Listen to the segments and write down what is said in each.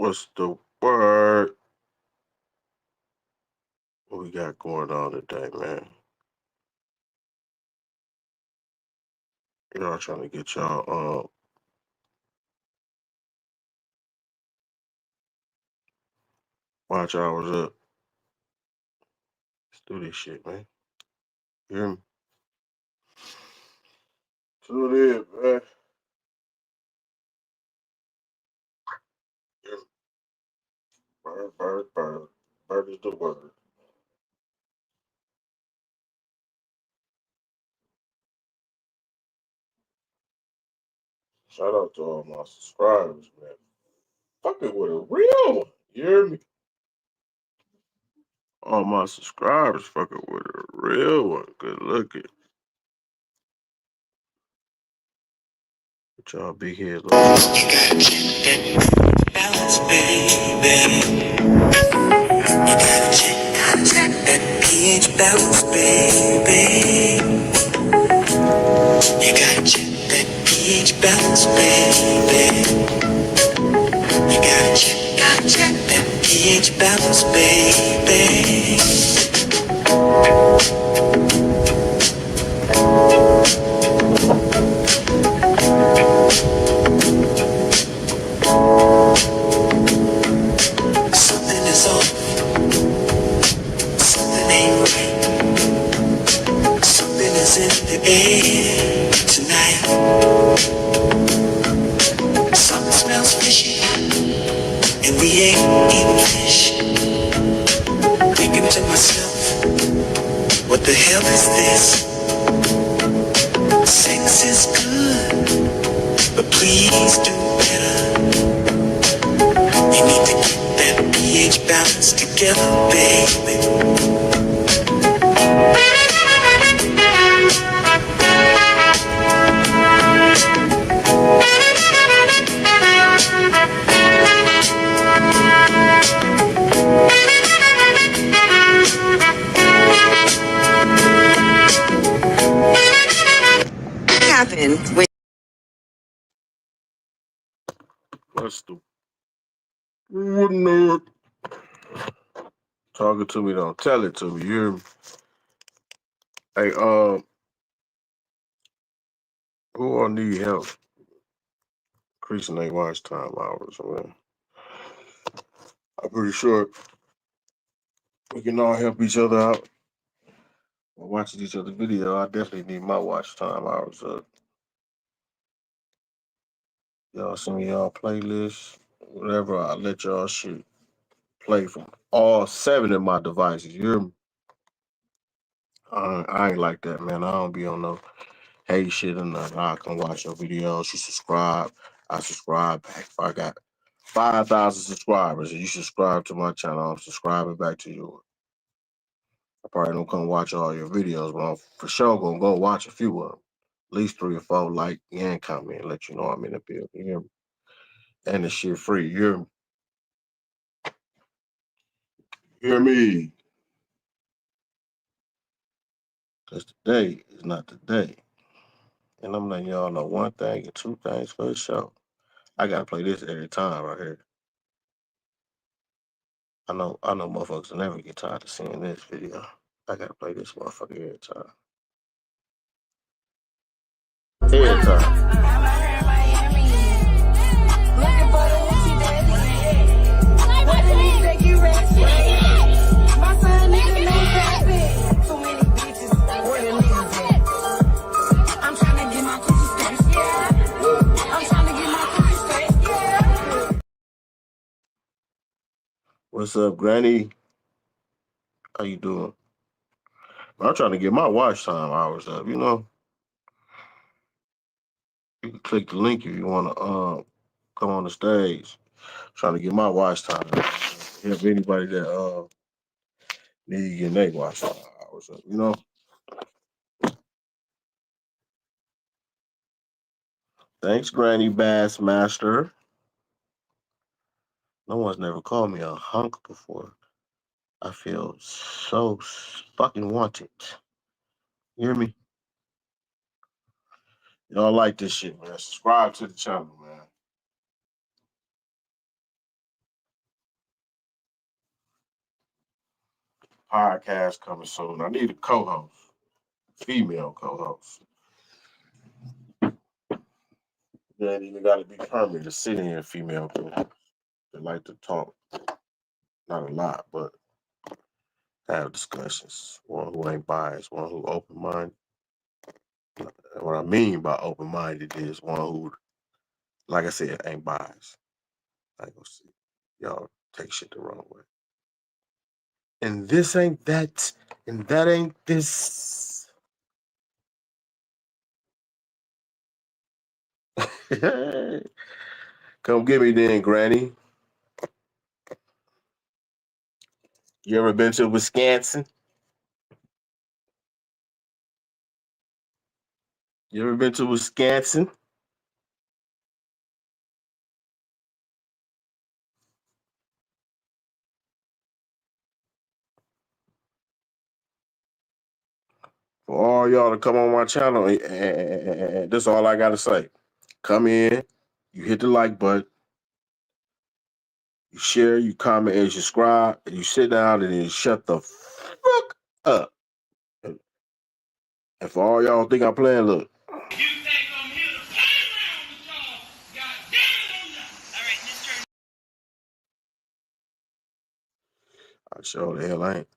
What's the word? What we got going on today, man? Y'all trying to get y'all watch hours up. Let's do this shit, man. You hear me? Tune in, man. Hear me? Bird, bird, bird. Bird is the word. Shout out to all my subscribers, man. Fucking with a real one. You hear me? All my subscribers fucking with a real one. Good looking. With y'all big head looking. You gotta check that balance, baby. You gotta check that pH balance, baby. You gotta check that pH balance, baby. You gotta check that pH balance, baby. Something is off, something ain't right. Something is in the air tonight. Something smells fishy, and we ain't eating fish. Thinking to myself, what the hell is this? Sex is good, but please do better. You need to get that pH balance together, baby. Happen when what's the nerd talking to me? Don't tell it to me. You hear me? Hey, who all need help increasing their watch time hours, man? I'm pretty sure we can all help each other out while watching each other's video. I definitely need my watch time hours up. Y'all send me y'all playlists, whatever. I let y'all shit play from all 7 of my devices. You hear me? I ain't like that, man. I don't be on no hate shit or nothing. I can watch your videos. You subscribe. I subscribe back. If I got 5,000 subscribers and you subscribe to my channel, I'm subscribing back to yours. I probably don't come watch all your videos, but I'm for sure gonna go watch a few of them. At least 3 or 4, like and comment, and let you know I'm in the building. You hear me? And the shit free. You hear me? You hear me? Because today is not the day. And I'm letting y'all know one thing and 2 things for the show. I gotta play this every time right here. I know motherfuckers will never get tired of seeing this video. I gotta play this motherfucker every time. Every time. What's up, Granny? How you doing? I'm trying to get my watch time hours up, you know. You can click the link if you wanna come on the stage. I'm trying to get my watch time up. Help anybody that need to get their watch time hours up, you know. Thanks, Granny Bassmaster. No one's never called me a hunk before. I feel so fucking wanted. You hear me? Y'all like this shit, man. Subscribe to the channel, man. podcast coming soon. I need a co-host, female co-host. You ain't even got to be permanent to sit in a female co-host. They like to talk, not a lot, but have discussions. One who ain't biased, one who open-minded. What I mean by open-minded is one who, like I said, ain't biased. I ain't gonna see y'all take shit the wrong way. And this ain't that, and that ain't this. Come get me then, Granny. You ever been to Wisconsin? You ever been to Wisconsin? For all y'all to come on my channel, and that's all I gotta say. Come in, you hit the like button, you share, you comment, and subscribe, and you sit down and then shut the fuck up. And for all y'all think I'm playing, look. You think I'm here to play around with y'all? God damn it, all right, Mr. I sure the hell ain't.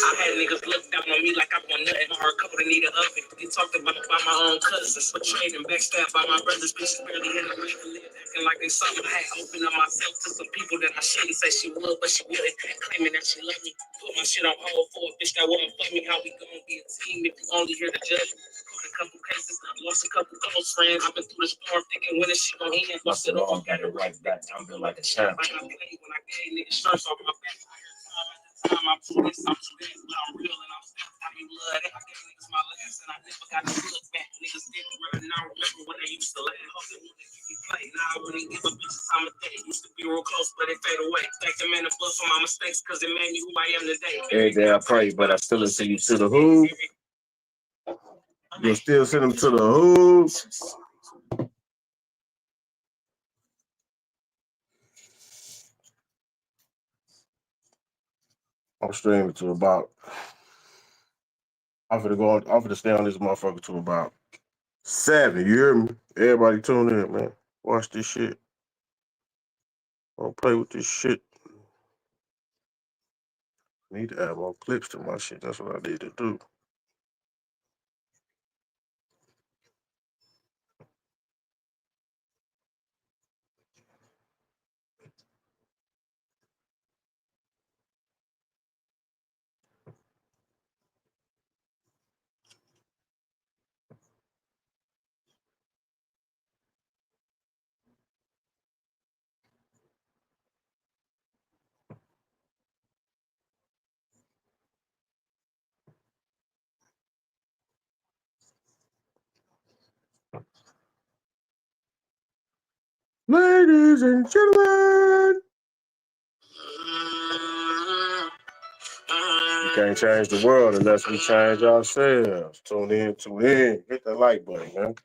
I had niggas look down on me like I'm on nothing. Hard cover to need an oven. They talked about my own cousins. Betrayed and backstabbed by my brothers. Bitches barely had a way to live. Acting like they something. I had opened up myself to some people that I shouldn't say she would, but she wouldn't. Claiming that she loved me. Put my shit on hold for a bitch that wouldn't fuck me. How we gonna be a team if you only here to judge me? Caught a couple cases. Lost a couple close friends. I've been through the storm thinking when is she gonna end. Lost it all. Got it right back. I'm feeling like a champ. Like I played when I gave niggas shirts off my back. I'm too this, I'm too that, but I'm real and I'm still how you love that. I gave niggas my last and I never got to look back. Niggas didn't run and I remember when they used to laugh. Hope they wouldn't give me play. Now I wouldn't give a bitch time of day. Used to be real close, but they fade away. Thank them in the book for my mistakes, cause it made me who I am today. Every day I pray, but I still send you to the who. You'll still send them to the who. I'm streaming to about. I'm finna stay on this motherfucker to about 7. You hear me? Everybody tune in, man. Watch this shit. Don't play with this shit. I need to add more clips to my shit. That's what I need to do. Ladies and gentlemen, we can't change the world unless we change ourselves. Tune in. Hit the like button, man.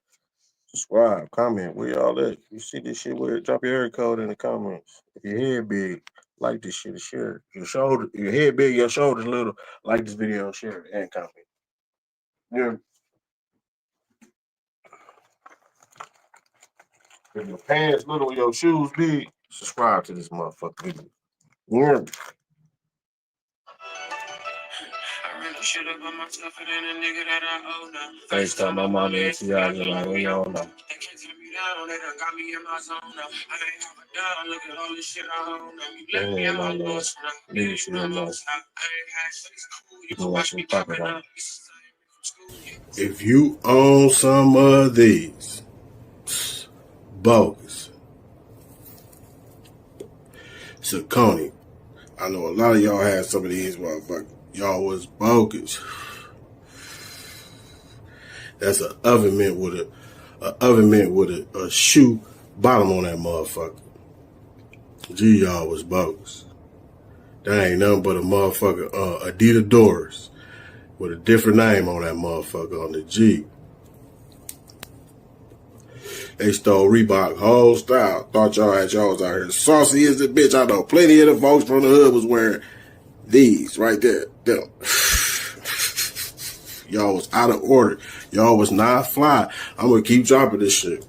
Subscribe, comment, where y'all at? You see this shit, drop your area code in the comments. If your head big, like this shit and share it. Your head big, your shoulders little, like this video, share it, and comment. Yeah. If your pants little, your shoes big, subscribe to this motherfucker video. Yeah. Shit up on myself and then a nigga that I owe now. FaceTime my mom and she out here like we all know. They can't take me down, they done got me in my zone now. I ain't have a down, look at all this shit I own now. You left me in my lost now. Leave shit in lost now. I ain't had shit cool, you can watch me pop it out. If you own some of these, bogus. Saucony. I know a lot of y'all had some of these motherfuckers. Y'all was bogus. That's an oven mitt with a shoe bottom on that motherfucker. Gee, y'all was bogus. That ain't nothing but a motherfucker Adidas Doors with a different name on that motherfucker on the G. They stole Reebok whole style. Thought y'all had y'all out here saucy as a bitch. I know plenty of the folks from the hood was wearing these right there. Them. Y'all was out of order. Y'all was not fly. I'm gonna keep dropping this shit.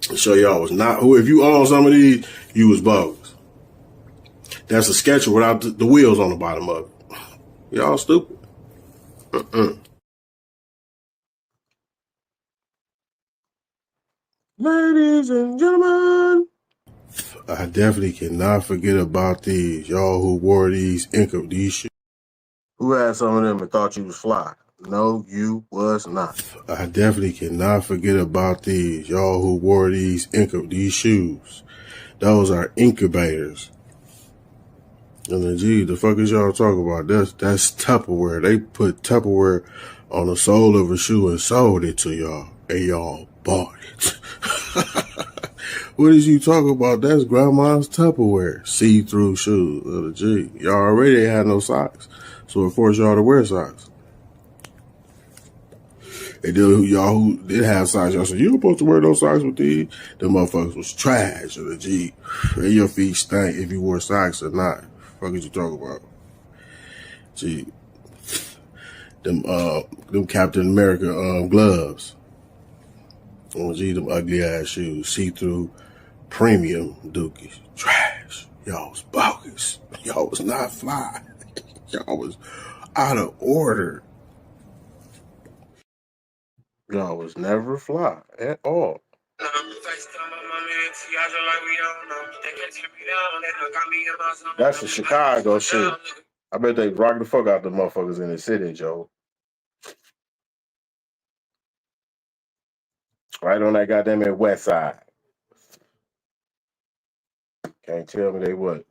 So y'all was not who. If you own some of these, you was bogus. That's a Skechers without the wheels on the bottom of it. Y'all stupid. Ladies and gentlemen, I definitely cannot forget about these. Y'all who wore these shoes. Who had some of them and thought you was fly? No, you was not. I definitely cannot forget about these. Y'all who wore these shoes. Those are incubators. And then, gee, the fuck is y'all talking about? That's Tupperware. They put Tupperware on the sole of a shoe and sold it to y'all. And y'all bought it. What is you talking about? That's grandma's Tupperware. See-through shoes. Gee, y'all already ain't had no socks. So it forced y'all to wear socks. And then y'all who did have socks, y'all said, you don't supposed to wear those socks with these. Them motherfuckers was trash. Gee, and your feet stank if you wore socks or not. What the fuck is you talking about? Gee, them Captain America gloves. Oh, gee, them ugly ass shoes, see-through premium dookies. Trash. Y'all was bogus. Y'all was not fly. Y'all was out of order. Y'all was never fly at all. That's the Chicago shit. I bet they rock the fuck out the motherfuckers in the city, Joe. Right on that goddamn west side. Can't tell me they what.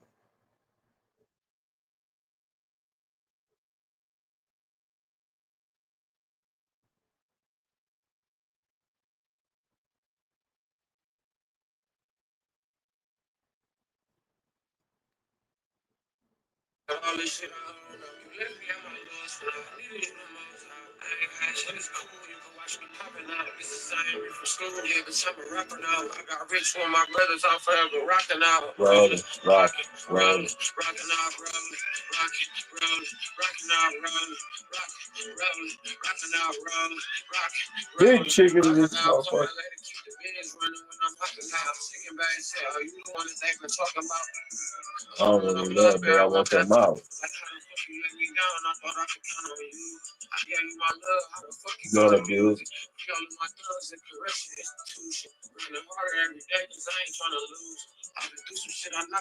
All this shit I don't know. You left me at my lowest flow. I needed you the most. I ain't had shit. It's cool. You can watch me popping out. This is Zion from school. Yeah, but I'm a rapper now. I got rich when my brothers all forever rocking out. Rocking out, rolling, rocking out, rolling. Big chicken in this motherfucker. I don't really love it. I want your mouth. Not abuse.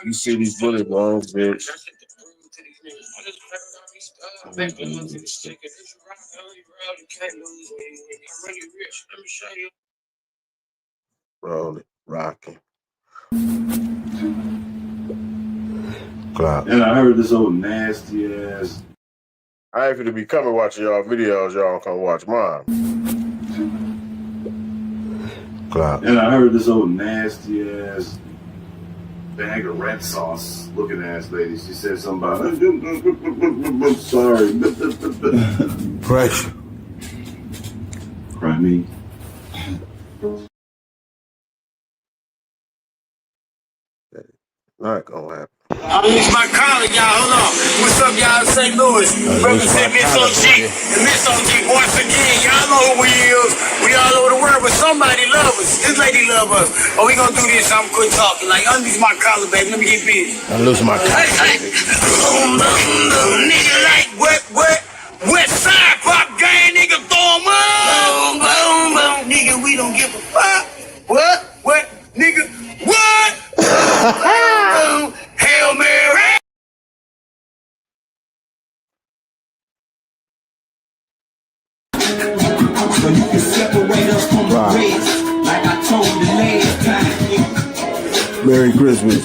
You see these bullet wounds, bitch. Roll it, rocking. Clap. And I heard this old nasty ass. I ain't finna be coming watching y'all videos, y'all come watch mine. Clap. And I heard this old nasty ass bag of red sauce looking ass lady. She said something about I'm sorry. Pressure. Cry me. Not gonna happen. It's my collar, y'all. Hold on. What's up, y'all? St. Louis. Represent Miss OG. And Miss OG, once again, y'all know who we is. We all over the world, but somebody love us. This lady love us. Oh, we gonna do this. I'm quit talking. Like, unleash my collar, baby. Let me get busy. I'm losing my collar. Hey. Nigga like what? West side pop gang, nigga, throw 'em up. Boom. Nigga, we don't give a fuck. What? Nigga, what? Hail Mary. So you can separate us from the rest, like I told you last time. Merry Christmas.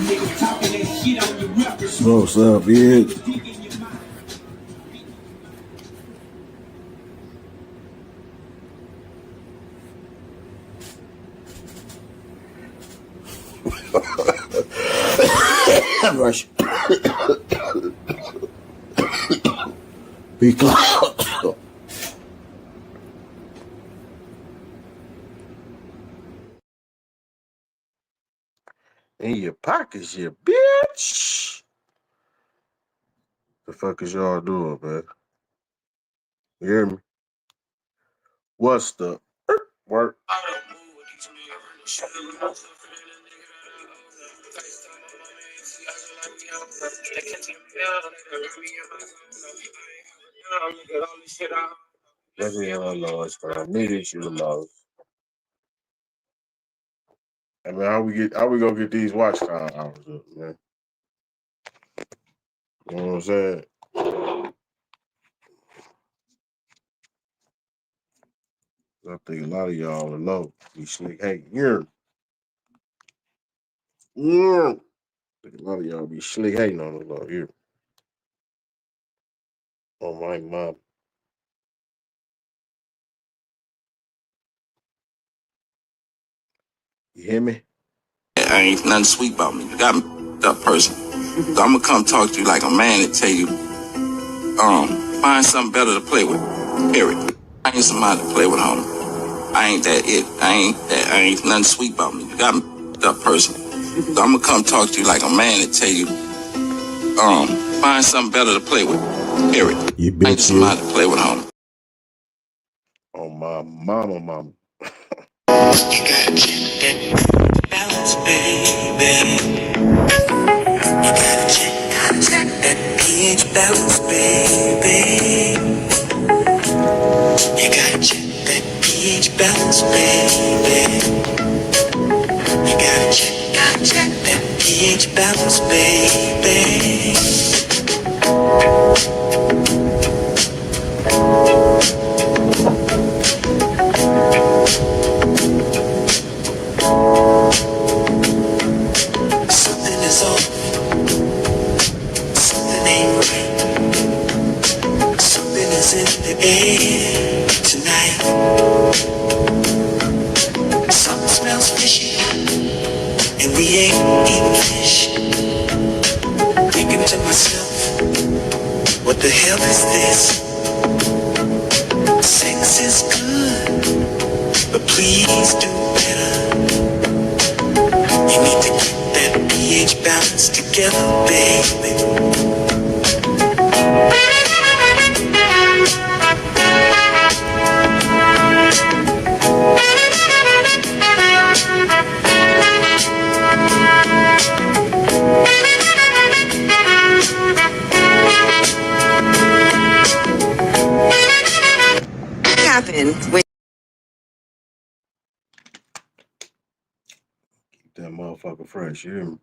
Nigga talking that shit on your records. What's up, bitch? Rush. Be close. in your pockets, you bitch. The fuck is y'all doing, man? You hear me? What's the work? Let me know it's I needed you the most. I mean, how we gonna get these watch time hours up, man? You know what I'm saying? I think a lot of y'all will know. Be slick. Hey, here. Yeah. I think a lot of y'all be slick hating on us out here. Oh my mom. You hear me? Ain't nothing sweet about me. You got me, that person. So I'm gonna come talk to you like a man and tell you, find something better to play with. Period. I ain't somebody to play with, homie. I ain't that it. I ain't nothing sweet about me. You got me, that person. So I'm gonna come talk to you like a man and tell you, find something better to play with. Period. You I ain't somebody to play with, homie. Oh my mama. You got that balance, baby. You gotta check that pH balance, baby. You gotta check that pH balance, baby. You gotta check that pH balance, baby. Something is off. Something ain't right. Something is in the air tonight. Something smells fishy, and we ain't eating fish. Thinking to myself, what the hell is this? Sex is good, but please do better. You need to get that pH balance together, baby. Keep that motherfucker fresh, you hear me?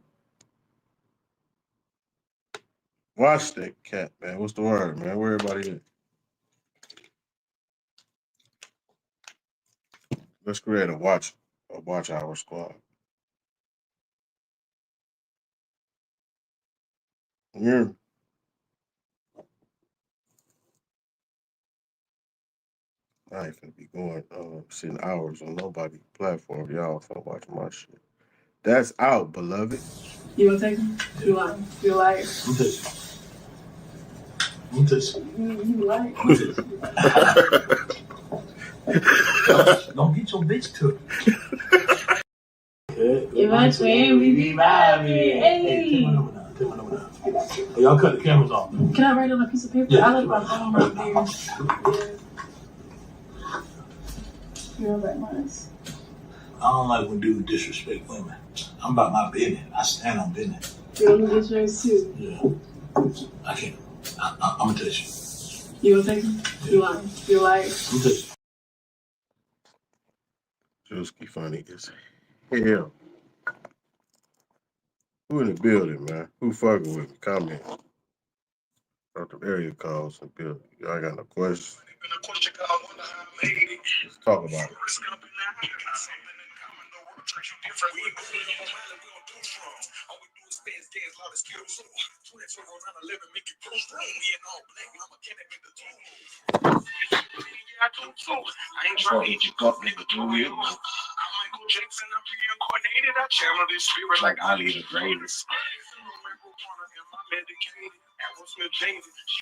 Watch that cat, man. What's the word, man? Where everybody at? Let's create a watch hour squad. You hear me? I ain't finna be going sitting hours on nobody's platform. Y'all finna watch my shit. That's out, beloved. You gonna take him? You like? You like? I'm touching. You like? Don't get your bitch took. If I twin, we be vibing. Hey. Take my number down. Oh, y'all cut the cameras off. Can I write on a piece of paper? Yeah. I left my phone right there. Yeah. You know that much. I don't like when dudes disrespect women. I'm about my business. I stand on business. You want me to get yours too? Yeah. I can't. I'm gonna touch you. You gonna take him? You like? You like? I'm gonna touch you. Juski funny as hell. Who in the building, man? Who fucking with me? Comment. Got the area calls and building. Y'all got no questions? Let's talk about it. I ain't trying to hit you up, nigga, do you? I'm Michael Jackson, I'm reincarnated. I channel this spirit like Ali the greatest. She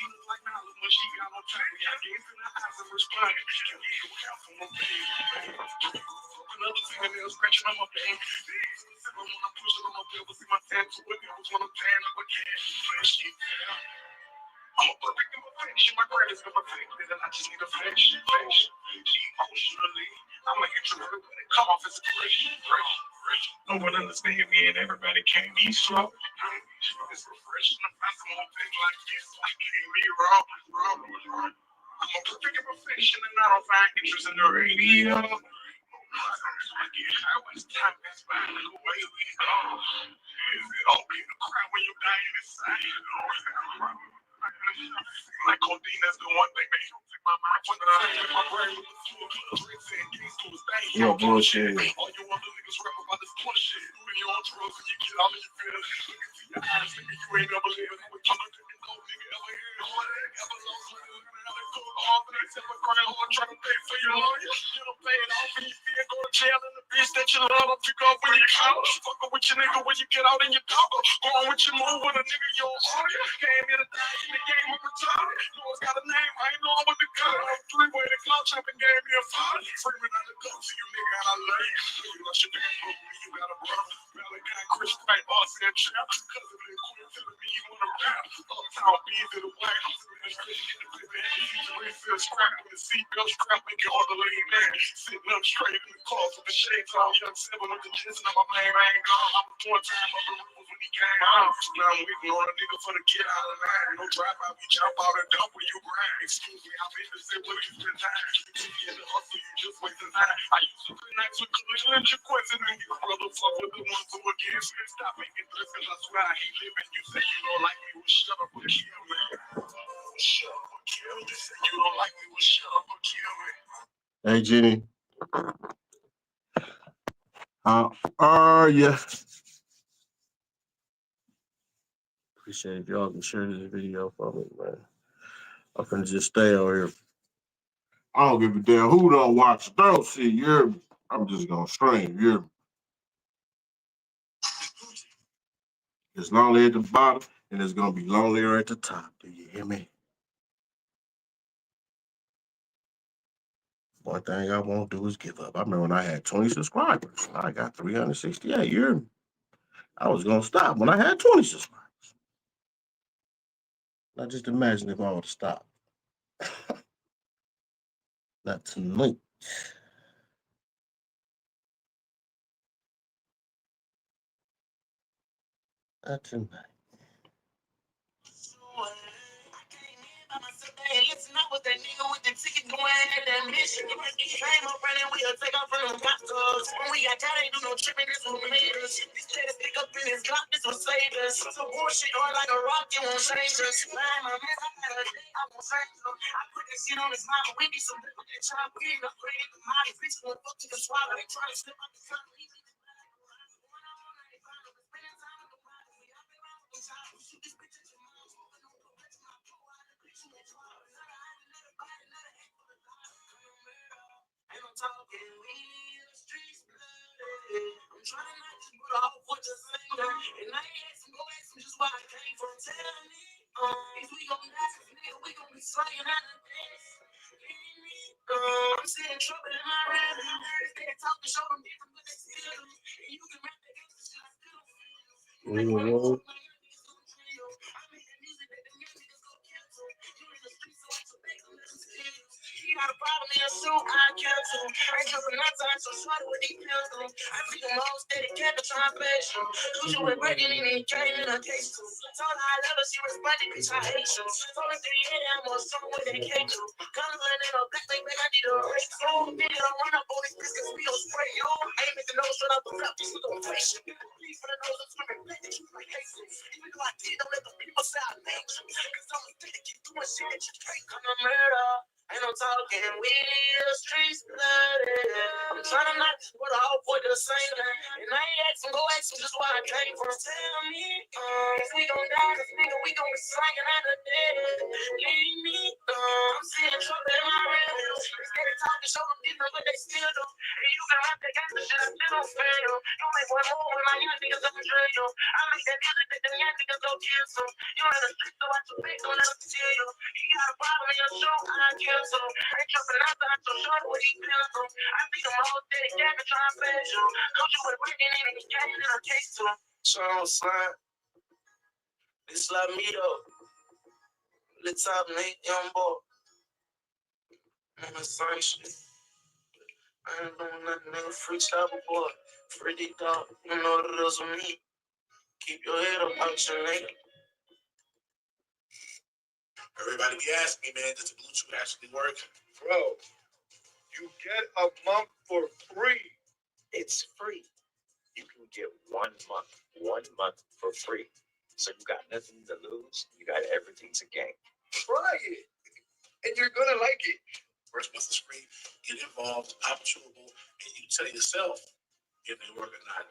look like Nala when she got on track. I gave her the eyes and responded. Another fingernail scratching on my back. When I'm pushing on my bill, see my tattoo. It was when I'm tearing up a cat. Shit. I'm a perfect imperfection. My credit's been perfected, and I just need affection. She emotionally, I'm an introvert, but it come off as aggression. No one understand me, and everybody can't be slow. It's refreshing to find someone think like this. I can't be wrong. I'm a perfect imperfection, and I don't find interest in the radio. I get high when time pass by. Away we go. Is it okay to cry when you die inside? Like codeine, that's the one thing that helps in my mind. When I hit my brain with the full club, and keys to his thing. Yo, bullshit. All you want to niggas rap about this bullshit. When you're on drugs and you get all of your feelings. Look into your eyes, nigga, you ain't never lived. We're talking to the cold nigga ever here. Ever lost nigga, another cold off, and they tell me crying hard trying to pay for your lawyer. You don't pay it off, and you still go to jail, and the bitch that you love will pick up when you call. Fucking with your nigga when you get out in your dog. Go on with your move when a nigga you don't argue. Came here to die in the game of retarded. No one's got a name, I ain't know I'm with the cut. Three-way the clock chopping gave me a father. Freeman out the go to you, nigga, and I love you. You lost your damn book, you got a brother. Malachi, Chris Payne, boss and trap. Cousin been quit telling me you wanna rap. Uptown B to the White House, administration, get the paper, the refill scrap with the seatbelt strap, make it hard to lean in. Sitting up straight in the cars with the shades on, young seven with the jizz, and my man ain't gone. I'm one time up the rules when he came home. Now I'm waiting on a nigga for the get out of line. No drive out, we jump out and dump when you grind. Excuse me, I'm in to say what you spend time. You in the hustle, you just wasting time. I used to be nice with Khalil and Jaquez, and then you brother fuck with the ones who against me. Stop making threats, cause I swear I hate living. You say you don't like me, well shut up or kill me. Shut up or kill me. You say you don't like me, well shut up or kill me. Hey, Jenny. How are you? Appreciate y'all can share this video for me, man. I can just stay on here. I don't give a damn who don't watch. Don't see you're. I'm just gonna stream. You're. It's lonely at the bottom, and it's gonna be lonelier at the top. Do you hear me? One thing I won't do is give up. I remember when I had 20 subscribers. I got 368. I was gonna stop when I had 20 subscribers. Now just imagine if I would have stopped. Not tonight. Not tonight. Listen up with that nigga with the ticket going at that mission. Came up running, we'll take off from them cop cars. When we got tired, ain't do no tripping, this will made us. This status pick up in his Glock, this will save us. So bullshit hard like a rock, it won't change us. Lying my man, I got a day, I won't change them. I put that shit on his mouth, we need some liquid that try to be enough. Pray the mind, bitch, won't fuck you can swallow. They try to slip up the tongue. Ain't no talking, we in the streets bloody. I'm trying not to put off what you're saying. And I ain't asking, go ask them just why I came from. Tell me, if we gon' die, nigga, we gon' be slanging out of this. I'm seeing trouble in my rap. If they talk to show them different, but they still do. And you can rap the gangsta shit, I still don't feel. I make the music that the young niggas go cancel. You in the streets, so I can make them let them steal. He got a problem in a suit, I cancel. Ain't jumping that time, so short with these pills. I see them all steady, capping, trying to face you. Cause you were breaking in and came in a case too. Told her I love her, she responded, bitch, I hate you. Told her 3 years, I'm on something with that cake too. Gun line in a black thing, back, I need a race. So, nigga, don't run up on these biscuits, we don't spray. Yo, I ain't making no shit up, but these with no face. Please for the nose, I'm swimming, black, that you like Jesus. Even though I did, don't let the people say I made you. Cause I'm a thing that keep doing shit that you can't come to murder. Ain't no talking, we in the streets bloody. I'm trying not to put all for the same. And I ain't asking, go ask them just why I came from. Tell me, if we gon' die, cause nigga, we gon' be slanging out of dead. Leave me, I'm seeing trouble in my ribs. Instead of talking, show them different, but they still do. And you can rap that gangsta shit, I still don't fail. You make one move and my young niggas don't drill you. I make that music that them young niggas don't cancel. You in the street, so I too big, don't let them steal you. He got a problem in your shoe, I cancel. I ain't tripping out, I'm so short with these pencil. I see them all day, jacket trying to pass you. Coach you with a breaking in and catching in a case too. So I'm slime. It's like me though. The top Nate, young boy. On the same shit. I ain't doing nothing, nigga. Freestyle boy. Freaky dog. You know what it is with me. Keep your head up out your nigga. Everybody be asking me, man, does the Bluetooth actually work? Bro, you get a month for free. It's free. You can get 1 month for free. So you got nothing to lose. You got everything to gain. Try it, and you're gonna like it. First month is free. Get involved, optionable, and you tell yourself if they work or not.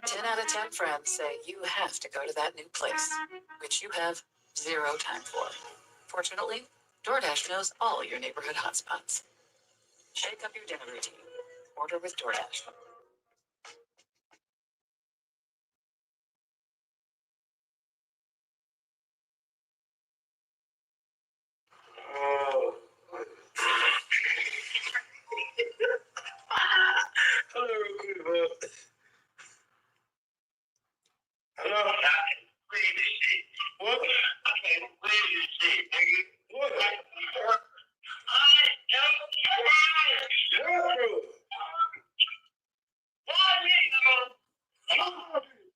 Ten out of 10 friends say you have to go to that new place, which you have 0 time for. Fortunately, DoorDash knows all your neighborhood hotspots. Shake up your dinner routine. Order with DoorDash. Hello, real quick, bro. Hello? I can't believe this shit. What? I can't believe this shit, nigga. What?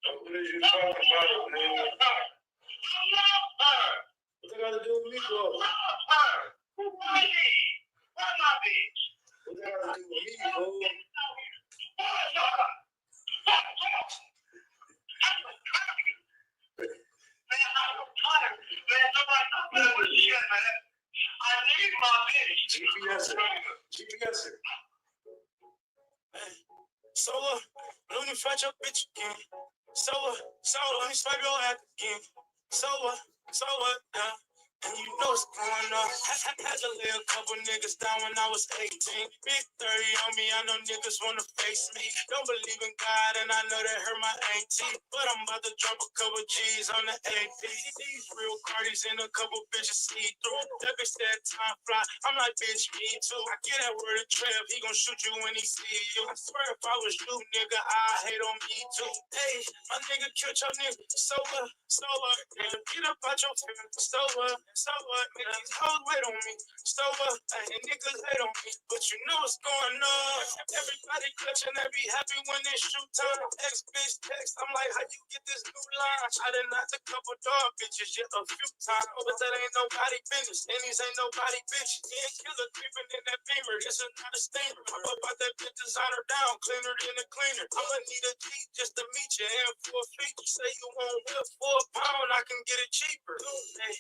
What is you talking about, man? What they got to do with me, bro? What they got to do with me, bro? GPS. So let me fight your bitch again. So let me swipe your ass again. So yeah. And you know what's going on. Had to lay a couple niggas down when I was 18. Big 30 on me, I know niggas wanna face me. Don't believe in God, and I know that hurt my auntie. But I'm about to drop a couple G's on the AP. These real cardies and a couple bitches see through. That bitch said time fly. I'm like, bitch, me too. I get that word of Trev, he gon' shoot you when he see you. I swear if I was you, nigga, I hate on me too. Hey, my nigga killed your nigga. So what? Nigga, get up out your feelings. So what? Nigga, these hoes wait on me. So what? And niggas hate on me. But you know what's going on. Everybody clutching, they be happy when it's shoot time. Ex bitch text, I'm like, how you get this new line? I done knocked a couple dog bitches yet a few times. But that ain't nobody business. And these ain't nobody bitches. Me and Killer creeping in that beamer. This is not a steamer. I'm about that bitch designer down, cleaner than a cleaner. I'ma need a G just to meet you and for a fee. You say you want whip for a pound, I can get it cheaper. Hey,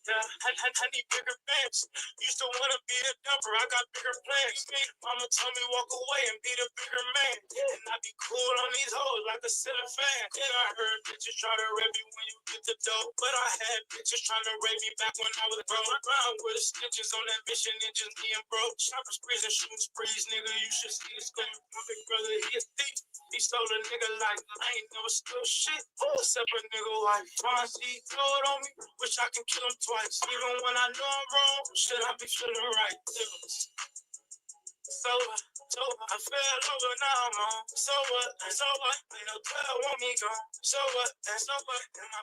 yeah, I need bigger bands. Used to wanna be a dumper, I got bigger plans. Mama told me walk away and be the bigger man. And I be cool on these hoes like a ceiling fan. And I heard bitches try to rape me when you get the dough. But I had bitches trying to rape me back when I was broke. Around with the stitches on that bitch and it just being broke. Shopping sprees and shooting sprees, nigga, you should see the school. My big brother, he a thief. He stole a nigga like I ain't never stole shit. Except a nigga like Fonzie told on me. Wish I can kill him twice. Even when I know I'm wrong, should I be feeling right? So I fell over, now I'm on. So what? Ain't no 12 want me gone. So what? And my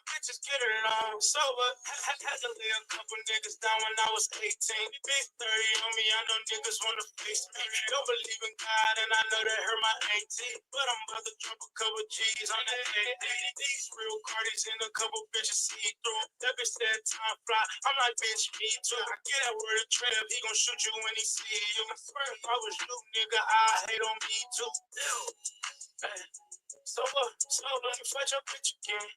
bitches get it on. So what? Had to lay a couple niggas down when I was 18. Big 30 on me, I know niggas wanna face me. Don't believe in God, and I know that hurt my auntie. But I'm about to drop a couple G's on that 880. These real cardies and a couple bitches see through. That bitch said time fly. I'm like, bitch, me too. I get that word of Trev, he gon' shoot you when he see you. I swear if I was you, nigga, I hate on me too. Hey. So let me fight your bitch again.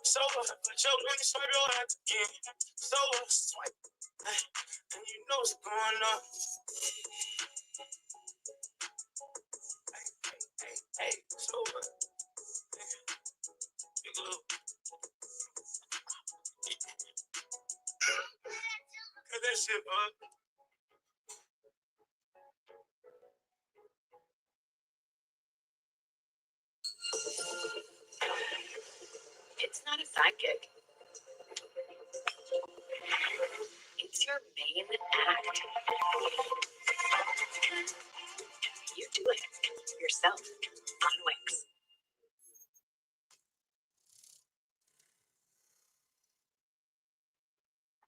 So let me swipe your ass again. So swipe. Hey. And you know what's going on. Hey, so big little. real shit, bud. It's not a sidekick. It's your main act. You do it yourself on Wix.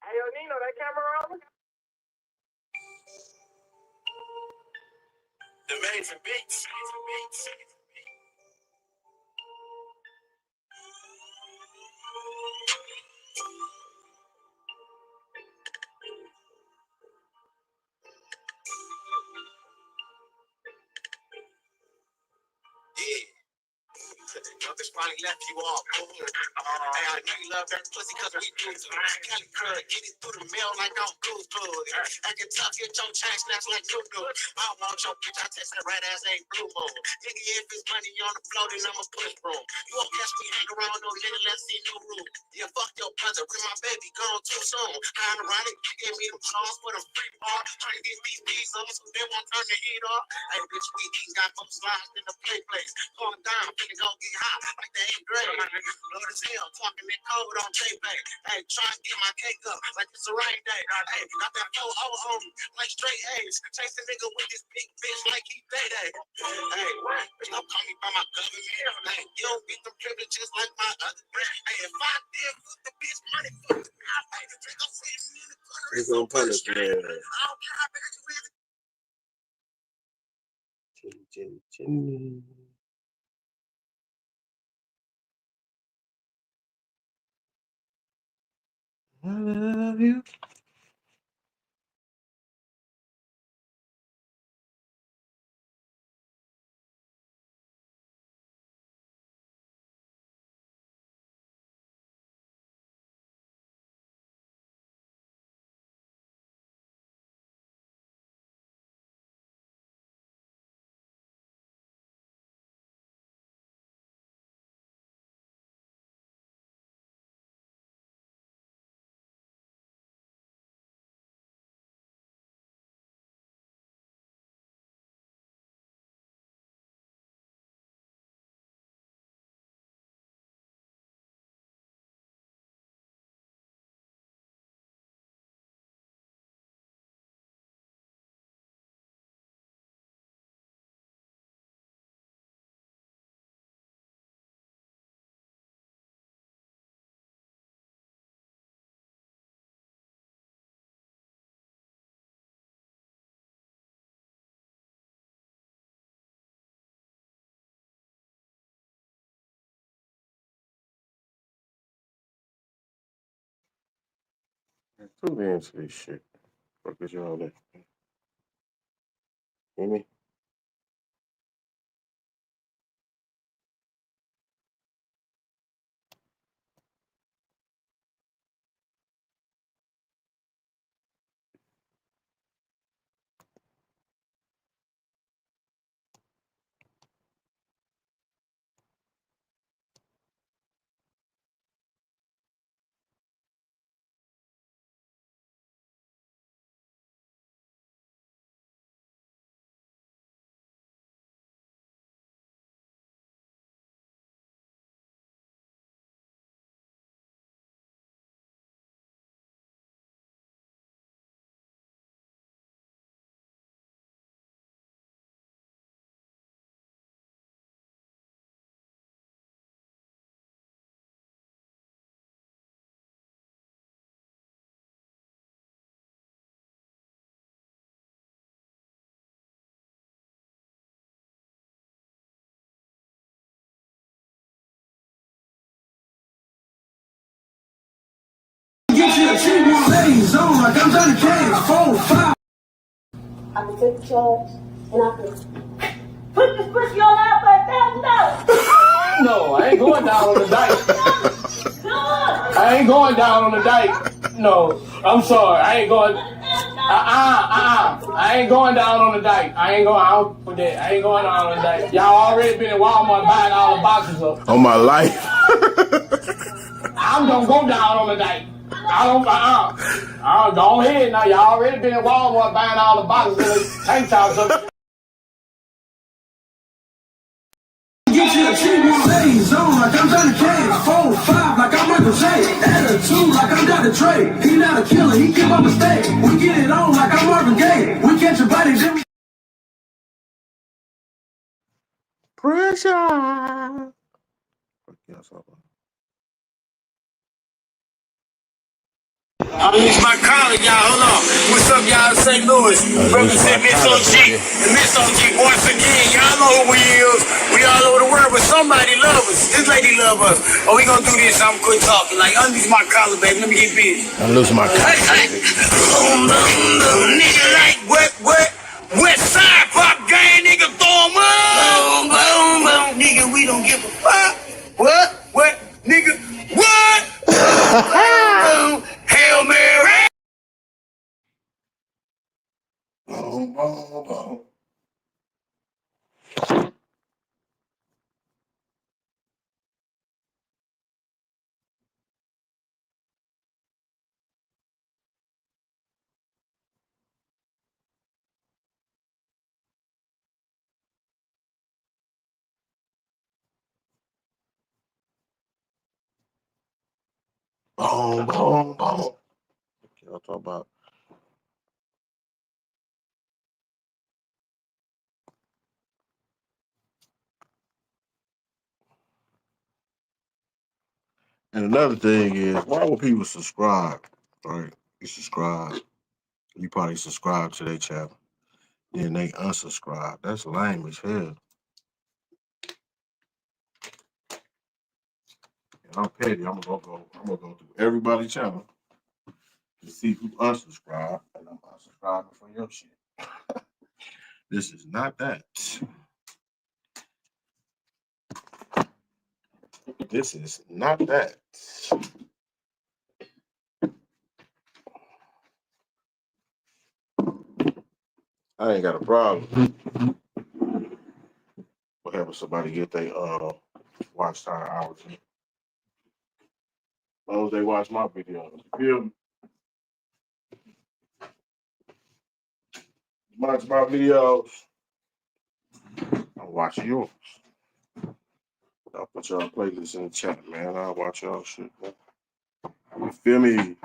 Hey, yo, Nino, that camera on? The Major Beats. Yeah. Youngest finally left you all. Hey, I know you love that pussy cause we do too. Cali girl, get it through the mail like I'm Goose Bud. Acting tough, get your chain snatched like you do. I don't want your bitch, I text that red ass ain't blue moon. Nigga, if it's money on the floor, then I'ma push broom. You won't catch me hang around no nigga, let's see no room. Yeah, fuck your brother, with my baby gone too soon. How ironic, you gave me them calls for the free bar. Trying to get these beats up so they won't turn the heat off. Hey, bitch, we eating got some slides in the play place. Going down, finna go get hot like the 8th grade. Lord as hell, talking that code on J-Bay. Hey, trying to get my cake up like it's a rain day. Hey, got that 4-0 on me, like straight A's. Chase a nigga with this big bitch like he day-day. Hey, bitch, don't call me by my government. Hey, you don't get them privileges like my other friends. Hey, if I did put the bitch money, fuck the mouth. Hey, Draco sitting in the corner. He's gonna punish me. I don't care how bad you is. Jimmy. I love you. Tune into this shit. Fuck is y'all that? Hear me? I'm trying to catch 4, 5. I can take the charge and I can put this pussy on out for $1,000. No, I ain't going down on the dike. I ain't going down on the dike. No, I'm sorry. I ain't going. I ain't going down on the dike. I ain't going for that. I ain't going down on the dike. Y'all already been in Walmart buying all the boxes up. On my life. I'm gonna go down on the dike. I don't go ahead now. Y'all already been at Walmart buying all the boxes and the tank tops. Get you a cheap one, lay zone like I'm Johnny Cage. 4, 5 like I'm Michael J. Add a 2 like I'm Dr. Trey. He not a killer, he keep up mistake. We get it on like I'm Marvin Gaye. We catch a body, then we Pressure. It's my colleague, y'all. Hold on. What's up, y'all? St. Louis. Represent Miss OG. And Miss OG once again. Y'all know who we is. We all over the world, but somebody love us. This lady love us. Oh, we gonna do this. I'm quit talking. Like, unleash my collar, baby. Let me get busy. I lose my collar. Nigga like what? West side pop gang, nigga, throw 'em up. Boom. Nigga, we don't give a fuck. What? Nigga, what? Hail Mary. Boom. Y'all talk about. And another thing is, why would people subscribe? Right? You subscribe. You probably subscribe to their channel. Then they unsubscribe. That's lame as hell. And I'm petty. I'm gonna go through everybody's channel to see who unsubscribed, and I'm unsubscribing from your shit. This is not that. This is not that. I ain't got a problem with having somebody get their watch time hours in. As long as they watch my videos. You feel me? Watch my videos. I'm watching yours. I'll put y'all playlists in the chat, man. I'll watch y'all shit, man. You feel me?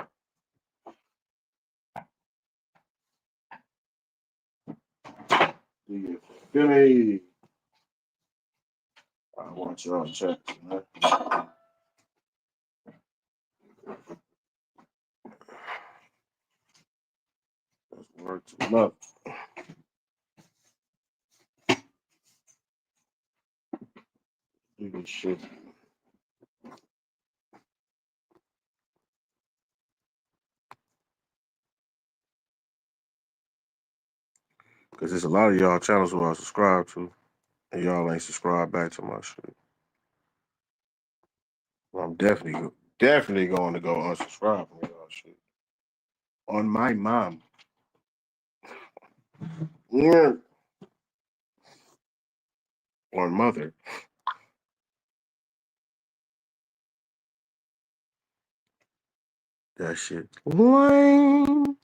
Do you feel me? I'll watch y'all chat, man. That's word to mother. Do this shit. Because there's a lot of y'all channels who I subscribe to, and y'all ain't subscribed back to my shit. Well, I'm definitely going to go unsubscribe from y'all shit. On my mom. Yeah. On mother. That shit. Lame.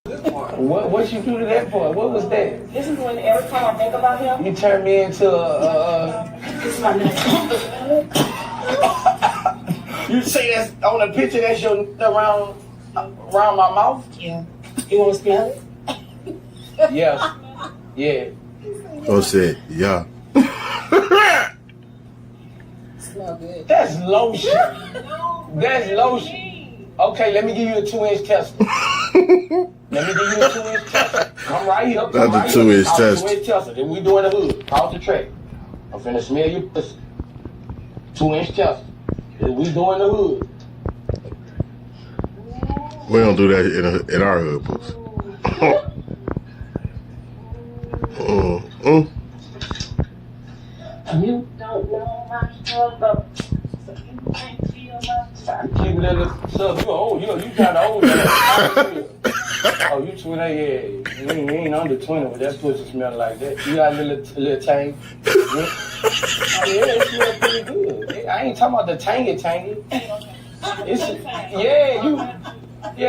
What you do to that for? What was that? This is when every time I think about him, You turned me into this is my name. You say that's on the picture that's your around my mouth? Yeah. You want to smell it? Yeah. Yeah. Oh shit, yeah. Smell good. That's lotion. That's lotion. Okay, let me give you a 2-inch tester. Let me give you a 2-inch tester. Come right here. That's a 2-inch tester. 2-inch tester. Then we doing the hood. Cross the track. I'm finna smell your pussy. 2-inch tester. Then we doing the hood. We don't do that in our hood, pussy. You don't know my struggle, so you can't feel my struggle. Keep it in the sub. You old. You kind of old. Oh, you 20? Yeah. You ain't under 20, but that pussy smell like that. You got a little tang. Oh, yeah, it smells pretty good. I ain't talking about the tangy.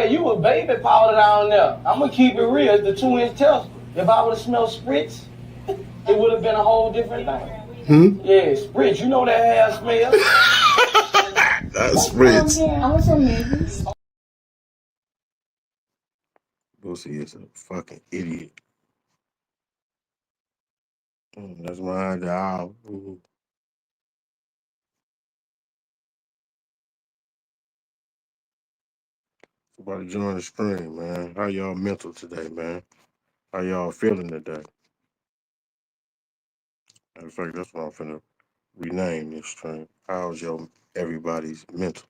You was baby powder down there. I'm gonna keep it real. It's the 2-inch test. If I would have smelled spritz, it would have been a whole different thing. Yeah, spritz. You know that hair smell. That's Fritz. I want some movies. Boosie is a fucking idiot. That's my job. Somebody join the stream, man. How y'all mental today, man? How y'all feeling today? Matter of fact, that's what I'm finna rename this stream. How's your everybody's mental?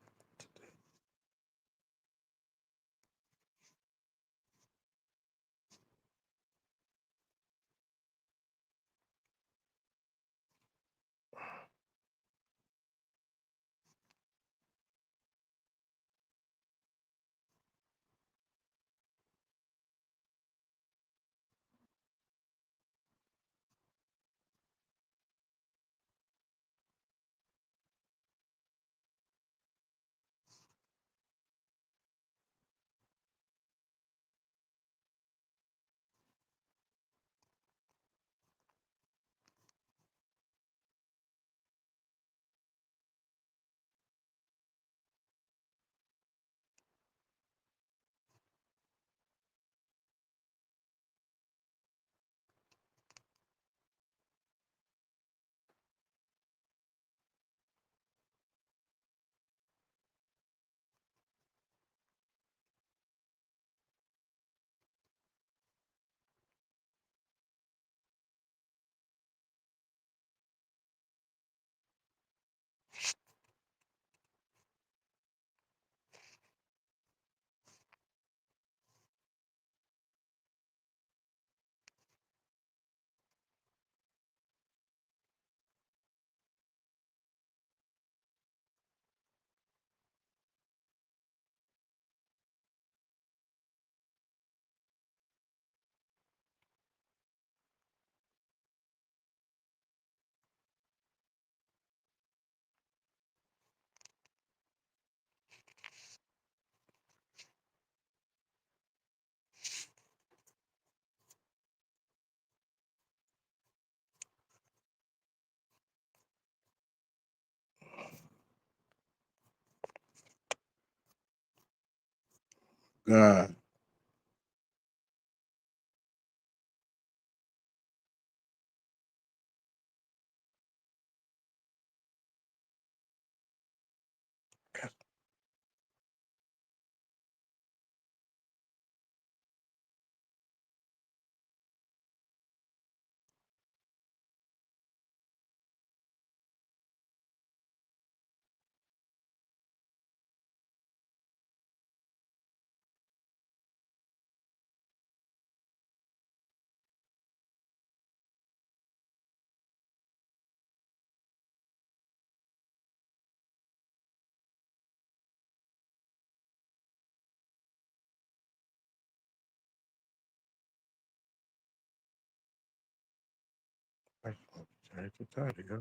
God. Change the title,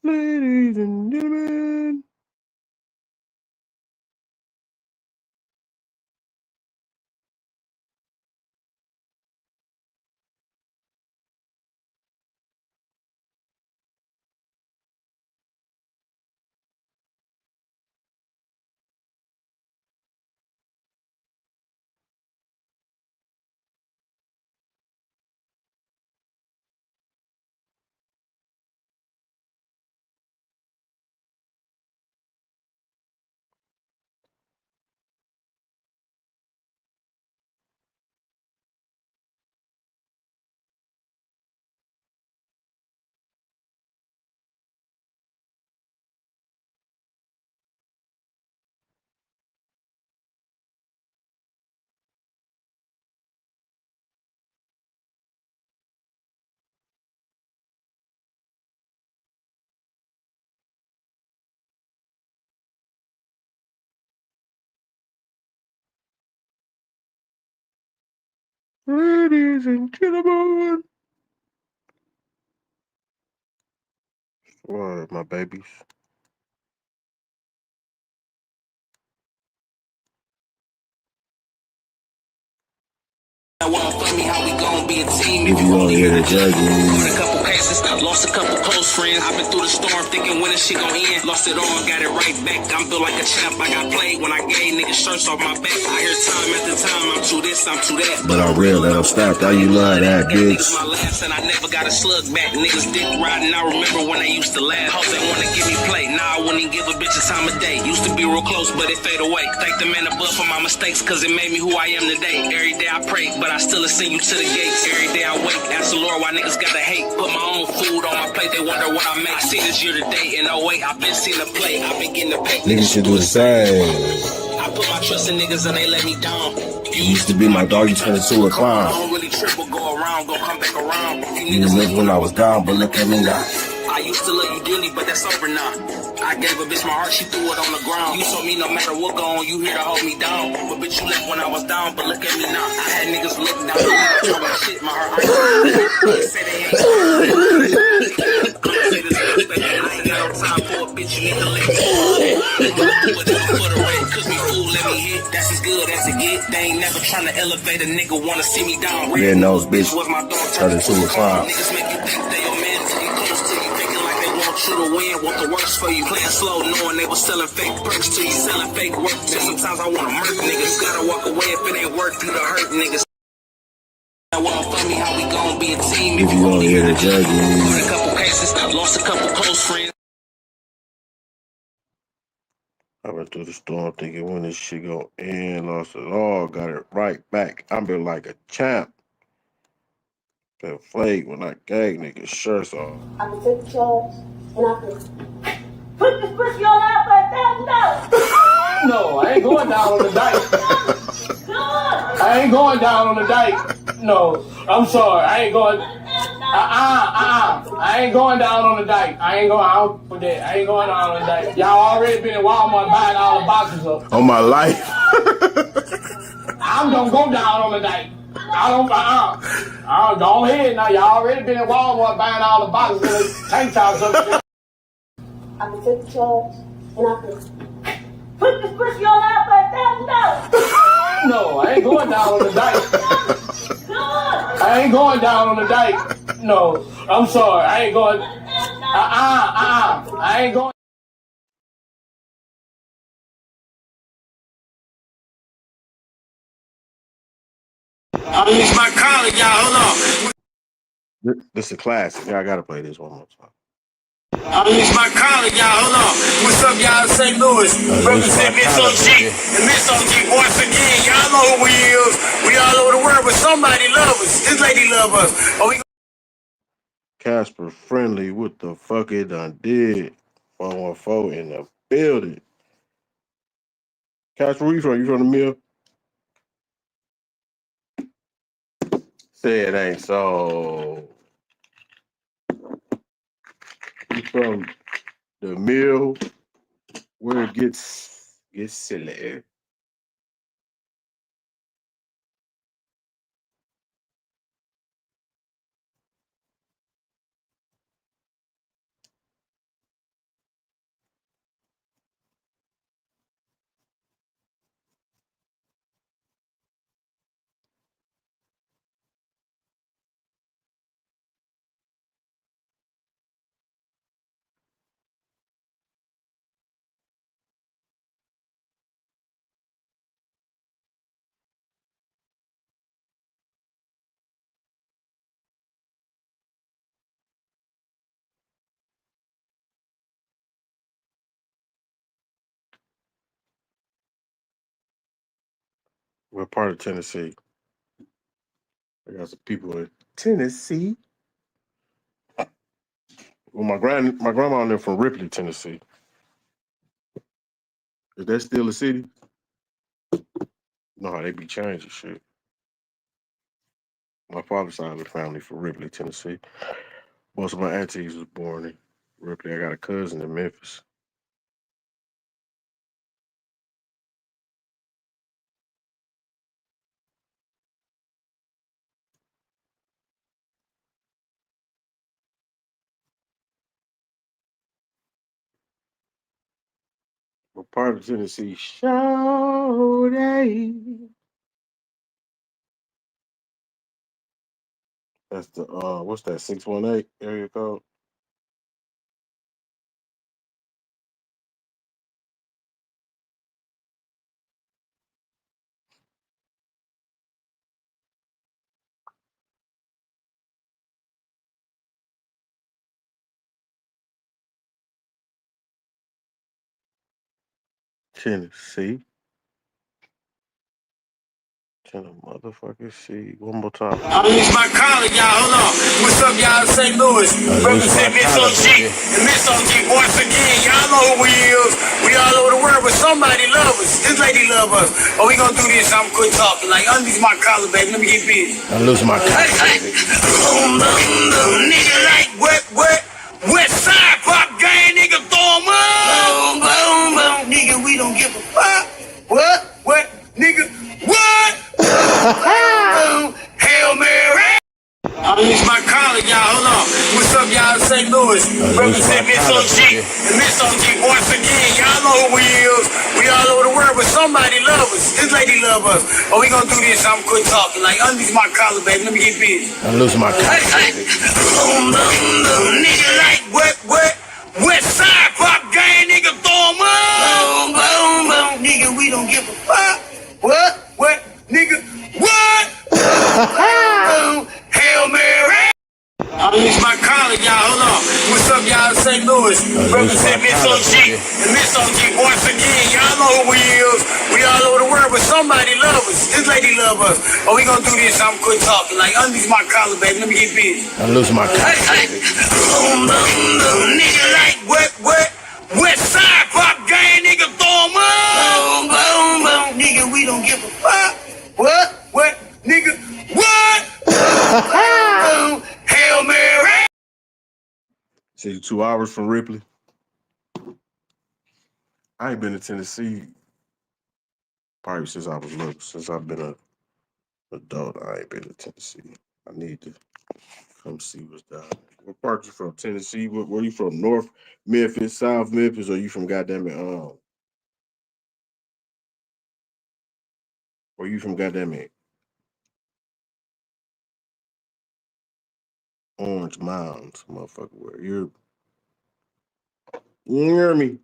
Ladies and gentlemen. Ladies and gentlemen. What, my babies? How we gon' be a team If you want to hear the judge, a couple cases, lost a couple close friends. I've been through the storm thinking when this shit gon' end. Lost it all, got it right back. I'm built like a champ. I got played when I gave niggas shirts off my back. I hear time after time, I'm to this, I'm to that. but I'm real, let them stop. How you love that, bitch? Niggas my last and I never got a slug back. Niggas dick riding, I remember when they used to laugh. Hoes they wanna give me play, now I wouldn't even give a bitch a time of day. Used to be real close, but it fade away. Thank the man above for my mistakes, cause it made me who I am today. Every day I pray, but I still send you to the gates. Every day I wake, ask the Lord why niggas gotta hate. Put my own food on my plate, they wonder what I make. See this year to date, in 08, I've been seeing the play. I've been getting the pay. Niggas should do the same. I put my trust in niggas and they let me down. You used to be my dog, you turned into a I clown. don't really trip or go around, go come back around. You niggas when I was down, but look at me now. I used to love you dearly, but that's over now. I gave a bitch my heart, she threw it on the ground. You told me no matter what go on, you here to hold me down. But bitch, you left when I was down, but look at me now. I had niggas looking down, my shit, my heart. I say they ain't. I ain't got no time for a bitch, you need to let me for the rent, cook me food, let me hit. That's as good as it get. They ain't never trying to elevate a nigga, wanna see me down. Red nose bitch was my dog turned into a clown. Niggas make you think they your man till you close to you, thinking like they want you to win, want the worst for you. Playing slow, knowing they was selling fake perks to you, selling fake work to you. Sometimes I wanna murk niggas, gotta walk away if it ain't worth you to hurt niggas. For me, how we gon' be a team if you want to hear the judge. A couple cases, lost a couple close friends. I went through the storm thinking when this shit gon' end, lost it all, got it right back. I'm built like a champ. Been flake when I gave niggas shirts off. I can take the charge and I can put this pussy on out for $1,000. No, I ain't going down on the dike. I ain't going down on the dike. No, I'm sorry. I ain't going. I ain't going down on the dike. I ain't going out for that. I ain't going down on the dike. Y'all already been in Walmart buying all the boxes up. On my life. I'm gonna go down on the dike. I don't. Go ahead now. Y'all already been in Walmart buying all the boxes of the tank tops up. I can take the charge and I can put this pussy on out for $1,000. No, I ain't going down on the dike. I ain't going down on the dike. No, I'm sorry. I ain't going. I ain't going. It's my college, y'all. Hold on. This is a classic. Yeah, I gotta play this one more time. It's my college, y'all. Hold on. What's up, y'all? St. Louis. Represent Miss OG. And Miss OG, once again, y'all know who we is. We all over the world, but somebody love us. This lady love us. Oh, we Casper Friendly, what the fuck it done did? 414 in the building. Casper, where you from? You from the mill? Say it ain't so. You from the mill where it gets silly. What part of Tennessee? I got some people in Tennessee. Well, my grandma lived from Ripley, Tennessee. Is that still a city? No, they be changing shit. My father's side of the family from Ripley, Tennessee. Most of my aunties was born in Ripley. I got a cousin in Memphis. What part of Tennessee? Shawty. That's the what's that? 618 area code. Tennessee. Motherfucking see. One more time. It's my collar, y'all. Hold on. What's up, y'all? St. Louis. Represent Miss OG. And Miss OG, once again, y'all know who we is. We all over the world, but somebody love us. This lady love us. Oh, we gonna do this. I'm quit talking. Like, unleash my collar, baby. Let me get busy. I lose my collar. Nigga like what? West side pop gang, nigga, throw 'em up. Boom, boom, boom. Nigga, we don't give a fuck. What? Nigga, what? Hail Mary. It's my collar, y'all. Hold on. What's up, y'all? St. Louis. Represent Miss OG. And Miss OG, once again, y'all know who we is. We all over the world, but somebody love us. This lady love us. Oh, we gonna do this. I'm quit talking. Like, unleash my collar, baby. Let me get busy. I lose my collar. Nigga like what? West side pop gang, nigga, throw 'em up. Boom, boom. Nigga, we don't give a fuck. What? Nigga, what? Hail Mary. It's my collar, y'all. Hold on. What's up, y'all? St. Louis. Represent Miss OG. And Miss OG, once again, y'all know who we is. We all over the world, but somebody love us. This lady love us. Oh, we gonna do this. I'm quit talking. Like, unleash my collar, baby. Let me get busy. I lose my collar. Nigga like what? West side pop gang, nigga, throw 'em up. Boom. Nigga, we don't give a fuck. What? Nigga, what? Hail Mary. See, 2 hours from Ripley. I ain't been to Tennessee probably since I was little. Since I've been an adult, I ain't been to Tennessee. I need to come see what's down there. What part you from? Tennessee? Where you from? North Memphis, South Memphis, or you from goddamn it? Or you from goddamn it? Orange Mounds, motherfucker. Where you hear me?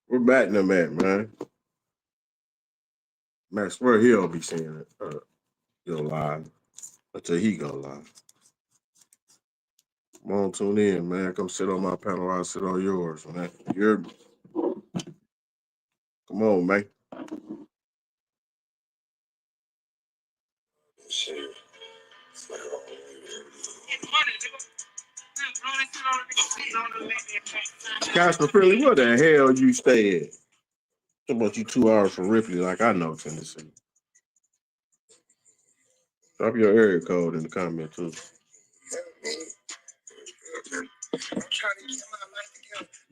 We're batting them at, man. Man, swear he'll be seeing it. Go live. Until he go live. Come on, tune in, man. Come sit on my panel. I'll sit on yours, man. You're. Come on, man. Casper Philly, where the hell you stay at? How about you 2 hours from Ripley, like I know Tennessee? Drop your area code in the comment too.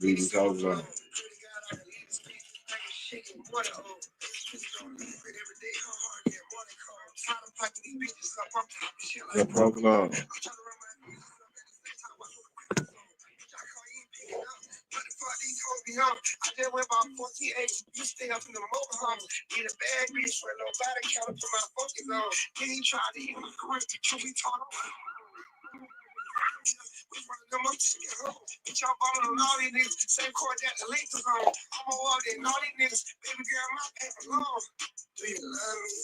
Leave these houses on. I just went about 48. You stay up in the motorhome. Get a bad bitch where nobody counted for my fucking zone. Then he tried to eat my career. We taught him. Which one of them I'm taking home? Bitch, I'm balling on all these niggas. Same court that the Lakers on. I'm more up than all these niggas. Baby girl, my paper long. Do you love me?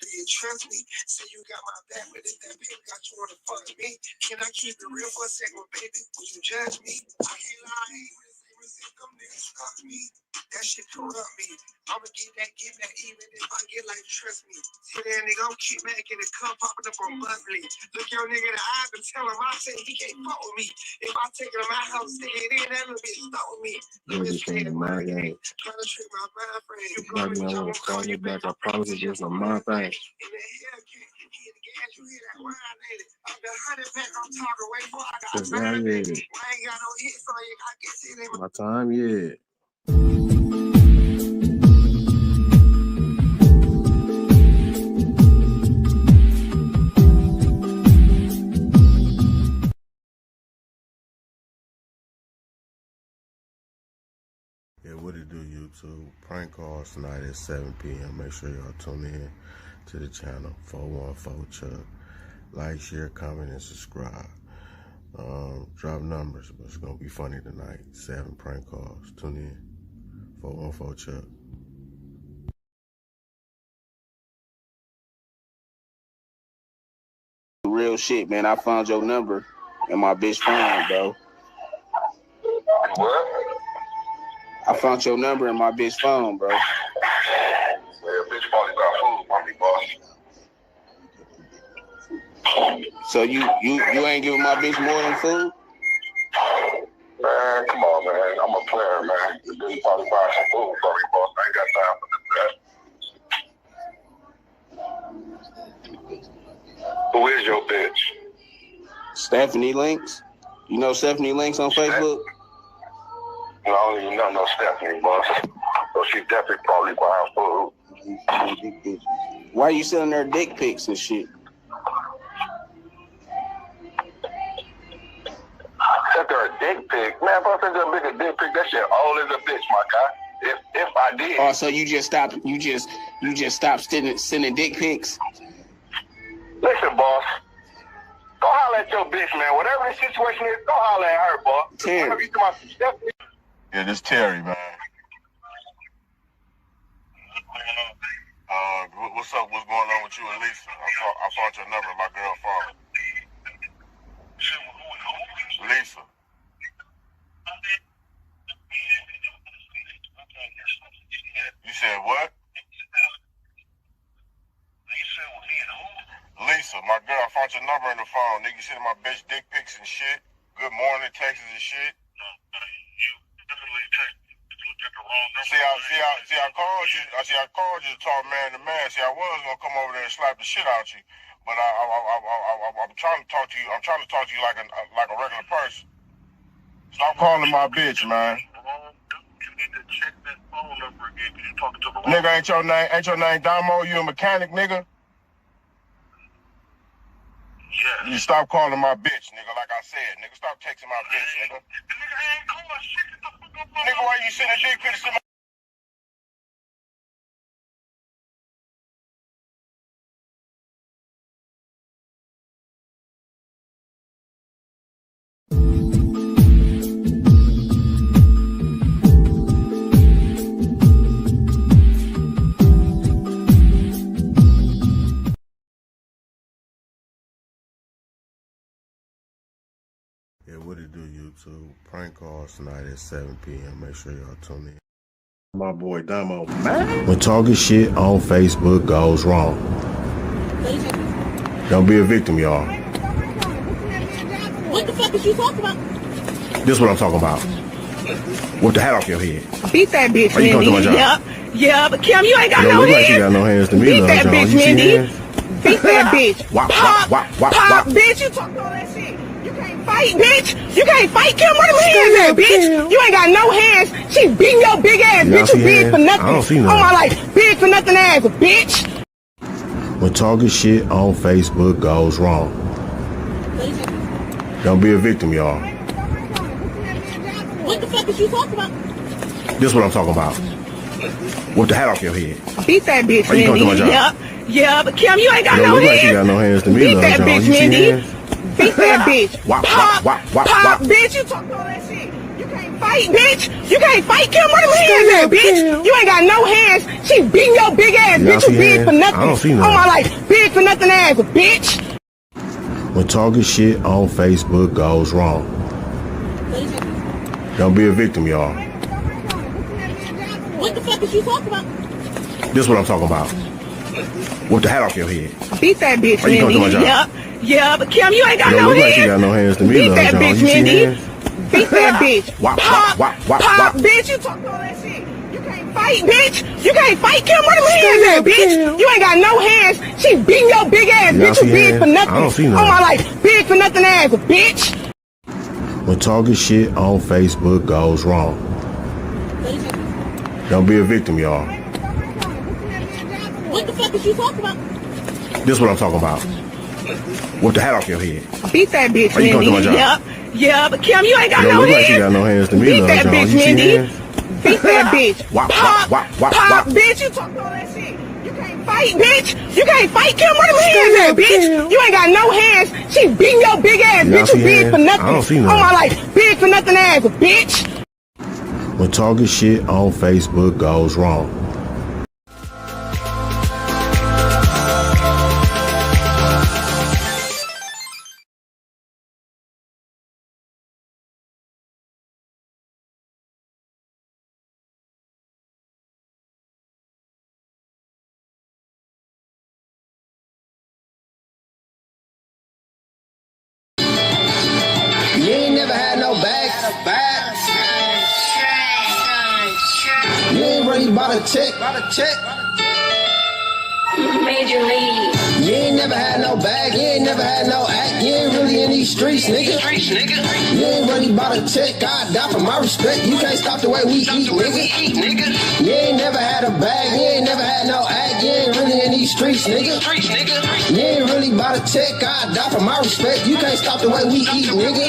Do you trust me? Say you got my back, but if that paper got you wanna fuck me, can I keep it real for a second, baby? Would you judge me? I can't lie, I ain't with the same resist. Them niggas fuck me. That shit corrupt me. I'ma get that even if I get like, trust me. See that nigga, I'm keep making the cup popping up on bubbly. Look your nigga in the eyes and tell him I say he can't fuck with me. If I take it to my house, stick it in, that little bitch stop with me. Let me stay in my game. Trying to trick my mind frame. You promise me I'm gonna call you back. I promise it's just a mind thing. In the Hellcat, you hear the gas, you hear that wine, lady. I'm the 100 pack, I'm talking way before I got 9, baby. I ain't got no hits on you, I guess it ain't my time yet. Yeah, what it do, YouTube? Prank calls tonight at 7 p.m. Make sure y'all tune in to the channel, 414 Chuck. Like, share, comment, and subscribe. Drop numbers, but it's gonna be funny tonight. 7 prank calls. Tune in. 414 Chuck. Real shit, man. I found your number in my bitch phone, bro. What? I found your number in my bitch phone, bro. Yeah, bitch probably got food for me, boss. So you ain't giving my bitch more than food? Man, come on, man. I'm a player, man. The bitch probably buy some food for me, boss. I ain't got time for that. Who is your bitch? Stephanie Links. You know Stephanie Links on Facebook? I don't even know no Stephanie, boss. So she definitely probably buying food. Why are you sending her dick pics and shit? Sent her a dick pic. Man, if I sent her a bigger dick pic, that shit old as a bitch, my guy. If I did. Oh, so you just stopped sending dick pics? Listen, boss. Go holler at your bitch, man. Whatever the situation is, go holler at her, boss. Terry. Yeah, this Terry, man. What's up? What's going on with you and Lisa? I found your number in my girl phone. Lisa. You said what? Lisa, my girl, I found your number in the phone. Nigga, you sending my bitch dick pics and shit. Good morning, Texas and shit. See, I called you. I called you to talk man to man. See, I was gonna come over there and slap the shit out you, but I'm trying to talk to you. I'm trying to talk to you like a regular person. Stop calling my bitch, man. You need to check that phone number again. You talking to the Nigga, ain't your name Damo? You a mechanic, nigga? Yeah. You stop calling my bitch, nigga. Like I said, nigga, stop texting my bitch, nigga. Nigga, I ain't calling shit. Get the fuck up. Nigga, why you sending dick pics to my... Yeah, what it do, YouTube? Prank calls tonight at 7 p.m. Make sure y'all tune in. My boy Damo, man. When talking shit on Facebook goes wrong, don't be a victim, y'all. What the fuck is you talking about? This is what I'm talking about. With the hat off your head. Beat that bitch, Are you coming to my job? Yeah, but Kim, you ain't got You no don't look like hands. you got no hands to me, Beat though, that John. bitch, You see Mindy. hands? Beat that bitch. Wop, Pop, wop, wop, pop, wop. bitch. You talking all that shit. You can't fight, bitch. You can't fight. Kim, where them hands at, bitch? You ain't got no hands. She beating your big ass, You bitch. don't You see big hands? for nothing. I don't see Oh, none. my life. Big for nothing ass, bitch. When talking shit on Facebook goes wrong, don't be a victim, y'all. What the fuck is you talking about? This is what I'm talking about. With the hat off your head. Beat that bitch, Are you coming to my Mindy. job? Yeah, but Kim, you ain't got You don't no look like hands. you got no hands to me, Beat though, that John. bitch, You see Mindy. hands? Beat that bitch. Wop, Pop, wop, wop, pop, wop. bitch. You talk all that shit. You can't fight, bitch. You can't fight. Kim, where them hands at, bitch? You ain't got no hands. She beating your big ass, bitch. You big for nothing. I don't see Oh nothing. my life, big for nothing ass, bitch. When talking shit on Facebook goes wrong, don't be a victim, y'all. What the fuck is you talking about? This is what I'm talking about. With the hat off your head. Beat that bitch, Why you Mindy. coming to my job? Yeah, but Kim, you ain't got It don't no look hands. like she got no hands to me, Beat though, that John. bitch, You see Mindy. hands? Beat that bitch. Wop, Pop, wop, wop, pop, wop. bitch. You talk all that shit. You can't fight, bitch. You can't fight. Kim, where them hands at, bitch? You ain't got no hands. She beating your big ass, Y'all bitch. You see big hands? for nothing. I don't see Oh nothing. my life, big for nothing ass, bitch. When talking shit on Facebook goes wrong, don't be a victim, y'all. What the fuck is you talking about? This is what I'm talking about. With the hat off your head. Beat that bitch, Why you coming to Mindy. my job? Yeah, but Kim, you ain't got It don't no look like she hands. got no hands to me, Beat though, that John. bitch, You see Mindy. hands? Beat that bitch. Wop, Pop, wop, wop, pop, wop. bitch. You talk all that shit. You can't fight, bitch. You can't fight. Kim, where them hands at, bitch? You ain't got no hands. She beating your big ass, Y'all bitch. You see big hands? for nothing. I don't see Oh nothing. my life, big for nothing ass, bitch. When talking shit on Facebook goes wrong, You ain't never had no bags. You ain't really bought a check. Major League. You ain't never had no bag. You ain't never had no act. You ain't really in these streets, nigga. You ain't really bought a check. I die for my respect. You can't stop the way we eat, nigga. You ain't never had a bag. You ain't never had no act. You ain't really in these streets, nigga. You ain't really bought a check. I die for my respect. You can't stop the way we eat, nigga.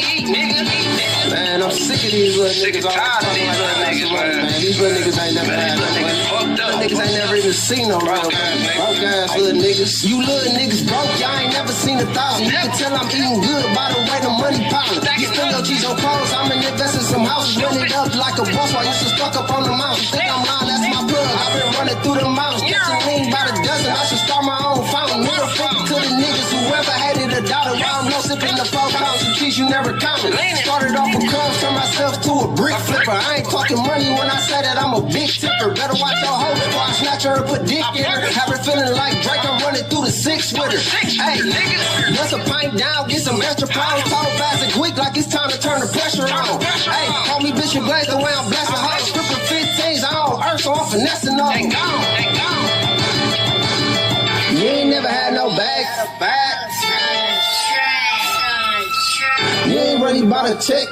Man, I'm sick of these little niggas. Tired of these little niggas, man. These little niggas ain't never had no money. Little niggas ain't never even seen no real money. Broke ass little niggas. You little niggas broke, y'all ain't never seen $1,000. You can tell I'm eating good by the way the money piling. You spend your cheese on clothes, I'm in invest in some houses. Run it up like a boss while you still stuck up on the mountain. Think I'm lying, that's my plug. I've been running through the mountains, catching lean by the dozen. I should start my own fountain. Middle finger to the niggas who ever hated a dollar. While I'm no sipping the 4 pounds of cheese you never counted. Started off with crumbs, turned myself to a brick flipper. I ain't talking money when I say that I'm a big tipper. Better watch your hoe before I snatch her and put dick in her. Have her feeling like Drake, I'm running through the 6 with her. Hey, bust a pint down, get some extra pounds. Talk fast and quick like it's time to turn the pressure on. Hey, call me Bishop Blaze the way I'm blessing hoes. Stripper 15s, I on earth, so I'm finessing on. They gone. You ain't never had no bags. You ain't really bought a check.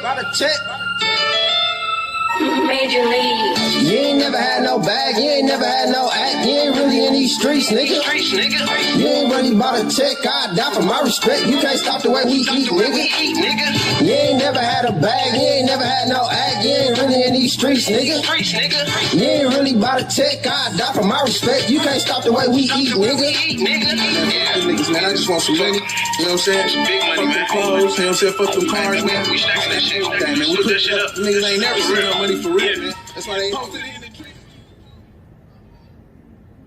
Major League. You ain't never had no bag. You ain't never had no act. You ain't really in these streets, nigga. You ain't really bought a check. I die for my respect. You can't stop the way we eat, nigga. You ain't never had a bag. You ain't never had no act. You ain't really in these streets, nigga. You ain't really bought a check. I die for my respect. You can't stop the way we eat, nigga. Niggas, man, I just want some money. You know what I'm saying? Some big money, man. Fuck them clothes, you know what I'm saying? Fuck them cars, man. We stacking that shit. Okay, man. We put that shit up. Niggas ain't never seen no money for real, man. That's why they ain't posted it in the tree.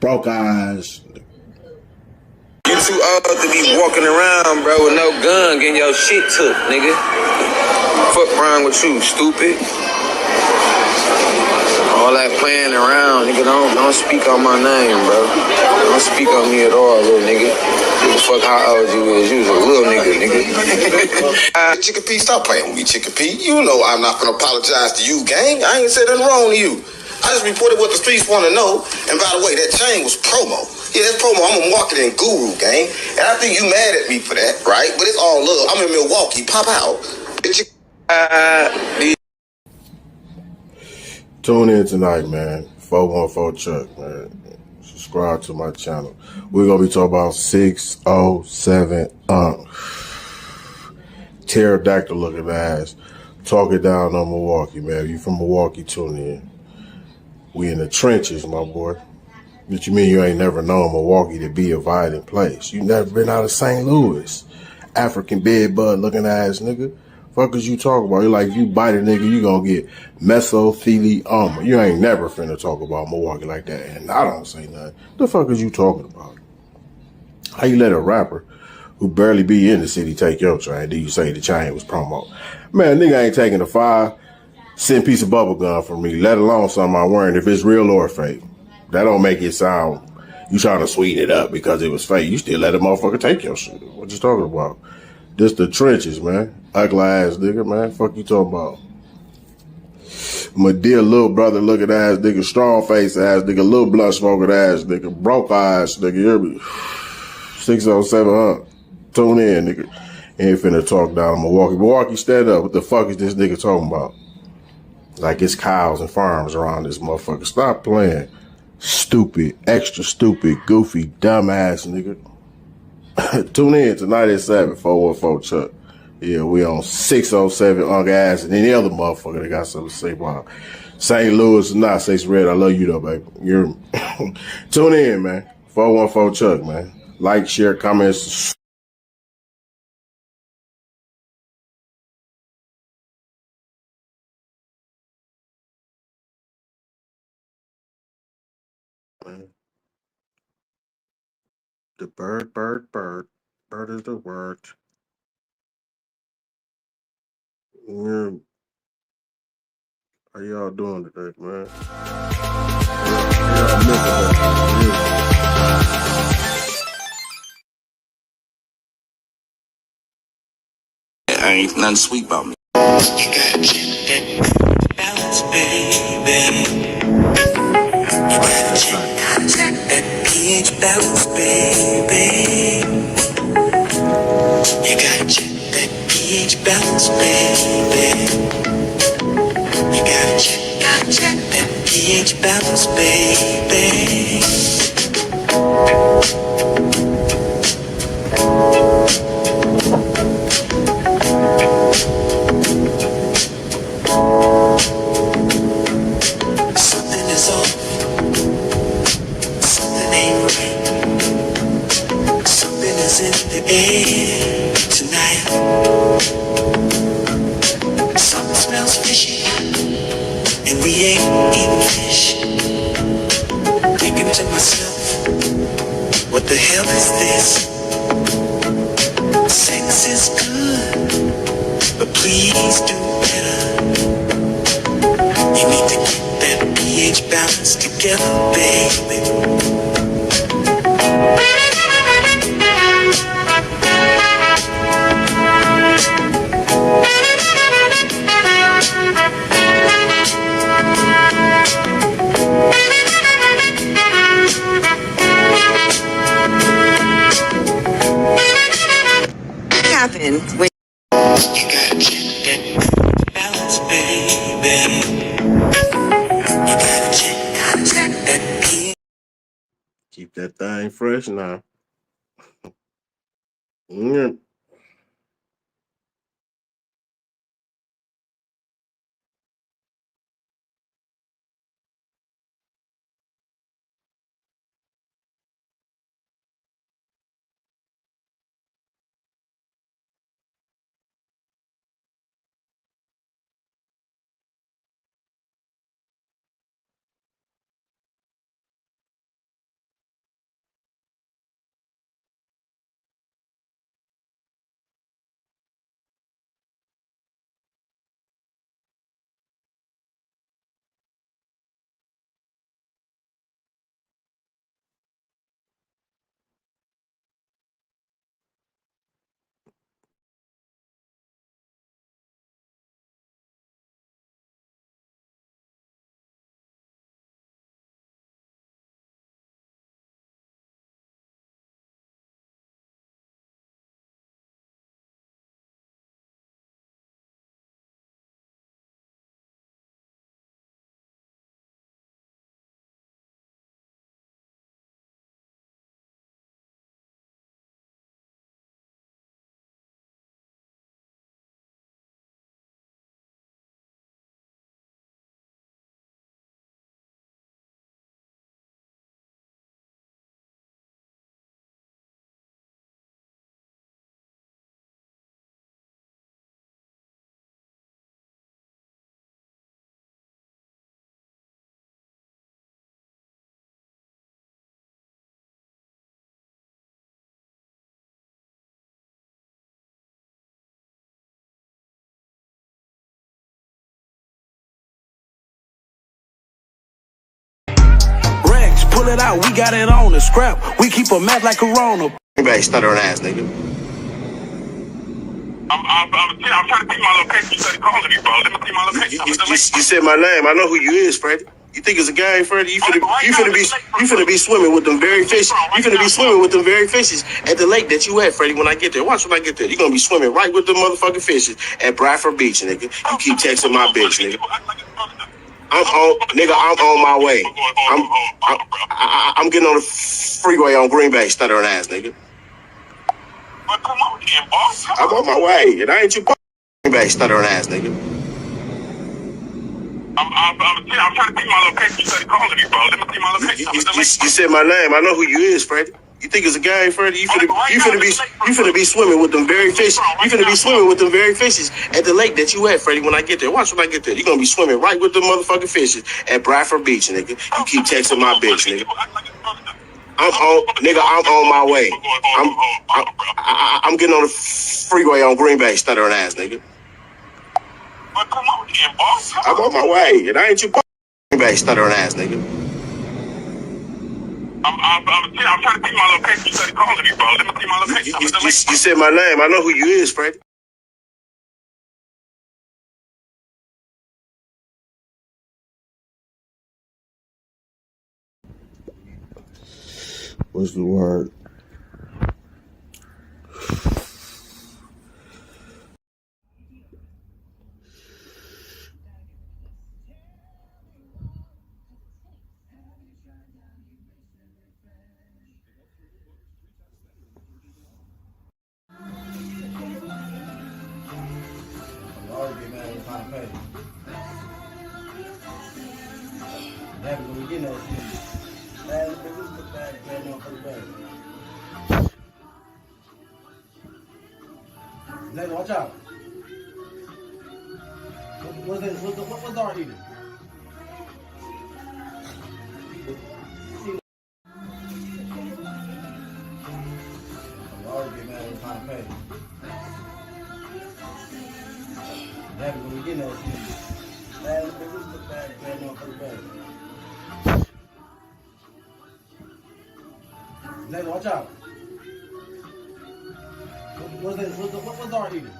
broke eyes. You too old to be walking around, bro, with no gun getting your shit took, nigga. Fuck wrong with you, stupid. All that playing around, nigga, don't speak on my name, bro. Don't speak on me at all, little nigga. Give a fuck how old you is. You was a little nigga. Chicken P, stop playing with me, Chicken P. You know I'm not gonna apologize to you, gang. I ain't said nothing wrong to you. I just reported what the streets want to know. And by the way, that chain was promo. Yeah, that's promo. I'm a marketing guru, gang. And I think you mad at me for that, right? But it's all love. I'm in Milwaukee. Pop out. Tune in tonight, man. 414 Chuck, man. Subscribe to my channel. We're going to be talking about 607 pterodactyl looking ass. Talking down on Milwaukee, man. If you from Milwaukee, tune in. We in the trenches, my boy. What you mean you ain't never known Milwaukee to be a violent place? You never been out of St. Louis. African bed bug looking ass nigga. Fuck is you talking about? You're like, if you bite a nigga, you gonna get mesothelioma. You ain't never finna talk about Milwaukee like that. And I don't say nothing. The fuck is you talking about? How you let a rapper who barely be in the city take your chain? Do you say the chain was promo? Man, nigga ain't taking a 5-cent piece of bubble gum from me, let alone something I'm wearing if it's real or fake. That don't make it sound you trying to sweeten it up because it was fake. You still let a motherfucker take your shit. What you talking about? This the trenches, man. Ugly ass nigga, man. Fuck you talking about? My dear little brother looking ass nigga, strong face ass nigga, little blunt smoking ass nigga, broke eyes nigga, you hear me? 607, tune in, nigga. Ain't finna talk down in Milwaukee. Milwaukee, stand up. What the fuck is this nigga talking about? Like it's cows and farms around this motherfucker. Stop playing. Stupid, extra stupid, goofy, dumbass nigga. Tune in tonight at 7, 414 Chuck. Yeah, we on 607 Unk Ass and any other motherfucker that got something to say about St. Louis or not. Say Red, I love you though, baby. You're tune in, man. 414 Chuck, man. Like, share, comments. The bird, bird, bird. Bird is the word. Yeah. How y'all doing today, man? Y'all missing I ain't nothing sweet about me. Balance, baby. Check that pH balance, baby. You gotta check that pH balance, baby. You gotta check that pH balance, baby. Something is off. Something ain't right. Something is in the air tonight. Something smells fishy, and we ain't eating fish. Thinking to myself, what the hell is this? Sex is good, but please do better. You need to get that pH balance together, baby. Happen when you gotta check that balance, baby. You gotta check that pH. Keep that thing fresh now. Yeah. pull it out, we got it on the scrap. We keep a map like Corona. Green Bay stuttering ass nigga. I'm trying to see my location. You started calling me, bro. Let me see my location. You said my name. I know who you is, Freddie. You think it's a game, Freddie? You finna be swimming with them very fish. You finna be swimming with them very fishes at the lake that you at, Freddie. When I get there, watch when I get there. You gonna be swimming right with the motherfucking fishes at Bradford Beach, nigga. You keep texting my bitch, nigga. I'm on my way. I'm getting on the freeway on Green Bay, stuttering ass nigga. But come on then, boss. I'm on my way, and I ain't your Green Bay, stuttering ass nigga. I'm trying to see my location. You started calling me, bro. Let me see my location. You said my name. I know who you is, Freddie. You think it's a game, Freddie? You finna be swimming with them very fish. You finna be swimming with them very fishes at the lake that you at, Freddie. When I get there, watch when I get there. You gonna be swimming right with the motherfucking fishes at Bradford Beach, nigga. You keep texting my bitch, nigga. I'm on my way. I'm getting on the freeway on Green Bay, stuttering ass nigga. But come on then, boss. I'm on my way, and I ain't your Green Bay, stuttering ass nigga. I'm trying to see my location. You started calling me, bro. Let me see my location. You said my name. I know who you is, Freddie. What's the word? Watch out. What's already eating? Watch out. What's already eating?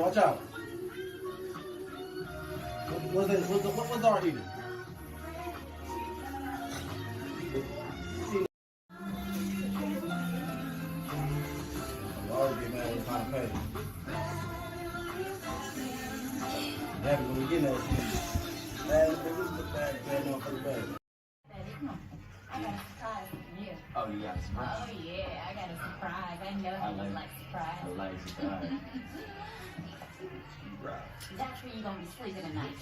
Watch out. What's already eating? Oh, you got a surprise? Oh, yeah, I got a surprise. I know how you like surprise. I like surprise. That's where you're going to be sleeping tonight.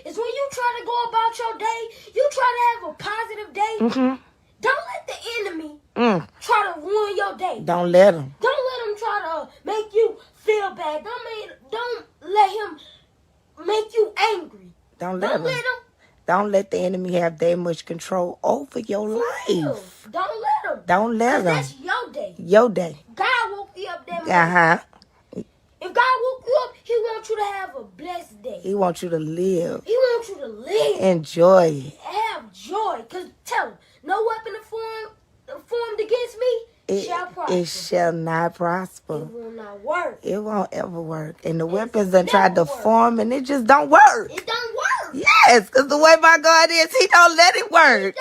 It's when you try to go about your day, you try to have a positive day. Don't let the enemy try to ruin your day. Don't let him. Don't let him try to make you feel bad. Don't let him make you angry. Don't let him. Don't let the enemy have that much control over your life. Don't let him. Don't let him. That's your day. Your day. God woke you up that morning. If God woke you up, He wants you to have a blessed day. He wants you to live. He wants you to live. Enjoy it. Have joy. Because tell him, no weapon formed against me shall prosper. It shall not prosper. It will not work. It won't ever work. And the weapons done tried to form and it just don't work. It don't work. Yes, because the way my God is, He don't let it work.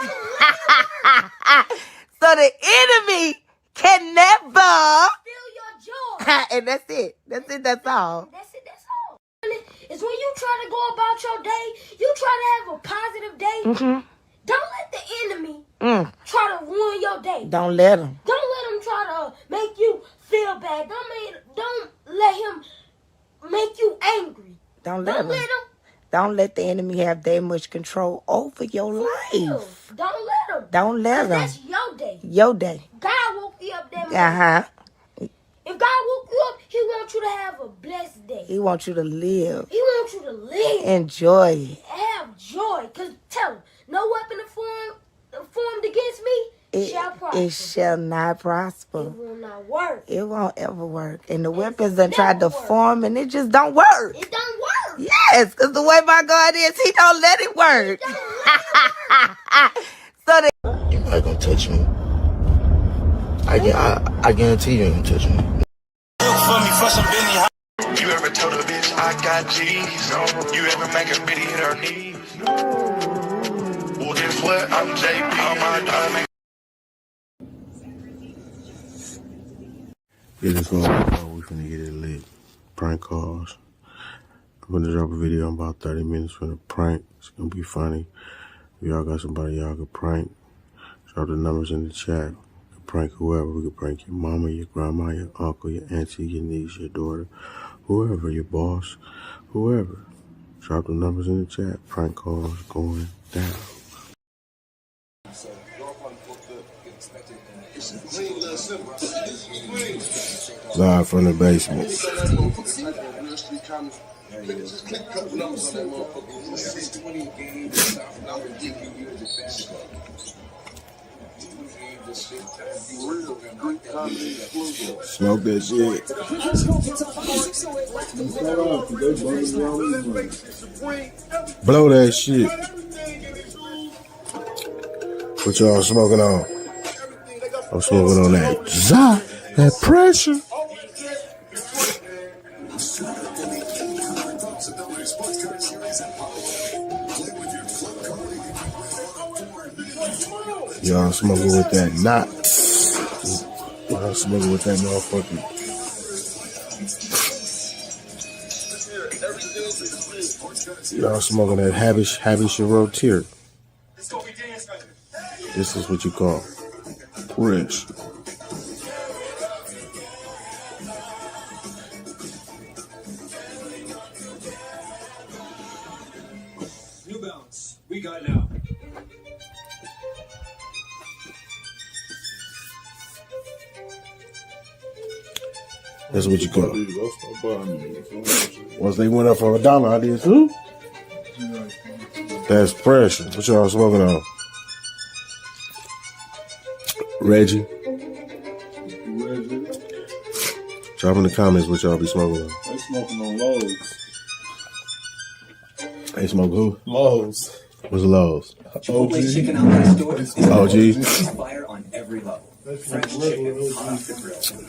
So the enemy can never steal your joy. And that's it. That's it. That's all. That's it. That's all. It's when you try to go about your day, you try to have a positive day. Don't let the enemy try to ruin your day. Don't let him. Don't let him try to make you feel bad. Don't let him make you angry. Don't let him. Don't let the enemy have that much control over your life. Don't let him. Don't let him. That's your day. Your day. God woke you up that morning. If God woke you up, He wants wants you to have a blessed day. He wants you to live. He wants you to live. Enjoy it. Have joy. Because tell him, no weapon formed against me shall prosper. It shall not prosper. It will not work. It won't ever work. And the weapons done tried to form and it just don't work. It don't work. Yes, because the way my God is, he don't let it work. So they... You're not gonna touch me. I guarantee you ain't gonna touch me. You ever told a bitch I got G's? No. You ever make a bitch hit her knees? No. Well, guess what? I'm JP. All my diamonds. Yeah, this one, we finna get it lit. Prank calls. I'm gonna drop a video in about 30 minutes for the prank. It's gonna be funny. If y'all got somebody y'all could prank, drop the numbers in the chat. We could prank whoever. We could prank your mama, your grandma, your uncle, your auntie, your niece, your daughter, whoever, your boss, whoever. Drop the numbers in the chat. Prank calls going down. Live from the basement. Smoke that shit. Blow that shit. What y'all smoking on? I'm smoking on that pressure. Y'all smoking with that knot. Y'all smoking with that motherfucker. Y'all smoking that Habby Chirot tier. This is what you call fresh. New Balance, we got it now. That's what you call it. Once they went up for $1, I did too. That's pressure. What y'all smoking on? Reggie. Drop in the comments what y'all be smoking on. They smoking on Lowe's. They smoke who? Lowe's. What's Lowe's? OG. Fire on every level. Fresh chicken, hot off the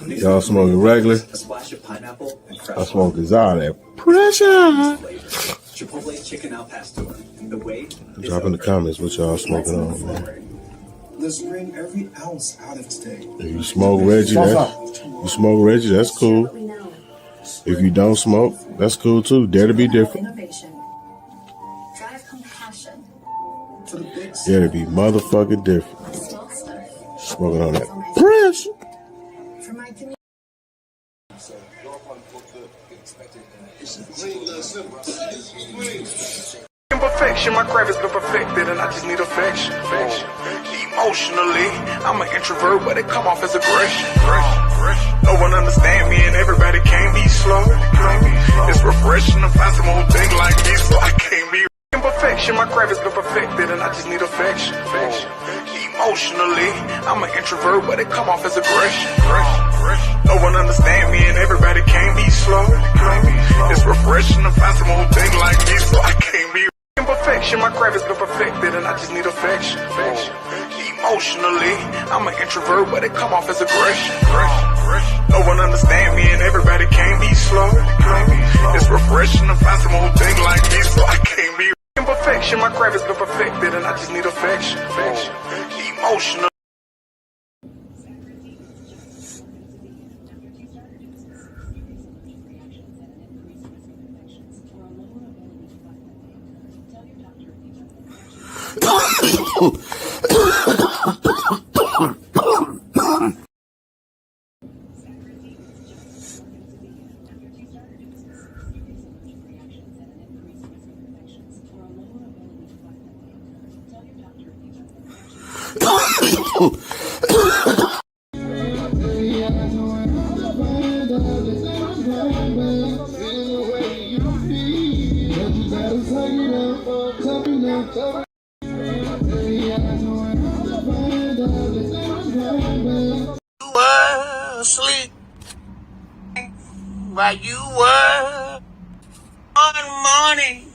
grill. Y'all smoking regular? A splash of pineapple and fresh. I smoke that pressure. Chipotle chicken al pastor. The way. Drop in the comments what y'all smoking on, man. Let's bring every ounce out of today. If you smoke Reggie, that's cool. If you don't smoke, that's cool too. Dare to be different. Drive compassion. Dare to be motherfucking different. Smoking on that pressure. For my community. Imperfection, my craft has been perfected and I just need affection. Emotionally, I'm an introvert, but it come off as aggression. No one understand me and everybody can't be slow. It's refreshing to find some old thing like this, so I can't be imperfection. My craft has been perfected and I just need affection. Emotionally, I'm an introvert, but it come off as aggression. No one understand me and everybody can't be slow. It's refreshing to find some old thing like this, so I can't be imperfection. My craft has been perfected and I just need affection. Emotionally, I'm an introvert, but it come off as aggression. No one understand me and everybody can't be slow. It's refreshing to find some old thing like this, so I can't be imperfection. My craft has been perfected and I just need affection. Emotional. Were asleep while you were one morning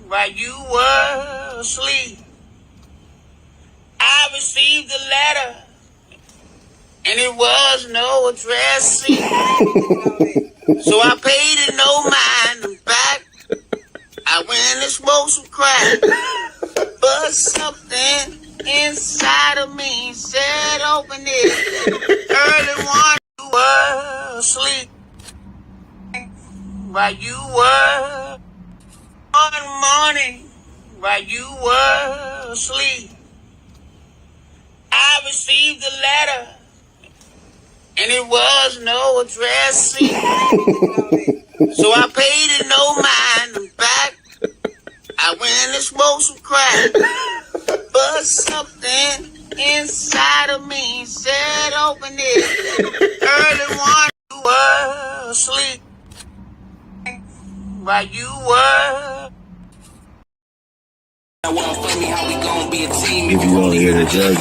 while you were asleep. I received a letter and it was no address. So I paid it no mind and back. I went and smoked some crack, but something inside of me said open it. Early one, you were asleep while you were one morning while you were asleep. I received a letter and it was no address. So I paid it no mind and back. I went and smoked some crack, but something inside of me said open it. Early one, you were asleep while you were. If you want to hear the judge,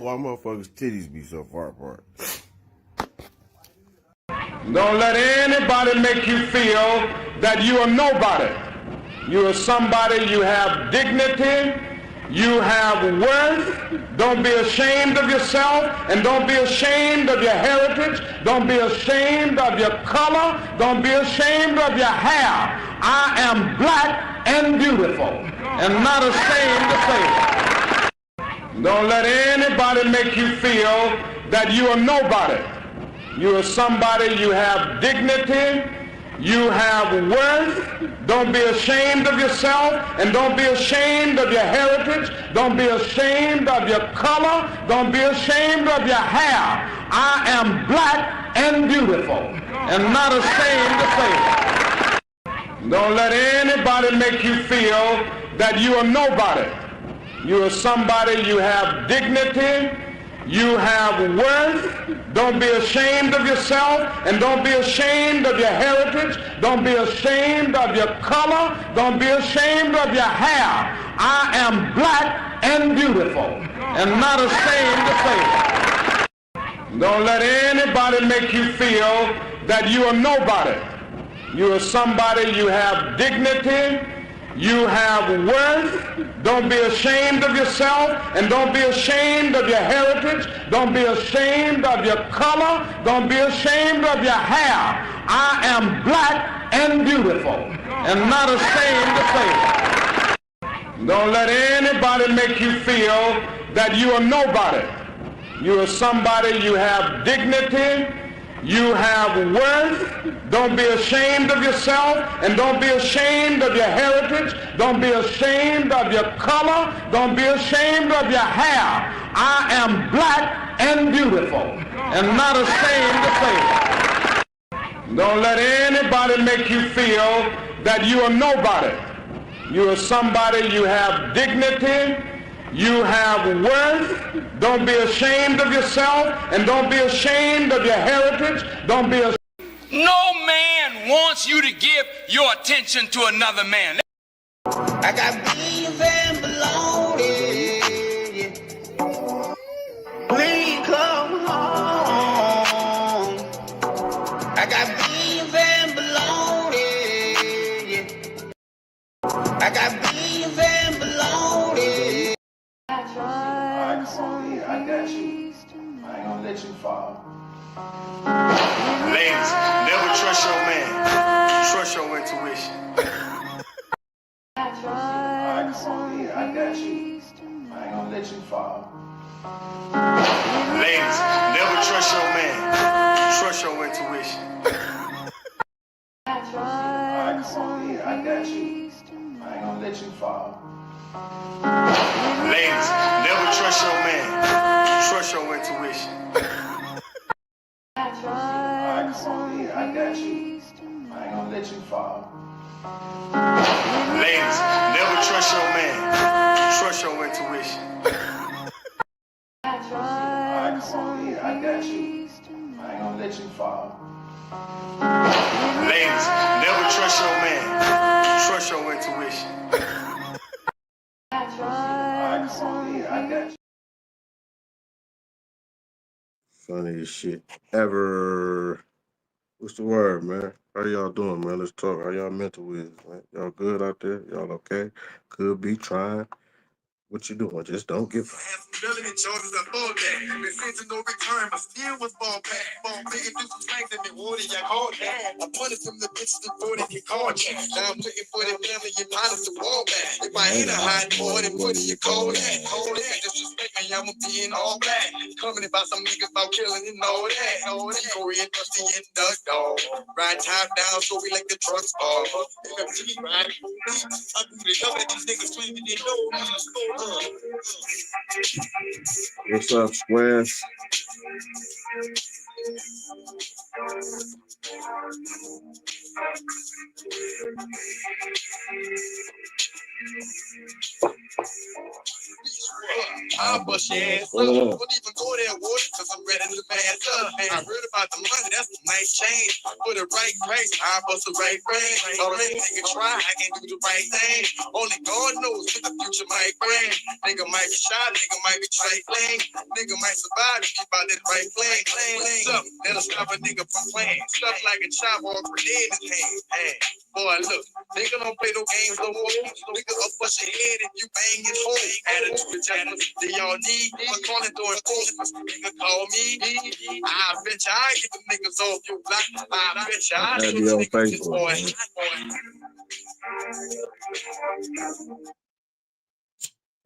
why motherfuckers' titties be so far apart? Don't let anybody make you feel that you are nobody. You are somebody, you have dignity, you have worth. Don't be ashamed of yourself, and don't be ashamed of your heritage. Don't be ashamed of your color. Don't be ashamed of your hair. I am black and beautiful, and not ashamed to say it. Don't let anybody make you feel that you are nobody. You are somebody, you have dignity, you have worth. Don't be ashamed of yourself, and don't be ashamed of your heritage. Don't be ashamed of your color. Don't be ashamed of your hair. I am black and beautiful, and not ashamed to say it. Don't let anybody make you feel that you are nobody. You are somebody, you have dignity, you have worth. Don't be ashamed of yourself, and don't be ashamed of your heritage. Don't be ashamed of your color. Don't be ashamed of your hair. I am black and beautiful, and not ashamed to say it. Don't let anybody make you feel that you are nobody. You are somebody, you have dignity, you have worth. Don't be ashamed of yourself, and don't be ashamed of your heritage. Don't be ashamed of your color. Don't be ashamed of your hair. I am black and beautiful, and not ashamed to say it. Don't let anybody make you feel that you are nobody. You are somebody, you have dignity, you have worth. Don't be ashamed of yourself, and don't be ashamed of your heritage. Don't be ashamed of your color. Don't be ashamed of your hair. I am black and beautiful, and not ashamed to say it. Don't let anybody make you feel that you are nobody. You are somebody, you have dignity, you have worth. Don't be ashamed of yourself, and don't be ashamed of your heritage. Don't be ashamed. No man wants you to give your attention to another man. I got beef and bologna. Please come home. I got beef and bologna. I got beef and bologna. I got you. I ain't gonna let you fall. Ladies, never trust your man. Trust your intuition. I got you. I ain't gonna let you fall. Ladies, never trust your man. Trust your intuition. I got you. I ain't gonna let you fall. Ladies, never trust your man. Trust your intuition. I got you. I ain't gonna let you fall. Ladies, never trust your man. Trust your intuition. Alright, come on in. I got you. I ain't gonna let you fall. Ladies, never trust your man. Trust your intuition. Alright, come on in. I got you. Funniest shit ever. What's the word, man? How y'all doing, man? Let's talk. How y'all mental is, man? Y'all good out there? Y'all okay? Could be trying. What you doing? Just don't give a Felony charges I thought that. Been sent to no return, but still was ball back. Ball big and do some things in the water, y'all called that. I punished from the bitches before they get called that. Now I'm looking for the family and partners to fall back. If I ain't a hot boy, then put in your cold hat. Cold hat, disrespect me, I'ma be in all black. Coming about some niggas about killing and all that. All that. Corey and Dusty and Doug, dog. Ride top down, so we like the trucks ball. MFT ride for me. I do the love that these niggas claiming they know me. What's up, Squares? I'll bust your ass up. Don't even go there, water, cause I'm ready to pass up. I heard about the money, that's a nice change. For the right price, I'll bust the right brand. Already nigga try, I can do the right thing. Only God knows what the future might bring. Nigga might be shy, nigga might be trifling. Nigga might survive if he about that right plane. Stuff that'll stop a nigga from playing. Stuff like a chop or a grenade in his hand. Hey, boy, look, nigga don't play no games no more. Nigga up bust your head if you bang his hole. Attitude adjustments, they all need. But calling door enforcement, nigga call me. I bet you I get the niggas off your block. I bet you I That'd get be the on niggas Facebook, boy.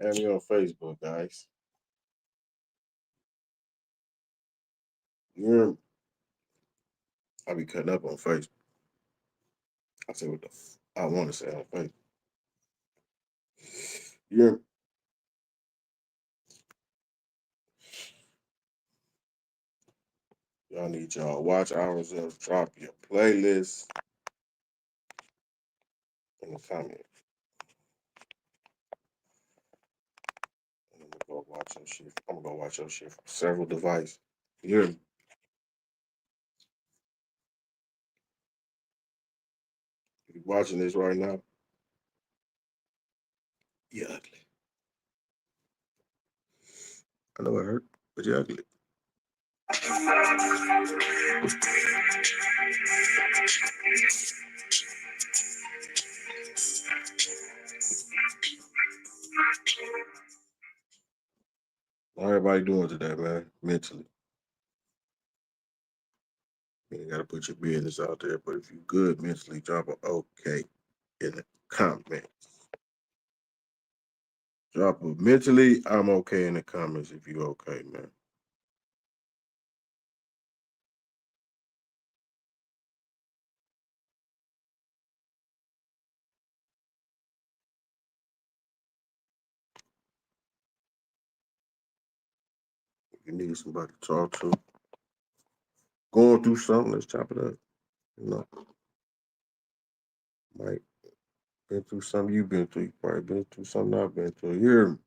Add me on Facebook, guys. You're, I be cutting up on Facebook. I say what the I want to say on Facebook. You're, y'all need y'all watch hours of drop your playlist in the comments. I'm gonna go watch your shit. I'm gonna go watch your shit from several devices. You're, if you're watching this right now, you're ugly. I know it hurt, but you're ugly. How everybody doing today, man? Mentally. You gotta put your business out there, but if you good mentally, drop an okay in the comments. Drop a mentally, I'm okay in the comments if you okay, man. If you need somebody to talk to, going through something, let's chop it up. You know, Mike, been through something you've been through. You probably been through something I've been through. You hear me?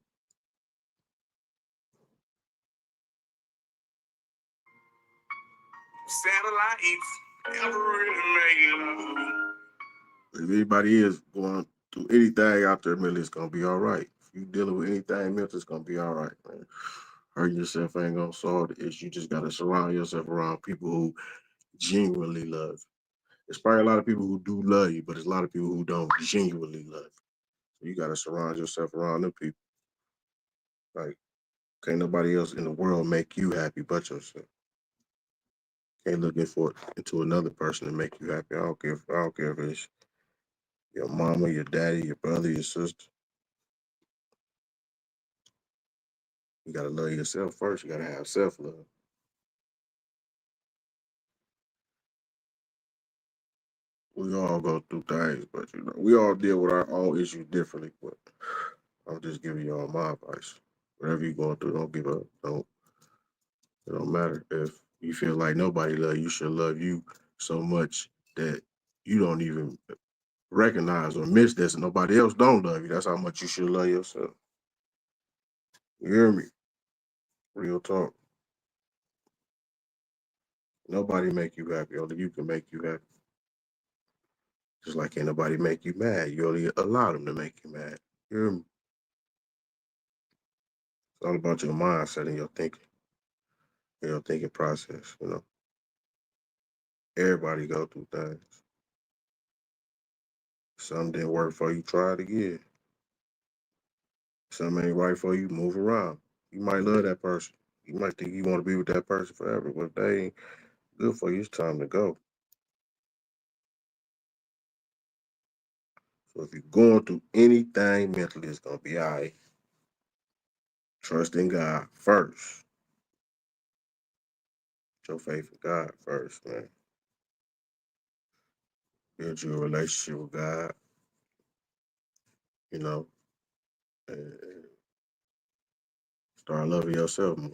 Satellites never really make love. If anybody is going through anything out there, mentally, it's gonna be all right. If you dealing with anything mental, it's gonna be all right, man. Hurting yourself ain't gonna solve the issue. You just gotta surround yourself around people who genuinely love you. There's probably a lot of people who do love you, but there's a lot of people who don't genuinely love you. So you gotta surround yourself around them people. Like, can't nobody else in the world make you happy but yourself. Can't look into another person to make you happy. I don't care if it's your mama, your daddy, your brother, your sister. You gotta love yourself first. You gotta have self-love. We all go through things, but you know, we all deal with our own issues differently. But I'm just giving you all my advice. Whatever you're going through, don't give up. It don't matter if you feel like nobody love you. You should love you so much that you don't even recognize or miss this and nobody else don't love you. That's how much you should love yourself. You hear me? Real talk. Nobody make you happy. Only you can make you happy. Just like ain't nobody make you mad. You only allow them to make you mad. You hear me? It's all about your mindset and your thinking process, you know. Everybody go through things. Some didn't work for you, try it again. Some ain't right for you, move around. You might love that person. You might think you want to be with that person forever, but if they ain't good for you, it's time to go. So if you're going through anything mentally, it's gonna be all right. Trust in God first. Put your faith in God first, man. Build your relationship with God, you know, and start loving yourself more.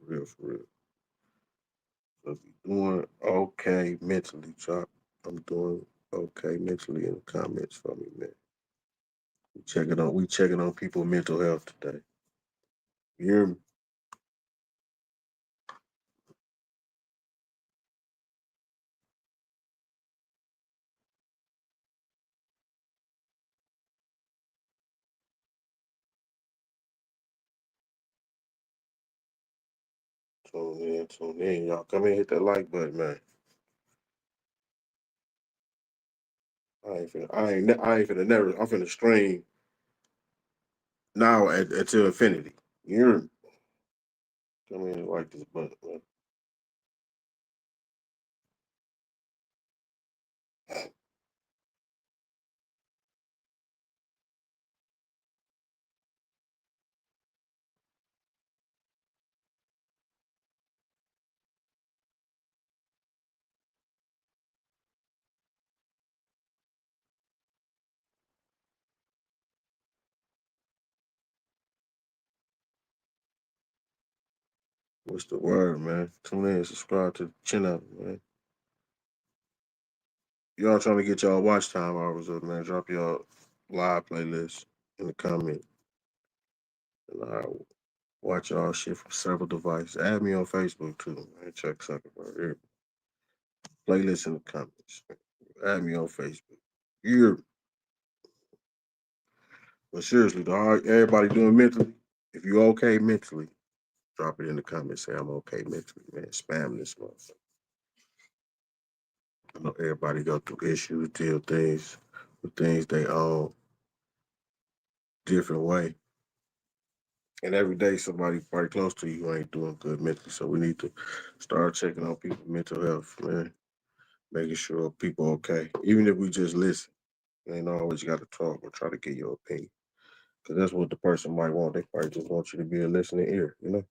For real. So if you're doing okay mentally, drop I'm doing okay mentally in the comments for me, man. We checking on people's mental health today. You hear me? Tune in, y'all. Come in, hit that like button, man. I ain't finna never. I'm finna stream now until infinity. You hear me? Come in and like this button, man. What's the word, man? Tune in, subscribe to the channel, man. Y'all trying to get y'all watch time hours up, man. Drop y'all live playlist in the comment. And I'll watch y'all shit from several devices. Add me on Facebook too, man. Check Zuckerberg here. Playlist in the comments. Add me on Facebook. Yeah. But seriously, though, everybody doing mentally. If you okay mentally, drop it in the comments. Say I'm okay mentally, man. Spam this motherfucker. I know everybody go through issues, deal things with things they own different way. And every day somebody probably close to you ain't doing good mentally. So we need to start checking on people's mental health, man. Making sure people okay. Even if we just listen. You ain't always got to talk or try to get your opinion. Because that's what the person might want. They probably just want you to be a listening ear, you know?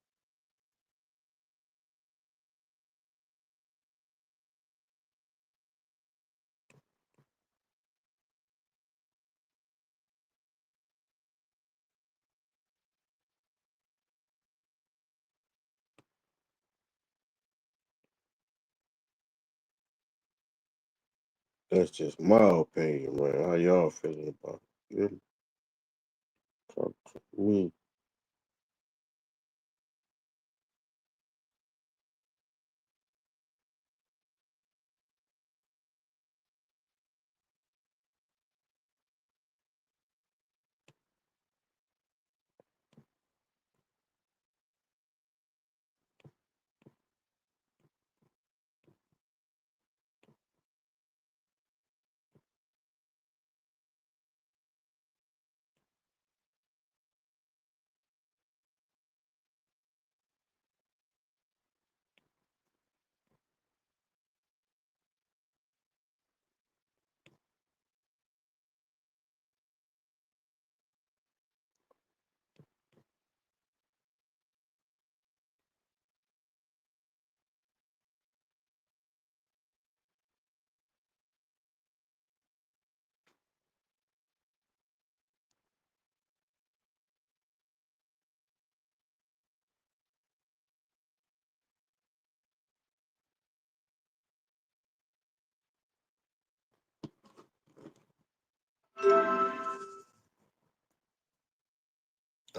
That's just my opinion, man. How y'all feeling about it? Talk to me.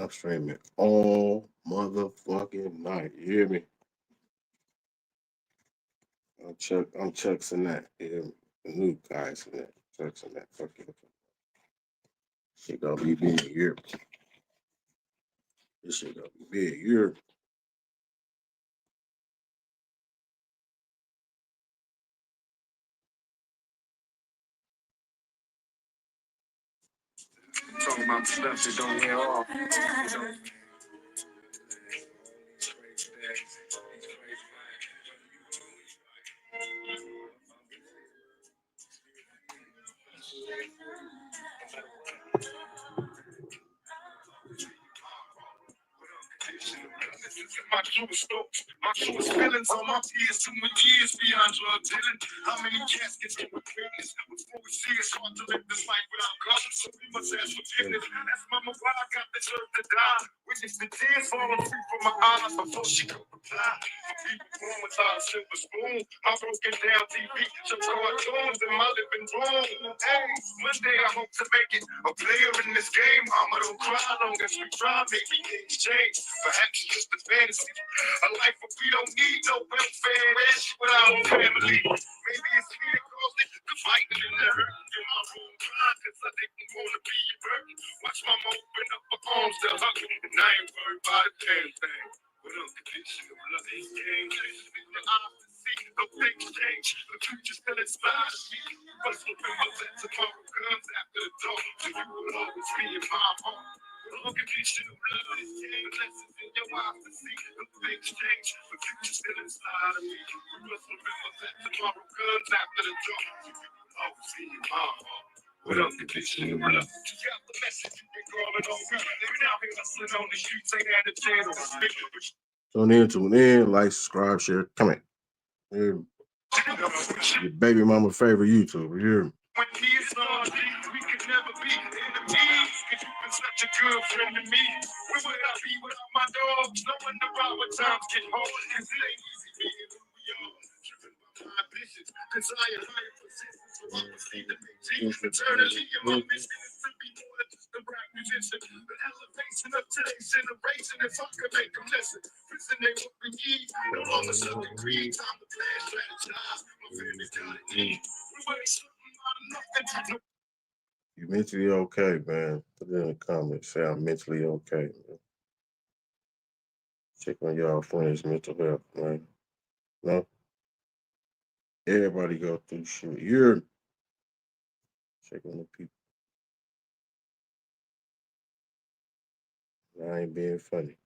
I'm streaming all motherfucking night. You hear me? I'm checking that. Yeah, the new guys in that. Checking that. Fuck it. Shit gonna be big here. This shit gonna be big here. Talking about stuff that don't wear off. My truest thoughts, my truest feelings on my tears, too many years beyond drug dealing. How many caskets can we witness before we see it's hard to live this life without God? So we must ask forgiveness. That's mama why I got the nerve to die. Witness the tears falling free from my eyes before she could reply. For people born without a silver spoon, my broken down TV, some cartoons in my living room. Hey, one day I hope to make it a player in this game. Mama, don't cry long as we try, maybe things change. Perhaps it's just a fantasy. A life where we don't need no welfare without a family. Maybe it's me that caused it, fighting in the hurt. In my room crying, cause I didn't want to be a burden. Watch mama open up her arms to hug me, and I ain't worried about a damn thing. With unconditional love, it came in your eyes to see no things change. The future still inspires me. Must remember that tomorrow comes after the dawn, so you will always be in my heart. Unconditional love, it came lessons in your eyes to see no things change. The future still inside of me. We must remember that tomorrow comes after the dawn, so you will always be in my heart. With unconditional love. You got the message you've been calling on me. Living out here hustling on the streets, ain't had a chance. Tune in, like, subscribe, share, comment. Your baby mama favorite YouTuber. You hear me? When kids are deep, we could never be enemies. Cause you've been such a good friend to me. Where would I be without my dogs? Knowing the right when times get hard. Cause it ain't easy being who we are. Driven by my ambitions, desire higher positions. So I will see the big change eternally. And my mission is to be more than just a rap musician. The elevation of today's generation. If I could make them listen, prison ain't what we need. No longer sucking greed. Time to plan, strategize. My family's got it in. We wait something. You mentally okay, man? Put it in the comments. Say I'm mentally okay, man. Check on y'all friends' mental health, man. No? Everybody go through shit. You're check on the people. I ain't being funny.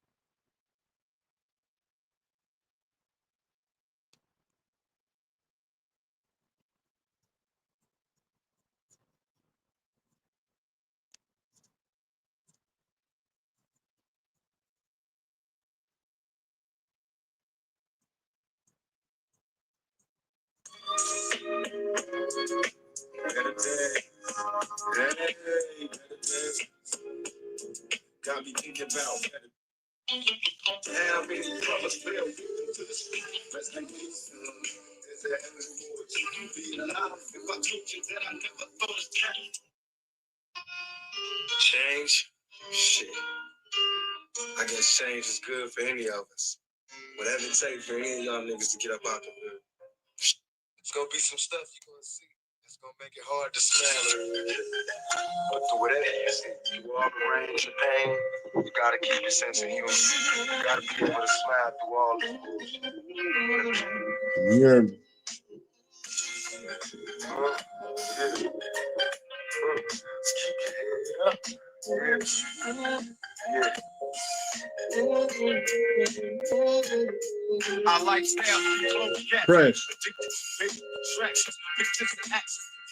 Got me thinking about how many brothers fell to the street. Rest in peace. Is there ever more to be alive? If I told you that I never thought it changed. Change? Shit. I guess change is good for any of us. Whatever it takes for any of y'all niggas to get up out the hood. There's gonna be some stuff you're gonna see. It's gonna make it hard to smell. But through whatever you see, through all the rain, the pain, you gotta keep your sense of humor. You gotta be able to smile through all this. Yeah. Our lifestyle, Fresh.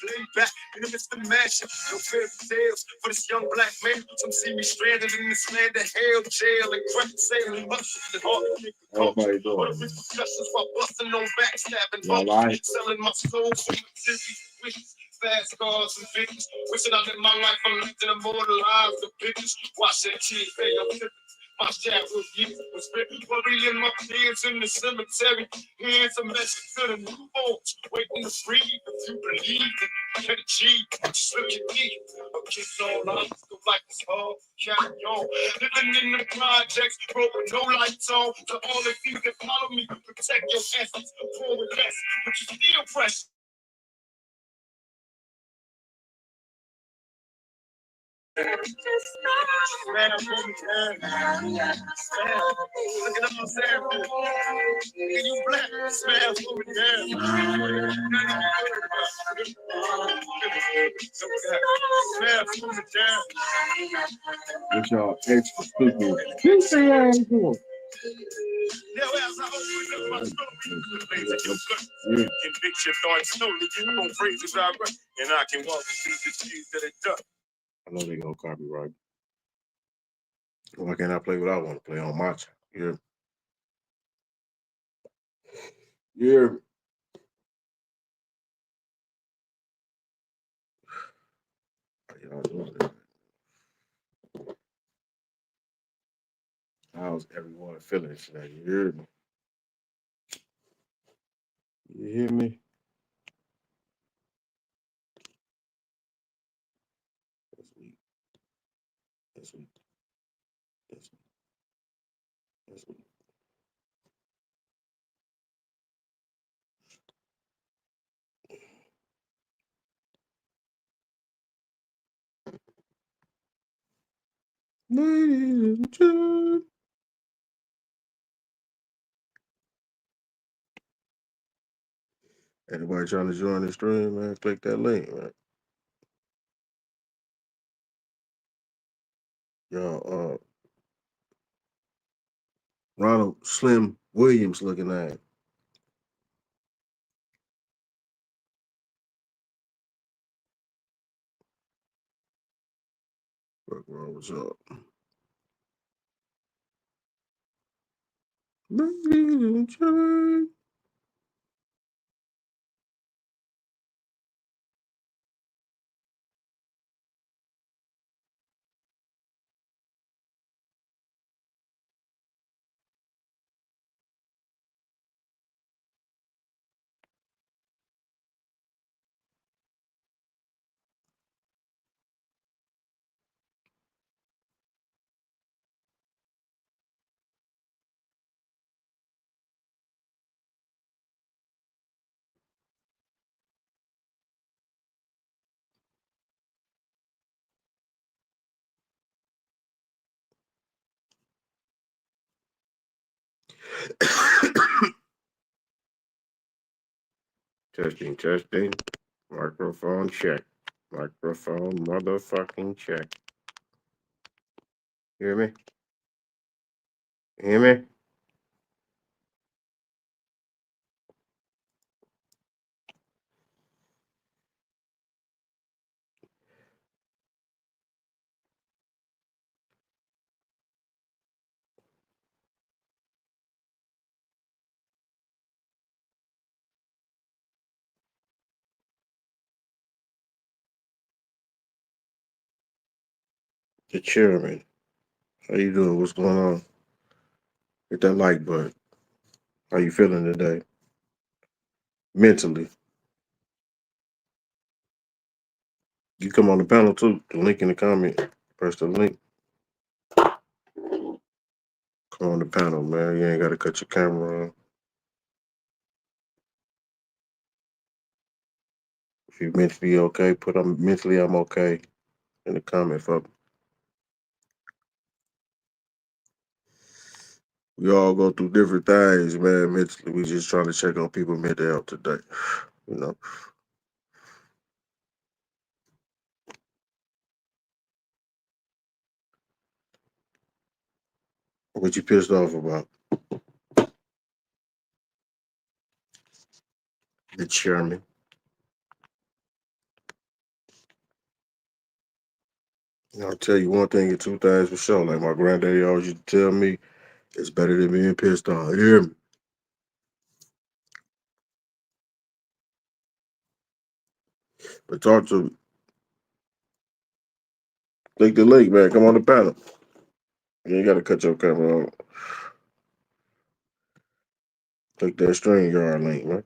Laid back in the midst of mansion, no fairy tales for this young black man. Some see me stranded in this land of hell, jail, and crack sailing, busting hard. Everybody doing What the repercussions while busting on backstabbing, y'all right? selling my soul for material wishes, fast cars and bitches. Wishing I lived my life, I'm living immortalized the bitches. Watch that tears fail. My childhood years was spent worrying my tears in the cemetery. Here's a message to the newborns, waiting to breathe. If you believe it, can achieve. Just look at me. I'm just all honest. like this whole carry on. Living in the projects, bro, with no lights on. To all of you that follow me, protect your essence. Forward less, but you still fresh. Man, I'm moving down. Look at them saying, can you black? Smash moving down. Smash moving down. What y'all extra stupid? You say I ain't doing. Conviction starts slowly, you gon' phrases I write, and I can walk the streets that it does. I know they gonna copyright. Why can't I play what I want to play on my channel? Yeah. Y'all doing it. How's everyone feeling today? You hear me? You hear me? This week. This week. This week. This week. Ladies and gentlemen. Anybody trying to join the stream, man? Click that link, man. Y'all, Ronald Slim Williams looking at. What's up? Ladies and gentlemen. Testing. Microphone check. Microphone motherfucking check. Hear me? Hear me? The chairman. How you doing? What's going on? Hit that like button. How you feeling today? Mentally. You come on the panel too. The link in the comment. Press the link. Come on the panel, man. You ain't got to cut your camera on. If you mentally okay, put mentally I'm okay in the comment for me. We all go through different things, man. Mentally, we just trying to check on people mental health today. You know. What you pissed off about? The chairman. I'll tell you one thing and two things for sure. Like my granddaddy always used to tell me, it's better than being pissed off. You hear me? But talk to me. Click the link, man. Come on the panel. You ain't got to cut your camera on. Click that StreamYard link, man.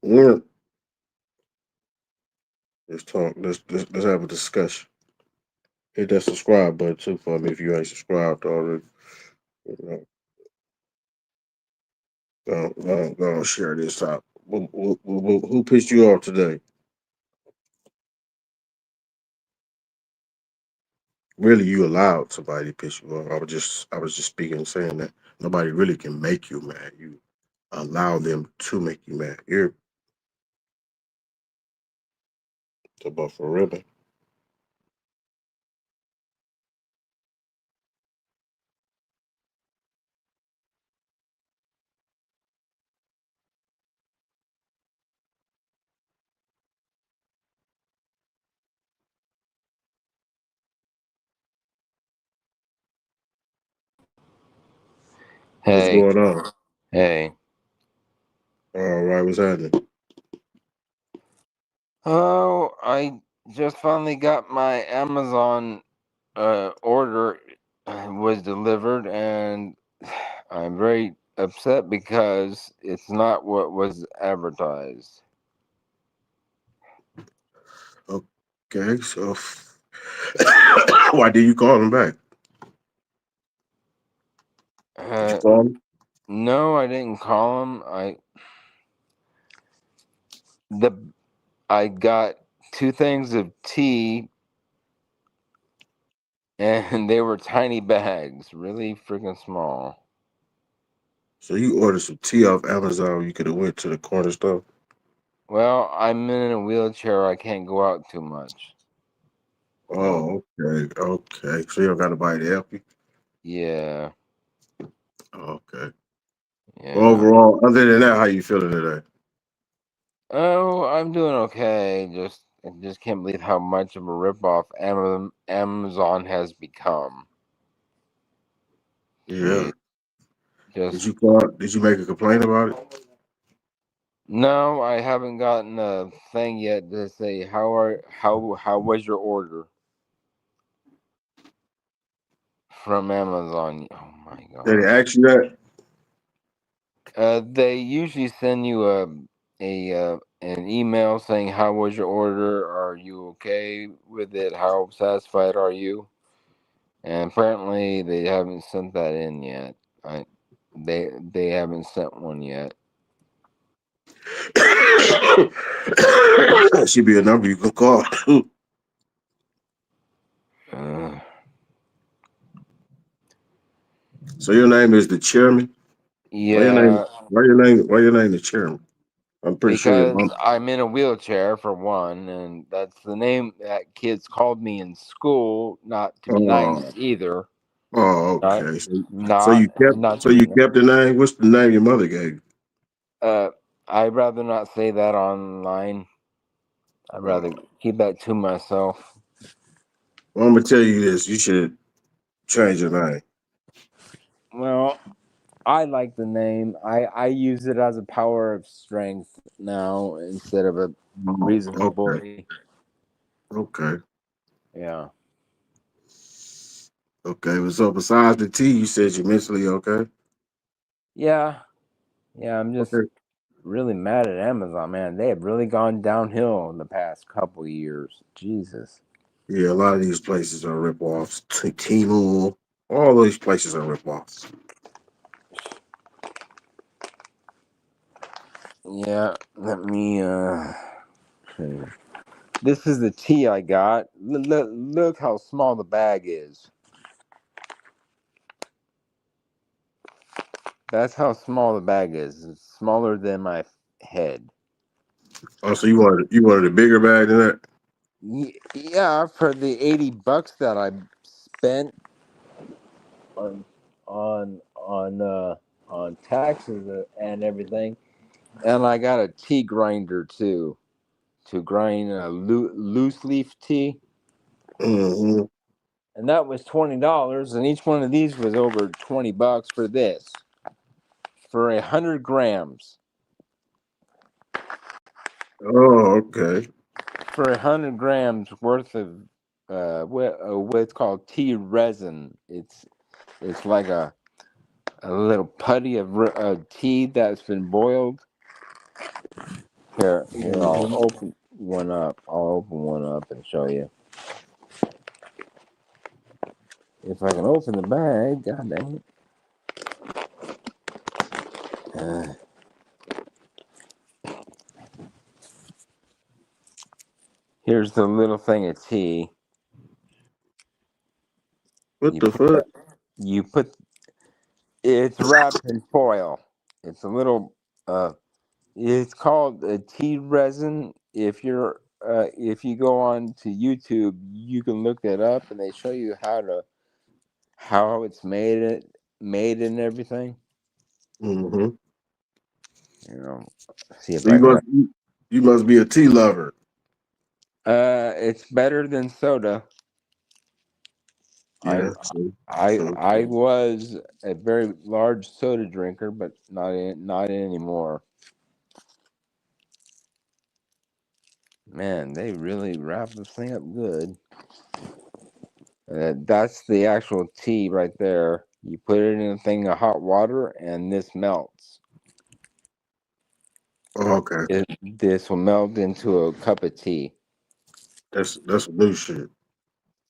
Yeah. Let's talk. Let's have a discussion. Hit that subscribe button too for me if you ain't subscribed already. You know, go and share this out. Who pissed you off today? Really, you allowed somebody to piss you off. I was just speaking, saying that nobody really can make you mad. You allow them to make you mad. You're the Buffalo Ribbon. What's Hey, going on? hey. All right, what's happening? Oh, I just finally got my Amazon order was delivered, and I'm very upset because it's not what was advertised. Okay, so why did you call him back? Did you call him? No, I didn't call him. I got 2 things of tea, and they were tiny bags, really freaking small. So you ordered some tea off Amazon. You could have went to the corner store. Well, I'm in a wheelchair. I can't go out too much. Oh, okay. So you don't got nobody to help you. Yeah. Okay. Yeah. Well, overall, other than that, how you feeling today? Oh, I'm doing okay. I just can't believe how much of a ripoff Amazon has become. Yeah. Just Did you make a complaint about it? no, I haven't gotten a thing yet to say how was your order from Amazon? Oh my god. Did they ask you that? They usually send you an email saying how was your order? Are you okay with it? How satisfied are you? And apparently they haven't sent that in yet. They haven't sent one yet. That should be a number you can call. So your name is the chairman? Yeah, Why your name the chairman? I'm pretty sure your because mom. I'm in a wheelchair for one, and that's the name that kids called me in school. Not to be nice Oh, either. okay. So you Not so to be. you kept the name. What's the name your mother gave you? I'd rather not say that online. I'd rather keep that to myself. Well, I'm gonna tell you this. You should change your name. Well, I like the name. I use it as a power of strength now instead of a reason to bully. Okay. Yeah. Okay. So besides the tea, you said you're mentally okay. Yeah. Yeah, I'm just Okay. really mad at Amazon, man. They have really gone downhill in the past couple years. Jesus. Yeah, a lot of these places are ripoffs. Temu, all these places are ripoffs. Yeah, let me this is the tea I got. Look how small the bag is. That's how small the bag is. It's smaller than my head. Oh, so you wanted a bigger bag than that? Yeah, for the $80 that I spent on taxes and everything, and I got a tea grinder too to grind loose leaf tea, Mm-hmm. and that was $20, and each one of these was over $20 for this for 100 grams. Oh, okay. For 100 grams worth of what's called tea resin. It's like a little putty of tea that's been boiled. Here, I'll open one up. I'll open one up and show you. If I can open the bag, god dang it. Here's the little thing of tea. What the fuck? You put it's wrapped in foil. It's a little it's called tea resin. If you go on to YouTube, you can look that up, and they show you how it's made and everything. Mm-hmm. You know, see if So I can. you must be a tea lover. It's better than soda. Yeah. I was a very large soda drinker, but not anymore. Man, they really wrap this thing up good. That's the actual tea right there. You put it in a thing of hot water, and this melts. Okay. This will melt into a cup of tea. That's new shit.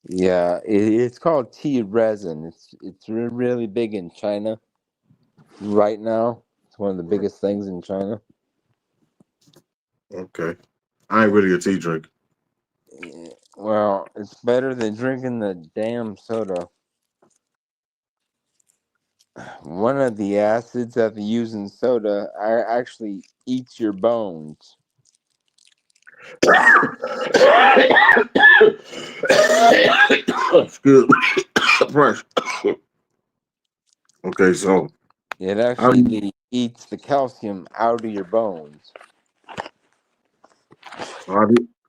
Yeah, it's called tea resin. It's really big in China right now. It's one of the biggest things in China. Okay. I ain't really a tea drinker. Well, it's better than drinking the damn soda. One of the acids that they use in soda actually eats your bones. Excuse me. Okay, so It actually eats the calcium out of your bones.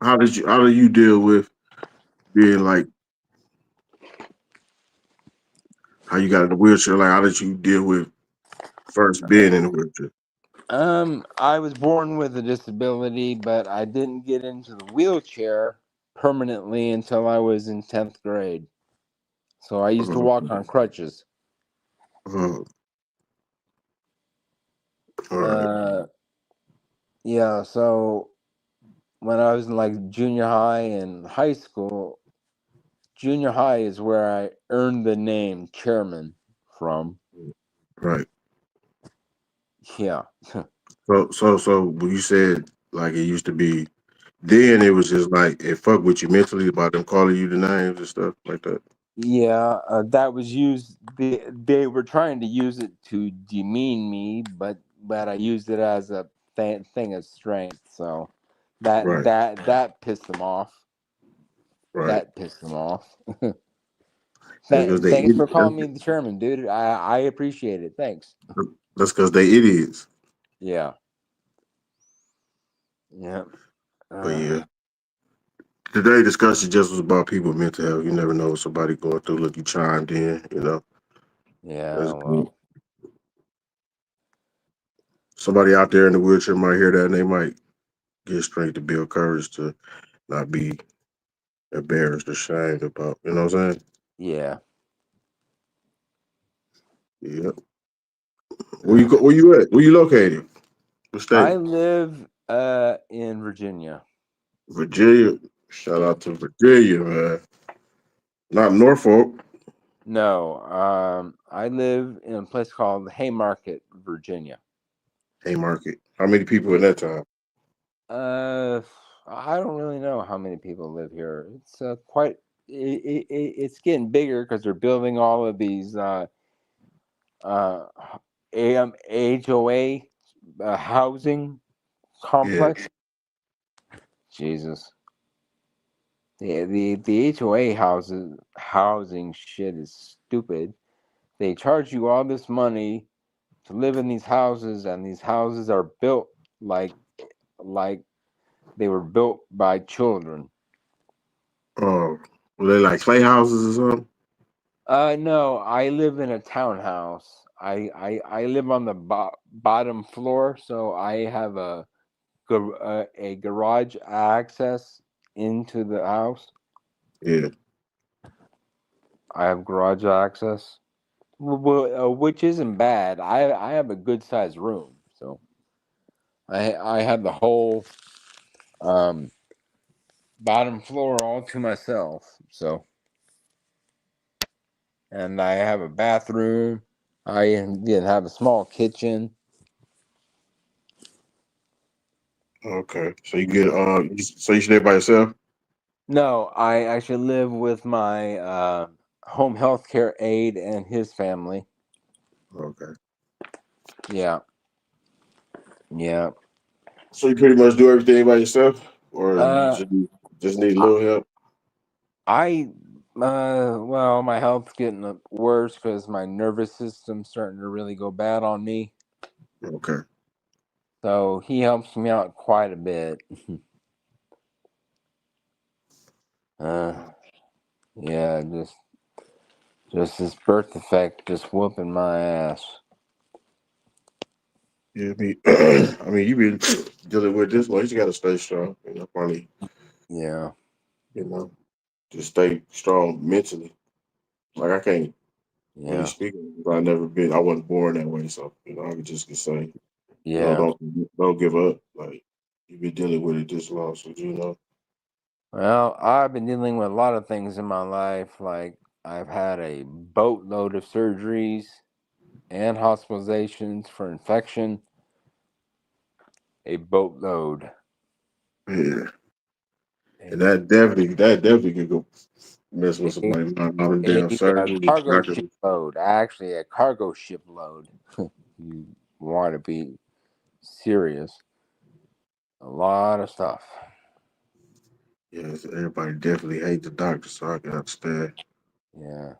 how do you deal with being like how you got in the wheelchair? Like how did you deal with first being in the wheelchair? I was born with a disability, but I didn't get into the wheelchair permanently until I was in 10th grade. So I used to walk on crutches. All right. Yeah, so when I was in like junior high and high school, junior high is where I earned the name chairman from. Right. Yeah. So when you said like it used to be, then it was just like it fucked with you mentally about them calling you the names and stuff like that. Yeah, that was used. They were trying to use it to demean me, but I used it as a thing of strength. So that pissed them off. Right. That pissed them off. Because Thanks for calling me the chairman, dude. I appreciate it. Thanks. That's because they idiots. Yeah. Yeah. But yeah. Today discussion just was about people with mental health. You never know what somebody going through. Look, you chimed in, you know. Yeah, That's well. good. Somebody out there in the wheelchair might hear that and they might get strength to build courage to not be embarrassed or ashamed about, you know what I'm saying? Yeah. Yep. Where you at? Where you located? What state? I live in Virginia. Virginia. Shout out to Virginia, man. Not Norfolk. No, I live in a place called Haymarket, Virginia. Haymarket. How many people in that town? I don't really know how many people live here. It's quite. It's getting bigger because they're building all of these HOA housing complex. Yeah. Jesus. The HOA housing shit is stupid. They charge you all this money to live in these houses, and these houses are built like they were built by children. Oh, were they like clay houses or something? No, I live in a townhouse. I live on the bottom floor, so I have a garage access into the house. Yeah. I have garage access, which isn't bad. I have a good sized room, so I have the whole bottom floor all to myself. So and I have a bathroom. I even have a small kitchen. Okay, so you get so you stay by yourself? No, I actually live with my home health care aide and his family. Okay. Yeah. Yeah. So you pretty much do everything by yourself, or you just need a little help? Well, my health's getting worse because my nervous system's starting to really go bad on me. Okay. So he helps me out quite a bit. Yeah, just this birth defect just whooping my ass. Yeah, I mean, you've been dealing with this one. You just got to stay strong. You know, funny. Yeah. You know, just stay strong mentally. Like I can't really Yeah. speak. I wasn't born that way, so you know, I could just say, you know, Yeah. don't give up. Like you've been dealing with it this long, so you know. Well, I've been dealing with a lot of things in my life. Like I've had a boatload of surgeries and hospitalizations for infection. A boatload. Yeah. And that definitely could go mess with somebody. All them damn surgeries. Cargo ship load. Actually, a cargo ship load. You want to be serious. A lot of stuff. Yes, everybody definitely hate the doctor, so I can understand. Yeah.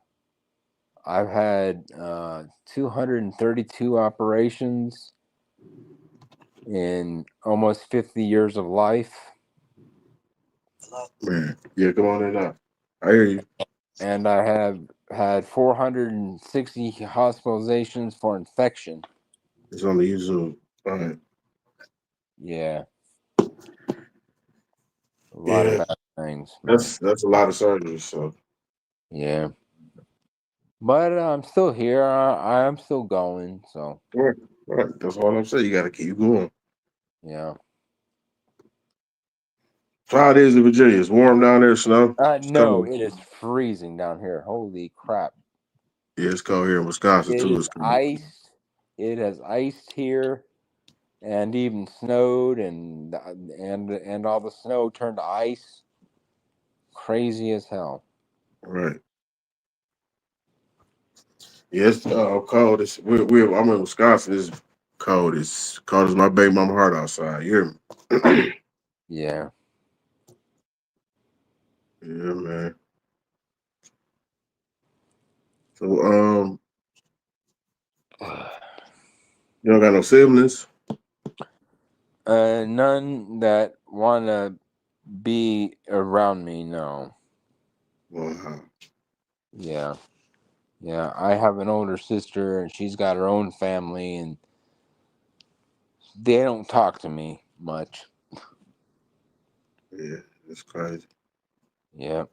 I've had 232 operations in almost 50 years of life. Man, yeah, come on in now. I hear you. And I have had 460 hospitalizations for infection. It's on the YouTube. All right. Yeah. A lot of bad things. Man. That's a lot of surgery, so. Yeah. But I'm still here. I'm still going, so. Right. That's all I'm saying. You got to keep going. Yeah. So how it is in Virginia? It's warm down there, snow? No, it is freezing down here. Holy crap. Yeah, it's cold here in Wisconsin, too. It's iced. It has iced here and even snowed and all the snow turned to ice. Crazy as hell. Right. Yeah, it's cold. I'm in Wisconsin. It's cold. It's cold as my baby mama heart outside. You hear me? Yeah. Yeah, man. So, you don't got no siblings? None that want to be around me, no. Wow. Yeah. Yeah, I have an older sister and she's got her own family and they don't talk to me much. Yeah, it's crazy. Yeah.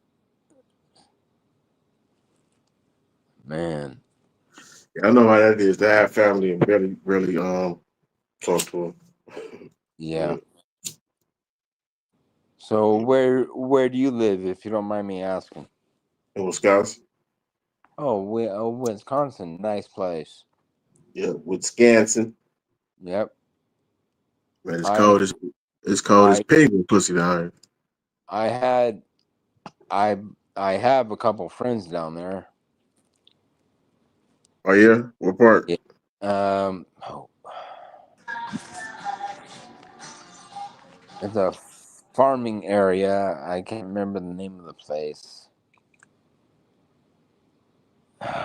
Man. Yeah, I know how that is to have family and really talk to them. Yeah. So where do you live, if you don't mind me asking? In Wisconsin. Oh, Wisconsin, nice place. Yeah, Wisconsin. Yep. Man, it's cold as penguin pussy down here. I have a couple friends down there. Oh yeah? What part? Yeah. It's a farming area. I can't remember the name of the place.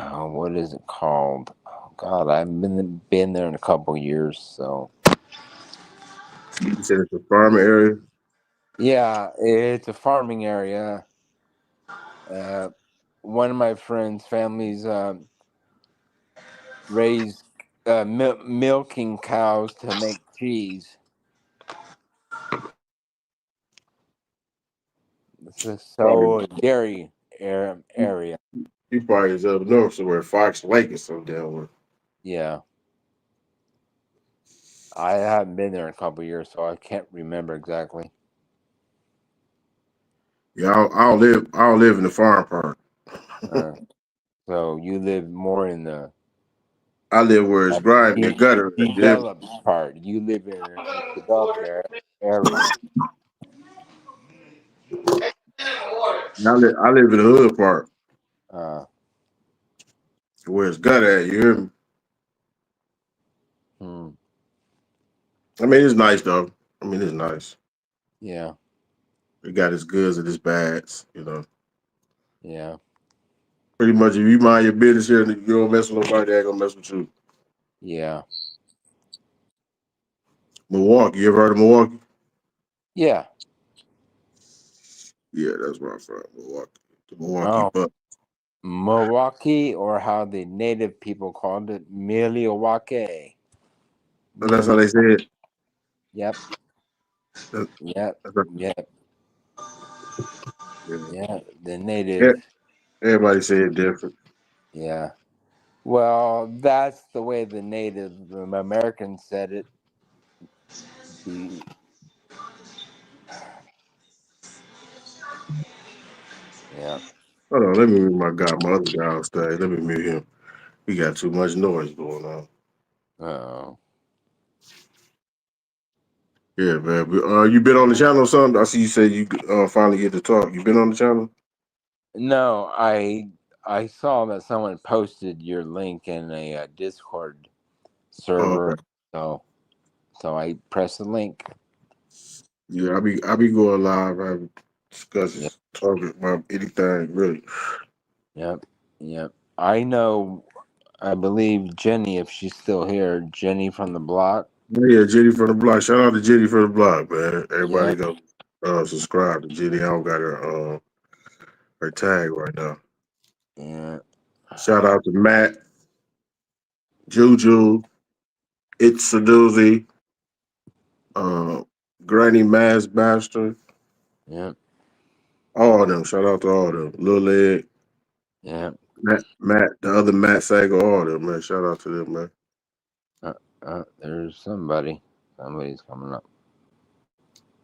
What is it called? Oh, God, I haven't been there in a couple years, so. You said it's a farming area? Yeah, it's a farming area. One of my friends' families raise milking cows to make cheese. So dairy area. He probably is up north somewhere, Fox Lake or something down there. Yeah. I haven't been there in a couple years, so I can't remember exactly. Yeah, I'll live in the farm part. So you live more in the I live where it's grimy and gutter. Yeah. developed part. You live in a developed area. I live in the hood part where it's gutter at. You hear me? I mean, it's nice though. I mean, it's nice. Yeah. It got its goods and its bads, you know. Yeah. Pretty much, if you mind your business here and you don't mess with nobody, they ain't gonna mess with you. Yeah. Milwaukee, you ever heard of Milwaukee? Yeah. Yeah, that's where I'm from. Milwaukee. The Milwaukee Bucks. Milwaukee, or how the native people called it, Milwaukee. And that's how they say it. Yep. Yep. Yep. Yeah. The native. Everybody say it different. Yeah. Well, that's the way the Native Americans said it. Yeah. Hold on, let me mute my guy, my other guy on stage. Let me mute him. He got too much noise going on. Oh. Yeah, man. You been on the channel or something? I see you say you finally get to talk. You been on the channel? No, I saw that someone posted your link in a Discord server, so I pressed the link. Yeah, I be going live. I discuss talking about anything really. Yep. I know. I believe Jenny, if she's still here, Jenny from the block. Yeah, Jenny from the block. Shout out to Jenny from the block, man. Everybody go subscribe to Jenny. I don't got her tag right now. Yeah. Shout out to Matt, Juju, It's a Doozy, Granny Mass Bastard. Yeah. All of them. Shout out to all of them. Lil Ed. Yeah. Matt, the other Matt Sager, all of them, man. Shout out to them, man. There's somebody. Somebody's coming up.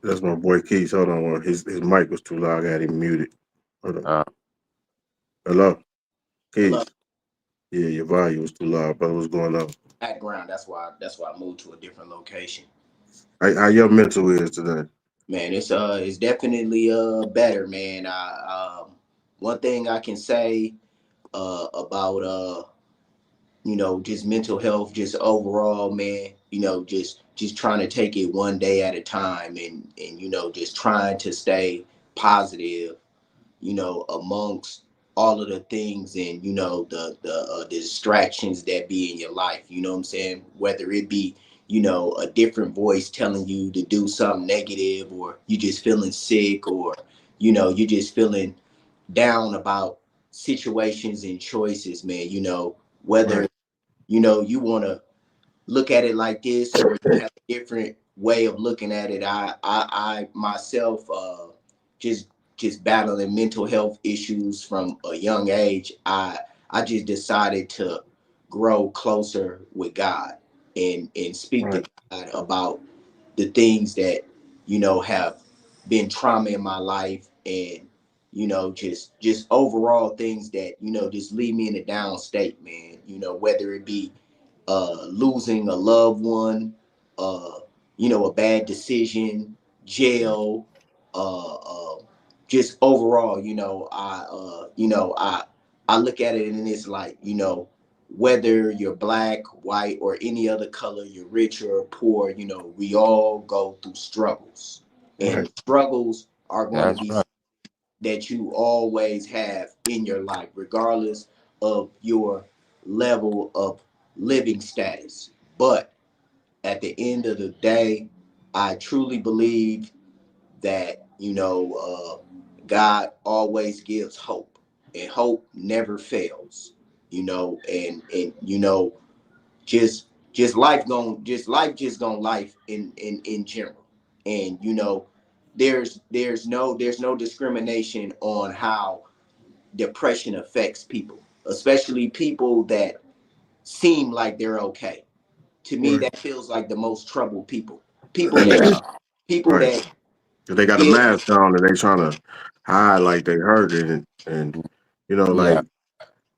That's my boy Keith. Hold on. His mic was too loud. I got him muted. Hold on. Hello? Keith. Hello. Yeah, your volume was too loud, brother. What's going on? Background. That's why I moved to a different location. How your mental is today? Man, it's definitely better, man. One thing I can say about just mental health, just overall, man, just trying to take it one day at a time and just trying to stay positive, amongst all of the things and the distractions that be in your life. You know what I'm saying? Whether it be a different voice telling you to do something negative, or you just feeling sick, or you just feeling down about situations and choices, man. Whether you want to look at it like this, or you have a different way of looking at it. I myself just battling mental health issues from a young age. I just decided to grow closer with God and speak to God about the things that have been trauma in my life, and just overall things that just leave me in a down state, man. Whether it be losing a loved one, a bad decision, jail, just overall, I look at it and it's like, whether you're black, white, or any other color, you're rich or poor, we all go through struggles. And struggles are going to be that you always have in your life, regardless of your level of living status. But at the end of the day, I truly believe that God always gives hope, and hope never fails. And just life gonna life in general. And there's no discrimination on how depression affects people, especially people that seem like they're okay. To me, that feels like the most troubled people. That they got a mask on and they trying to hide like they hurt it, and like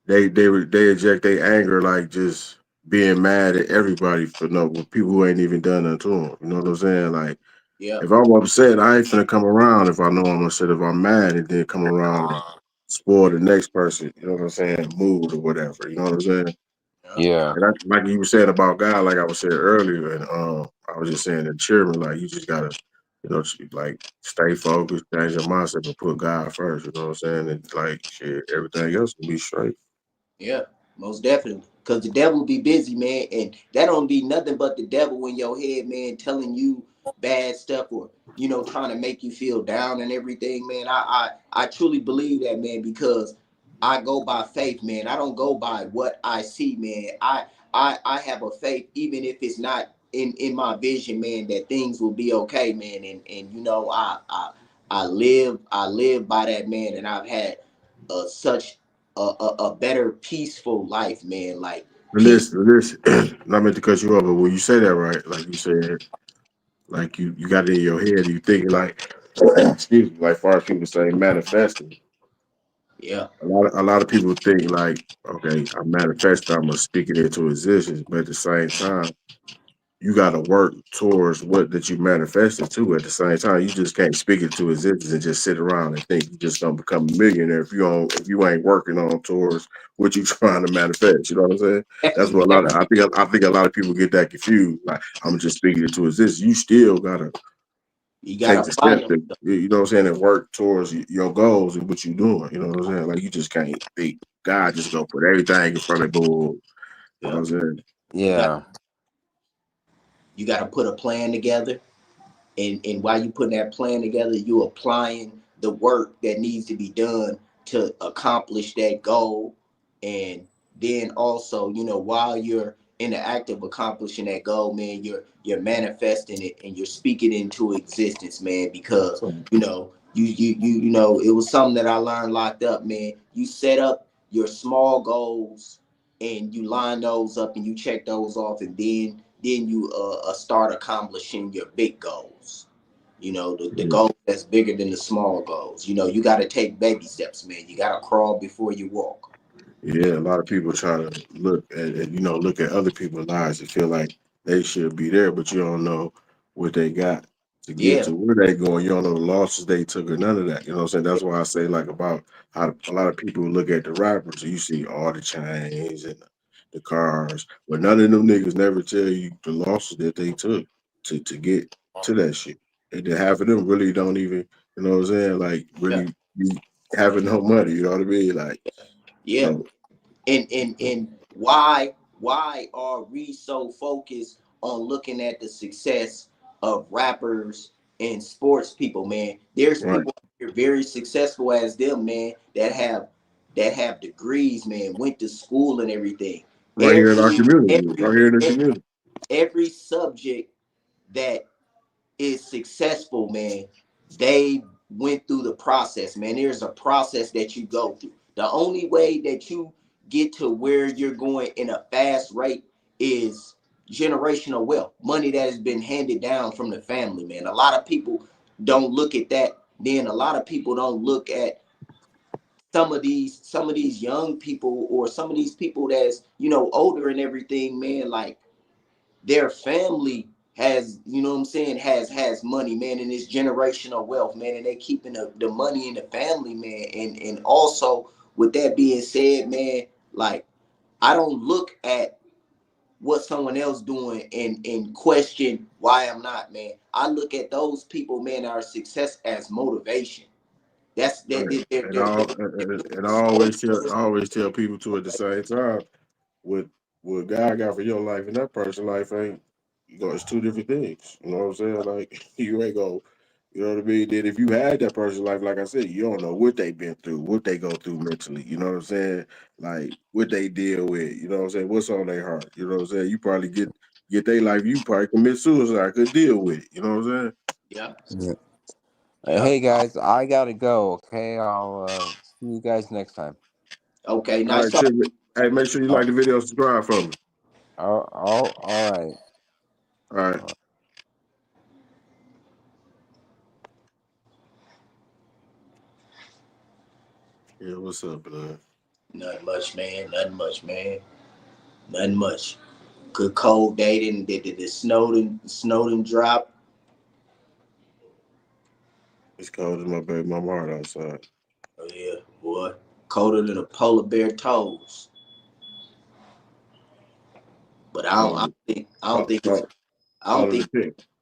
they eject their anger like just being mad at everybody for with people who ain't even done nothing to them. You know what I'm saying? Like Yeah. if I'm upset, I ain't finna come around if I know I'm upset. If I'm mad and then come around and spoil the next person, you know what I'm saying, mood or whatever. You know what I'm saying? Yeah. And like you were saying about God, like I was saying earlier, and I was just saying that chairman, like you just gotta, like stay focused, change your mindset, and put God first. You know what I'm saying? And like shit, everything else will be straight. Yeah, most definitely. Cause the devil be busy, man, and that don't be nothing but the devil in your head, man, telling you bad stuff or trying to make you feel down and everything, man. I truly believe that, man, because I go by faith, man. I don't go by what I see, man. I have a faith, even if it's not in my vision, man, that things will be okay, man. And I live by that, man, and I've had such a better peaceful life, man. Like peace. Listen, not meant to cut you off, but when you say that, right, like you said, like you got it in your head, you thinking like, excuse me, like far as people say manifesting. Yeah. A lot of people think like, okay, I manifest, I'm gonna speak it into existence, but at the same time, you gotta work towards what that you manifested to at the same time. You just can't speak it to existence and just sit around and think you just gonna become a millionaire if you ain't working on towards what you trying to manifest. You know what I'm saying? That's what I think a lot of people get that confused. Like I'm just speaking it to existence. You still gotta You take gotta the apply steps it. to, you know what I'm saying, and work towards your goals and what you're doing. You know what I'm saying? Like you just can't think God just go put everything in front of the board. You know what I'm saying? Yeah. You gotta put a plan together, and while you putting that plan together, you applying the work that needs to be done to accomplish that goal. And then also, while you're in the act of accomplishing that goal, man, you're manifesting it and you're speaking into existence, man, because it was something that I learned locked up, man. You set up your small goals and you line those up and you check those off, and then you start accomplishing your big goals. The goal that's bigger than the small goals. You got to take baby steps, man. You got to crawl before you walk. Yeah, a lot of people try to look at other people's lives and feel like they should be there, but you don't know what they got to get Yeah. to where they going. You don't know the losses they took or none of that. You know what I'm saying? That's why I say like about how a lot of people look at the rappers. You see all the chains and the cars, but none of them niggas never tell you the losses that they took to get to that shit. And then half of them really don't even, you know what I'm saying? Like really be having no money. You know what I mean? Like. Yeah. So, And why are we so focused on looking at the success of rappers and sports people, man? There's right. people here very successful as them, man, that have degrees, man, went to school and everything. Right here in our community. Right here in the community. Every subject that is successful, man, they went through the process, man. There's a process that you go through. The only way that you get to where you're going in a fast rate is generational wealth, money that has been handed down from the family, man. A lot of people don't look at that. Then a lot of people don't look at some of these young people or some of these people that's older and everything, man. Like their family has, what I'm saying, has money, man, and it's generational wealth, man, and they keeping the money in the family, man. And also with that being said, man, like I don't look at what someone else doing and question why I'm not, man. I look at those people, man, that are success as motivation. That's that Right. And I always tell people too at the same time, what God got for your life and that person's life ain't, it's two different things. You know what I'm saying? Like you ain't go, you know what I mean? Then if you had that person's life, like I said, you don't know what they've been through, what they go through mentally. You know what I'm saying? Like what they deal with. You know what I'm saying? What's on their heart? You know what I'm saying? You probably get their life. You probably commit suicide. Could deal with it. You know what I'm saying? Yeah. Yeah. Hey guys, I gotta go. Okay, I'll see you guys next time. Okay, All nice right, talk. hey, make sure you like the video, subscribe for me. All right. All right. Yeah, what's up, man? Nothing much, man. Nothing much, man. Nothing much. Good cold day. Didn't the Snowden drop. It's cold as my baby mama heart outside. Oh yeah, boy. Colder than a polar bear toes. But I don't think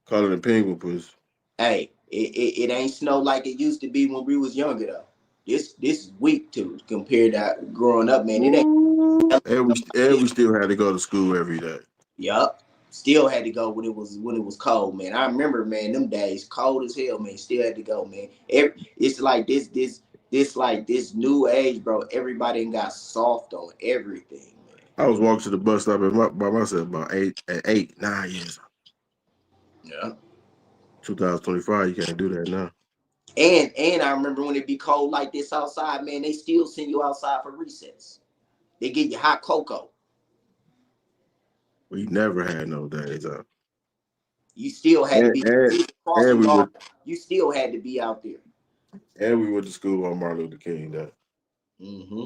Colder than penguin pussy. Hey, it ain't snow like it used to be when we was younger though. This is weak too compared to growing up, man. It ain't. And we still had to go to school every day. Yup. Still had to go when it was cold, man. I remember, man, them days cold as hell, man. Still had to go, man. It's like this new age, bro. Everybody got soft on everything, man. I was walking to the bus stop by myself about 9 years. Yeah. 2025, you can't do that now. And I remember when it be cold like this outside, man, they still send you outside for recess. They give you hot cocoa. We never had no days out. You still had to be you still had to be out there. And we went to school on Martin Luther King Day. Mm-hmm.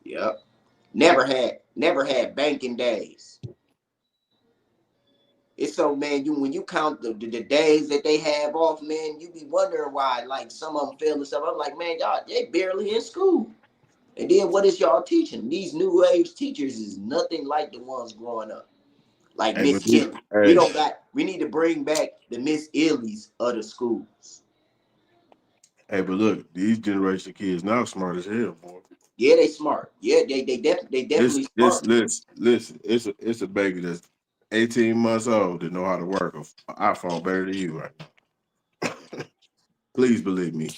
Yep. Never had banking days. It's so, man, when you count the days that they have off, man, you be wondering why, like, some of them fail and stuff. I'm like, man, y'all, they barely in school. And then what is y'all teaching? These new age teachers is nothing like the ones growing up. Like Miss Illy. We need to bring back the Miss Illies of the schools. Hey, but look, these generation kids now smart as hell, boy. Yeah, they smart. Yeah, they definitely smart. Listen, it's a baby that's 18 months old that know how to work an iPhone better than you right now. Please believe me.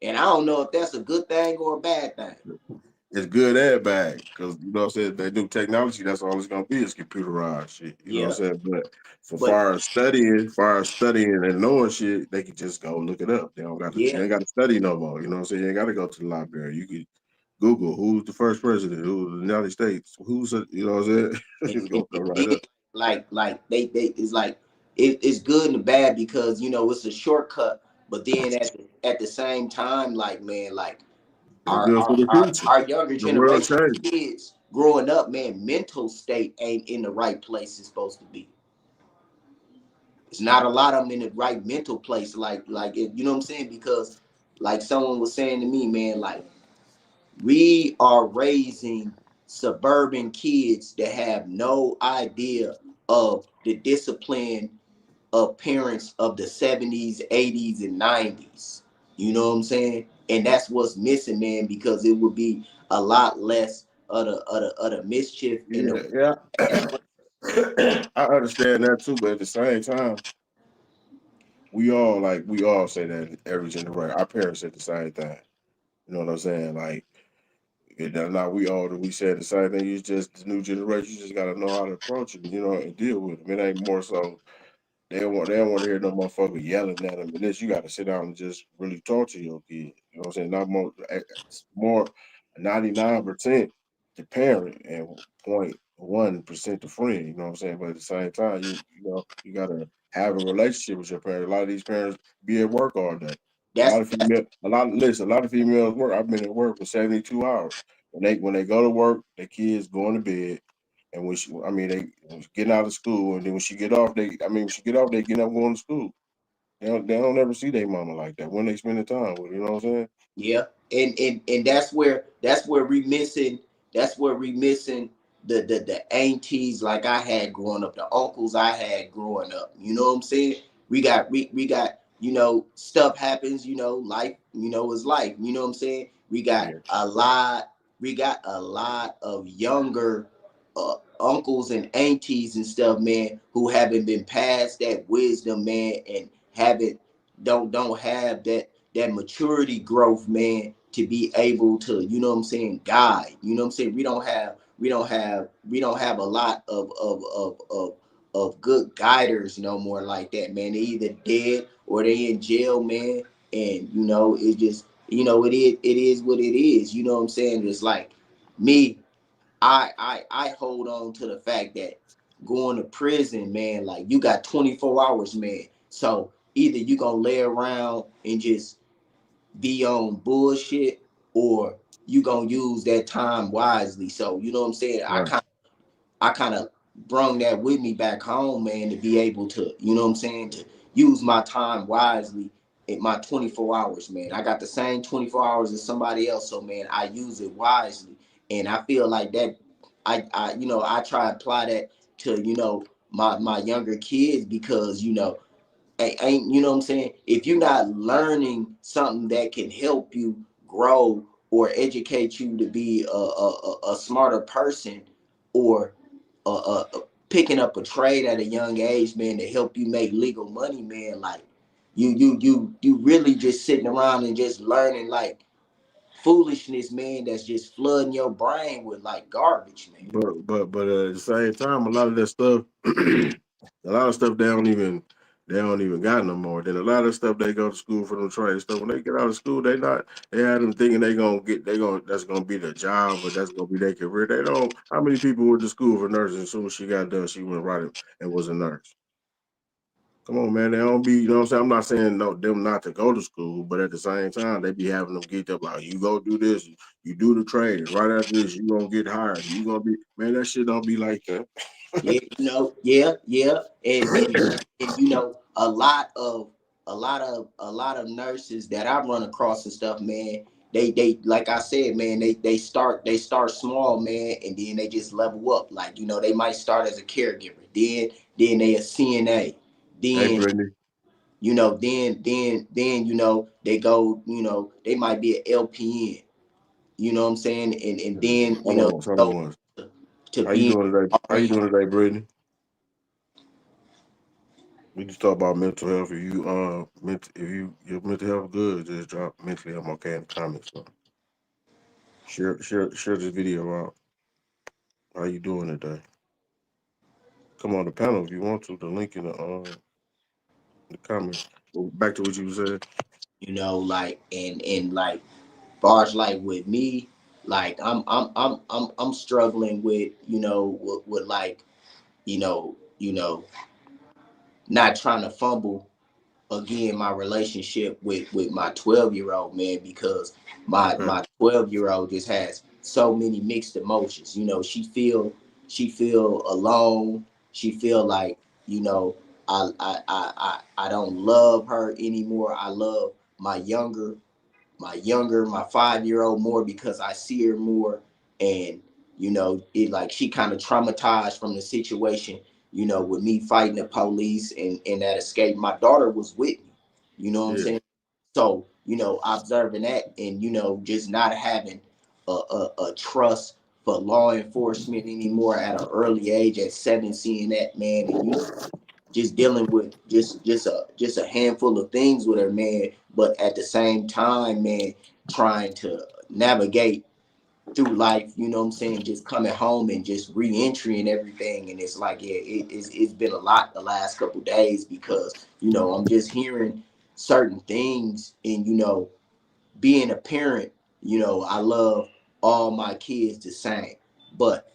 And I don't know if that's a good thing or a bad thing. It's good and bad because, you know what I'm saying, they do technology, that's all it's going to be is computerized shit. You know what I'm saying? But far as studying and knowing shit, they can just go look it up. They don't got to, they ain't got to study no more. You know what I'm saying? You ain't got to go to the library. You can Google who's the first president, who's the United States, you know what I'm saying? Go right up. Like they it's like it's good and bad because, you know, it's a shortcut, but then at the same time, like, man, like our younger generation kids growing up, man, mental state ain't in the right place it's supposed to be. It's not a lot of them in the right mental place, like you know what I'm saying? Because like someone was saying to me, man, like we are raising suburban kids that have no idea of the discipline of parents of the 70s, 80s, and 90s. You know what I'm saying? And that's what's missing, man, because it would be a lot less of the mischief. Yeah. I understand that too, but at the same time, we all say that every generation. Our parents said the same thing. You know what I'm saying? Like, we said the same thing. It's just the new generation. You just gotta know how to approach it, you know, and deal with them. It ain't more so they don't want to hear no motherfucker yelling at them. And this, you got to sit down and just really talk to your kid. You know what I'm saying? Not more 99% the parent and 0.1% the friend. You know what I'm saying? But at the same time, you gotta have a relationship with your parents. A lot of these parents be at work all day. A lot of females work. I've been at work for 72 hours. When they go to work, the kids going to bed. And they getting out of school, and then when she get off, they getting up going to school. They don't ever see their mama like that when they spend the time with her, you know what I'm saying? Yeah, and that's where we missing the aunties like I had growing up, the uncles I had growing up. You know what I'm saying? We got you know, stuff happens, you know, life, you know, is life. You know what I'm saying? We got a lot of younger uncles and aunties and stuff, man, who haven't been passed that wisdom, man, and don't have that maturity growth, man, to be able to, you know what I'm saying, guide. You know what I'm saying? We don't have a lot of good guiders no more like that, man. They either dead or they in jail, man. And you know, it just, you know, it is what it is. You know what I'm saying? It's like me, I hold on to the fact that going to prison, man, like you got 24 hours, man. So either you gonna lay around and just be on bullshit, or you gonna use that time wisely. So you know what I'm saying? Right. I kind of brung that with me back home, man, to be able to, you know what I'm saying, to use my time wisely in my 24 hours, man. I got the same 24 hours as somebody else, so man, I use it wisely. And I feel like that I you know, I try to apply that to, you know, my younger kids, because, you know, ain't, you know what I'm saying? If you're not learning something that can help you grow or educate you to be a smarter person, or picking up a trade at a young age, man, to help you make legal money, man, like you really just sitting around and just learning like foolishness, man, that's just flooding your brain with like garbage, man. But at the same time, a lot of that stuff, a lot of stuff they don't even got no more. Then a lot of stuff they go to school for them trade stuff. When they get out of school, they have them thinking that's gonna be their job, or that's gonna be their career. They don't. How many people went to school for nursing? As soon as she got done, she went right and was a nurse. Come on, man. They don't be, you know what I'm saying? I'm not saying no them not to go to school, but at the same time, they be having them get up like, you go do this, you do the trade, right after this, you gonna get hired. You gonna be, man, that shit don't be like that. Yeah, you know, yeah. And you know, a lot of nurses that I run across and stuff, man, they like I said, man, they start small, man, and then they just level up. Like, you know, they might start as a caregiver, then they a CNA, Hey, then Brittany. you know, then you know, they go, you know, they might be an LPN, you know what I'm saying, and then you know, Hold on. to How you being doing today? How you doing today, Brittany? We just talk about mental health. If your mental health good, just drop mentally I'm okay in the comments. So share this video out. How you doing today? Come on the panel if you want to. The link in the comments. Well, back to what you said. you know, like and like bars like with me, like I'm struggling with, you know, with like, you know, not trying to fumble again my relationship with my 12-year-old, man, because my 12-year-old just has so many mixed emotions. You know, she feel alone. She feel like, you know, I don't love her anymore. I love my 5-year-old more because I see her more. And, you know, it like she kind of traumatized from the situation, you know, with me fighting the police and that escape. My daughter was with me, you know what I'm saying? So, you know, observing that and, you know, just not having a trust for law enforcement anymore at an early age at 7, seeing that, man, and, you know, just dealing with just a handful of things with her, man, but at the same time, man, trying to navigate through life, you know what I'm saying, just coming home and just re-entry and everything. And it's like, yeah, it's been a lot the last couple of days because, you know, I'm just hearing certain things. And, you know, being a parent, you know, I love all my kids the same, but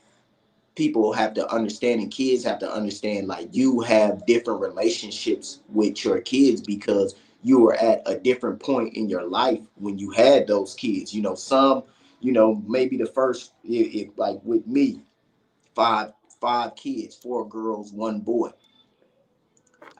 people have to understand, and kids have to understand, like, you have different relationships with your kids because you were at a different point in your life when you had those kids. You know, some, you know, maybe the first, if like with me, five kids, 4 girls, 1 boy.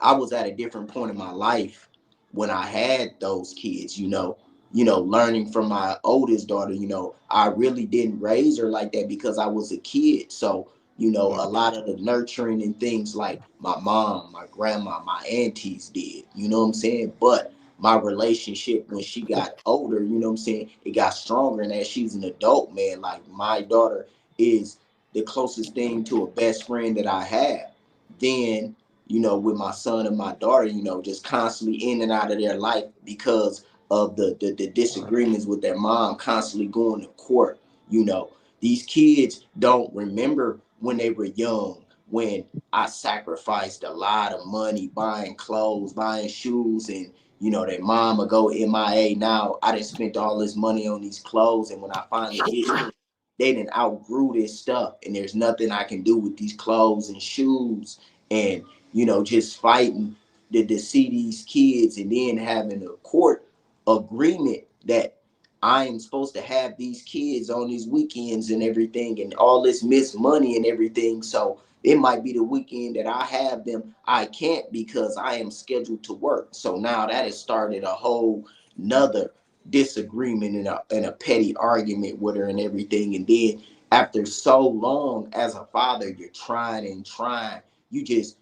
I was at a different point in my life when I had those kids, you know, learning from my oldest daughter. You know, I really didn't raise her like that because I was a kid. So, you know, a lot of the nurturing and things like my mom, my grandma, my aunties did, you know what I'm saying? But my relationship when she got older, you know what I'm saying, it got stronger. And as she's an adult, man, like my daughter is the closest thing to a best friend that I have. Then, you know, with my son and my daughter, you know, just constantly in and out of their life because of the disagreements with their mom, constantly going to court. You know, these kids don't remember when they were young, when I sacrificed a lot of money buying clothes, buying shoes, and, you know, their mom would go MIA. Now I done spent all this money on these clothes, and when I finally get them, they done outgrew this stuff, and there's nothing I can do with these clothes and shoes. And, you know, just fighting to see these kids and then having a court agreement that I am supposed to have these kids on these weekends and everything and all this missed money and everything. So it might be the weekend that I have them. I can't because I am scheduled to work. So now that has started a whole nother disagreement and a petty argument with her and everything. And then after so long as a father, you're trying and trying. You just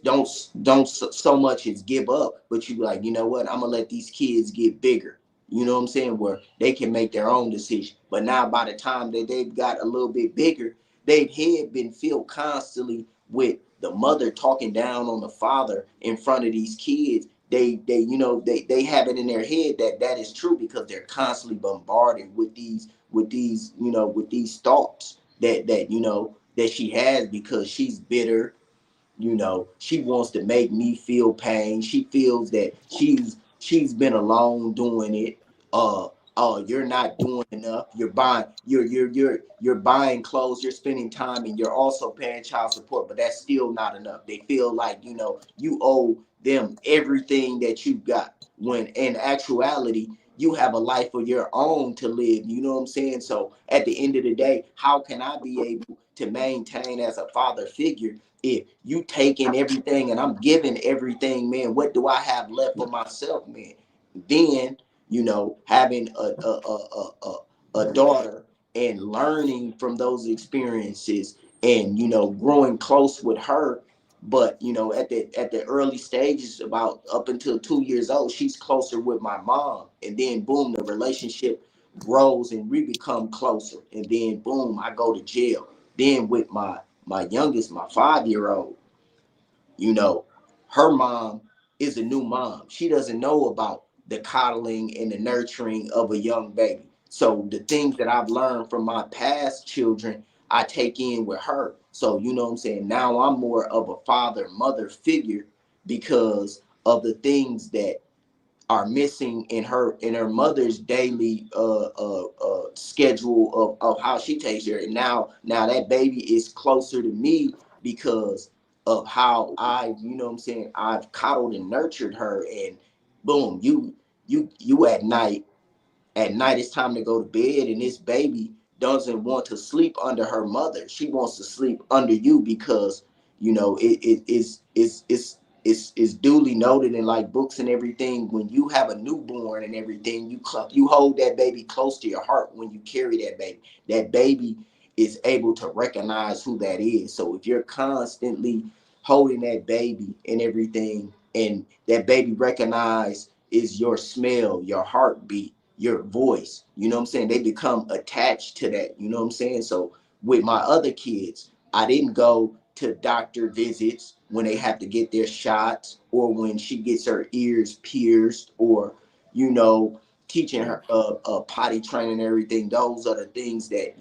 don't so much as give up, but you be like, you know what, I'm gonna let these kids get bigger. You know what I'm saying? Where they can make their own decision. But now by the time that they've got a little bit bigger, they've had been filled constantly with the mother talking down on the father in front of these kids. They have it in their head that that is true because they're constantly bombarded with these thoughts that she has because she's bitter. She wants to make me feel pain. She feels that she's been alone doing it. You're not doing enough. You're buying clothes, you're spending time, and you're also paying child support, but that's still not enough. They feel like, you owe them everything that you've got, when in actuality, you have a life of your own to live. You know what I'm saying? So at the end of the day, how can I be able to maintain as a father figure if you taking everything and I'm giving everything, man? What do I have left for myself, man? Then, having a daughter and learning from those experiences and, growing close with her. But, at the early stages, about up until 2 years old, she's closer with my mom. And then boom, the relationship grows and we become closer. And then boom, I go to jail. Then with my youngest, my 5-year-old, her mom is a new mom. She doesn't know about the coddling and the nurturing of a young baby. So the things that I've learned from my past children, I take in with her. So, you know what I'm saying? Now I'm more of a father, mother figure because of the things that are missing in her mother's daily schedule of how she takes care. And now that baby is closer to me because of how I've coddled and nurtured her. And boom, you at night it's time to go to bed, and this baby doesn't want to sleep under her mother. She wants to sleep under you because it's duly noted in like books and everything. When you have a newborn and everything, you hold that baby close to your heart. When you carry that baby is able to recognize who that is. So if you're constantly holding that baby and everything, and that baby recognize is your smell, your heartbeat, your voice, you know what I'm saying? They become attached to that, you know what I'm saying? So with my other kids, I didn't go to doctor visits when they have to get their shots, or when she gets her ears pierced, or, teaching her potty training and everything. Those are the things that,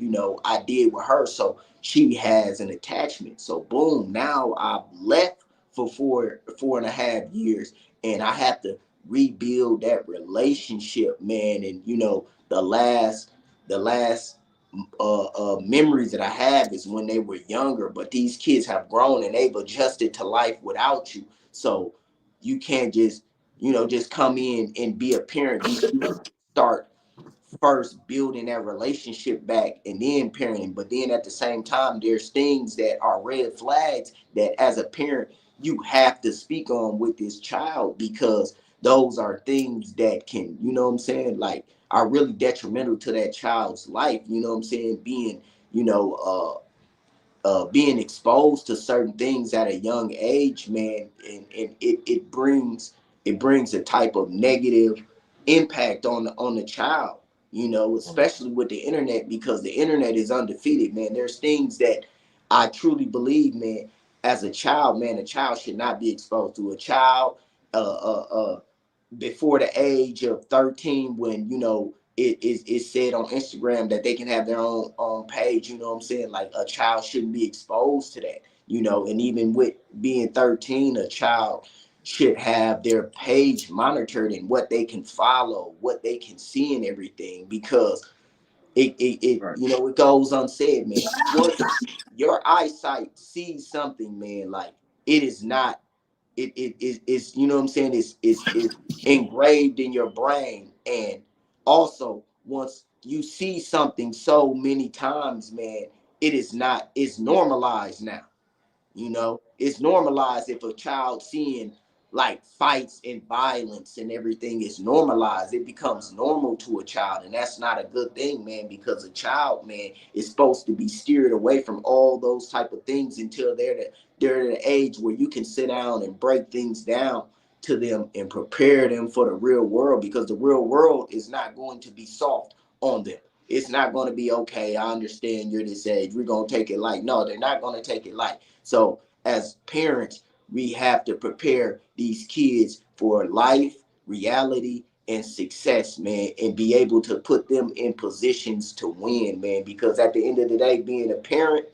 I did with her. So she has an attachment. So boom, now I've left for 4.5 years, and I have to rebuild that relationship, man. And the last memories that I have is when they were younger, but these kids have grown and they've adjusted to life without you. So you can't just come in and be a parent. You start first building that relationship back and then parenting. But then at the same time, there's things that are red flags that as a parent you have to speak on with this child, because those are things that can, like, are really detrimental to that child's life. Being, being exposed to certain things at a young age, man, and it brings a type of negative impact on the child, especially with the internet, because the internet is undefeated, man. There's things that I truly believe, man, as a child, man, a child should not be exposed to. A child before the age of 13, when it said on Instagram that they can have their own page, you know what I'm saying? Like, a child shouldn't be exposed to that, and even with being 13, a child should have their page monitored and what they can follow, what they can see and everything, because it goes unsaid, man. Once your eyesight sees something, man, like, it is not, it's, you know what I'm saying, it's engraved in your brain. And also, once you see something so many times, man, it's normalized now. You know, it's normalized. If a child seeing like fights and violence and everything is normalized, it becomes normal to a child. And that's not a good thing, man, because a child, man, is supposed to be steered away from all those type of things until they're the age where you can sit down and break things down to them and prepare them for the real world, because the real world is not going to be soft on them. It's not going to be, okay, I understand you're this age, we're going to take it light. No, they're not going to take it light. So as parents, we have to prepare these kids for life, reality, and success, man, and be able to put them in positions to win, man, because at the end of the day, being a parent,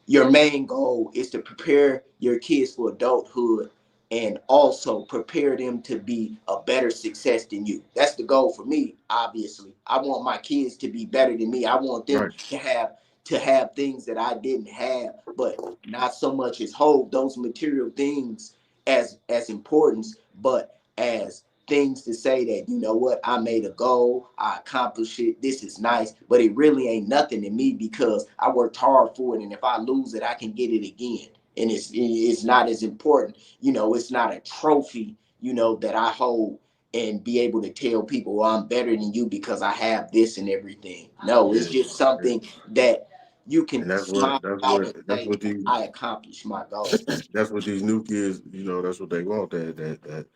your main goal is to prepare your kids for adulthood and also prepare them to be a better success than you. That's the goal for me, obviously. I want my kids to be better than me. I want them to have things that I didn't have, but not so much as hold those material things as importance, but as things to say that, you know what, I made a goal, I accomplished it, this is nice, but it really ain't nothing to me because I worked hard for it, and if I lose it, I can get it again. And it's not as important, you know, it's not a trophy, you know, that I hold and be able to tell people, well, I'm better than you because I have this and everything. No, it's just something that you can smile out and say, I accomplished my goal. That's what these new kids, you know, that's what they want, that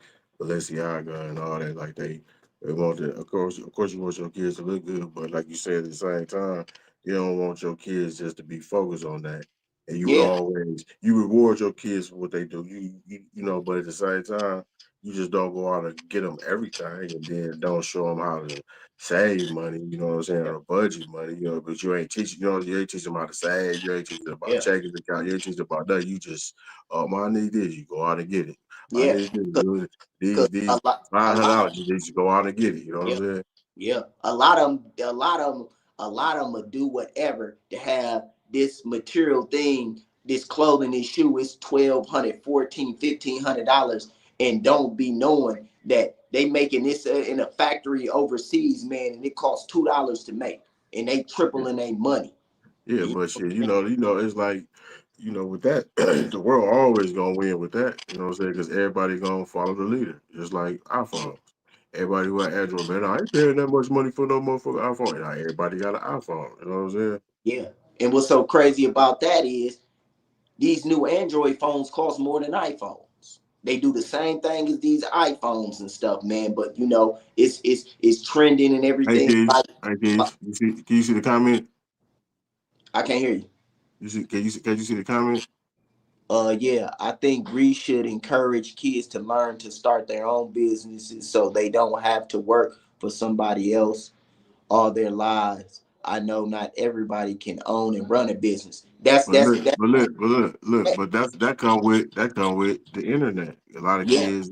Balenciaga and all that. Like they want that. Of course, you want your kids to look good, but like you said, at the same time, you don't want your kids just to be focused on that. And you reward your kids for what they do. You know, but at the same time, you just don't go out and get them everything, and then don't show them how to save money. You know what I'm saying, or budget money. You know, but you ain't teaching. You know, you ain't teaching them how to save. You ain't teaching them about checking account. You ain't teaching them about that. You just, I need this. You go out and get it. I need this. These $500. You just go out and get it. You know what I'm saying? Yeah, a lot of them will do whatever to have this material thing, this clothing, this shoe is $1,200, $1,400, $1,500, and don't be knowing that they making this in a factory overseas, man, and it costs $2 to make, and they tripling their money. Yeah, but shit, you know, it's like, you know, with that, the world always gonna win with that. You know what I'm saying? Because everybody gonna follow the leader, just like iPhones. Everybody who got Android, man, I ain't paying that much money for no motherfucking iPhone. Now everybody got an iPhone. You know what I'm saying? Yeah, and what's so crazy about that is these new Android phones cost more than iPhones. They do the same thing as these iPhones and stuff, man. But you know, it's trending and everything. Hey, can you see the comment? I can't hear you. Can you see the comment? Yeah, I think we should encourage kids to learn to start their own businesses so they don't have to work for somebody else all their lives. I know not everybody can own and run a business. But that come with the internet. A lot of kids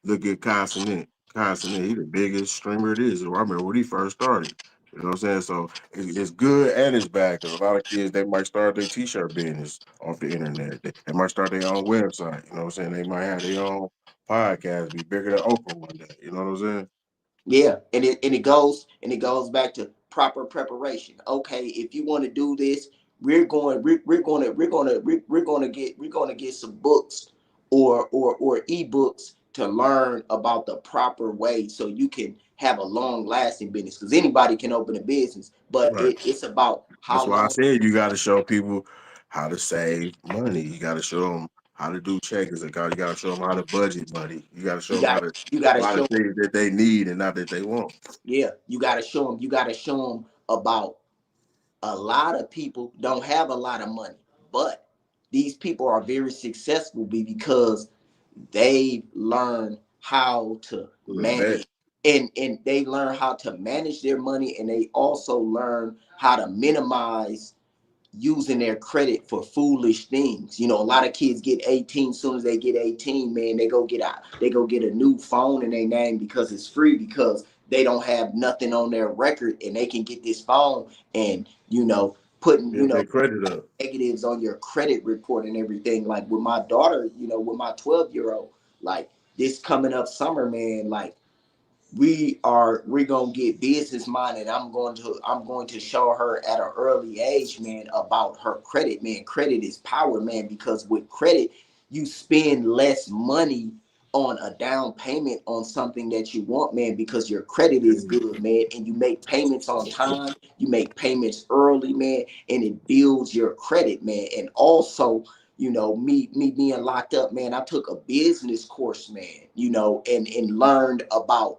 look at Consonant. He the biggest streamer it is. I remember when he first started. You know what I'm saying? So it's good and it's bad, because a lot of kids, they might start their t-shirt business off the internet. They might start their own website. You know what I'm saying? They might have their own podcast, be bigger than Oprah one day. You know what I'm saying? Yeah, and it goes back to proper preparation. Okay, if you want to do this, we're gonna get some books or ebooks to learn about the proper way so you can have a long lasting business, because anybody can open a business, but it's about how That's why I said you got to show people how to save money. You got to show them how to do checkers account. You got to show them how to budget money. You got to show them how to a lot of things that they need and not that they want. Yeah, you got to show them. You got to show them about a lot of people don't have a lot of money, but these people are very successful because they learn how to manage, and they learn how to manage their money, and they also learn how to minimize using their credit for foolish things. You know, a lot of kids get 18. As soon as they get 18, man, they go get a new phone in their name because it's free, because they don't have nothing on their record, and they can get this phone and, you know, putting, you know, credit up, negatives on your credit report and everything. Like with my daughter, you know, with my 12-year-old, like this coming up summer, man, like we're gonna get business minded. I'm going to show her at an early age, man, about her credit, man. Credit is power, man, because with credit you spend less money on a down payment on something that you want, man, because your credit is good, man, and you make payments on time, you make payments early, man, and it builds your credit, man. And also, you know, me being locked up, man, I took a business course, man, you know, and learned about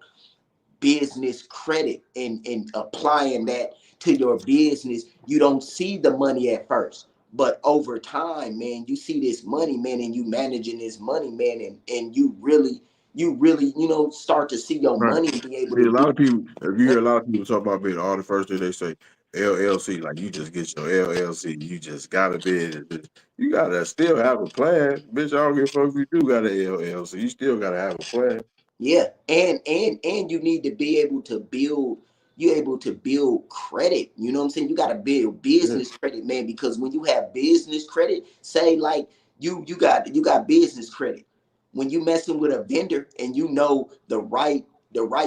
business credit and applying that to your business. You don't see the money at first, but over time, man, you see this money, man, and you managing this money, man, and you really, you know, start to see your Right. money and be able See, to a lot do. of people, if you hear a lot of people talk about being all the first thing they say LLC, like you just get your LLC, you just gotta be, you gotta still have a plan, bitch. I don't give a fuck if you do got an LLC, you still gotta have a plan. Yeah, and you need to be able to build. You're able to build credit. You know what I'm saying? You got to build business credit, man. Because when you have business credit, say like you got business credit. When you messing with a vendor and you know the right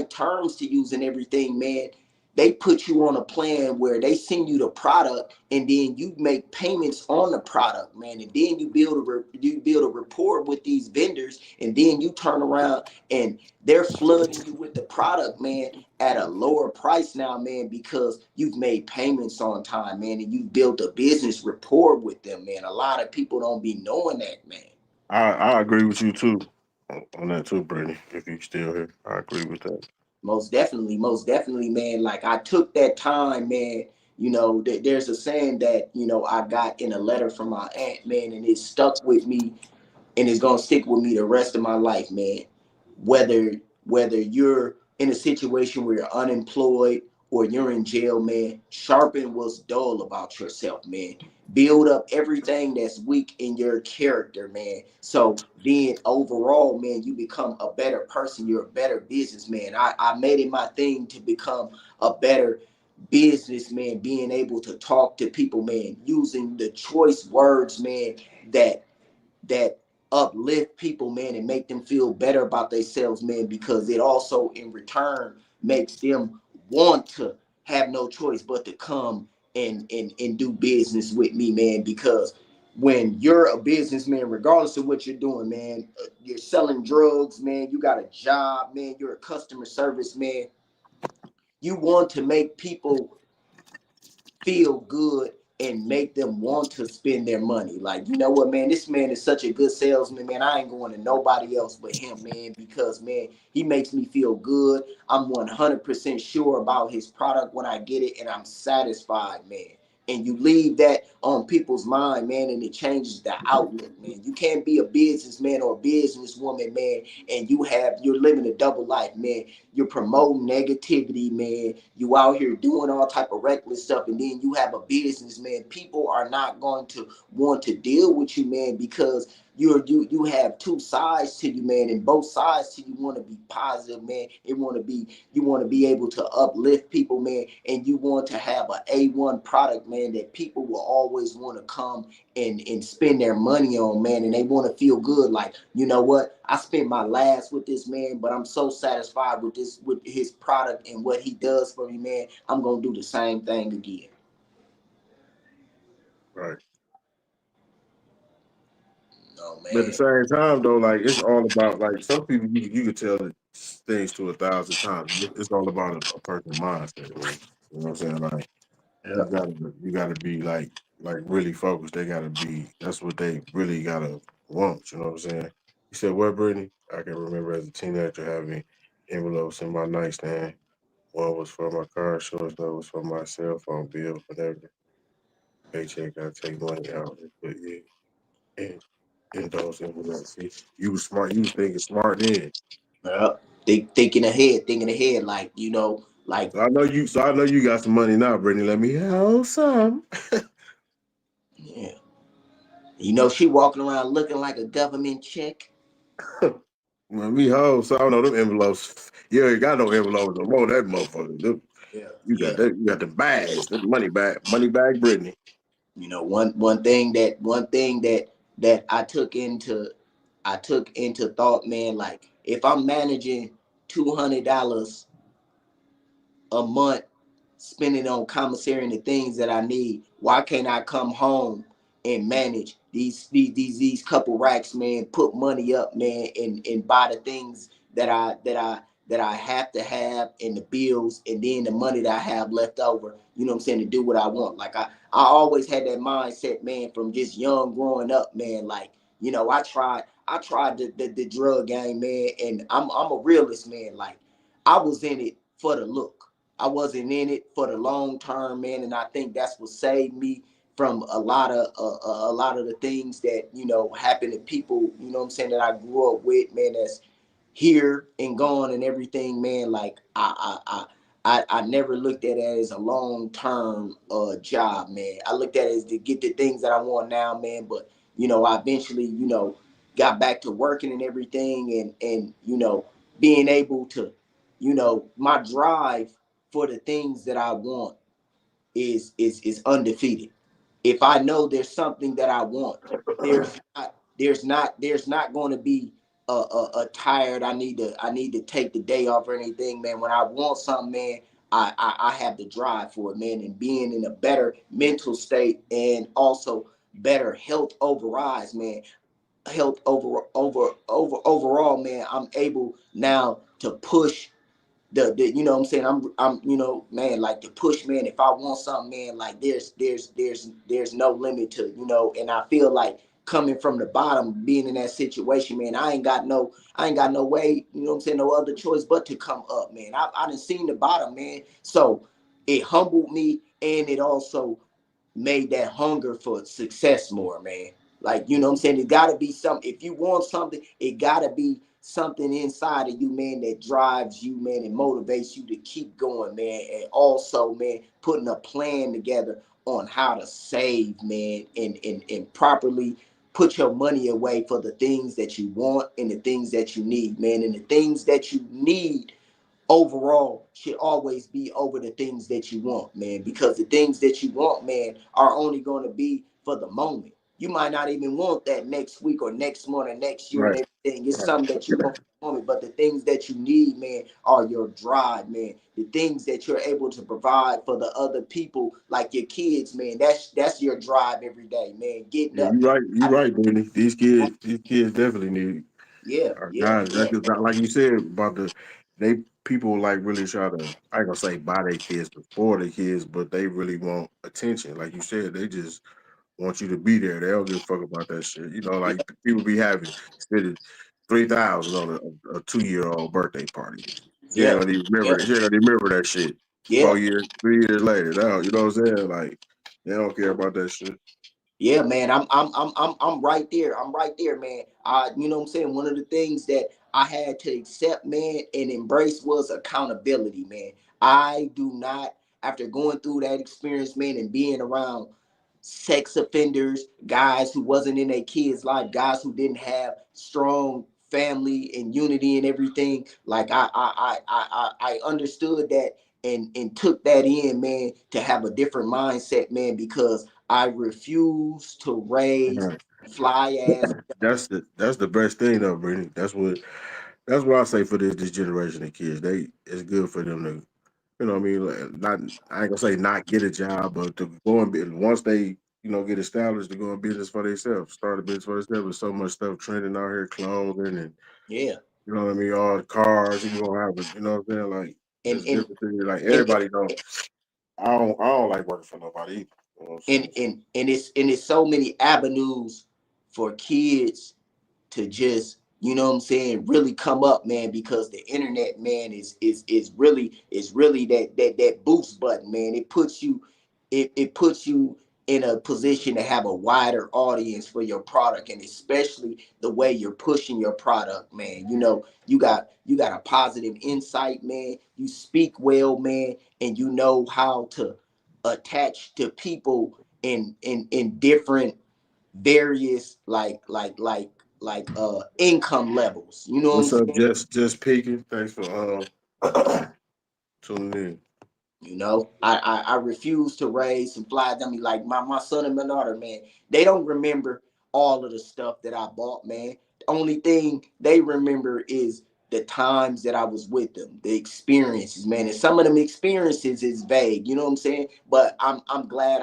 terms to use and everything, man, they put you on a plan where they send you the product and then you make payments on the product, man, and then you build a rapport with these vendors, and then you turn around and they're flooding you with the product, man, at a lower price now, man, because you've made payments on time, man, and you built a business rapport with them, man. A lot of people don't be knowing that, man. I agree with you too on that too, Brittany. If you still here, I agree with that. Most definitely, man. Like I took that time, man. You know, there's a saying that, you know, I got in a letter from my aunt, man, and it stuck with me and it's gonna stick with me the rest of my life, man. Whether you're in a situation where you're unemployed or you're in jail, man, sharpen what's dull about yourself, man. Build up everything that's weak in your character, man. So then overall, man, you become a better person. You're a better businessman. I made it my thing to become a better businessman, being able to talk to people, man, using the choice words, man, that uplift people, man, and make them feel better about themselves, man, because it also in return makes them want to have no choice but to come and do business with me, man, because when you're a businessman, regardless of what you're doing, man, you're selling drugs, man, you got a job, man, you're a customer service, man, you want to make people feel good and make them want to spend their money. Like, you know what, man, this man is such a good salesman, man. I ain't going to nobody else but him, man, because, man, he makes me feel good. I'm 100% sure about his product when I get it, and I'm satisfied, man. And you leave that on people's mind, man, and it changes the outlook, man. You can't be a businessman or a businesswoman, man, and you're living a double life, man. You're promoting negativity, man. You out here doing all type of reckless stuff, and then you have a business, man. People are not going to want to deal with you, man, because you have two sides to you, man, and both sides to you want to be positive, man. You want to be able to uplift people, man, and you want to have an A1 product, man, that people will always want to come and spend their money on, man, and they want to feel good. Like, you know what? I spent my last with this man, but I'm so satisfied with his product and what he does for me, man. I'm gonna do the same thing again. Right. Oh, man. But at the same time, though, like it's all about like some people you can tell things to 1,000 times. It's all about a person's mindset, right? You know what I'm saying? Like you gotta be like really focused. They gotta be. That's what they really gotta want. You know what I'm saying? You said what, Brittany? I can remember as a teenager having envelopes in my nightstand. One was for my car insurance, another was for my cell phone bill, whatever. Paycheck, I take money out and put it in those envelopes. See, you was smart. You was thinking smart then. Yeah. Thinking ahead, like, you know, like. So I know you got some money now, Brittany. Let me have some. Yeah. You know, she walking around looking like a government check. Well, me hoe, so I don't know them envelopes. You ain't got no envelopes no more. That motherfucker. You got that. You got the bags. The money bag, Brittany. You know, one thing that I took into thought, man. Like, if I'm managing $200 a month spending on commissary and the things that I need, why can't I come home and manage these couple racks, man, put money up, man, and buy the things that I have to have, and the bills, and then the money that I have left over, you know what I'm saying, to do what I want. Like I always had that mindset, man, from just young growing up, man. Like, you know, I tried the drug game, man, and I'm a realist, man. Like, I was in it for the look. I wasn't in it for the long term, man, and I think that's what saved me from a lot of the things that, you know, happen to people, you know what I'm saying, that I grew up with, man, that's here and gone and everything, man. Like I never looked at it as a long term job, man. I looked at it as to get the things that I want now, man. But, you know, I eventually, you know, got back to working and everything, and you know, being able to, you know, my drive for the things that I want is undefeated. If I know there's something that I want, there's not going to be a tired, I need to take the day off or anything, man. When I want something, man, I have the drive for it, man. And being in a better mental state and also better health overall, man. Overall, man, I'm able now to push the you know what I'm saying, I'm you know, man, like to push, man. If I want something, man, like there's no limit to, you know. And I feel like coming from the bottom, being in that situation, man, I ain't got no way, you know what I'm saying, no other choice but to come up, man. I done seen the bottom, man. So it humbled me, and it also made that hunger for success more, man. Like, you know what I'm saying? It gotta be something. If you want something, it gotta be something inside of you, man, that drives you, man, and motivates you to keep going, man. And also, man, putting a plan together on how to save, man, and properly put your money away for the things that you want and the things that you need, man. And the things that you need overall should always be over the things that you want, man, because the things that you want, man, are only going to be for the moment. You might not even want that next week or next month or next year, Right. and everything. It's something that you want for the moment, but the things that you need, man, are your drive, man. The things that you're able to provide for the other people, like your kids, man, that's your drive every day, man. Getting Yeah, up. you're right, Benny. These kids definitely need Yeah, our yeah, guys. That's just like you said about they people like really try to, I ain't gonna say buy their kids before their kids, but they really want attention. Like you said, they just want you to be there. They don't give a fuck about that shit. You know, yeah, like people be spending 3,000 on a 2-year-old birthday party. She ain't yeah, gonna even yeah, remember it. She ain't gonna remember that shit yeah. 4 years, 3 years later. No, you know what I'm saying? Like they don't care about that shit. Yeah, man, I'm right there. I'm right there, man. You know what I'm saying? One of the things that I had to accept, man, and embrace was accountability, man. I do not, after going through that experience, man, and being around sex offenders, guys who wasn't in their kids' life, guys who didn't have strong family and unity and everything. Like I understood that and took that in, man, to have a different mindset, man, because I refuse to raise Right. fly ass. That's the best thing though, Brittany. That's what I say for this generation of kids. It's good for them to, you know what I mean, like, not, I ain't gonna say not get a job, but to go and be, once they, you know, get established, to go in business for themselves, start a business for themselves. There's so much stuff trending out here, clothing and, Yeah, you know what I mean, all the cars, you gonna have it, you know what I'm saying? Like and there's and different things. Like and everybody don't, I don't like working for nobody either. You know what I'm and saying? and, and it's so many avenues for kids to just, you know what I'm saying, really come up, man, because the internet, man, is really that boost button, man. It puts you in a position to have a wider audience for your product, and especially the way you're pushing your product, man. You know, you got a positive insight, man. You speak well, man, and you know how to attach to people in different various income levels. You know what I'm What's up, saying? just peeking? Thanks for tuning in. You know, I refuse to raise and fly dummy like my son and my daughter, man. They don't remember all of the stuff that I bought, man. The only thing they remember is the times that I was with them, the experiences, man. And some of them experiences is vague, you know what I'm saying? But I'm glad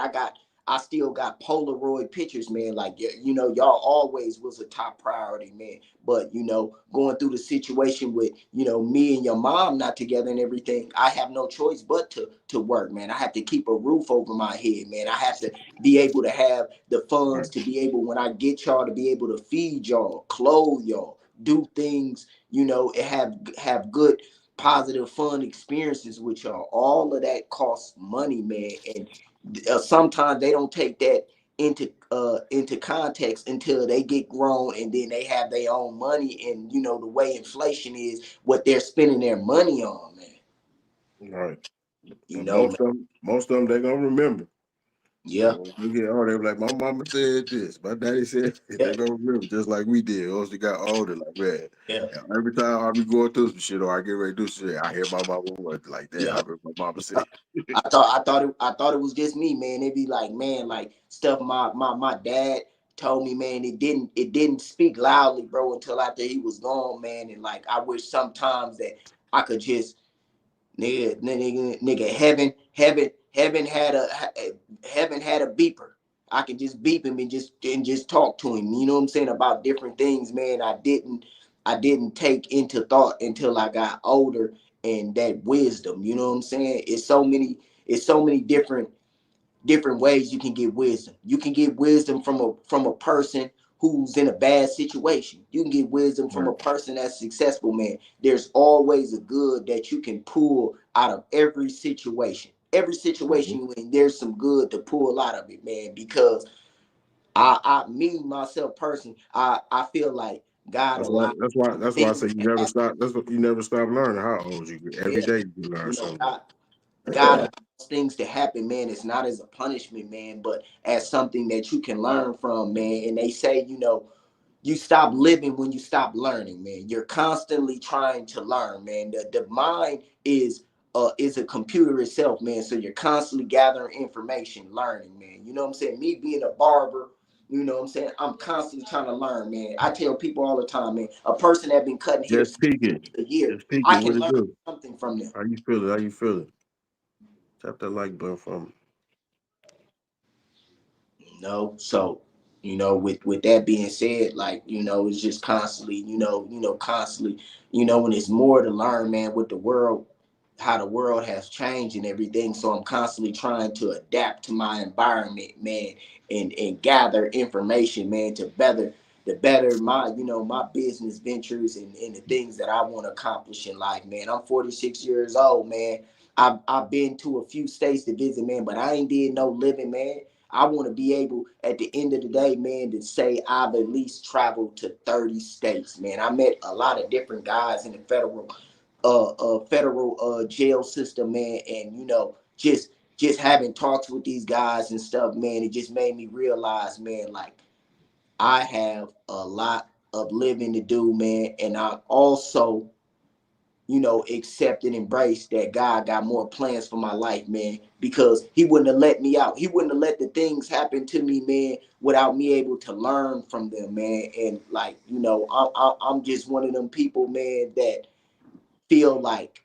I still got Polaroid pictures, man. Like, you know, y'all always was a top priority, man. But, you know, going through the situation with, you know, me and your mom not together and everything, I have no choice but to work, man. I have to keep a roof over my head, man. I have to be able to have the funds to be able, when I get y'all, to be able to feed y'all, clothe y'all, do things, you know, and have good, positive, fun experiences with y'all. All of that costs money, man. And sometimes they don't take that into context until they get grown, and then they have their own money, and you know the way inflation is, what they're spending their money on, man. Right. You know, most of them they gonna remember. Yeah. You get older, they be like, my mama said this, my daddy said it. They gonna remember just like we did. Once they got older, like, man. Yeah. Every time I be going through some shit or I get ready to do shit, I hear my mama like that. Yeah. I remember my mama said. I thought it was just me, man. They be like, man, like stuff my dad told me, man. It didn't speak loudly, bro, until after he was gone, man. And like, I wish sometimes that I could just nigga, heaven had a beeper. I can just beep him and just talk to him. You know what I'm saying, about different things, man. I didn't take into thought until I got older, and that wisdom. You know what I'm saying? It's so many different ways you can get wisdom. You can get wisdom from a person who's in a bad situation. You can get wisdom from a person that's successful, man. There's always a good that you can pull out of every situation. Every situation you in, there's some good to pull out of it, man. Because me myself personally, I feel like God allowed. That's why I say you never stop. That's what you never stop learning. How old you get? Every day you learn something. God allows things to happen, man. It's not as a punishment, man, but as something that you can learn from, man. And they say, you know, you stop living when you stop learning, man. You're constantly trying to learn, man. The mind is a computer itself, man. So you're constantly gathering information, learning, man. You know what I'm saying? Me being a barber, you know what I'm saying? I'm constantly trying to learn, man. I tell people all the time, man, a person that been cutting hair a year, I can learn something from them. How you feeling? How you feeling? Tap that like button for me. You know, so, you know, with that being said, like, you know, it's just constantly, constantly, you know, when it's more to learn, man, with the world, how the world has changed and everything. So I'm constantly trying to adapt to my environment, man, and gather information, man, to better my, you know, my business ventures and the things that I want to accomplish in life, man. I'm 46 years old, man. I've been to a few states to visit, man, but I ain't did no living, man. I want to be able, at the end of the day, man, to say I've at least traveled to 30 states, man. I met a lot of different guys in the federal jail system, man, and you know, just having talks with these guys and stuff, man, it just made me realize, man, like I have a lot of living to do, man, and I also, you know, accept and embrace that God got more plans for my life, man, because he wouldn't have let me out. He wouldn't have let the things happen to me, man, without me able to learn from them, man. And like, you know, I'm just one of them people, man, that feel like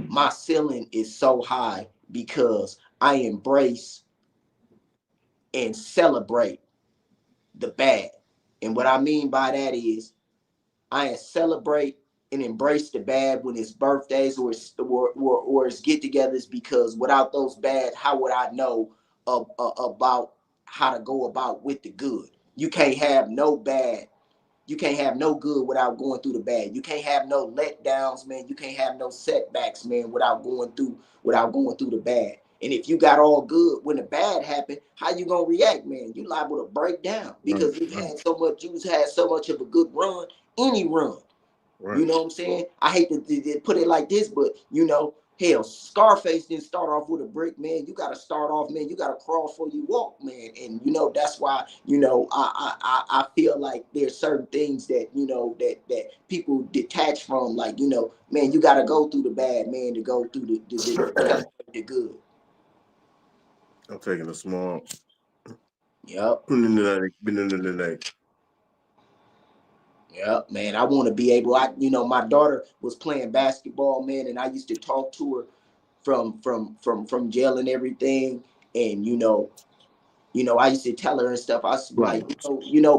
my ceiling is so high because I embrace and celebrate the bad. And what I mean by that is I celebrate and embrace the bad when it's birthdays or it's get-togethers, because without those bad, how would I know about how to go about with the good? You can't have no bad. You can't have no good without going through the bad. You can't have no letdowns, man. You can't have no setbacks, man, without going through the bad. And if you got all good when the bad happened, how you gonna react, man? You liable to break down because you had so much of a good run, any run. You know what I'm saying? I hate to put it like this, but you know, hell, Scarface didn't start off with a brick, man. You got to start off, man. You got to crawl before you walk, man. And you know, that's why, you know, I feel like there's certain things that, you know, that people detach from, like, you know, man, you got to go through the bad, man, to go through the good. I'm taking a small. Yep. Been in the night. Yeah, man. I want to be able. My daughter was playing basketball, man, and I used to talk to her from jail and everything, and I used to tell her and stuff. I was like,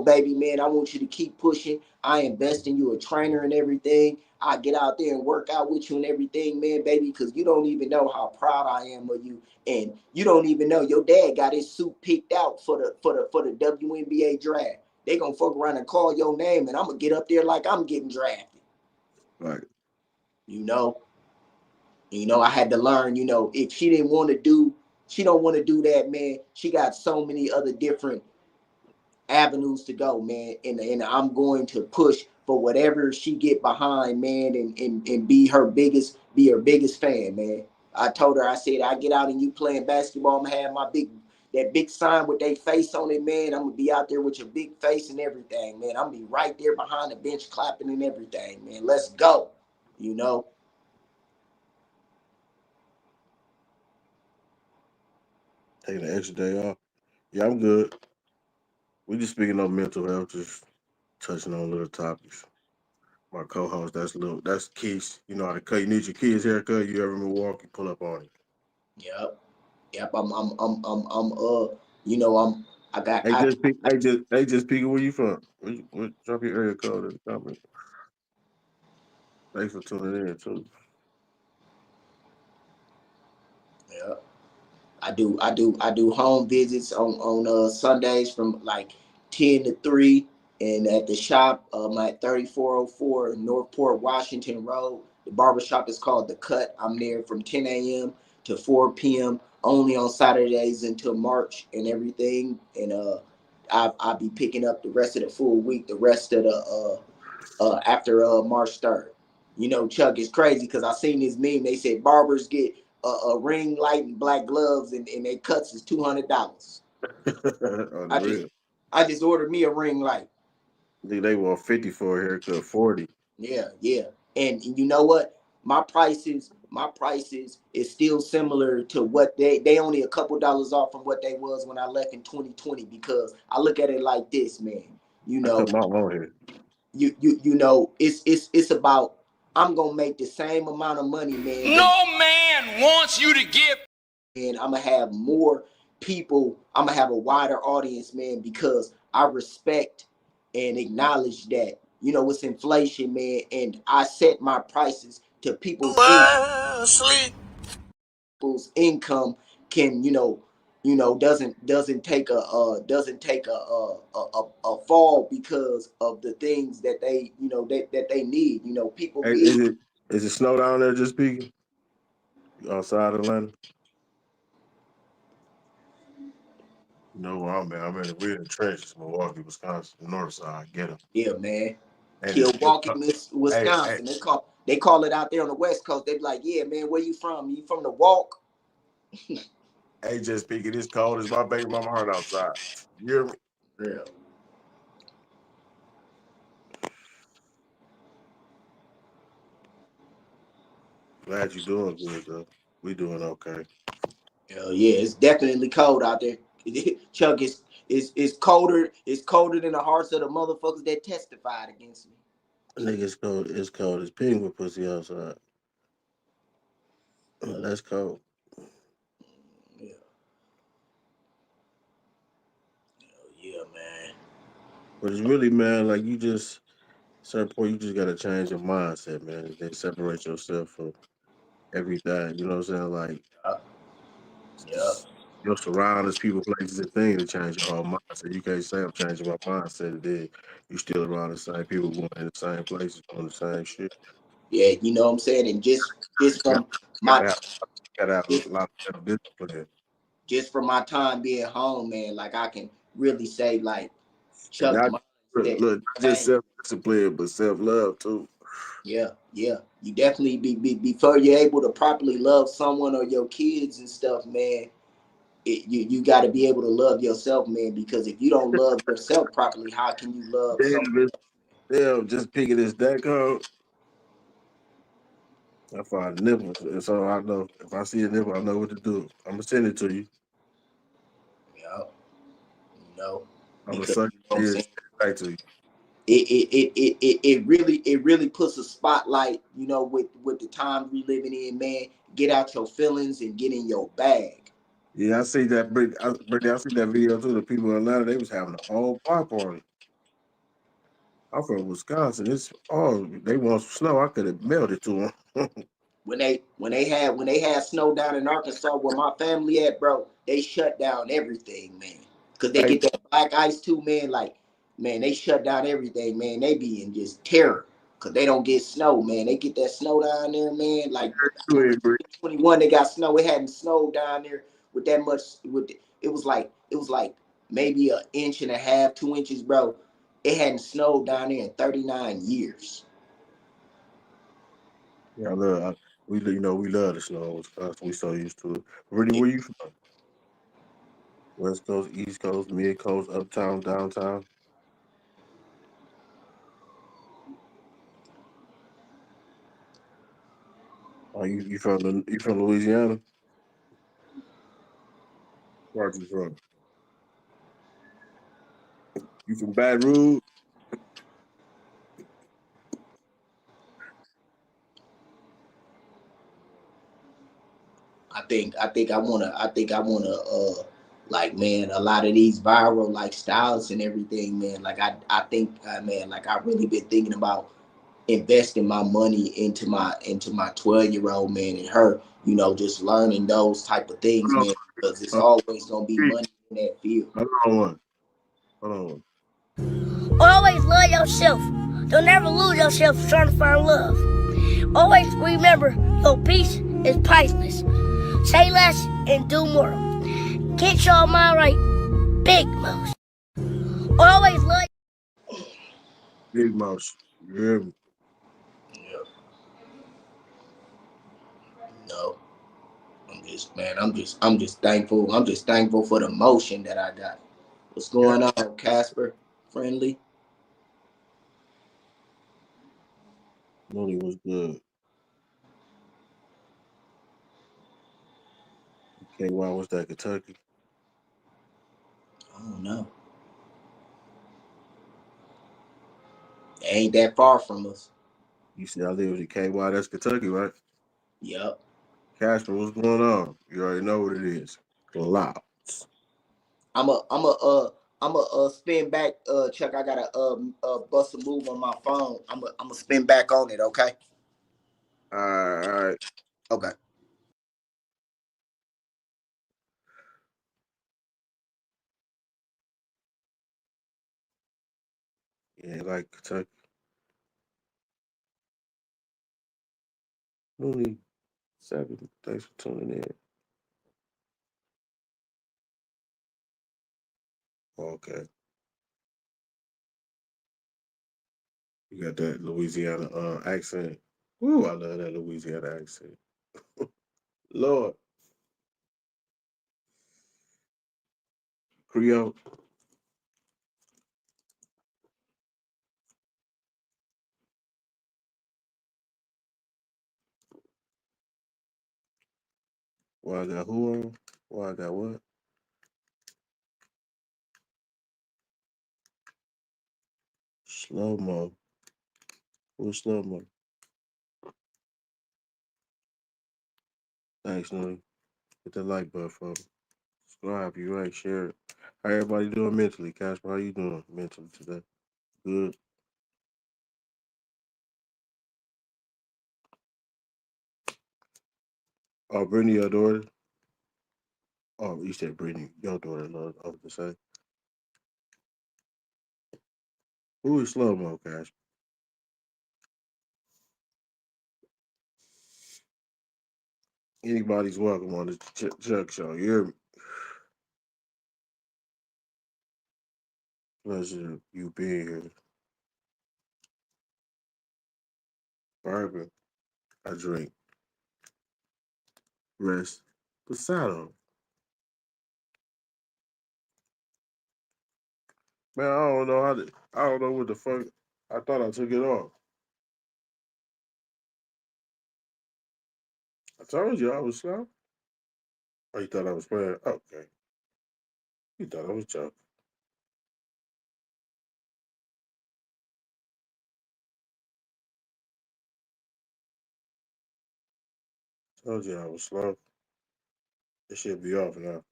baby, man, I want you to keep pushing. I invest in you, a trainer and everything. I get out there and work out with you and everything, man, baby, because you don't even know how proud I am of you, and you don't even know your dad got his suit picked out for the WNBA draft. They gonna fuck around and call your name, and I'm gonna get up there like I'm getting drafted. Right. I had to learn. If she didn't want to do, she don't want to do that, man. She got so many other different avenues to go, man, and I'm going to push for whatever she get behind, man, and be her biggest fan, man. I told her, I said, I get out and you playing basketball, I'm gonna have that big sign with their face on it, man. I'm gonna be out there with your big face and everything, man. I'm gonna be right there behind the bench clapping and everything, man. Let's go. Taking an extra day off. Yeah, I'm good. We just speaking of mental health, just touching on little topics. My co-host, that's Keith. You know how to cut. You need your kids' haircut. You ever in Milwaukee? Pull up on it. Yep. I got. Just peeking. Where you from? Drop your area code in the comment. Thanks for tuning in too. Yeah. I do home visits on Sundays from like 10 to 3, and at the shop I'm at 3404 Northport Washington Road. The barbershop is called The Cut. I'm there from 10 a.m. to 4 p.m. only on Saturdays until March and everything. And I'll be picking up the rest of the full week, the rest of the after March 3rd. Chuck, is crazy because I seen this meme. They said barbers get a ring light and black gloves, and their cuts is $200. I just ordered me a ring light. They want 50 for a haircut, 40. Yeah. And you know what? My prices is still similar to what they only a couple dollars off from what they was when I left in 2020, because I look at it like this, man. I cut my own hair. It's about, I'm gonna make the same amount of money, man. No man wants you to give. And I'm gonna have more people. I'm gonna have a wider audience, man, because I respect and acknowledge that it's inflation, man, and I set my prices to people's income can doesn't take a fall because of the things that they that they need. People. Hey, is it snow down there? Just speaking. Outside Atlanta. You know where I'm at. I'm in the real trenches, Milwaukee, Wisconsin, the north side. Get them. Yeah, man. Milwaukee, Wisconsin. Hey. They call it out there on the West Coast. They be like, yeah, man, where you from? You from the Walk? Hey, just speaking, it's cold as my baby mama heart outside. You hear me? Yeah. Glad you're doing good, though. We doing okay. Hell yeah, it's definitely cold out there. Chuck, it's colder. It's colder than the hearts of the motherfuckers that testified against me. Nigga, it's cold. It's cold as penguin pussy outside. That's cold. Yeah. Hell yeah, man. But it's really, man, like certain point, you just gotta change your mindset, man. Then separate yourself from everything. You know what I'm saying? Like, your surroundings, people, places, and things to change your whole mindset. You can't say I'm changing my mindset, and then you still around the same people, going in the same places, doing the same shit. Yeah, you know what I'm saying? And just from gotta have a lot of discipline. Just from my time being home, man, like I can really say, like, Chuck, look, just self-discipline, but self-love too. Yeah. You definitely before you're able to properly love someone or your kids and stuff, man. You got to be able to love yourself, man. Because if you don't love yourself properly, how can you love someone? Damn, just picking this deck up. I find nipples, and so I know if I see a nipple, I know what to do. I'm gonna send it to you. Yeah. I'm gonna suck it back to you. it really puts a spotlight, you know, with the times we living in, man. Get out your feelings and get in your bag. Yeah, I see that. I see that video too. The people in Atlanta, they was having a whole pop on it. I'm from Wisconsin. They want some snow. I could have mailed it to them. When they had snow down in Arkansas where my family at, bro, they shut down everything, man. Cause they get that black ice too, man. Like, man, they shut down everything, man. They be in just terror. Cause they don't get snow, man. They get that snow down there, man. Like 21, they got snow. It hadn't snowed down there with that much. It was like maybe 1.5 inches, 2 inches, bro. It hadn't snowed down there in 39 years. Yeah, we love the snow in Wisconsin. We so used to it. Really, where you from? West Coast, East Coast, Mid Coast, Uptown, Downtown? Oh, you from Louisiana? Where are you from? You from Baton Rouge? I think I wanna like, man, a lot of these viral like styles and everything, man. Like I think man, like I really been thinking about investing my money into my 12-year-old, man, and her, you know, just learning those type of things, man, because it's always gonna be money in that field. Hold on. Always love yourself. Don't ever lose yourself trying to find love. Always remember your peace is priceless. Say less and do more. Get your mind right, Big Mouse. Always love. Big Mouse. You hear me? No, I'm just thankful. I'm just thankful for the motion that I got. What's going on, Casper? Friendly? Money was good. KY, what's that, Kentucky? I don't know. It ain't that far from us. You said I live in KY, that's Kentucky, right? Yep. Casper, what's going on? You already know what it is. Clouds. I'm a spin back, Chuck. I gotta bust a move on my phone. I'm a spin back on it, okay? All right. Okay. Yeah, like Kentucky. Mooney 7. Thanks for tuning in. Okay. You got that Louisiana accent. Ooh, I love that Louisiana accent. Lord. Creole. Well, I got who on? Well, I got what? Slow mo. Who's slow mo? Thanks, Nuri. Hit the like button, folks. Subscribe, you right, share it. How everybody doing mentally? Casper, how you doing mentally today? Good. Oh, Brittany, your daughter? Oh, you said Brittany, your daughter, Lord. I was to say. Who is slow mo, Casper? Anybody's welcome on the Chuck Show. You're pleasure you being here. Bourbon, I drink. Rest. Pasado. Man, I don't know what the fuck. I thought I took it off. I told you I was slow. Oh, you thought I was playing? Okay. You thought I was joking. Told you I was slow. It should be off now.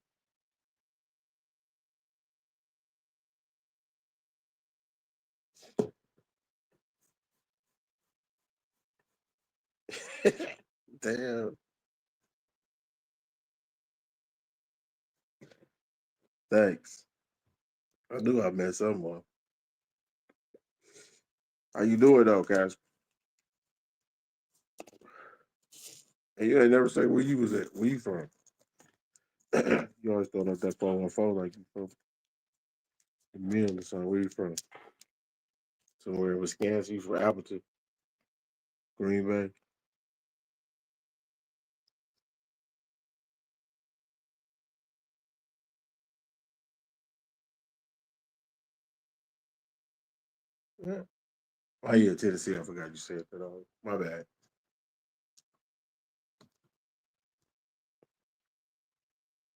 Damn. Thanks. I knew I met someone. How you doing though, Cash? And you ain't never say where you was at. Where you from? You always throwing up that 414 like you from the mill or something. Where you from? Somewhere in Wisconsin. You from Appleton, Green Bay. Yeah. Oh yeah, Tennessee. I forgot you said that. My bad.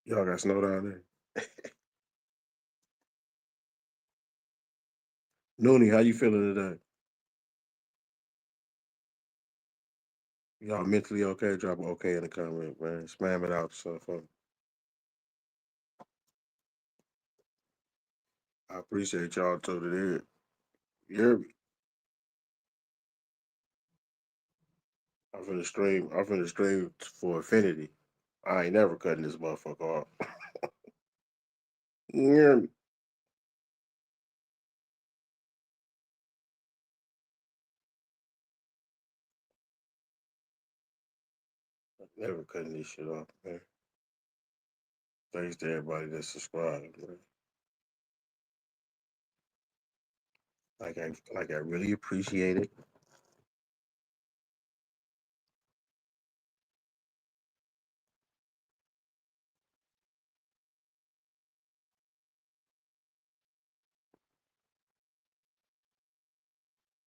Y'all got snow down there. Noonie, how you feeling today? Y'all mentally okay? Drop an okay in the comment, man. Spam it out to something. I appreciate y'all tuning in. You hear me? I'm finna stream for Infinity. I ain't never cutting this motherfucker off. You hear me? Never cutting this shit off, man. Thanks to everybody that subscribed, man. Like I really appreciate it.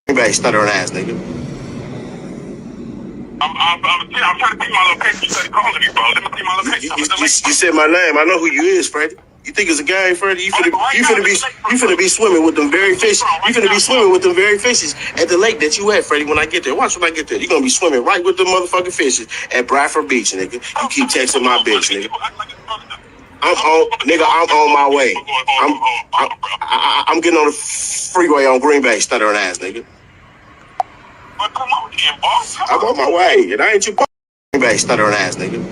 Anybody stuttering ass nigga. I'm trying to see my location. You started calling me, bro. Let me see my location. You said my name. I know who you is, Freddie. You think it's a game, Freddie? You finna be swimming with them very fish. You finna be swimming with them very fishes at the lake that you at, Freddie. When I get there, watch when I get there. You gonna be swimming right with them motherfucking fishes at Bradford Beach, nigga. You keep texting my bitch, nigga. I'm on my way. I'm getting on the freeway on Green Bay, stuttering ass, nigga. I'm on my way, and I ain't you Green Bay, stuttering ass, nigga.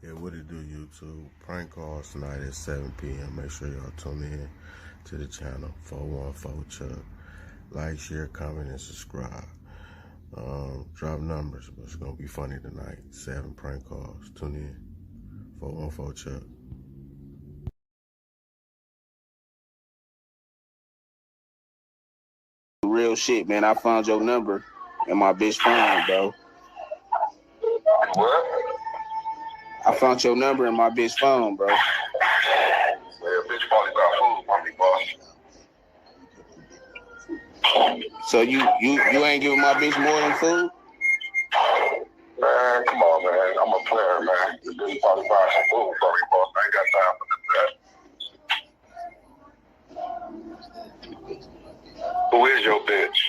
Yeah, what it do, YouTube? Prank calls tonight at 7 p.m. Make sure y'all tune in to the channel, 414 Chuck. Like, share, comment, and subscribe. Drop numbers, but it's gonna be funny tonight. 7 prank calls. Tune in. 414 Chuck. Real shit, man. I found your number in my bitch phone, bro. What? I found your number in my bitch phone, bro. Yeah, bitch probably got food for me, boss. So you ain't giving my bitch more than food? Man, come on, man. I'm a player, man. The bitch probably buy some food for me, boss. I ain't got time for that. Who is your bitch?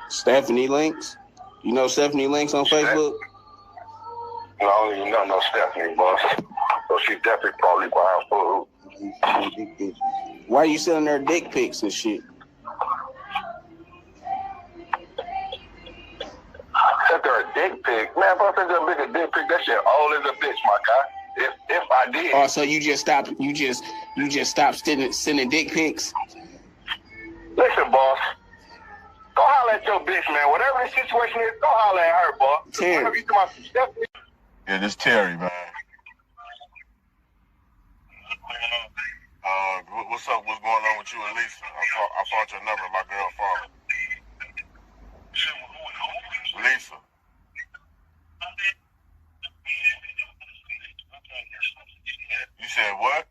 Stephanie Links. You know Stephanie Links on Facebook? No, I don't even know no Stephanie, boss. So she definitely probably buying food. Why you selling her dick pics and shit? Sent her a dick pic. Man, if I sent her a bigger dick pic, that shit old as a bitch, my guy. If I did. Oh, so you just stopped sending dick pics? Listen, boss. Go holler at your bitch, man. Whatever the situation is, go holler at her, boss. Terry. Yeah, this Terry, man. What's up? What's going on with you and Lisa? I found your number in my girl phone. Lisa. You said what?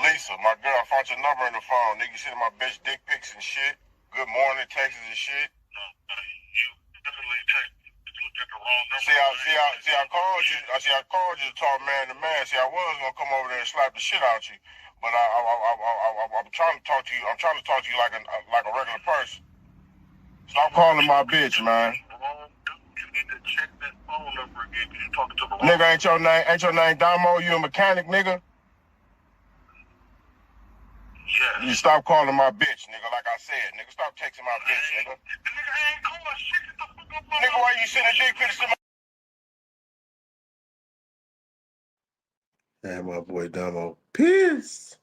Lisa, my girl, I found your number in the phone. Nigga, you sending my bitch dick pics and shit. Good morning, Texas and shit. I called you. I called you to talk man to man. See, I was gonna come over there and slap the shit out you, but I'm trying to talk to you. I'm trying to talk to you like a regular person. Stop calling my bitch, man. Nigga, ain't your name Damo? You a mechanic, nigga? Yeah. You stop calling my bitch, nigga. Like I said, nigga, stop texting my bitch, nigga. Nigga, I ain't calling shit. Nigga, why you sending dick pics to my? Hey, my boy Damo. Peace.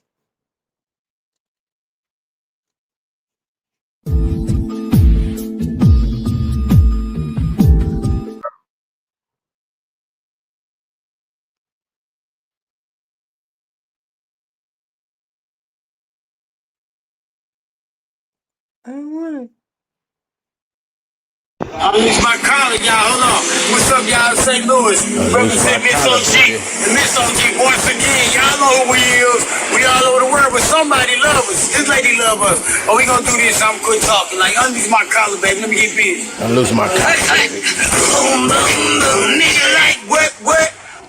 It's my collar, y'all. Hold on. What's up, y'all? St. Louis. Represent Miss OG. And Miss OG, once again, y'all know who we is. We all over the world, but somebody love us. This lady love us. Oh, we gonna do this. I'm quit talking. Like, unleash my collar, baby. Let me get busy. I lose my collar, baby. Nigga like what?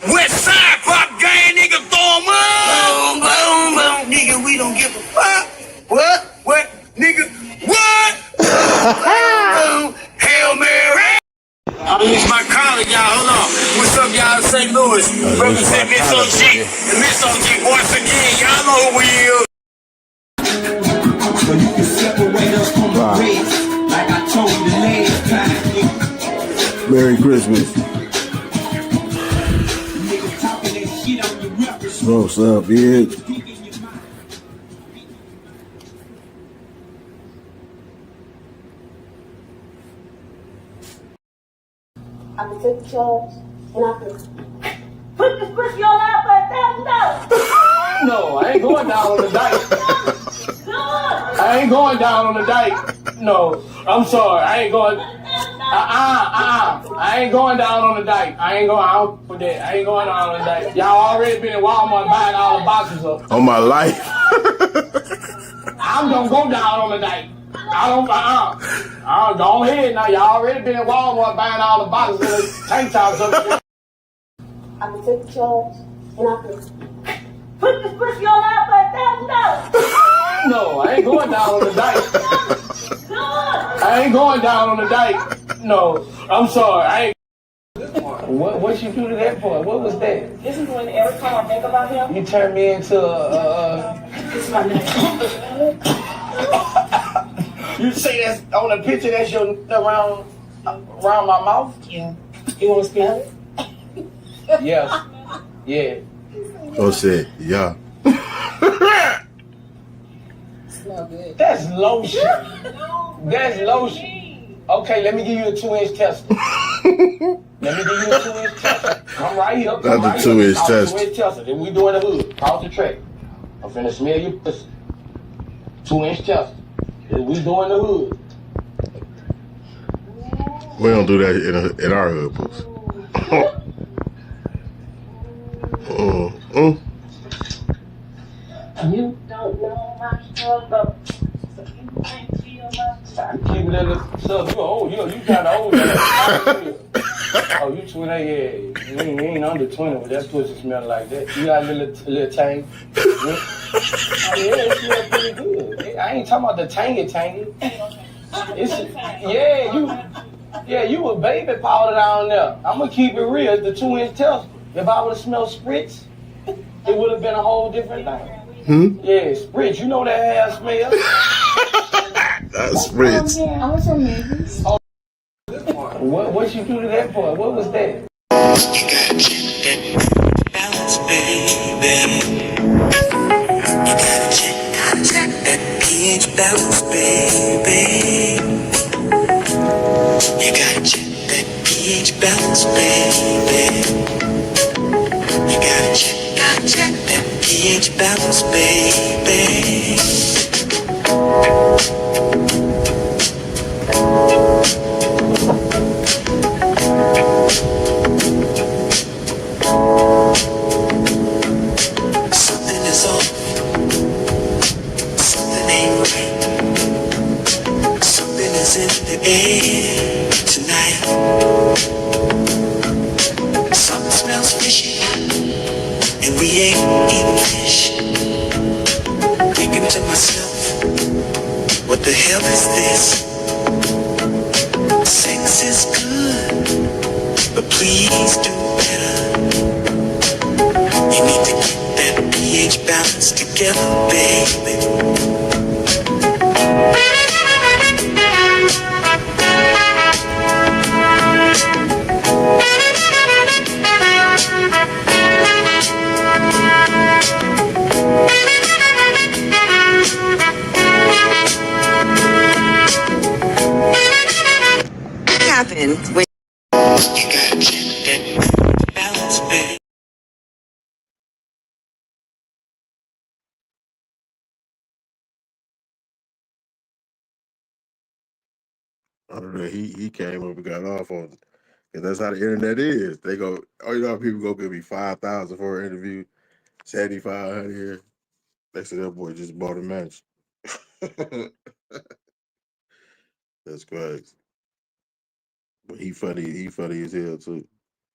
West side pop gang, nigga, throw 'em up. Boom. Nigga, we don't give a fuck. What? Nigga, what? Hail Mary. It's my collar, y'all. Hold on. What's up, y'all? St. Louis. Represent Miss OG. And Miss OG, once again, y'all know who we is. So you can separate us from the rest, like I told you the last time. Merry Christmas. What's up, bitch? I can take the charge and I can put this pussy on out for $1,000. No, I ain't going down on the dike. I ain't going down on the dike. No, I'm sorry. I ain't going. I ain't going down on the dike. I ain't going out for that. I ain't going down on the dike. Y'all already been in Walmart buying all the boxes up. On my life. I'm gonna go down on the dike. I don't. Go ahead now. Y'all already been in Walmart buying all the boxes and the tank tops up. I can take the charge and I can put this pussy on out for $1,000. No, I ain't going down on the dike. I ain't going down on the dike. No, I'm sorry. I ain't. What you do to that boy? What was that? This is when every time I think about him, You turned me into this is my name. You say that's on the picture that's your around my mouth? Yeah. You want to smell it? Yes. Yeah. Oh shit, yeah. Smell good. That's lotion. That's lotion. Okay, let me give you a 2-inch tester. Let me give you a 2-inch tester. Come right here. That's a 2-inch tester. 2-inch tester. Then we doing the hood. Cross the track. I'm finna smell your pussy. 2-inch tester. Then we doing the hood. We don't do that in our hood, puss. You don't know my struggle. So you can't feel my struggle. Keep it in the sub. You kind of old. Oh, you 20, yeah. You ain't under 20, but that pussy smell like that. You got a little tang. Oh, yeah, it smells pretty good. I ain't talking about the tangy. You a baby powder down there. I'm gonna keep it real. It's the 2-inch tester. If I would've smelled spritz, it would have been a whole different thing. Yeah, spritz. You know that hair smell. That's spritz. I want some niggas. Oh, what you do to that boy? What was that? You gotta check that balance, baby. You gotta check that pH balance, baby. You gotta check that pH balance, baby. You gotta check that pH balance, baby. Something is off. Something ain't right. Something is in the air tonight. What the hell is this? Sex is good, but please do better. You need to get that pH balance together, baby. Happen when you gotta check that balance, baby. I don't know. He came up and got off on it. Cause that's how the internet is. They go, oh, you know how people go give me 5,000 for an interview, 7,500 here. Next to that boy just bought a match. That's crazy. But he funny as hell too.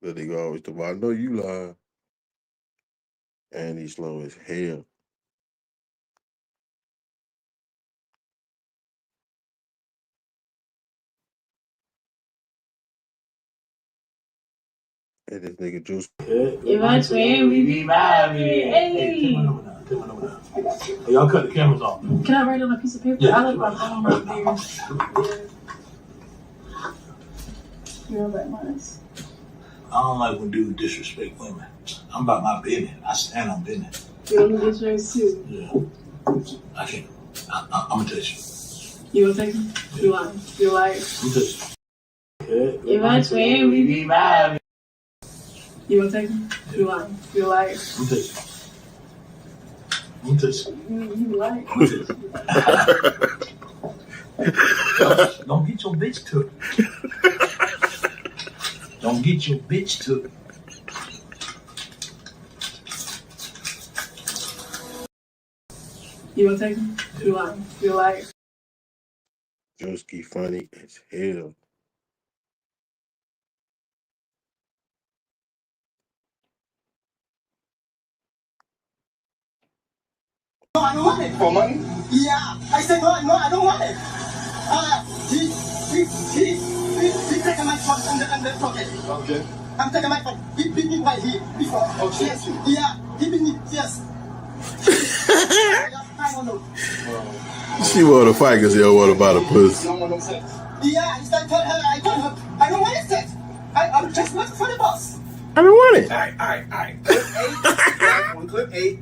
That nigga always talk about, I know you lying. And he's slow as hell. And this nigga Juice. If I swim, we be vibing. Hey. Hey, y'all cut the cameras off. Can I write on a piece of paper? Yeah. I like my phone right there. You know that much. I don't like when dudes disrespect women. I'm about my business. I stand on business. You don't need insurance too. Yeah. I can't. I'm gonna touch you. You gonna take me? You lying? You lying? I'm touching you. If I swim, we be vibing. You gonna take me? You lying? You lying? I'm touching you. I'm touching you. You lying? Don't get your bitch took. Don't get your bitch took. You gonna take me? You lying? You lying? Joski funny as hell. No, I don't want it. For money? Yeah. I said no, I don't want it. He taken my phone and the pocket. Okay. I'm taking my phone. He beat me right here before. Okay. Yes. Yeah. He beat me. Yes. I don't know. She want to fight because he don't want to buy the pussy. Don't want no sex. Yeah. I told her. I don't want sex. I'm just looking for the boss. I don't want it. All right. Clip 8.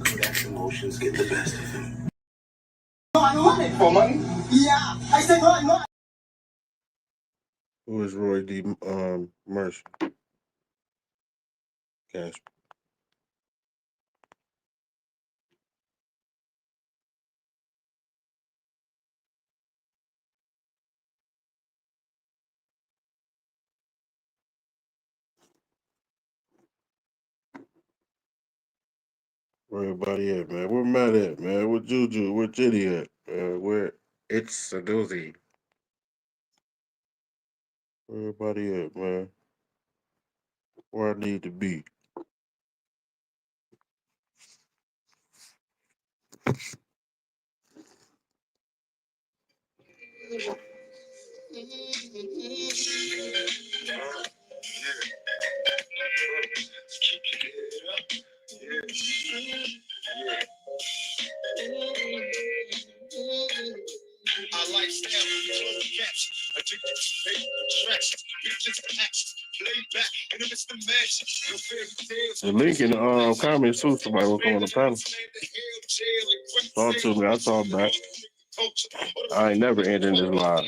Kodak emotions get the best of him. No, I don't want it. For money? Yeah. I said no. Who is Roy D. Mercer? Casper. Where everybody at, man? Where Matt at, man? Where Juju? Where Jenny at? Where it's a doozy. Where everybody at, man? Where I need to be. Our lifestyle, closed caption, addicted to fake attractions, pictures for action, laid back in the midst of magic, no fairy tales. The link in the comments too. Somebody was on the panel. Talk to me. I saw back. I ain't never ending this live.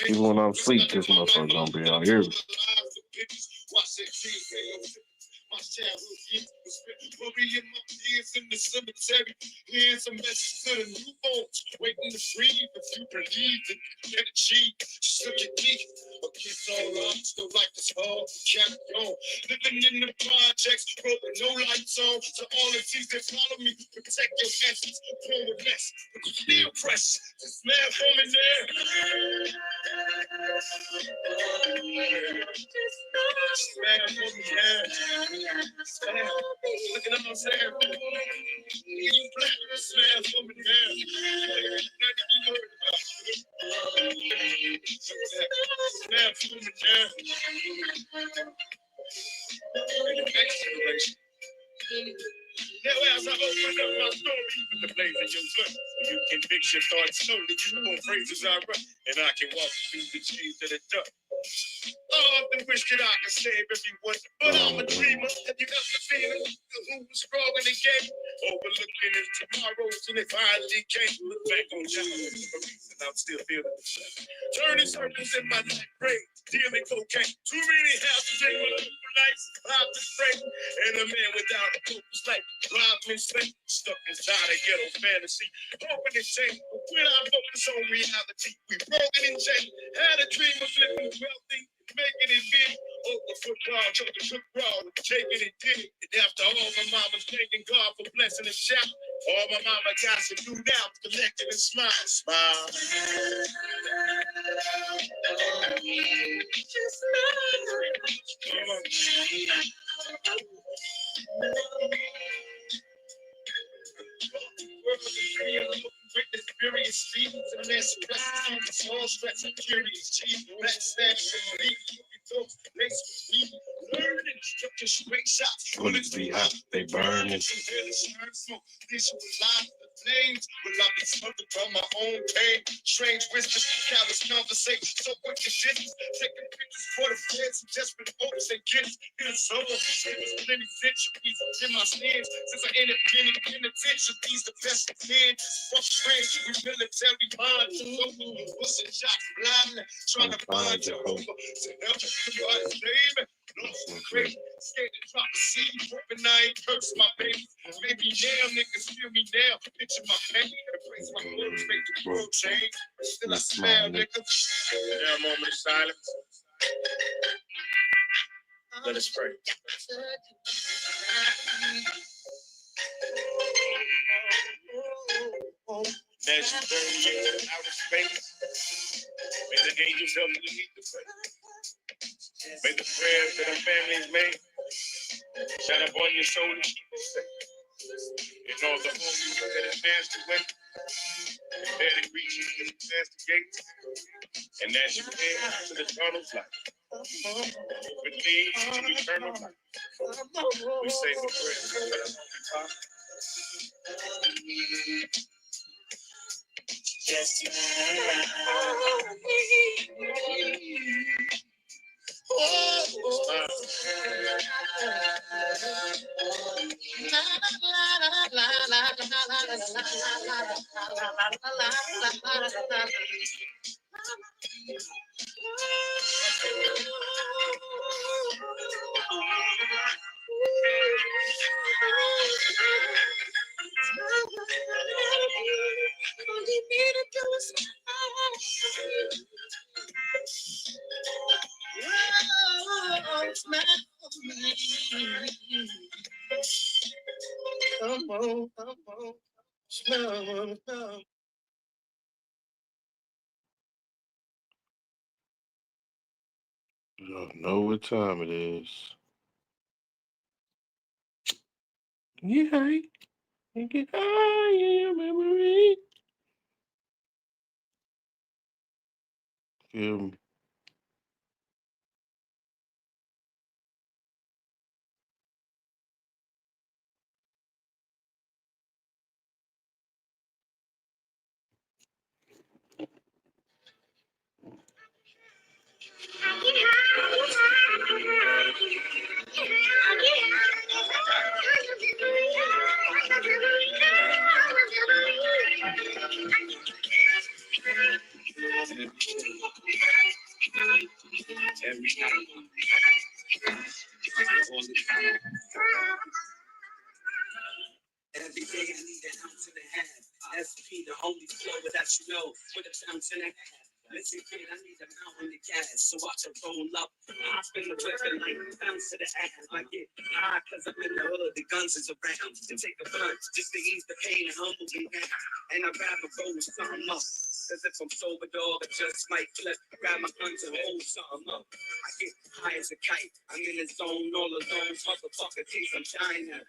Even when I'm asleep, this motherfucker gonna be out here. My childhood years was spent worrying my peers in the cemetery. here's a message to the newborns waiting to breathe. If you believe it, can achieve. Just look at me. Against all odds, still like this hard to carry on. Living in the projects, broke with no lights on. So all the things that follow me, protect your essence. Pour with less, but you feel pressure. Just smell from in there. Smell from in there. Look at what I'm saying. You black, smell from in there. Nothing you heard about. Smell from in there. Now as I open up my story with the blaze of your blood, you can fix your thoughts slowly. You know phrases I run, and I can walk you through the cheese of the duck. I often wish that I could save everyone, but I'm a dreamer. Have you ever seen a who was strong in the game? Overlooking his tomorrows, and it finally came. Look back on down for a reason, I'm still feeling the same. Turning circles in my night brain, dealing cocaine. Too many houses in my local life, I've been straight. And a man without a focus like drive me insane. Stuck inside a ghetto fantasy, hoping to change. But when I focus on reality, we broken in chain. Had a dream of living wealthy, making it big. Over football, took the cook raw, taking it big. And after all, my mama's thanking God for blessing and shout. All my mama got to do now, collecting and smile, smile. Come on. With the furious streets and less stress, all stress and curious cheese, backstage and leave. Folks, place with me, learning, structure straight shots, bullets be hot, they burn and smoke, visual life, the flames, will I be smothered from my own pain, strange whispers, callous conversation, so quick and shit, taking pictures for the feds, and desperate hopes and gifts, in the soul, it was plenty centuries in my stands, since I ended up in penitentiaries, the best of men, fuck friends, we military minds, what's a shot blind, trying to find Jehovah, to help somebody's name, lost and great, scared to drop a seed, hoping I ain't curse my baby, maybe now niggas feel me now, picture my pain, embrace my words, make the world change, still I smile, nigga, now moment of silence, let us pray. As you burn in outer space, may the angels help you lead the way. May the prayers that our families made shine upon your soul and keep you safe. And all the homies that advanced the way, prepare to reach you to the past gates. And as you head to the tunnel of life, it leads you to eternal life. We say the prayers that our Father. Just come on, smell. You don't know what time it is. Get high. Get high in your memory. Feel me? Every day I need that ounce in the SP, the only flow that you know. With a bounce in the ass. Listen, kid, I need a mountain to gas, so I can roll up. I spin the whip and like bounce to the ass. I get high cause I'm in the hood, the guns is around. And take a punch just to ease the pain and humble me down. And I'd rather roll something up. Cause if I'm sober, dog, I just might flip. Grab my guns and hold something up. I get high as a kite. I'm in the zone all alone. Motherfucker, tease, I'm shining.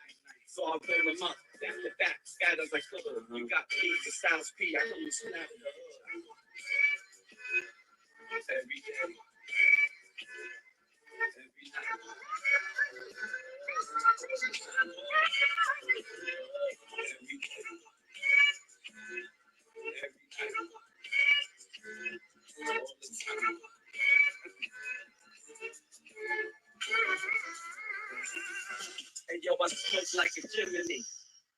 So I roll them up, back to back, scatters like color. You got P, the Styles P, I come to snap. Every day. Every night. Every day. Every night. All the time. Hey yo, I smoke like a chimney.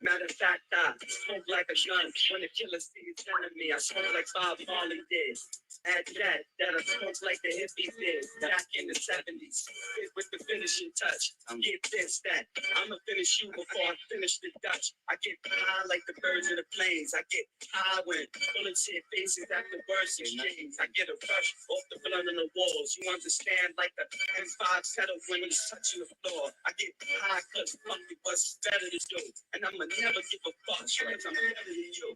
Matter of fact, I smoke like a gun. When the killer sees enemy, I smoke like Bob Marley did. Add that I smoke like the hippies did back in the 70s. Hit with the finishing touch. Get this, that. I'ma finish you before I finish the Dutch. I get high like the birds of the plains. I get high when bullets hit faces after words exchange. I get a rush off the blood on the walls. You understand like the M5 settle when it's touching the floor. I get high cause fuck it, what's better to do. And I'ma never give a fuck cause I'm better than you.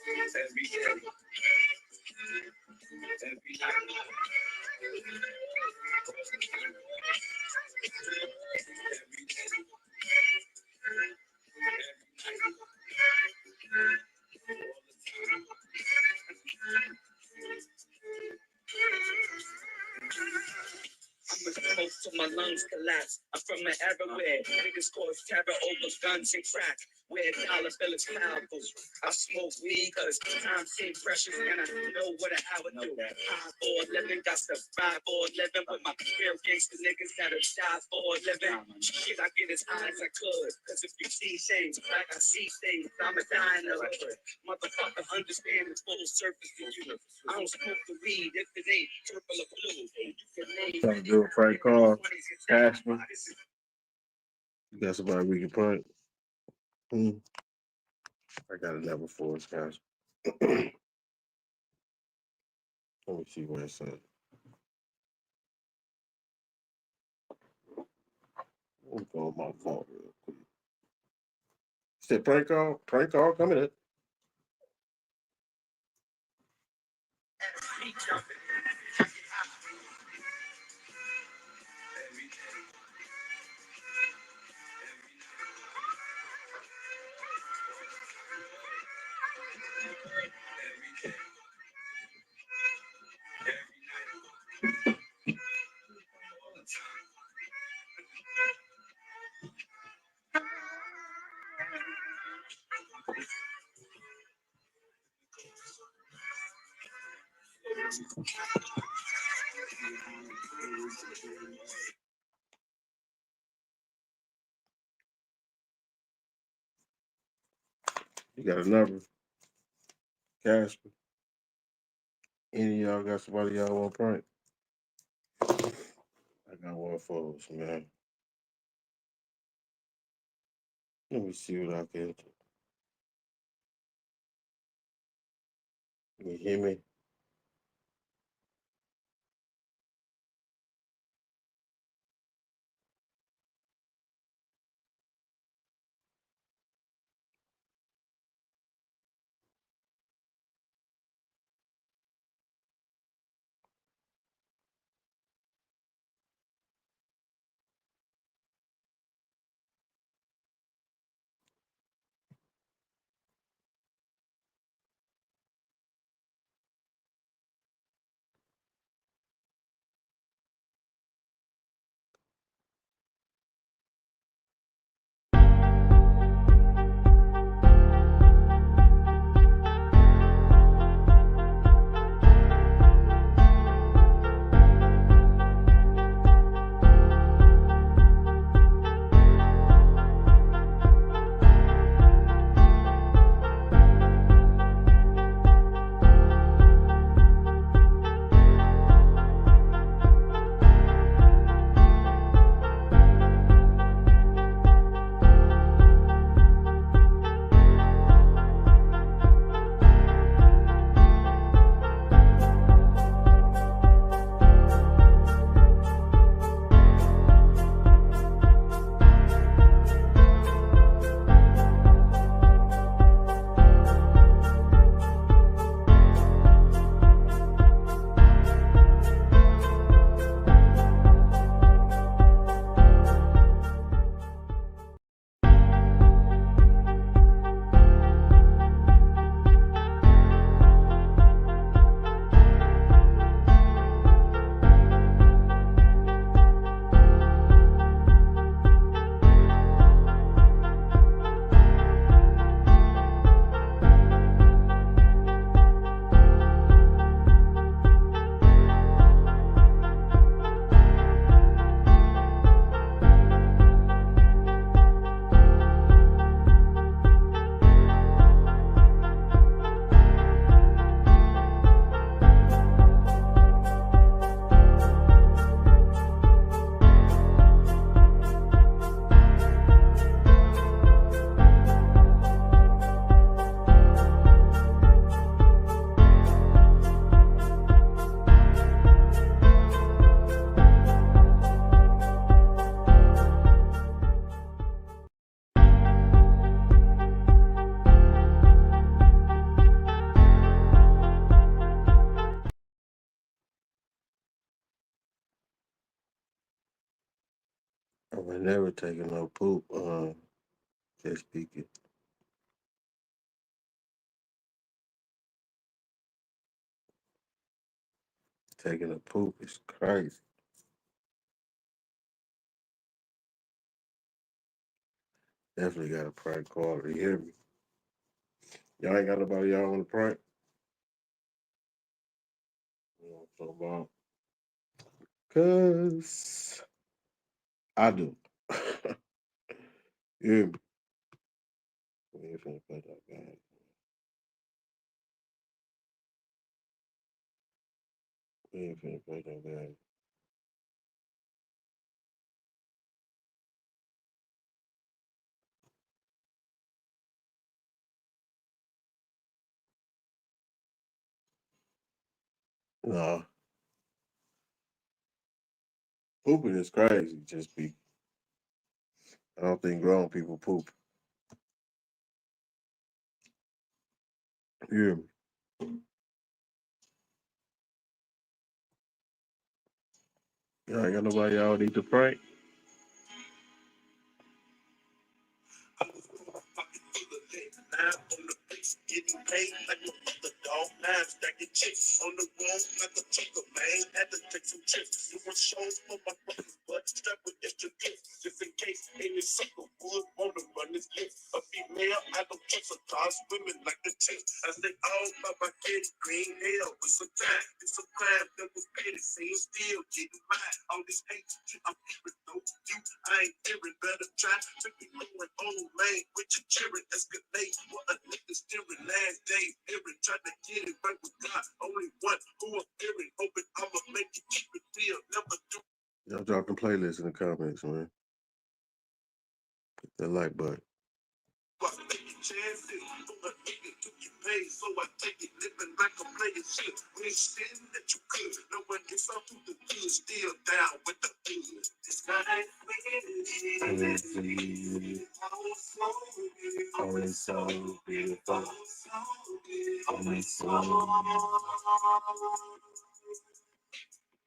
Every day. Every night. Every day. I'm a smoke till my lungs collapse. I'm from the era where niggas cause terror over guns and crack. Where dollar bill is powerful. I smoke weed cause time seems precious and I know what an hour do. High for a living, got to ride for a living with my real gangster niggas that'll die for a living. Shit, I get as high as I could. Cause if you see things like I see things, I'ma die in the hood. Motherfucker, understand the full surface to you. I don't smoke the weed if it ain't purple or blue. You can name Trying to do a prank call. Casper. You got somebody we can prank? I got a level 4 Casper. Let me see what it says. Let me go on my phone real quick. Said prank call? Prank call coming in. You got a number, Casper? Any of y'all got somebody y'all want to prank? I got one for us, man. Let me see what I can do. You hear me? I never taken no poop. Just speaking. Taking a poop is crazy. Definitely got a prank call. You hear me? Y'all ain't got nobody y'all on the prank? You know what I'm talking about? Cause I do. You hear me? We ain't finna play that game. We ain't finna play that game. No. Pooping is crazy, just be. I don't think grown people poop. You hear me? Y'all ain't got nobody y'all need to prank? Getting paid like a mother dog. Now I'm stacking chicks on the road like a choker, man. Had to take some trips. Doing shows for my brothers, but strapped with extra gifts. Just in case any sucker would wanna run this gift. A female, I don't trust a cars, women like the chick. I stay all by my kid, green hell with some time. It's a crime that was petty, saying still getting mine. All this hate, I'm hearing though. You, I ain't hearing, better try to be going old man with your cheering escalate. What a nigga steering last day, fearing, trying to get it right with God. Only one who I'm fearing, hoping I'ma make it, keep it real, never do. Y'all drop the playlist in the comments, man. Hit that like button. I take your chances, for a nigga to get paid, so I take it, living like a player shit. Wish then that you could, no one gets off to the good, still down with the good. This night, Only so beautiful. Only so.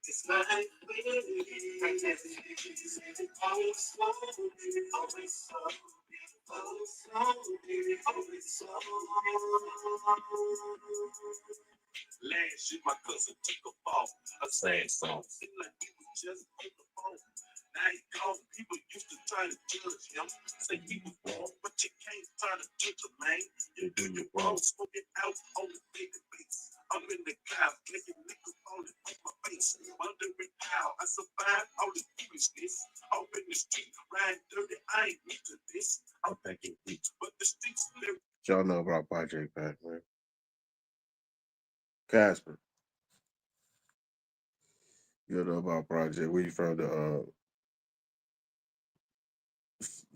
It's like last year my cousin took a fall, a sad song. Seemed like we was just on the phone. Now he gone, people used to try to judge him. Say he was wrong, but you can't try to judge him, man. You do your wrong, smoking out on the big base. I'm in the cloud, making niggas falling on my face. Wondering how I survived all this foolishness. Off in the street, riding dirty, I ain't used to this. I'm back in heat, but the streets very. Y'all know about Project Pack, man. Casper. You know about Project. Where you from? The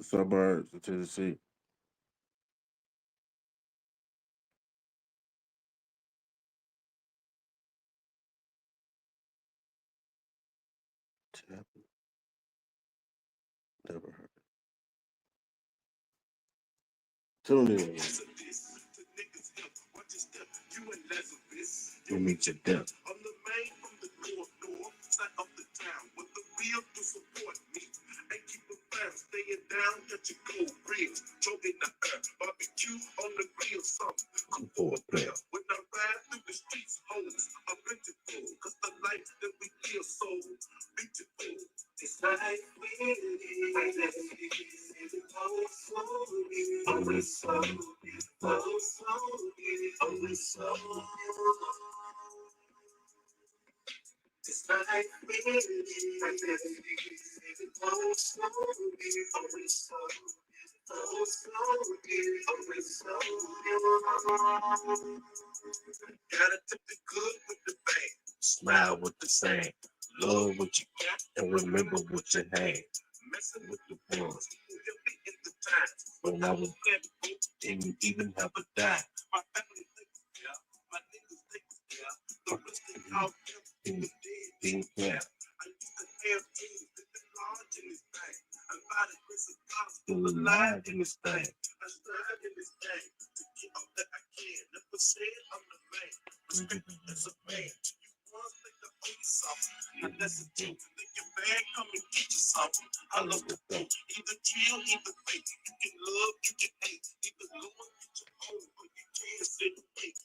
suburbs of Tennessee. Never heard it. Tune in. You meet your death. I'm the man from the north side of the town with the real to support me. And keep it fast, staying down, get your gold rings. Choking the air, barbecue on the grill, something. Come for a player. When I ride through the streets, hoes are plentiful. Cause the life that we feel so beautiful. It's like we always so always so. It's like we gotta take the good with the bad. Smile with the same. Love what you got and remember what you had. Messing With the ones with me in the times when I was didn't even have a dime. my family thinks yeah, my niggas think yeah, the rest of y'all them dead. Didn't care. I used to have things that been large in this thing. And by the grace of God, Still alive in this thing. I strive in this thing to get all that I can. Never said I'm the man, respected as a man. You once think the Now that's the truth. Take your bag, come and get you something. I love the thing. Either chill, either fake. You can love, you can hate. Either lose, get your own, but you can't sit and wait.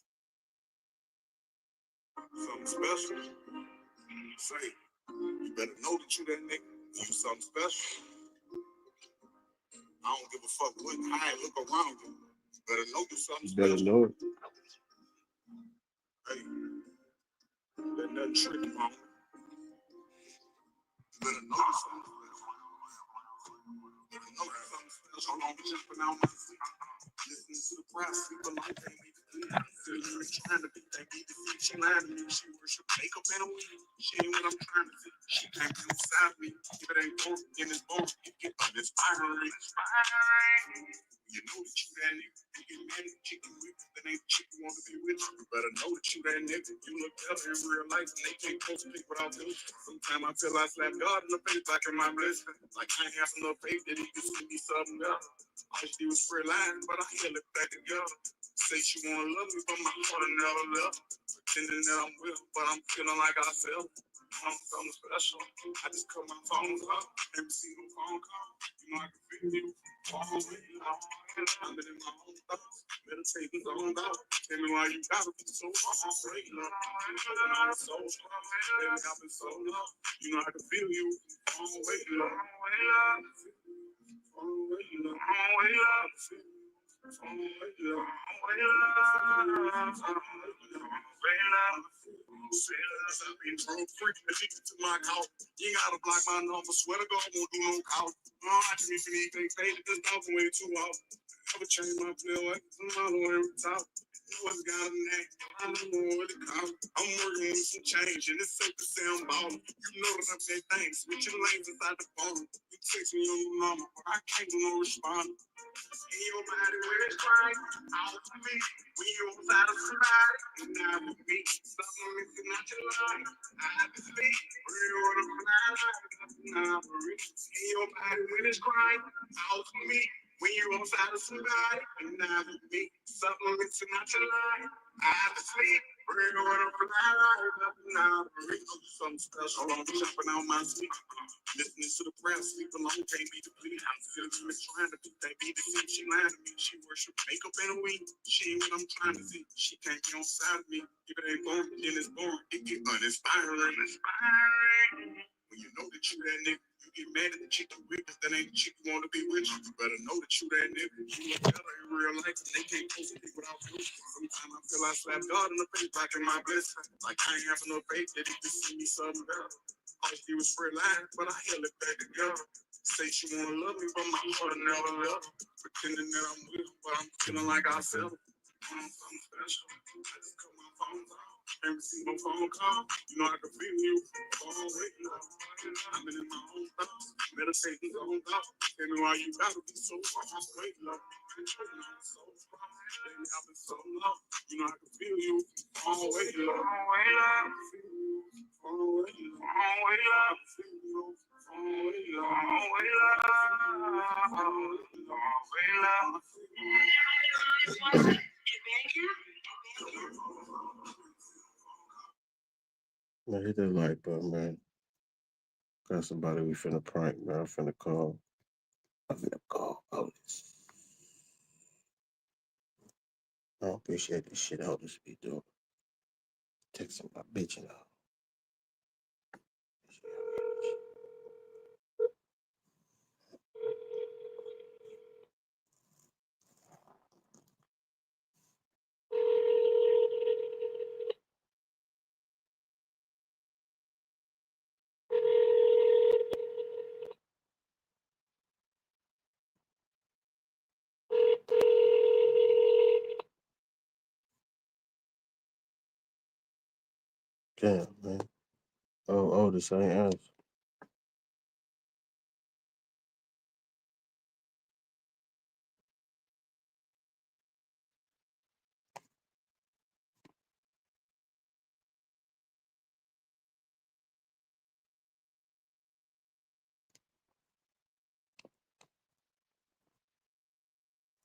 Something special. Say, you better know that you that nigga. You something special. I don't give a fuck what how I look around you. You better know you something You better special. know it. Hey, let nothing trick you, mama. You better know you something special. You better know you something special. Hold on, I'm jumping out my seat. Listening to the press, people like they need to be. Trying to be that need to see. She lying to me. She worship makeup and a wig. She ain't what I'm trying to see. She can't be inside me. If it ain't both, then it's both. It get inspiring. You know that you that nigga. You get mad at the chicken with, then ain't the chicken want to be with you. You better know that you that nigga. You look better in real life, and they can't post a pic without you. Sometimes I feel I slap God in the face like in my blessing. Like I ain't have enough faith that he could see me something else. All she did was spread lines, but I held it back together. Say she wanna love me, but my heart never left. Pretending that I'm with, but I'm feeling like I felt. I'm something special. I just cut my phone up. Every single phone call. You know I can feel you. I'm in my own thoughts. Meditating on God. Tell me why you gotta be so straight, love. I'm so strong. Baby, I've been so long. You know I can feel you. Long way, love. I've been drunk freaking addicted to my couch. You ain't gotta block my number. Swear to God, I won't do no couch. I just need to need they faded this dog way too out. Never change my play away. I'm not every top. What's got a neck? I don't know what it costs. I'm working with some change, and it's safe to say I'm ballin'. You know that I'm that thing. Switching lanes inside the phone. You text me on your number, but I can't do no respond. In your body when it's crying, out for me. When you're inside of somebody, and not with me. Something missing out your life. I have to sleep. We're on a fly like nothing I breathe. In your body when it's crying, out for me. When you're inside of somebody, and not with me. Something missing out your life. I have to sleep. We're on a fly like nothing I breathe. Something special, I'm jumping out my sleep. Listening to the prayer, sleep alone, can't be depleted. I'm still trying to be that be the same. She lying to me. She worship makeup and a wig. She ain't what I'm trying to see. She can't be on side of me. If it ain't born, then it's born. It get uninspiring. When you know that you that nigga, you get mad at the chick you with, that ain't the chick you want to be with you. You better know that you that nigga. You look better in real life, and they can't post a pic without you. Sometimes I feel I slap God in the face like in my blessing. Like I ain't having no faith that he can see me something better. All she was spread lines, but I held it back together. Say she wanna love me, but my heart never left. Pretending that I'm with her, but I'm feeling like I felt. I'm something special. I just cut my phone off. Every single phone call. You know I can feel you. Long way, love. I've been in my own thoughts. Meditating on God. Tell me why you gotta be so far away, love. I'm so strong. Baby, I've been so long. You know I can feel you. Long way, love. Man, hit that like button, man. Got somebody we finna prank, man. I'm finna call. Otis. I don't appreciate this shit Otis be doing. Texting my bitch and all. Damn, man. Oh, Otis ain't answer.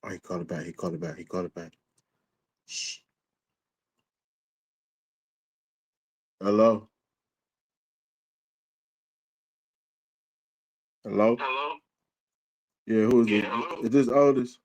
Oh, he called it back. He called it back. He called it back. Shh. Hello? Hello? Hello? Yeah, who is Yeah, this? hello? Is this Otis?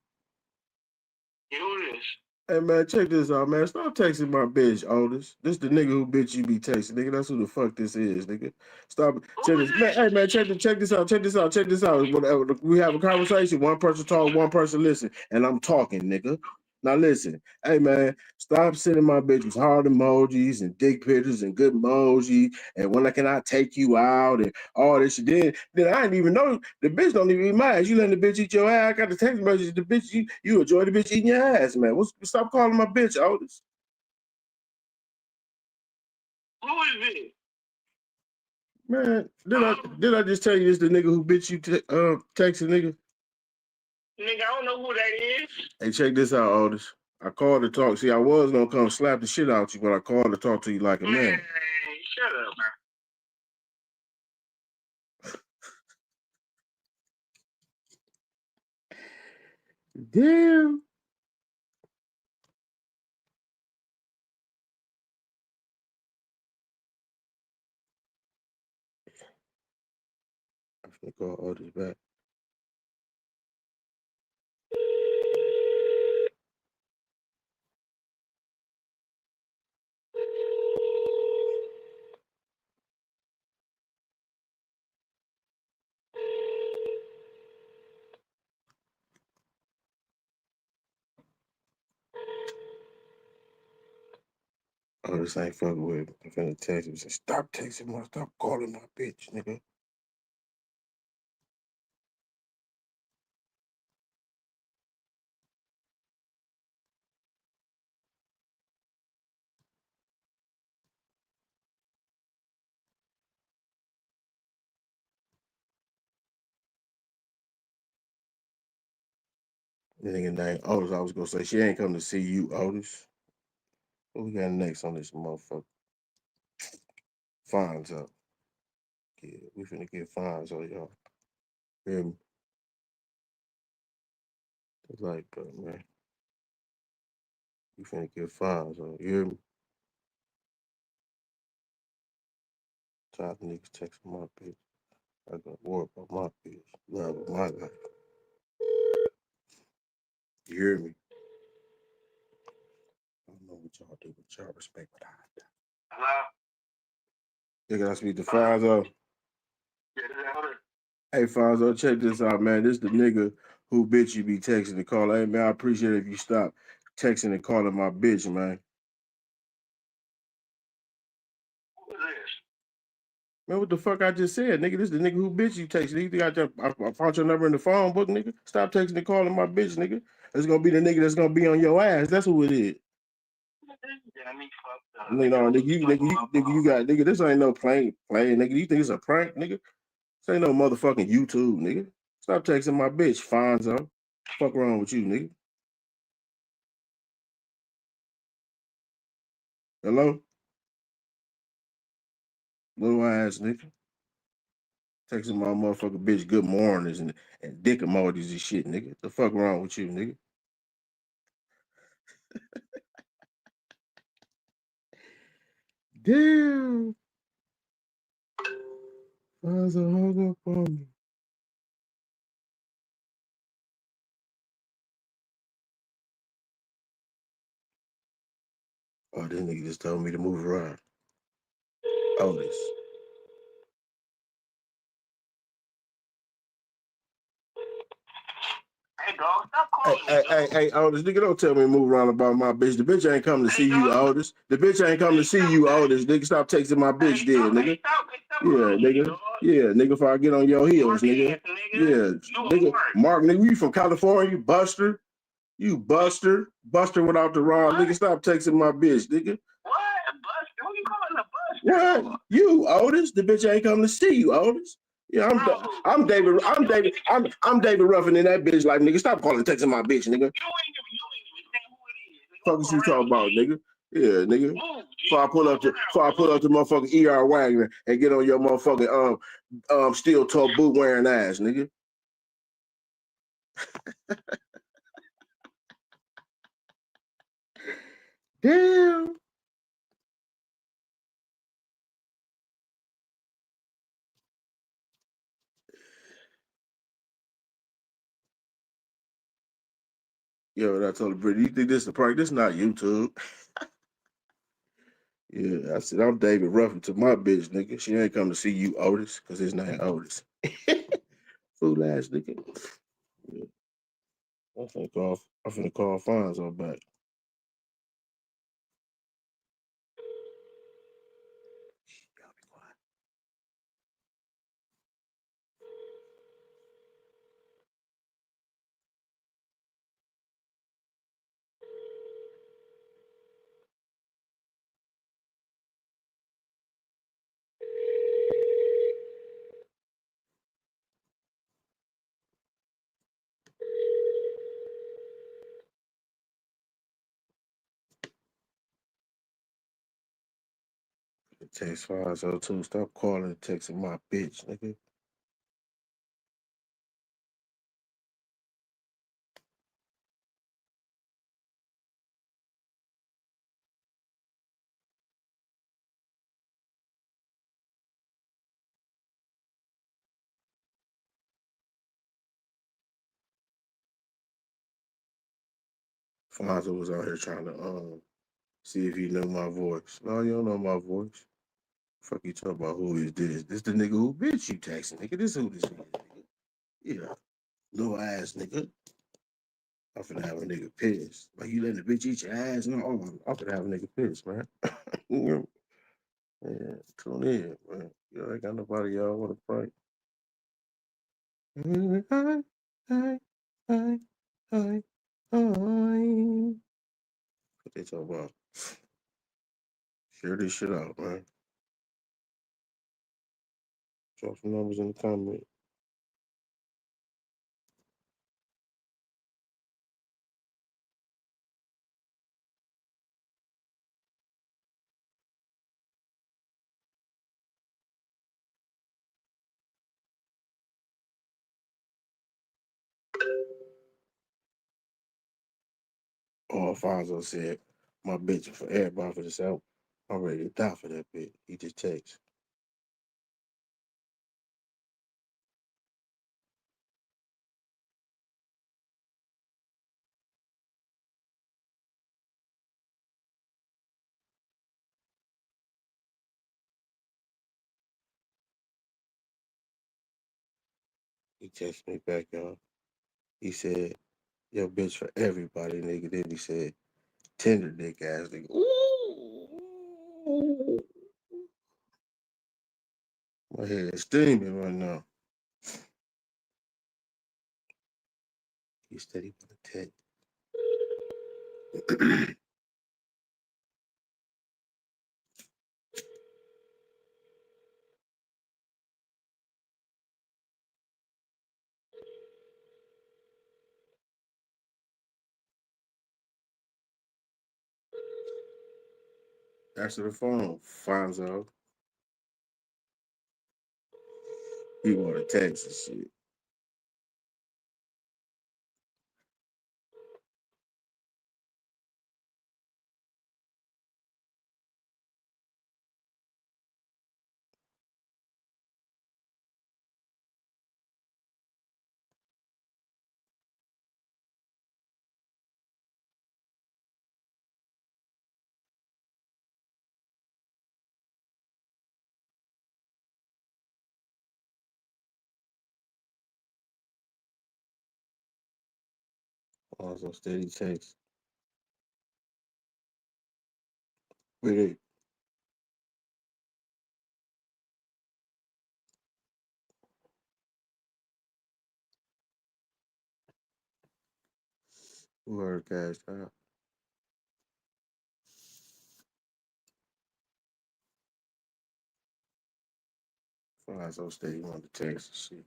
Yeah, who is this? Hey man, check this out, man. Stop texting my bitch, Otis. This the nigga who bitch you be texting, nigga. That's who the fuck this is, nigga. Stop. Check this, man. Hey man, check this out. Check this out. Check this out. Whatever. We have a conversation. One person talk, one person listen, and I'm talking, nigga. Now listen, hey man, stop sending my bitches heart emojis and dick pictures and good emoji and when can I take you out and all this shit. Then I didn't even know the bitch don't even eat my ass. You letting the bitch eat your ass. I got the text messages. The bitch you enjoy the bitch eating your ass, man. Stop calling my bitch, Otis. Who is this? Man, did I just tell you this the nigga who bitch you texting, nigga? Nigga, I don't know who that is. Hey, check this out, Otis. I called to talk. See, I was gonna come slap the shit out you, but I called to talk to you like a man. Shut up, man. Damn. I'm gonna call Otis back. Otis ain't fucking with me. I'm finna text him. Say, stop texting my, stop calling my bitch, nigga. The nigga named Otis. I was gonna say she ain't come to see you, Otis. What we got next on this motherfucker? Fines up. Yeah, we finna get fines on y'all. Hear me? It's like, man, we finna get fines on. You hear me? Top niggas texting my bitch. I got worry about my bitch. Love of my life. You hear me? I don't know what y'all do, but y'all respect what I do. Hello? You gotta speak to Fonzo. Yeah, this is Otis. Hey Fonzo, check this out, man. This the nigga who bitch you be texting and calling. Hey man, I appreciate it if you stop texting and calling my bitch, man. Who is this? Man, what the fuck I just said, nigga? This the nigga who bitch you texting. You think I found your number in the phone book, nigga? Stop texting and calling my bitch, nigga. It's gonna be the nigga that's gonna be on your ass. That's who it is. Nigga, you got nigga. This ain't no playing, nigga. You think it's a prank, nigga? This ain't no motherfucking YouTube, nigga. Stop texting my bitch, Fonzo. Fuck wrong with you, nigga? Hello? Little ass nigga. Texting my motherfucking bitch good mornings and dick emojis and shit, nigga. The fuck wrong with you, nigga? Damn. Fonzo hung up on me. Oh, this nigga just told me to move around. Otis. Hey, dog, stop calling me, dog. Hey, Otis, nigga, don't tell me to move around about my bitch. The bitch ain't coming to see you, Otis. The bitch ain't coming to see you, Otis. Nigga, stop texting my bitch, then, nigga. Yeah, nigga. Yeah, nigga, if I get on your heels, nigga. Yeah, nigga. Mark, nigga, you from California, you buster. You buster. Buster without the rod. Nigga, stop texting my bitch, nigga. What? Buster? Who you calling a buster? What? You, Otis. The bitch ain't coming to see you, Otis. Yeah, I'm David. I'm David Ruffin in that bitch life, nigga. Stop calling, texting my bitch, nigga. You ain't even saying who it is. Fuck is you talking about, nigga? Yeah, nigga. Before I pull up the motherfucking ER wagon and get on your motherfucking steel toe boot wearing ass, nigga. Damn. Yo, I told Brittany, you think this is a prank? This is not YouTube. Yeah, I said, I'm David Ruffin to my bitch, nigga. She ain't come to see you, Otis, because his name Otis. Fool ass nigga. Yeah. I'm finna call Fonzo back. Text Fonzo too. Stop calling and texting my bitch, nigga. Fonzo was out here trying to see if he knew my voice. No, you don't know my voice. Fuck you talking about who is this? This the nigga who bitch you texting, nigga. This who this is, nigga. Yeah. No ass nigga. I'm finna have a nigga pissed. Like you letting the bitch eat your ass? No, I'm finna have a nigga pissed, man. Yeah, tune in, man. You ain't got nobody y'all want to prank. What they talking about? Share this shit out, man. Drop some numbers in the comment. Oh, Alfonso said, my bitch for everybody for this album. I'm ready to die for that bitch. He just texts. He texted me back, y'all. He said, yo, bitch for everybody, nigga. Then he said, tender dick ass nigga. Ooh. My head is steaming right now. He steady with a text. Answer the phone, Fonzo. He want to text and shit. Also steady text. With it. Word cash out. Fonzo steady want to text and shit.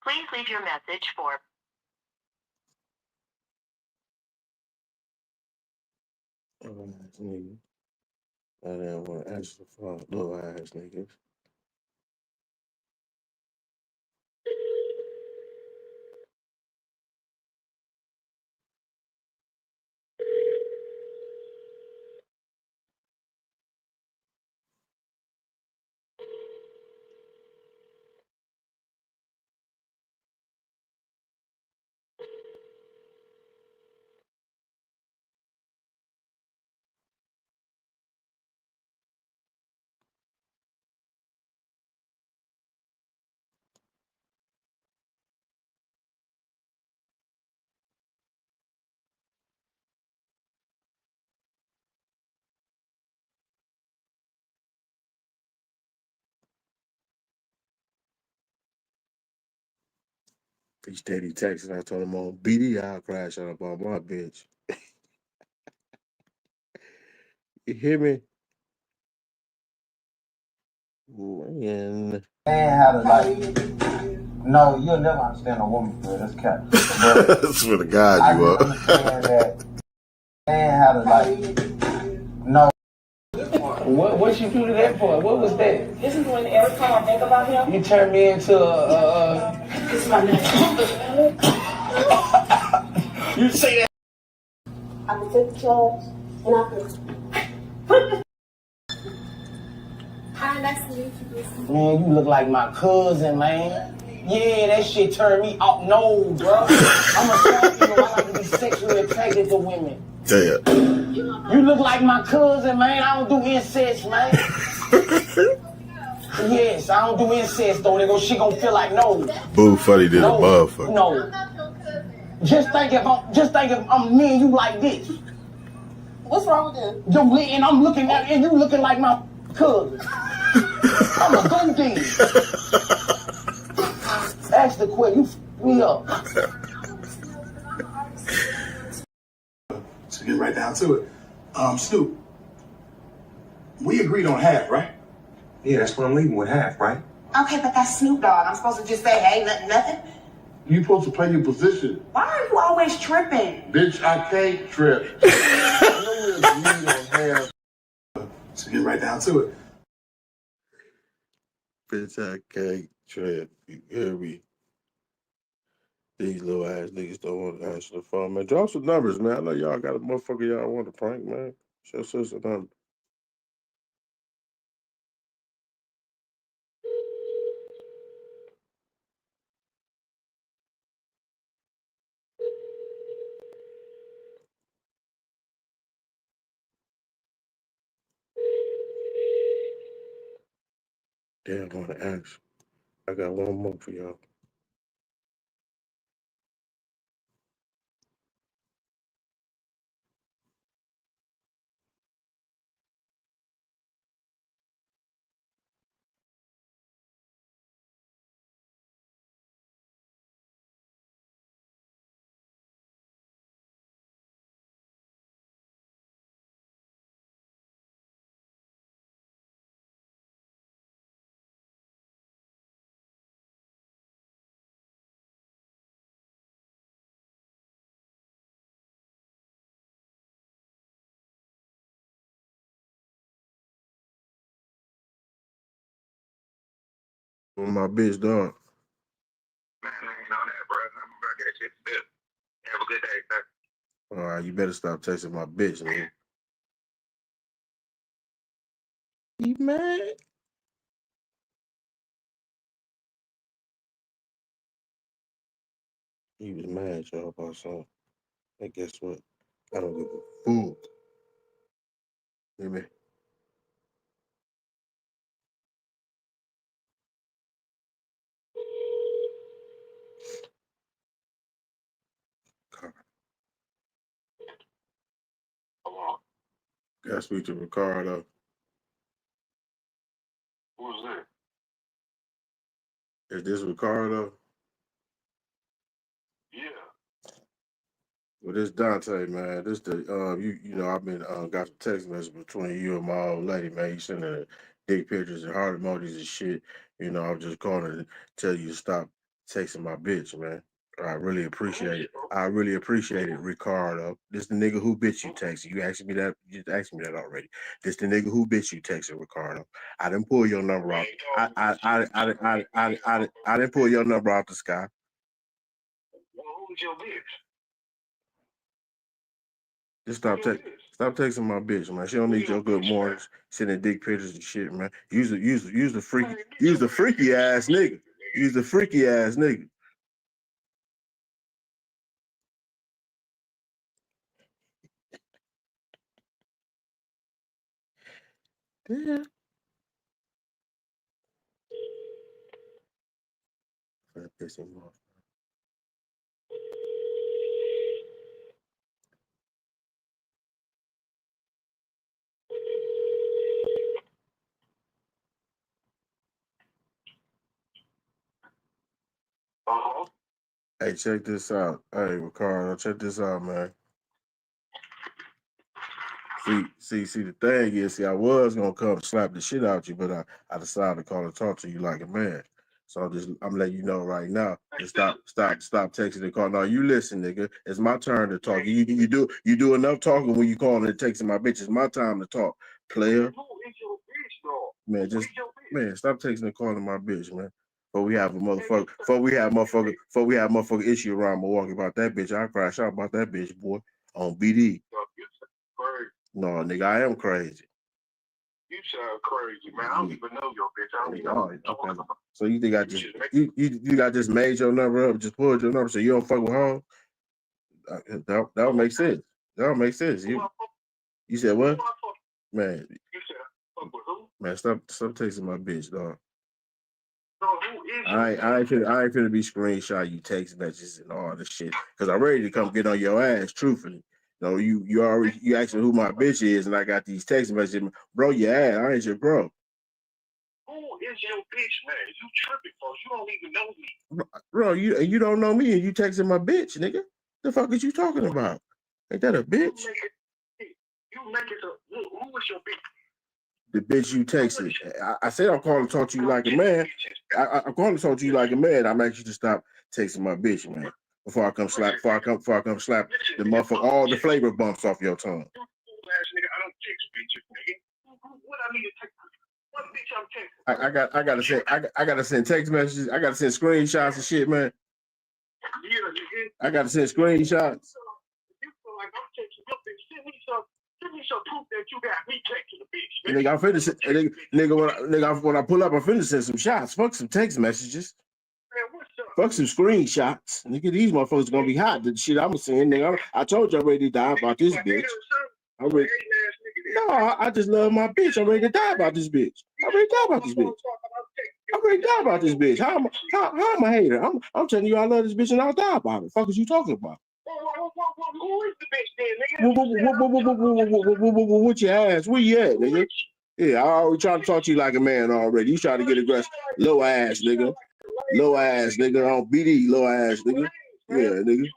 Please leave your message for. Oh, ass nigga. I didn't want to answer the phone. Little ass niggas. He steady texting. I told him on BD, I'll crash out on my bitch. You hear me? Man. Man, how to like, no, you'll never understand a woman for it. That's cap. That's for the God you are. Understand that. Man, how to like, no. What you do to that for? What was that? This is when every time I think about him, You turned me into it's my name. You say that. I can take the charge and I can. Hi, nice to meet you. Man, you look like my cousin, man. Yeah, that shit turned me off. No, bro. I'm a Scorpio. I like to be sexually attracted to women. Damn. You look like my cousin, man. I don't do incest, man. Yes, I don't do incest, though. She gonna feel like no. Boo funny did a motherfucker. No. Just think if I'm me and you like this. What's wrong with them? Yo, and I'm looking at and you looking like my cousin. I'm a gold digger. Ask the question. You f me up. To get right down to it, Snoop, we agreed on half, right? Yeah, that's what I'm leaving with, half, right? Okay, but that's Snoop Dogg. I'm supposed to just say, hey, nothing? You supposed to play your position. Why are you always tripping? Bitch, I can't trip. I know we agreed on half. To get right down to it. Bitch, I can't trip. You hear me? These little ass niggas don't want to answer the phone, man. Drop some numbers, man. I know y'all got a motherfucker y'all want to prank, man. Show us a number. Damn, I want to ask. I got one more for y'all. With my bitch, dog. Man, I ain't on that, bro. I'm about to get shit fit. Have a good day, sir. All right, you better stop texting my bitch, nigga. You mad? He was mad, y'all, about something. And guess what? I don't give a fuck. Hear me? Gotta speak to Ricardo. Who's that? Is this Ricardo? Yeah. Well, this Dante, man. This the you know, I've been got some text message between you and my old lady, man. You sending dick pictures and heart emojis and shit. You know, I'm just calling to tell you to stop texting my bitch, man. I really appreciate it. I really appreciate it, Ricardo. This the nigga who bitch you texting. You asked me that. You asked me that already. This the nigga who bitch you texting, Ricardo. I didn't pull your number out. I didn't pull your number out the sky. Well, who's your bitch? Just stop texting my bitch, man. She don't need your good mornings, sending dick pictures and shit, man. Use the freaky ass nigga. Use the freaky ass nigga. Yeah. That piss him off. Hey, check this out. Hey, Ricardo, check this out, man. See, the thing is, I was gonna come slap the shit out you, but I decided to call and talk to you like a man. So I'm letting you know right now. Just stop texting and call. No, you listen, nigga. It's my turn to talk. You do enough talking when you calling and texting my bitch. It's my time to talk, player. Man, stop texting and calling my bitch, man. But we have a motherfucker. Before we have motherfucker issue around Milwaukee about that bitch. I crash out about that bitch, boy, on BD. No, nigga, I am crazy. You sound crazy, man. I don't even know your bitch. I don't even know. Okay. So you think I just you just made your number up, just pulled your number, so you don't fuck with home? That would make sense. That would make sense. You said what? Man. You said fuck with who? Man, stop texting my bitch, dog. So who is I ain't finna be screenshot you text messages and all this shit. Cause I'm ready to come get on your ass, truthfully. No, you asking who my bitch is, and I got these text messages. Bro, your ass, I ain't your bro. Who is your bitch, man? You tripping, folks. You don't even know me. Bro, you don't know me, and you texting my bitch, nigga. The fuck is you talking about? Ain't that a bitch? You make it who is your bitch? The bitch you texted. I said I'm calling to talk to you like a man. I'm calling to talk to you like a man. I'm asking you to stop texting my bitch, man. Before I come slap the motherfucker, all the flavor bumps off your tongue. I don't text bitches, nigga. What I need to text? What bitch I'm texting? I gotta send text messages. I gotta send screenshots and shit, man. Yeah, nigga. I gotta send screenshots. You feel like I'm texting your bitch? Send me some proof that you got me texting the bitch. Nigga, I'm finna when I pull up, I'm finna send some shots. Fuck some text messages. Man, what's up? Fuck some screenshots. Nigga, these motherfuckers gonna be hot. The shit I'm saying, nigga. I told you I'm ready to die about this bitch. No, I just love my bitch. I'm ready to die about this bitch. I'm ready to die about this bitch. How am I a hater? I'm telling you I love this bitch and I'll die about it. Fuck is you talking about? Who is the bitch then, nigga? What your ass? Where you at, nigga? Yeah, I always try to talk to you like a man already. You try to get aggressive. Low ass, nigga. Low ass, nigga. On BD, low ass, nigga. Yeah, nigga.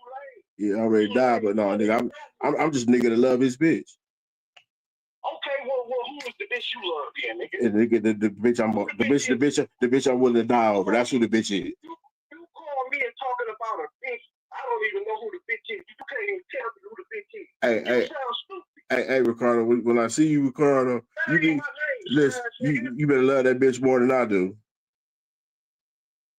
Yeah, I already died, but no, nigga. I'm just nigga to love his bitch. Okay, well, who is the bitch you love then, nigga? And nigga, the bitch I'm willing to die over. That's who the bitch is. You call me and talking about a bitch. I don't even know who the bitch is. You can't even tell me who the bitch is. Hey, Ricardo. When I see you, Ricardo, you better love that bitch more than I do.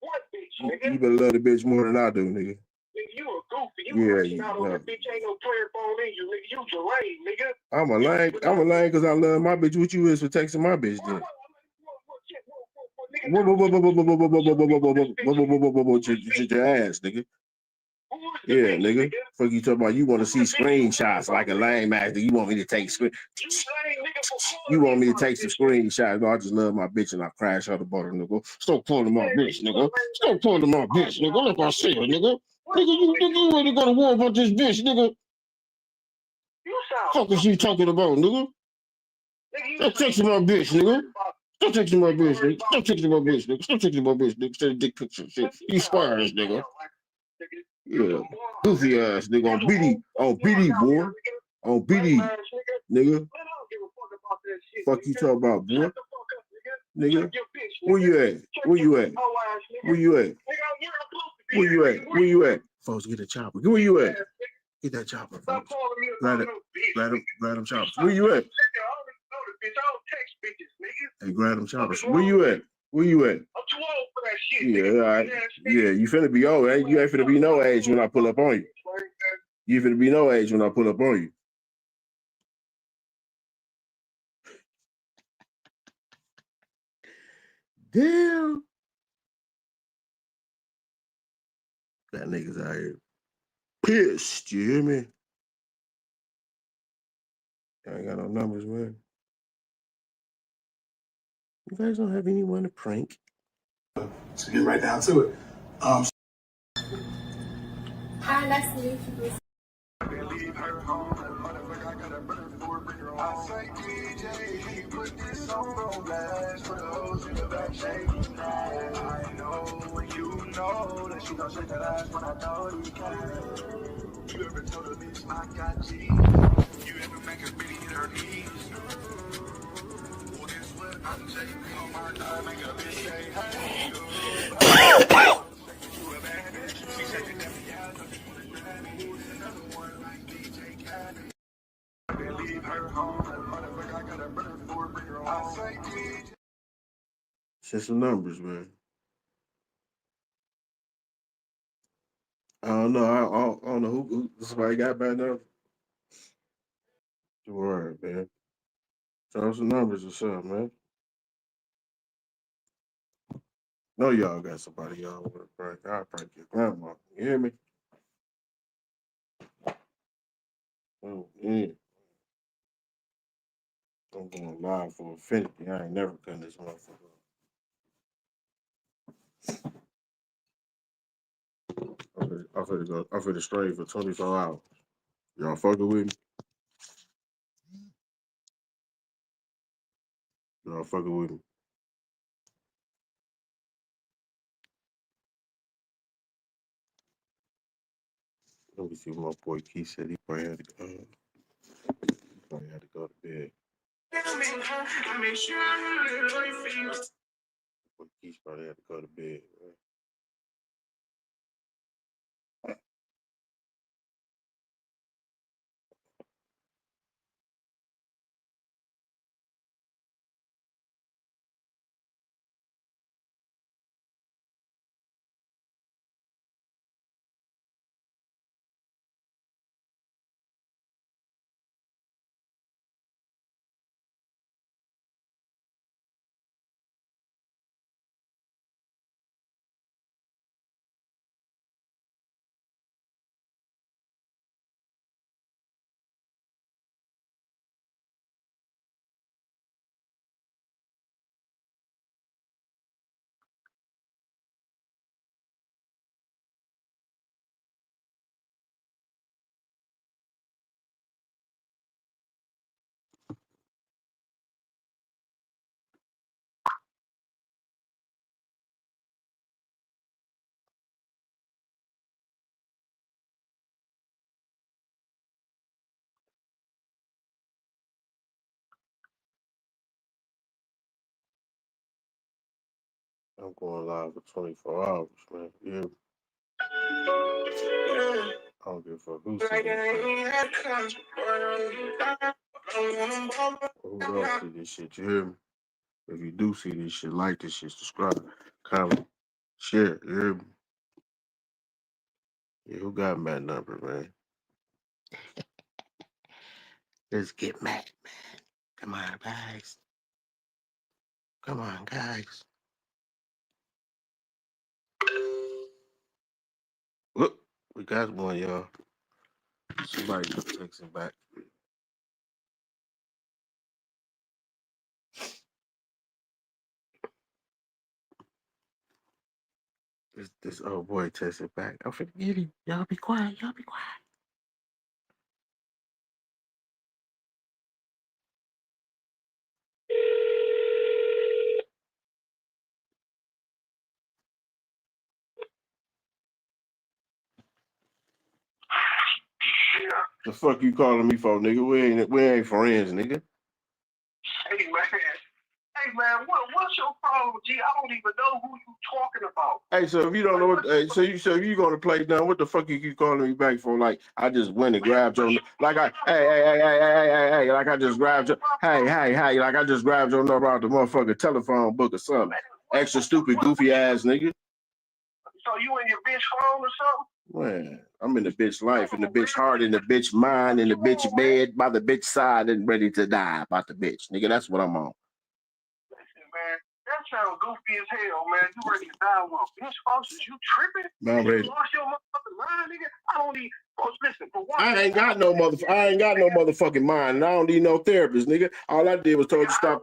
What bitch, nigga? You better love the bitch more than I do, nigga. Nigga, you a goofy. You rushing out on the bitch. Ain't no player phone in you, nigga. You Jermaine, nigga. I'm a lame because I love my bitch. What you is for texting my bitch then? Your ass, nigga. Yeah, nigga. Fuck you talking about? You want to see screenshots like a lame ass? You want me to take screen? You want me to take some screenshots? No, I just love my bitch and I crash out the bottom, nigga. Stop calling my bitch, nigga. Stop calling my bitch, nigga. Like I said, nigga. Nigga, you ready to go to war about this bitch, nigga? Fuck is you talking about, nigga? Stop texting my bitch, nigga. Stop texting my bitch, nigga. Stop texting my bitch, nigga. Stop texting my bitch, nigga. Send a dick picture, shit. You squares, nigga. Yeah, goofy ass nigga on BD, boy. On BD, nigga. Fuck you talking about, boy? Nigga, where you at? Where you at? Where you at? Where you at? Where you at? Folks, get a chopper. Where you at? Get that chopper, folks. Grab them choppers. Where you at? Hey, grab them choppers. Where you at? Where you at? I'm too old for that shit. Yeah, all right. Yeah, you finna be old. You ain't finna be no age when I pull up on you. You finna be no age when I pull up on you. Damn. Got niggas out here pissed, you hear me? I ain't got no numbers, man. You guys don't have anyone to prank? To get right down to it. Hi, nice to meet you. Send some numbers, man. I don't know. I don't know who somebody got back now. All right, man. Show some numbers or something, man. Know y'all got somebody y'all want to prank. I'll prank your grandma. You hear me? Oh, yeah. I'm going live for Infinity. I ain't never cutting this motherfucker. I'm finna stray for 24 hours. Y'all fucking with me? Y'all fucking with me? Let me see what my boy Keith said. He probably had to go to bed. Boy Keith probably had to go to bed, man. I'm going live for 24 hours, man. Yeah. I don't give a fuck who see this shit. Who else see this shit? You hear me? If you do see this shit, like this shit, subscribe, comment, share. You hear me? Yeah, who got my number, man? Let's get mad, man. Come on, guys. Come on, guys. Look, we got one, y'all. Somebody just texting back. This old boy texted back. I'm finna get him. Y'all be quiet. Y'all be quiet. The fuck you calling me for, nigga? We ain't friends, nigga. Hey, man. Hey man, what's your problem, G? I don't even know who you talking about. Hey, so if you don't know what, hey, so you gonna play now? What the fuck you keep calling me back for? Like I just went and grabbed your, like hey, like I just grabbed your, hey, like I just grabbed your number out the motherfucking telephone book or something. Extra stupid, goofy ass nigga. So you in your bitch phone or something? Man, I'm in the bitch life, in the bitch heart, in the bitch mind, in the bitch bed, by the bitch side, and ready to die about the bitch, nigga. That's what I'm on. Listen, man, that sounds goofy as hell, man. You ready to die with a bitch functions? You tripping? Man, You lost your motherfucking mind, nigga. I don't need. Folks, listen, for one, I ain't got no motherfucking mind. And I don't need no therapist, nigga. All I did was told you stop.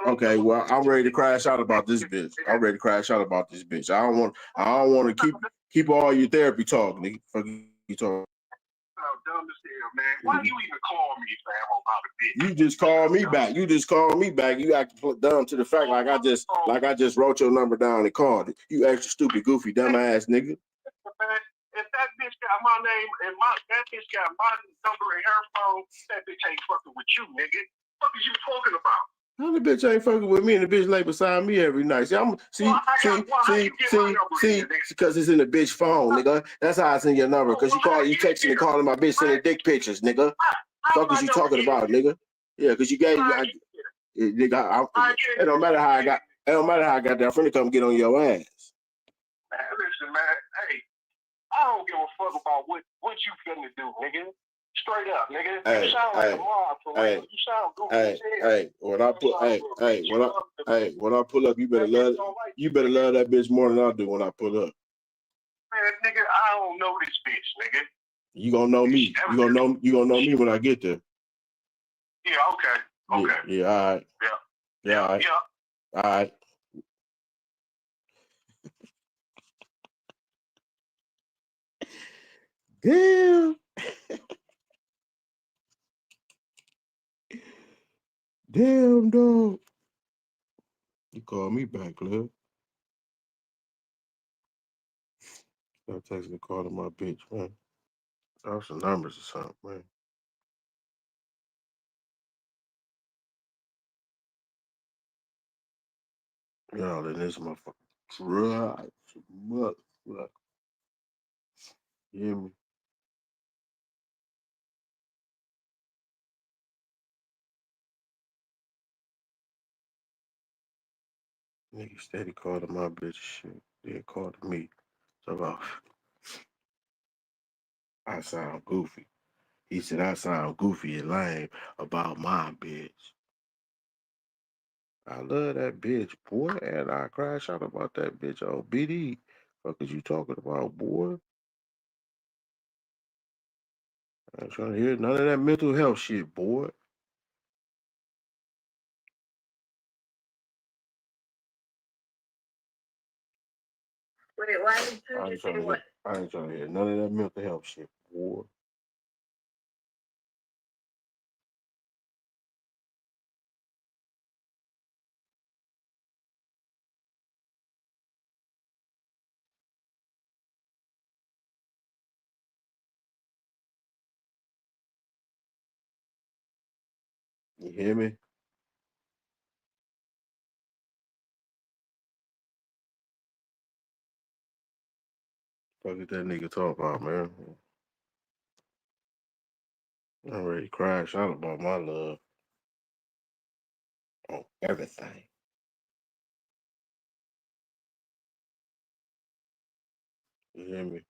Okay, well, I'm ready to crash out about this bitch. I'm ready to crash out about this bitch. I don't want to keep all your therapy talk, nigga. Fuck you talk. How dumb as hell, man. Why do you even call me, fam, about a bitch? You just called me back. You acting dumb to the fact like I just wrote your number down and called it. You extra stupid, goofy, dumb ass nigga. If that bitch got my name and that bitch got my number in her phone, that bitch ain't fucking with you, nigga. What is you talking about? How the bitch ain't fucking with me and the bitch lay beside me every night? See, because it's in the bitch phone, nigga. That's how I send your number. Because you texting and calling my bitch, sending dick pictures, nigga. Fuck is you talking about, nigga? Yeah, because you gave me, nigga. It don't matter how I got. It don't matter how I got there. I'm finna come get on your ass. Man, listen, man. Hey, I don't give a fuck about what you finna do, nigga. Straight up, nigga. You sound like a mob for real. You sound goofy as hell. When I pull up, you better love that bitch more than I do when I pull up. Man, nigga, I don't know this bitch, nigga. You gonna know me. You gonna know me when I get there. Yeah, okay. Yeah, all right. Yeah, all right. Yeah. All right. Damn. Damn, dog. You call me back, love. I'm texting the call to my bitch, man. Drop some numbers or something, man. Y'all in this motherfucker. Right. Motherfucker. You hear me? Nigga steady calling my bitch shit. Then called me. So about I sound goofy. He said I sound goofy and lame about my bitch. I love that bitch, boy, and I crash out about that bitch on BD. Fuck is you talking about, boy? I ain't trying to hear none of that mental health shit, boy. Wait, why did you say what? I ain't trying to hear none of that mental health shit, boy. You hear me? Fuck is that nigga talk about, man? I'm ready to crash out about my love on everything. You hear me?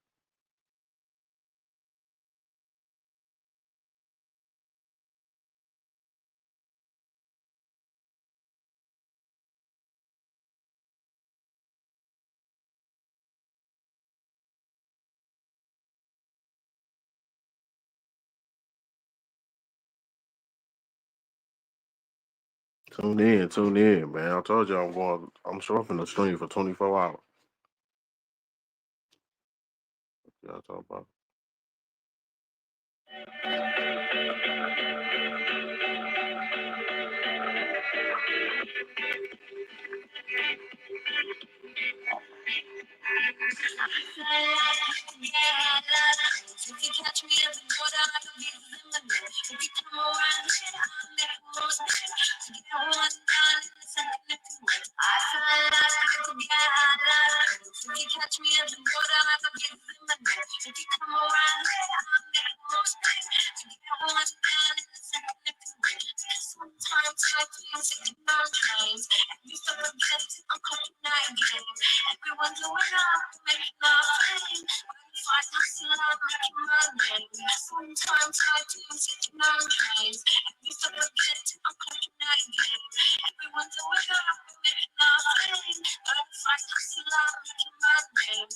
Tune in, man. I told you I'm surfing the stream for 24 hours. What y'all talking about? catch me in the water like a big lemon. If you come around here, I'll make the most thing. If you come on down in the sometimes I feel sitting on trains. And you still forget I'm calling night game. Everyone doing up, making up fame. Fight hustle, I'm making my name. Sometimes I feel sitting on trains. And you still forget I'm calling night game. Everyone doing up, making up fame. Fight hustle, I'm making my name.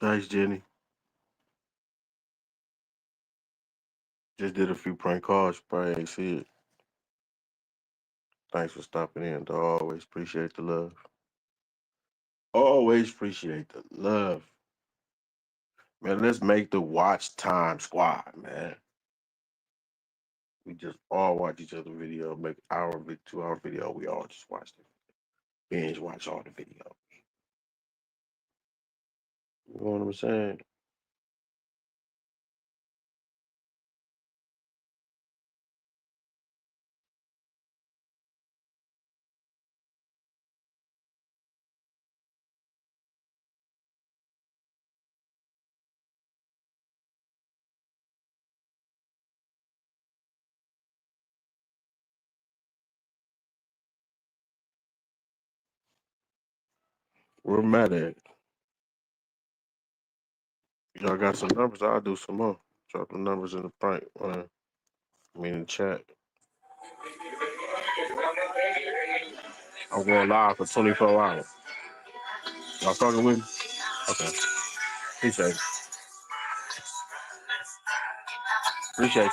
Thanks, Jenny. Just did a few prank calls. You probably ain't see it. Thanks for stopping in, though. Always appreciate the love. Always appreciate the love. Man, let's make the watch time squad, man. We just all watch each other video, make hour, 2 hour video. We all just watch it. Binge watch all the videos. You know what I'm saying? We're mad at it. Y'all got some numbers? I'll do some more. Drop the numbers in the prank. In the chat. I'm going live for 24 hours. Y'all fucking with me? Okay. Appreciate it. Appreciate you.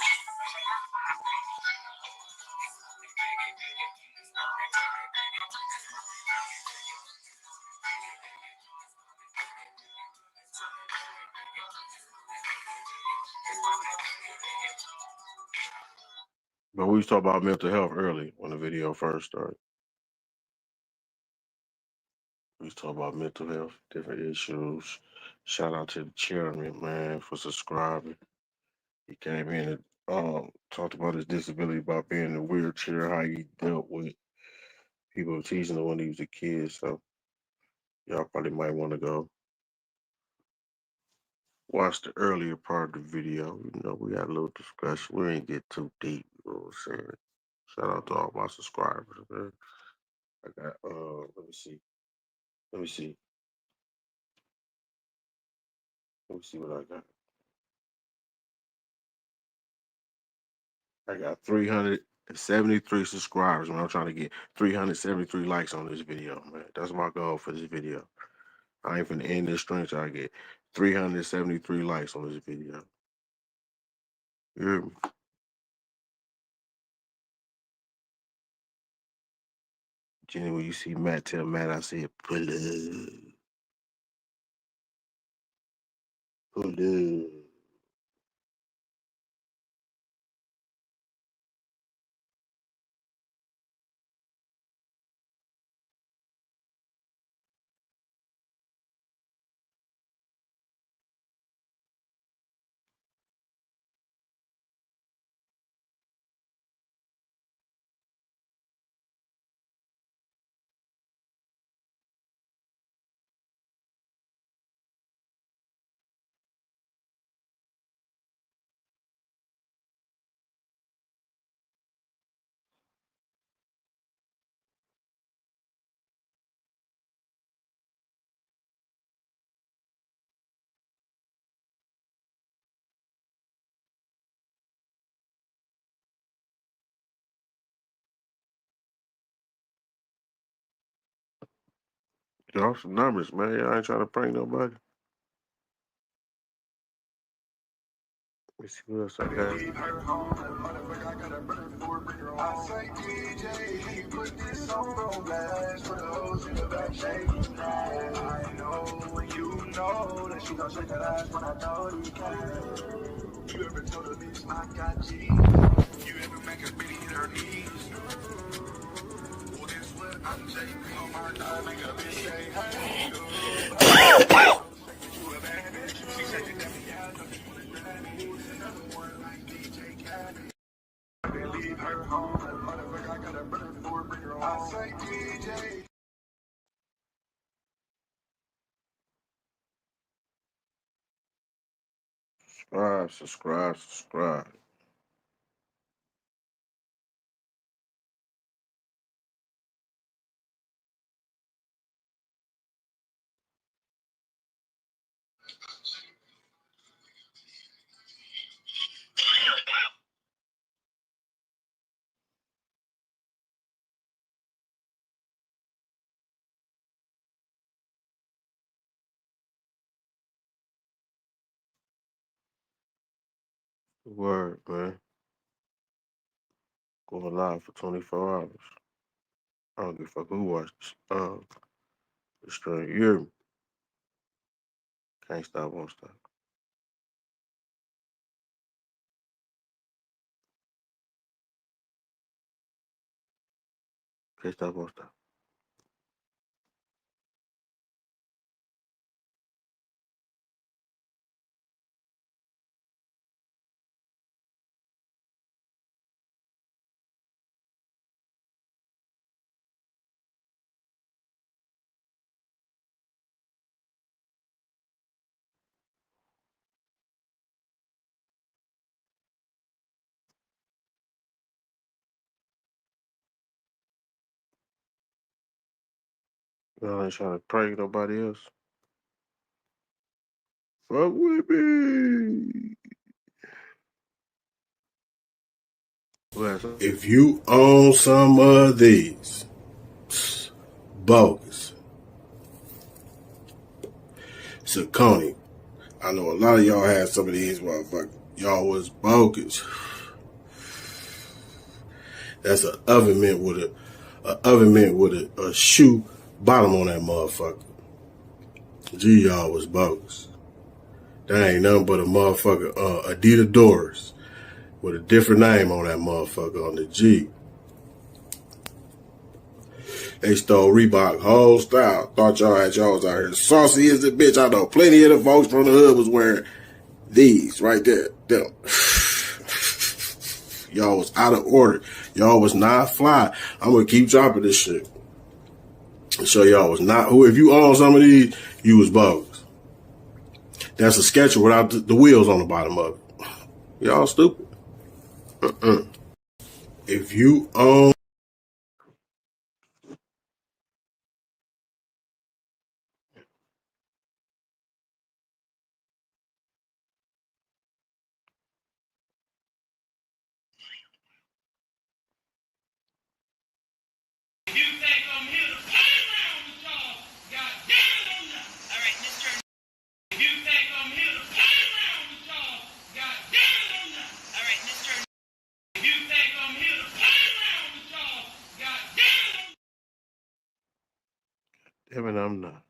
But we was talking about mental health early when the video first started. We was talking about mental health, different issues. Shout out to the chairman, man, for subscribing. He came in and talked about his disability, about being in a wheelchair, how he dealt with people teasing him when he was a kid. So y'all probably might want to go watch the earlier part of the video. You know, we had a little discussion. We didn't get too deep, you know what I'm saying? Shout out to all my subscribers, man. I got let me see. Let me see what I got. I got 373 subscribers, man. I'm trying to get 373 likes on this video, man. That's my goal for this video. I ain't finna end this stream till I get 373 likes on this video. You hear me? Jenny, when you see Matt, tell Matt I said pull up. Pull up. Drop some numbers, man. I ain't trying to prank nobody. Let me see what else I got. I say DJ, he put this song on blast for the hoes in the back shaking that. I know and you know that she gon' shake that ass when I know you can. You ever told her this my got G? You ever make a bitch hit her knees? Well, guess what? I'm taking on my dog, make a bitch say, hey, you a bad bitch. She said you got me out, don't you wanna grab me? Another one like DJ Khaled. Leave her home, motherfucker, I got a brother for bring her home. I say DJ. Subscribe. Word, man. Going live for 24 hours. I don't give a fuck who watches. The stream. You hear me? Can't stop, won't stop. Can't stop, won't stop. Y'all ain't trying to prank nobody else. Fuck with me. If you own some of these, bogus. Saucony. I know a lot of y'all had some of these motherfuckers. Y'all was bogus. That's an oven mitt with a shoe bottom on that motherfucker. G, y'all was bogus. That ain't nothing but a motherfucker Adidas Doors with a different name on that motherfucker on the G. They stole Reebok whole style. Thought y'all had y'all out here saucy as a bitch. I know plenty of the folks from the hood was wearing these right there. Them. Y'all was out of order. Y'all was not fly. I'm gonna keep dropping this shit. And show y'all was not who. If you own some of these, you was bogus. That's a Skechers without the wheels on the bottom of it. Y'all stupid. If you own Damn it, I'm not.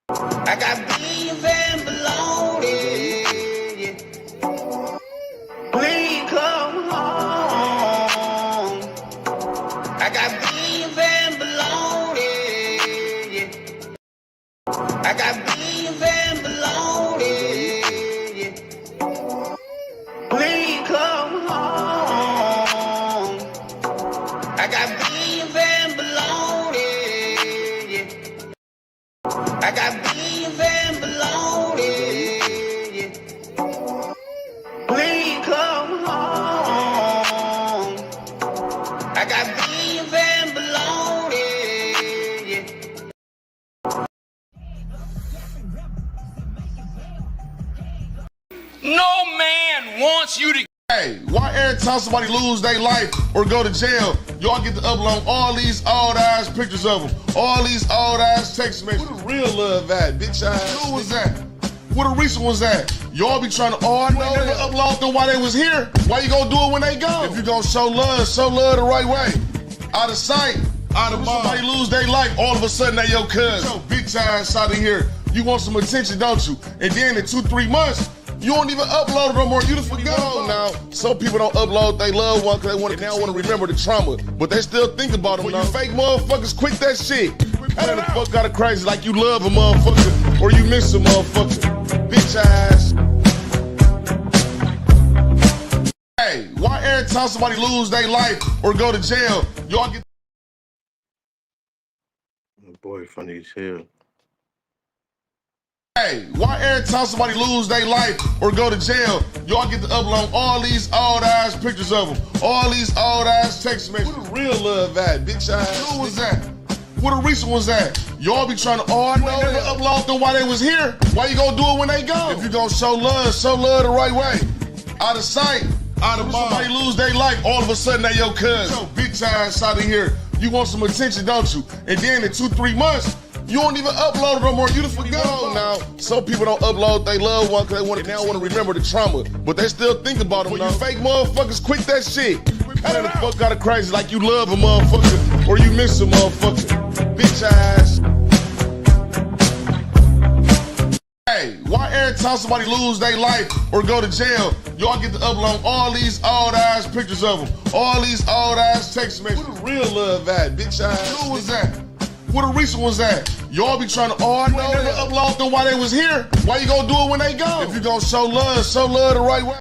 I got beef and bologna. Yeah. Please come home. I got beef and bologna. Yeah. I got beef and bologna. Yeah. Please come home. I got beef and bologna. Yeah. I got beef and bologna. Yeah. Please come home. I got beef and bologna. Yeah. No man wants you to. Hey, why every time somebody lose their life or go to jail, y'all get to upload all these old ass pictures of them, all these old ass text messages? Where the real love at, bitch ass? Who was that? Where the recent was at? Y'all be trying to, I know they never upload them while they was here. Why you gonna do it when they go? If you gonna show love the right way. Out of sight, out of mind. Somebody lose their life, all of a sudden they your cousin. Yo, bitch ass out of here. You want some attention, don't you? And then in 2-3 months, you don't even upload it no more. You just forgot now. Some people don't upload they loved one because they don't want to remember the trauma. But they still think about them now. You fake motherfuckers, quit that shit. Playing the fuck out of crazy like you love a motherfucker or you miss a motherfucker. Bitch ass. Hey, why every time somebody lose their life or go to jail, y'all get... Boy, funny as hell. Hey, why every time somebody lose their life or go to jail, y'all get to upload all these old ass pictures of them, all these old ass text messages? Where the real love at, bitch ass? Who was that? Where the recent was at? Y'all be trying to, I know they never upload them while they was here. Why you gonna do it when they go? If you gonna show love the right way. Out of sight, out of mind. Somebody lose their life, all of a sudden they your cousin. Yo, bitch ass out of here. You want some attention, don't you? And then in 2-3 months, you don't even upload it no more. You just forgot now. Some people don't upload they loved one because they don't want to remember the trauma. But they still think about them now. You fake motherfuckers, quit that shit. Playing the fuck out of crazy like you love a motherfucker or you miss a motherfucker. Bitch ass. Hey, why every time somebody lose their life or go to jail, y'all get to upload all these old ass pictures of them, all these old ass text messages? Where the real love at, bitch ass? Who was that? Where the recent was at? Y'all be trying to, I know they never upload them while they was here. Why you gonna do it when they go? If you gonna show love the right way.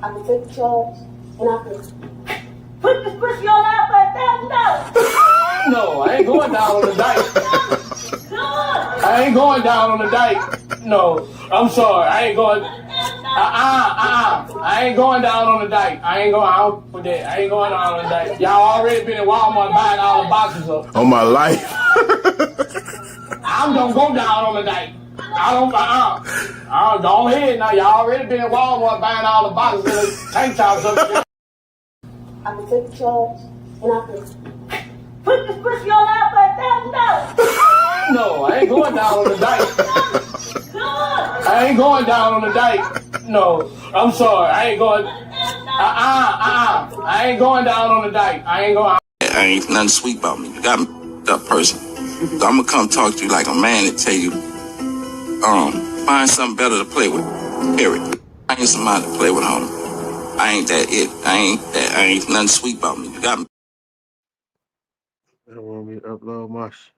I can take charge and I can put this pussy on out for $1,000. No, I ain't going down on the dike. I ain't going down on the dike. No, I'm sorry. I ain't going. I ain't going down on the dike. I ain't going out for that. I ain't going down on the dike. Y'all already been in Walmart buying all the boxes up. On my life. I'm gonna go down on the dike. I don't. Go ahead now. Y'all already been in Walmart buying all the boxes and the tank tops up. I can take charge and I can put this pussy on out for $1,000. No, I ain't going down on the dike. I ain't going down on the dike. No, I'm sorry. I ain't going. I ain't going down on the dike. I ain't going. I ain't nothing sweet about me. You got me up person. So I'm gonna come talk to you like a man and tell you, find something better to play with. Period. I ain't somebody to play with, homie. I ain't that it. I ain't nothing sweet about me. You got me. They don't want me to upload my shit.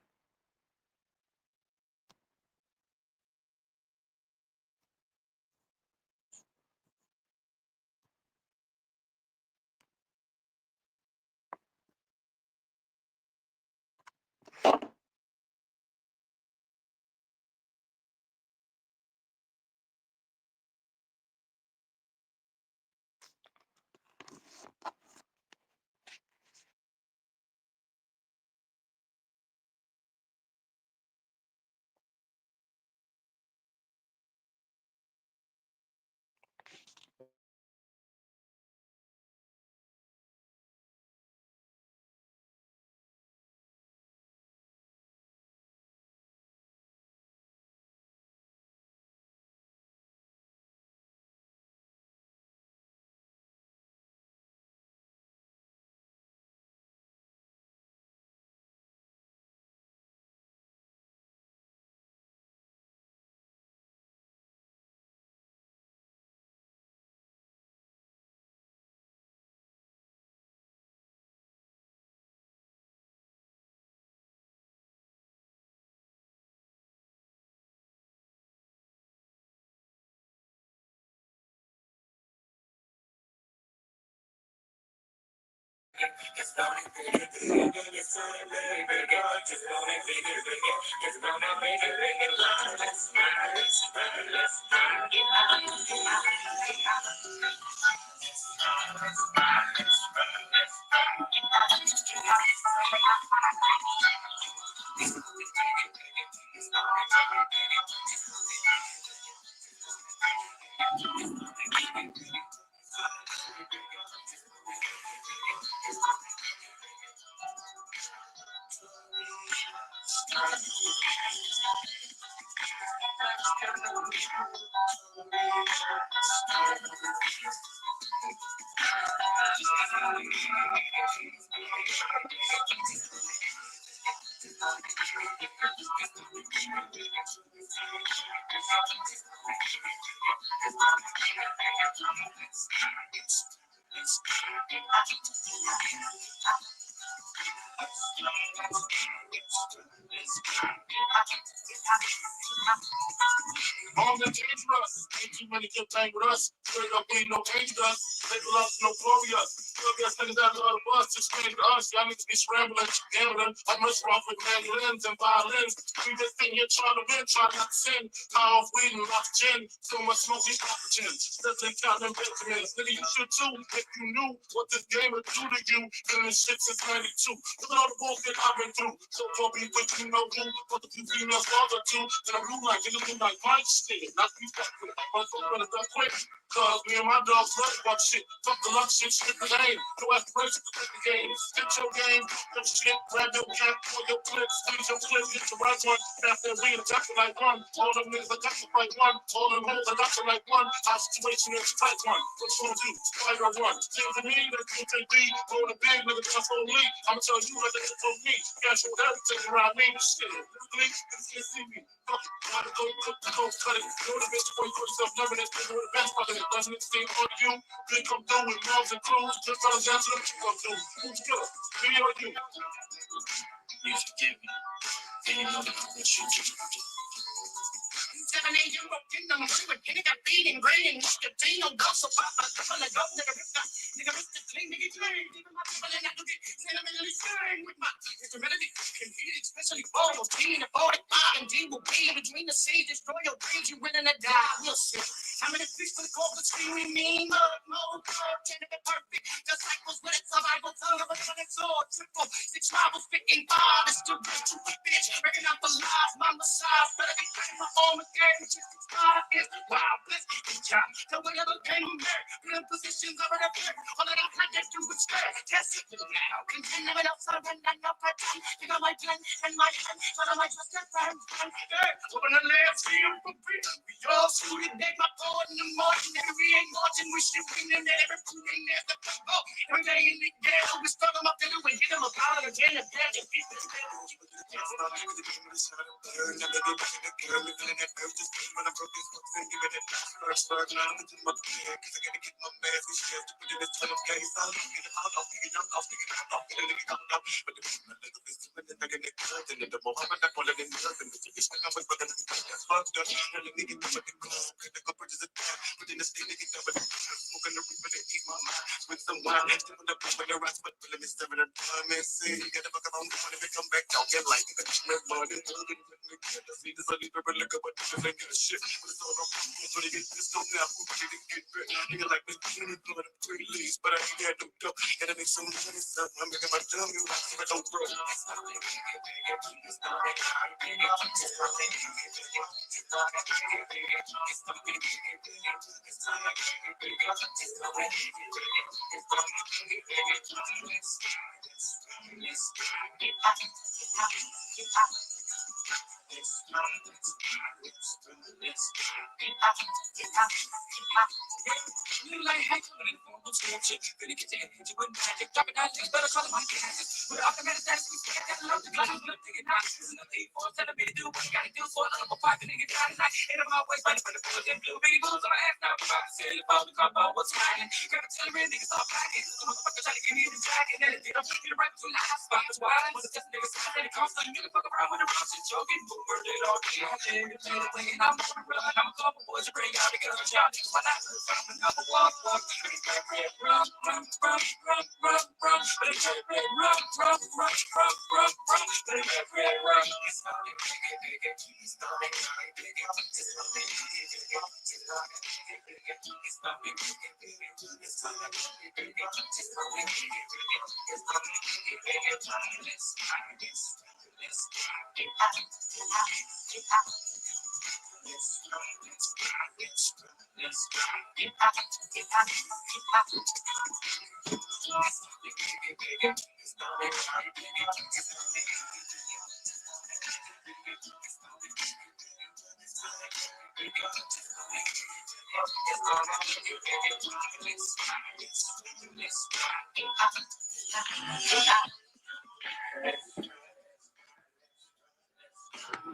Long and dangerous. Ain't too many can bang with us. Straight up, ain't no angels. Little us, no glorious. Glorious things that are of us. Just strange to us. Y'all need to be scrambling, gambling. I'm much wrong with mandolins and violins. We just think you're trying to win, trying not to sin. High off weed and lots of gin. So much smoke, you oxygen. Still counting Benjamins. Nigga, you should too. If you knew what this game would do to you. Been in shit since 92. Look at all the bullshit I've been through. So don't be with you, know who. But the few females father too. Then I'm blue like, you look like my shit. Not be fucked with. I'm gonna stop quick. Cause me and my dogs love about shit. Fuck the luck shit, shit the name. No aspiration to play the game. Get your game, your shit, grab your cap, pull your clips, squeeze your clip, get your right one. Pass that weed, attack it like one. All them niggas, I got you like one. All them hoes, I got you like one. Our situation is tight one. What you gonna do? Fire one. Things to me, that's what they be. Roll the big nigga, that's on me. I'ma tell you what they told me. Cash with everything around me. Shit, literally, you can't see me. Fuck it, gotta go cook the coke, cut it. Know the bitch before you put yourself loving it. Know the best fucking it. Doesn't it seem on you? They come through with mouths and crews. Just tell us down to them you come through. Who's good? Me or you? You forgive me. And you know what you do. 7 a.m. broken, I'm with Kenny got beat and grain and nicotine. No ghost of pop, I'm gonna go, nigga, rip the clean, nigga, clean. Even my people and I do get sentimentally stirring with my instrumentality. Confused, especially for those 10 and 45 and D will be between the seas. Destroy your dreams, you winning or die. We'll see. How many fish for the corporate screaming mean? Mode, can it be perfect? Disciples with a survival tongue of a running sword. Triple, 6 rivals, picking five. It's too good to bitch. Breaking out the lies, my massage. Better be playing my own game. Just five is wild. Let's get job. The way I look came back. Good positions over the fair. All that I'm trying to do is fair. Test it now. Continuing up, surrender, no pretend. You got my pen and my hand. But I might just get friend. Open the last field for free. We all suited, make my board in the morning. And we ain't watching, we should win. And every food ain't there to go. Every day in the ghetto, we start them up to do and hit them about it again and again. And beat them down. When I broke this book and give it a first start now, I'm in my bed, cause I gotta get my mask and shit to put in this time of case. I'm looking at all, figuring out, and then it comes up. But the people that look at this, and then I get it good, and then the Mohammed, I pull it in the and the ticket, I'm with brother, that's fucked up. And the nigga, I'm with the club, cut the purchase of time, put in the state, nigga, double the smoking the reaper to ease my mind. With some wine, still with the people, the rest, but let me seven and man, see, you get the fuck around, when they come back, talking like, you can smell blood and blood, and the see this only paper liquor, but this ain't get a shit. But it's all around, so they get this stuff now, who really didn't get bit. Nigga like me, blood and pre-lease, but I ain't got no dough. Gotta make some money, son. I'm making my dummy, but don't grow. You like hang on and form of shit. Really get your energy with magic. Dropping out things, better call it my gas. We're off the medicine, we scared that love the glass. Look, take it now. This is nothing for telling me to do what you gotta do for a little fight. Nigga, die tonight. Ain't I'm always fighting for the bulls and blue baby bulls on my ass now. I'm about to say the phone, the car, what's riding. Gotta tell me niggas all packing. The motherfucker trying to give me the jacket. And it did, I'm get it right to the last spot. That's why I was just niggas. And it costs nothing. You can fuck around with the wrong shit, joking.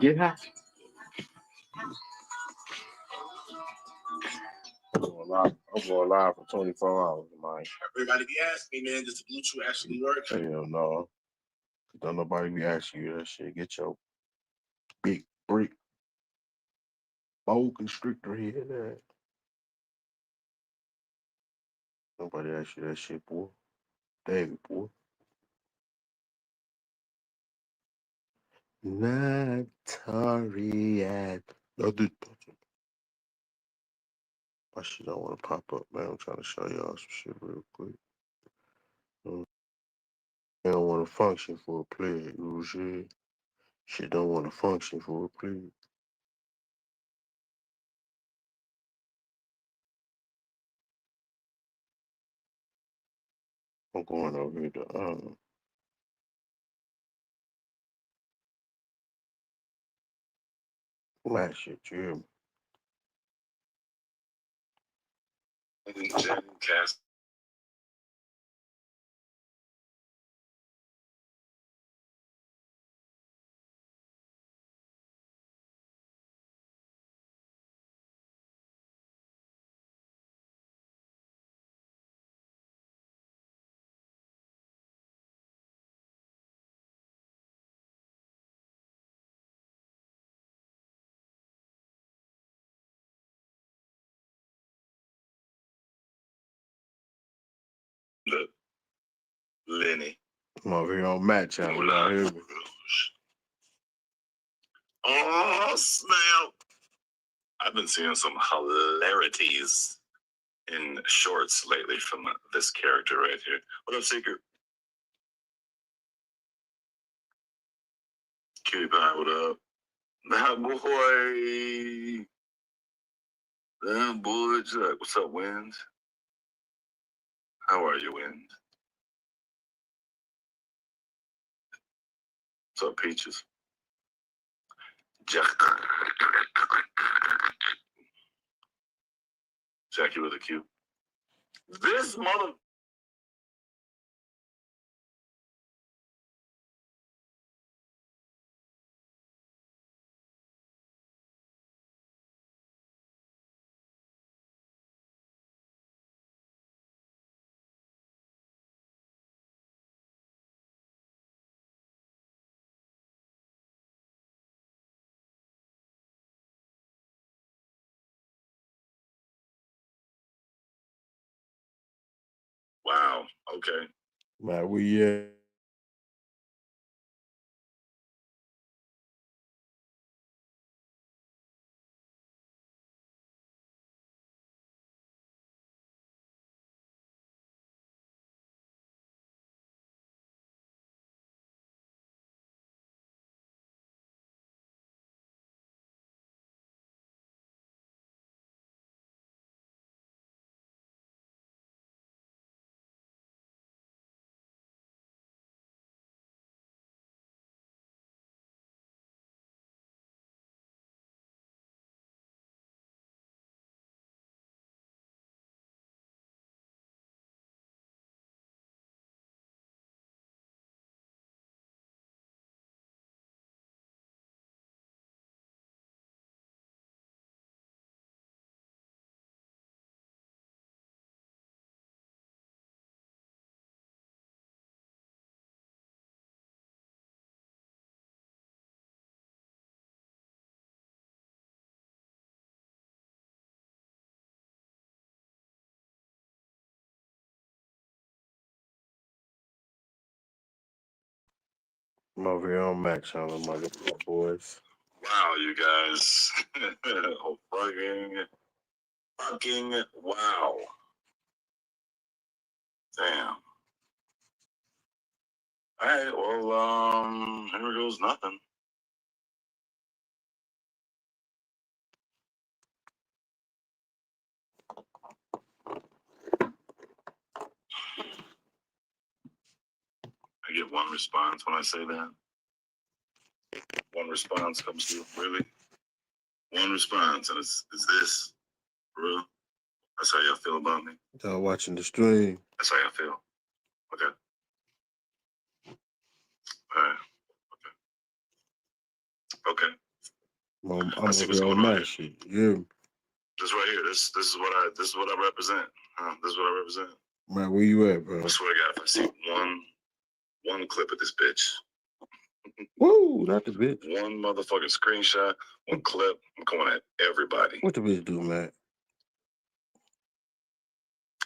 Get high. I'm going live for 24 hours, man. Everybody be asking me, man, does the Bluetooth actually work? Hell no. Don't nobody be asking you that shit. Get your big brick boa constrictor head that. Nobody ask you that shit, boy. David, boy. Natariat. My shit don't want to pop up, man. I'm trying to show y'all some shit real quick. They don't want to function for a player, you know what I'm saying? Shit don't want to function for a player. I'm going over here to my shit, you hear me? Cast. Look, Lenny. I'm over here on Matt channel, y'all hear me? Oh, snap. I've been seeing some hilarities in shorts lately from this character right here. What up, Secret? Cutie Pie, what up? That boy. That boy, Jack. What's up, Wind? How are you, Wind? What's up, Peaches? Jack. Jackie with a Q. This mother. Wow, okay. Man, we I'm over here on Mac channel, my boys. Wow, you guys. fucking wow. Damn. All right, well, here goes nothing. I get one response when I say that. One response comes through. Really? One response, and it's this. For real? That's how y'all feel about me? Y'all watching the stream. That's how y'all feel. Okay. All right. Okay. I'm over here on Mac shit. Yeah. This right here. This is what I represent. This is what I represent. Man, where you at, bro? I swear to God, if I see one clip of this bitch. Woo, not the bitch. One motherfucking screenshot, one clip. I'm going at everybody. What the bitch do, man?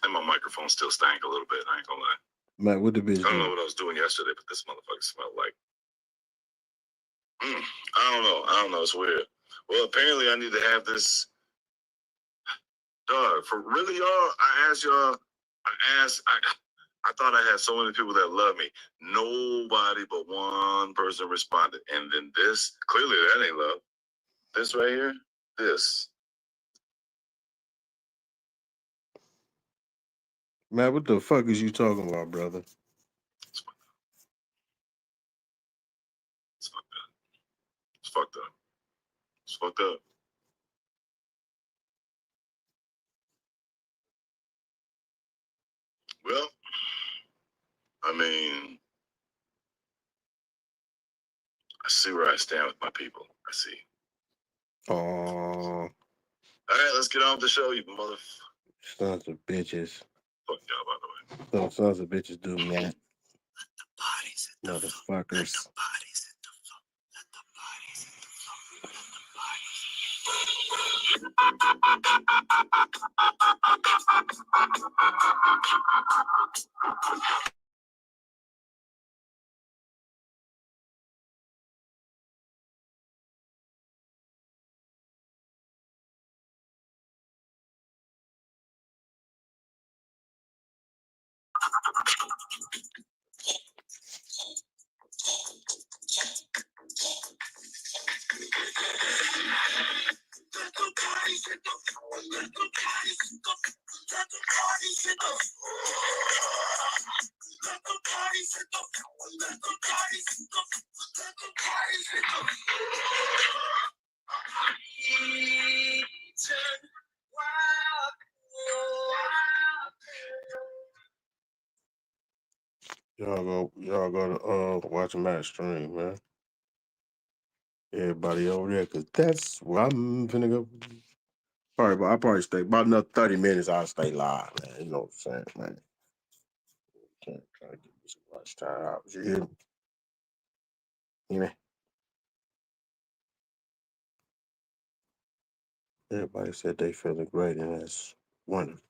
And my microphone still stank a little bit. I ain't gonna lie. Man, what the bitch do? I don't know what I was doing yesterday, but this motherfucker smelled like. I don't know. It's weird. Well, apparently I need to have this. Dog, for really, y'all, I thought I had so many people that love me. Nobody but one person responded. And then this, clearly that ain't love. This right here, this. Man, what the fuck is you talking about, brother? It's fucked up. It's fucked up. Well, I mean, I see where I stand with my people. I see. Oh. All right, let's get on with the show, you mother. Sons of bitches. Fuck y'all, by the way. Sons of bitches do that. Motherfuckers. Y'all go to watch my stream, man. Everybody over there, cause that's where I'm finna go. I'll probably stay about another 30 minutes. I'll stay live, man. You know what I'm saying, man. Trying to get this watch time out. You hear me? You know? Everybody said they feeling great, and that's wonderful.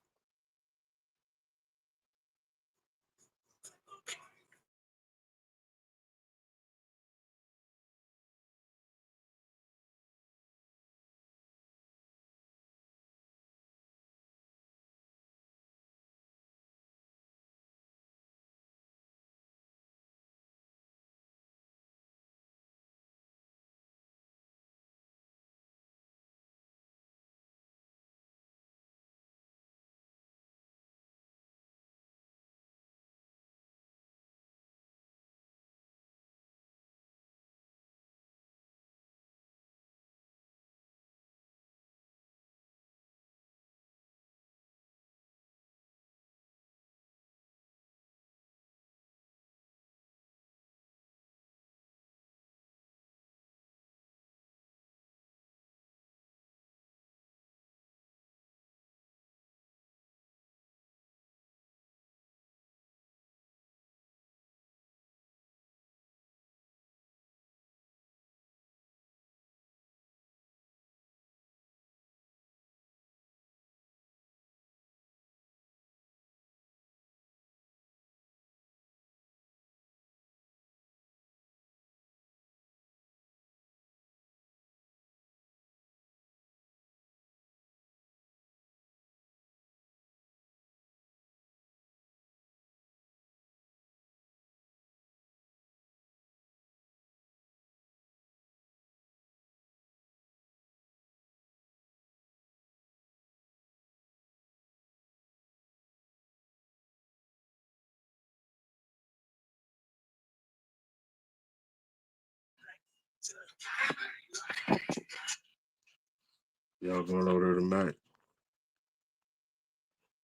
Y'all going over there tonight?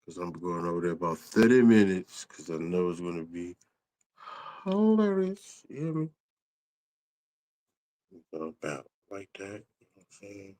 Because I'm going over there about 30 minutes because I know it's going to be hilarious. You hear me? About like that. You know what I'm saying?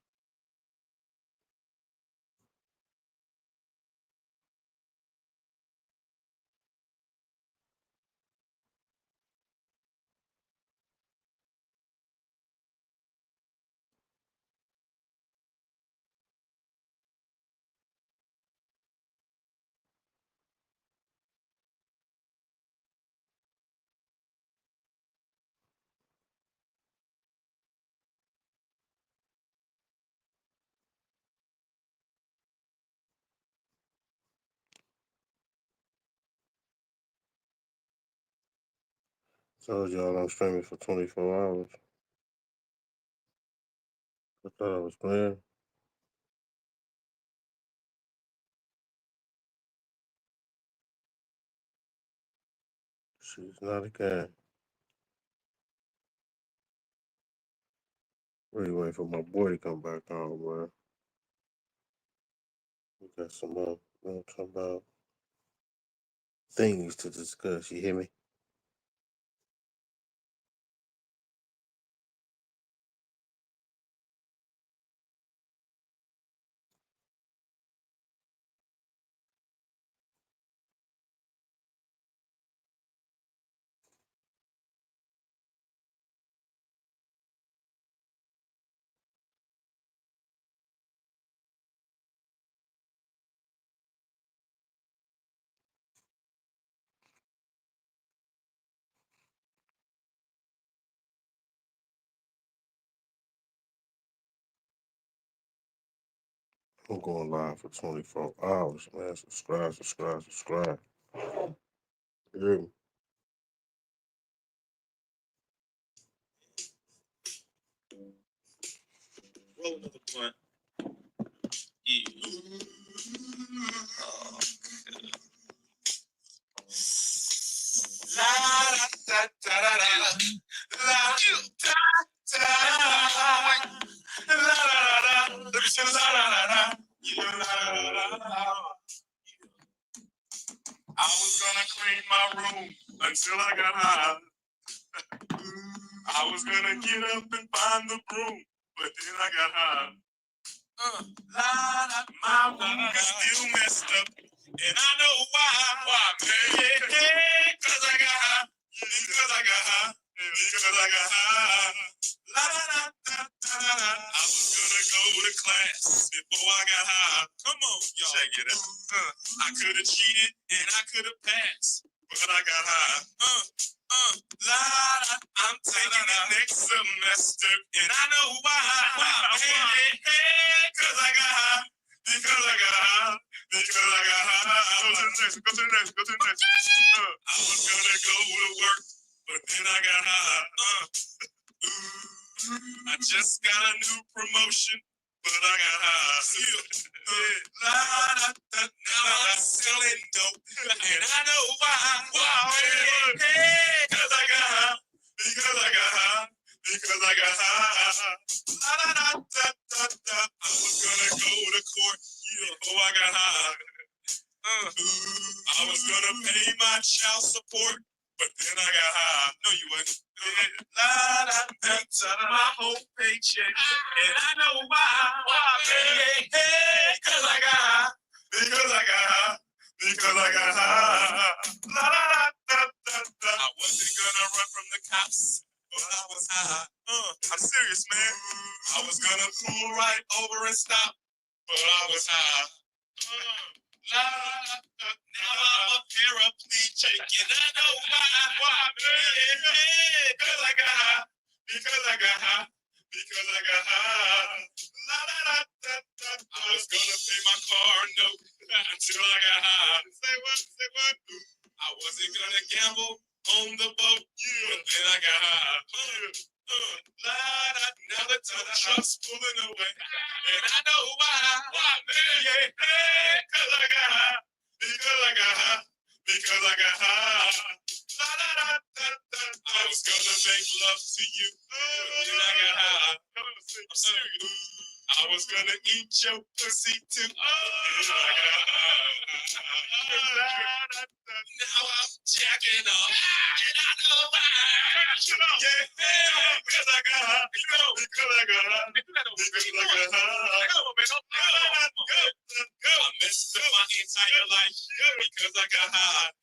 Told y'all I'm streaming for 24 hours. I thought I was playing. She's not a guy. Really waiting for my boy to come back on, bro. We got some more, you know what I'm talking about? Things to discuss, you hear me? I'm going live for 24 hours, man. Subscribe. You hear me? Roll another blunt. Yeah. La da da da da la da da la la la. Let me say la la la la. Yeah, la la la la. I was gonna clean my room until I got high. I was gonna get up and find the broom, but then I got high. My room is still messed up, and I know why. Why, man? Yeah, cause I got high. Because I got high. Because I got high. La da da da da da. I was gonna go to class before I got high. Come on, y'all. Check it out. I could have cheated and I could have passed, but I got high. I'm taking it next semester, and I know why. Cause I got high. Because I got high. Because I got high. Go to the next. I was gonna go to work, but then I got high. I just got a new promotion, but I got high. Now I'm selling dope, and I know why. Cause I got high. Because I got high. Because I got high. I was gonna go to court before I got high. I was gonna pay my child support, but then I got high. No, you wasn't. My whole paycheck, and I know why. Cause I got high. Because I got high. Because I got high. I wasn't gonna run from the cops, but I was high. I'm serious, man. I was gonna pull right over and stop, but I was high. Now I'm a paraplegic, and I know why. Because I got high. Because I got high. Because I got high. I was gonna pay my car note until I got high. Say what? I wasn't gonna gamble on the boat, but then I got high. Now the tow truck's pulling away, and I know why. Cause I got high. Because I got high. Because I got high. I was gonna make love to you, but then I eat your pussy too. Now I'm jacking up, and I know why. Yeah, because I got hot. Because I got hot. Because I got hot. I messed up my entire life because I got hot.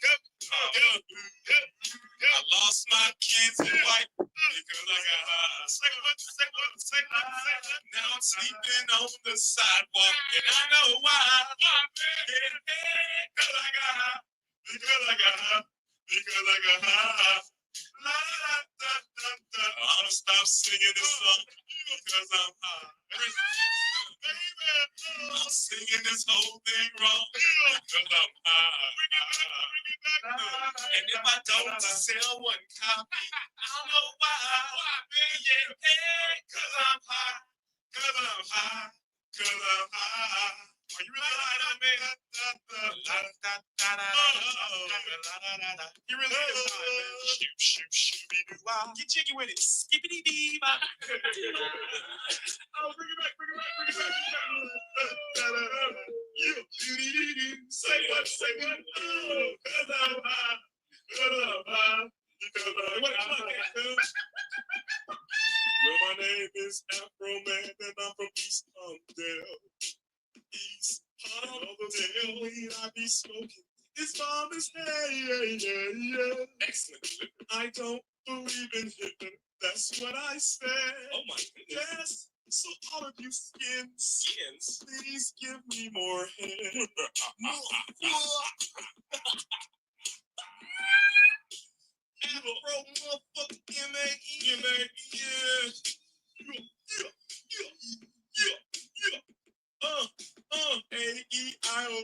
I lost my kids and wife because I got high. Now I'm sleeping on the sidewalk and I know why. Because I got high. Because I got high. Because I got high. La, da, da, da, da. I'm gonna stop singing this song because I'm high. I'm singing this whole thing wrong because I'm high. And if I don't sell one copy, I don't know why. Yeah, because I'm high. Because I'm high. Because I'm high. Are you really high, man? You really is high, man. Shoot, shoot, shoot-be-doo-wah. Get jiggy with it. Skippity-dee-bop. Oh, bring it back, bring it back, bring it back. You, say what, say what? Oh, because I'm high. Because I'm high. Because I'm high. Well, my name is Afro Man, and I'm from East Palmdale. East Palmdale, weed I be smoking. It's Mama's yeah. Excellent. I don't believe in Hitler. That's what I said. Oh my goodness. Yes. So all of you skins, please give me more head. Afro motherfucker M-A-E. Yeah. A-E-I-O.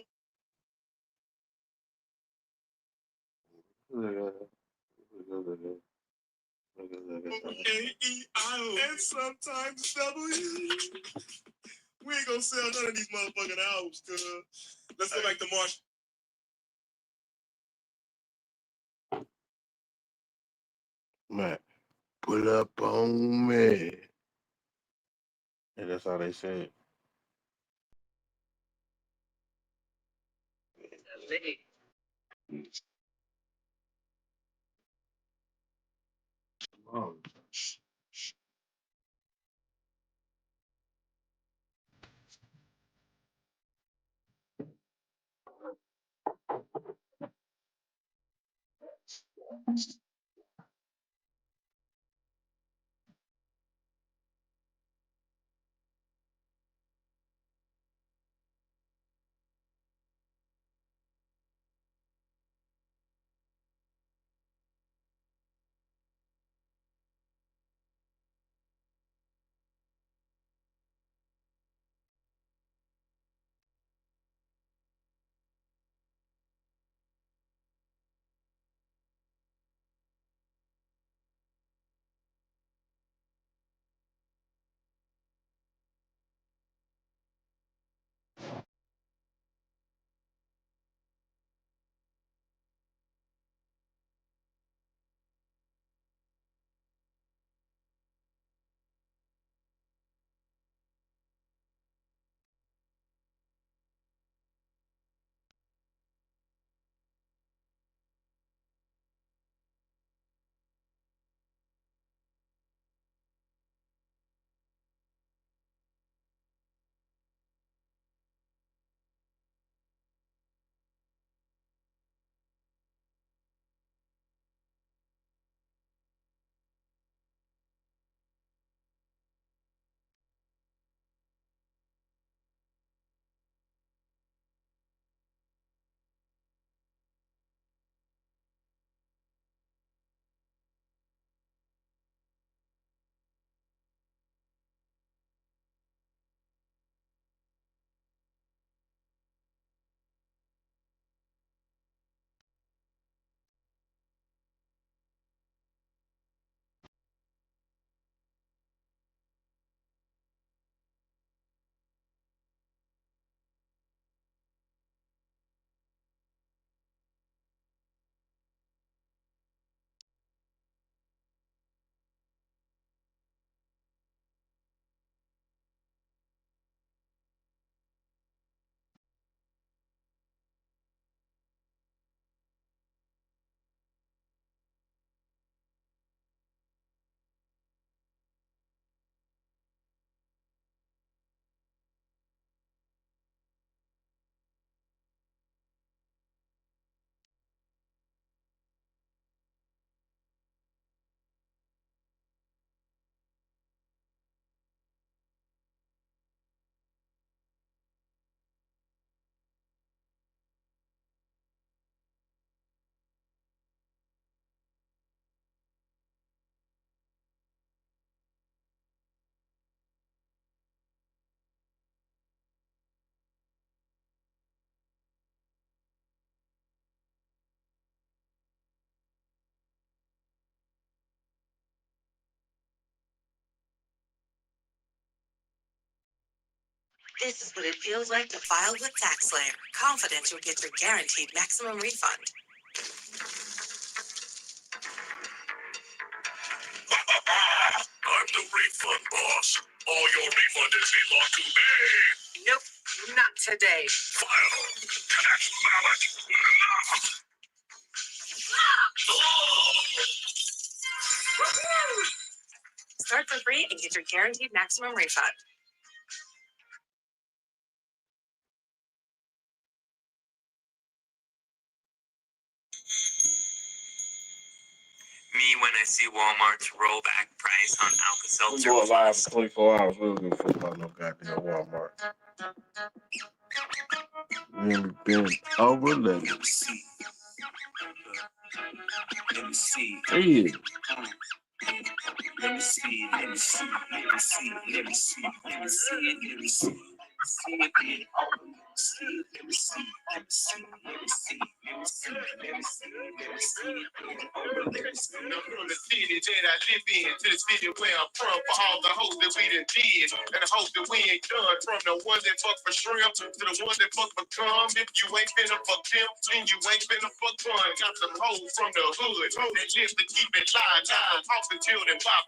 A-E-I-O. And sometimes W. We ain't gonna sell none of these motherfucking albums, cuz. Let's go back to March. Man, put up on me. And that's how they say it. Oh. This is what it feels like to file with TaxSlayer. Confident you'll get your guaranteed maximum refund. I'm the refund boss. All your refund is belong to me. Nope, not today. File tax mallet. Start for free and get your guaranteed maximum refund. Me when I see Walmart's rollback price on We Alka-Seltzer. go live for 24 hours. We don't give a fuck about no goddamn Walmart. Really been over Let me see. Yeah. Let me see. Let me see. Let me see. Let me see. Let me see. Let me see. Let me see. See it in open. See it. Let me see. Let me see. Let me see. Let me see. Let me see. Let me see it in open. Let me see. From the city that I live in to the city where I'm from, for all the hoes that we done did and the hoes that we ain't done. From the ones that fuck for shrimp to the ones that fuck for cum. If you ain't finna fuck them, then you ain't finna fuck fun. Got some hoes from the hood that live to keep it live. Off until they pop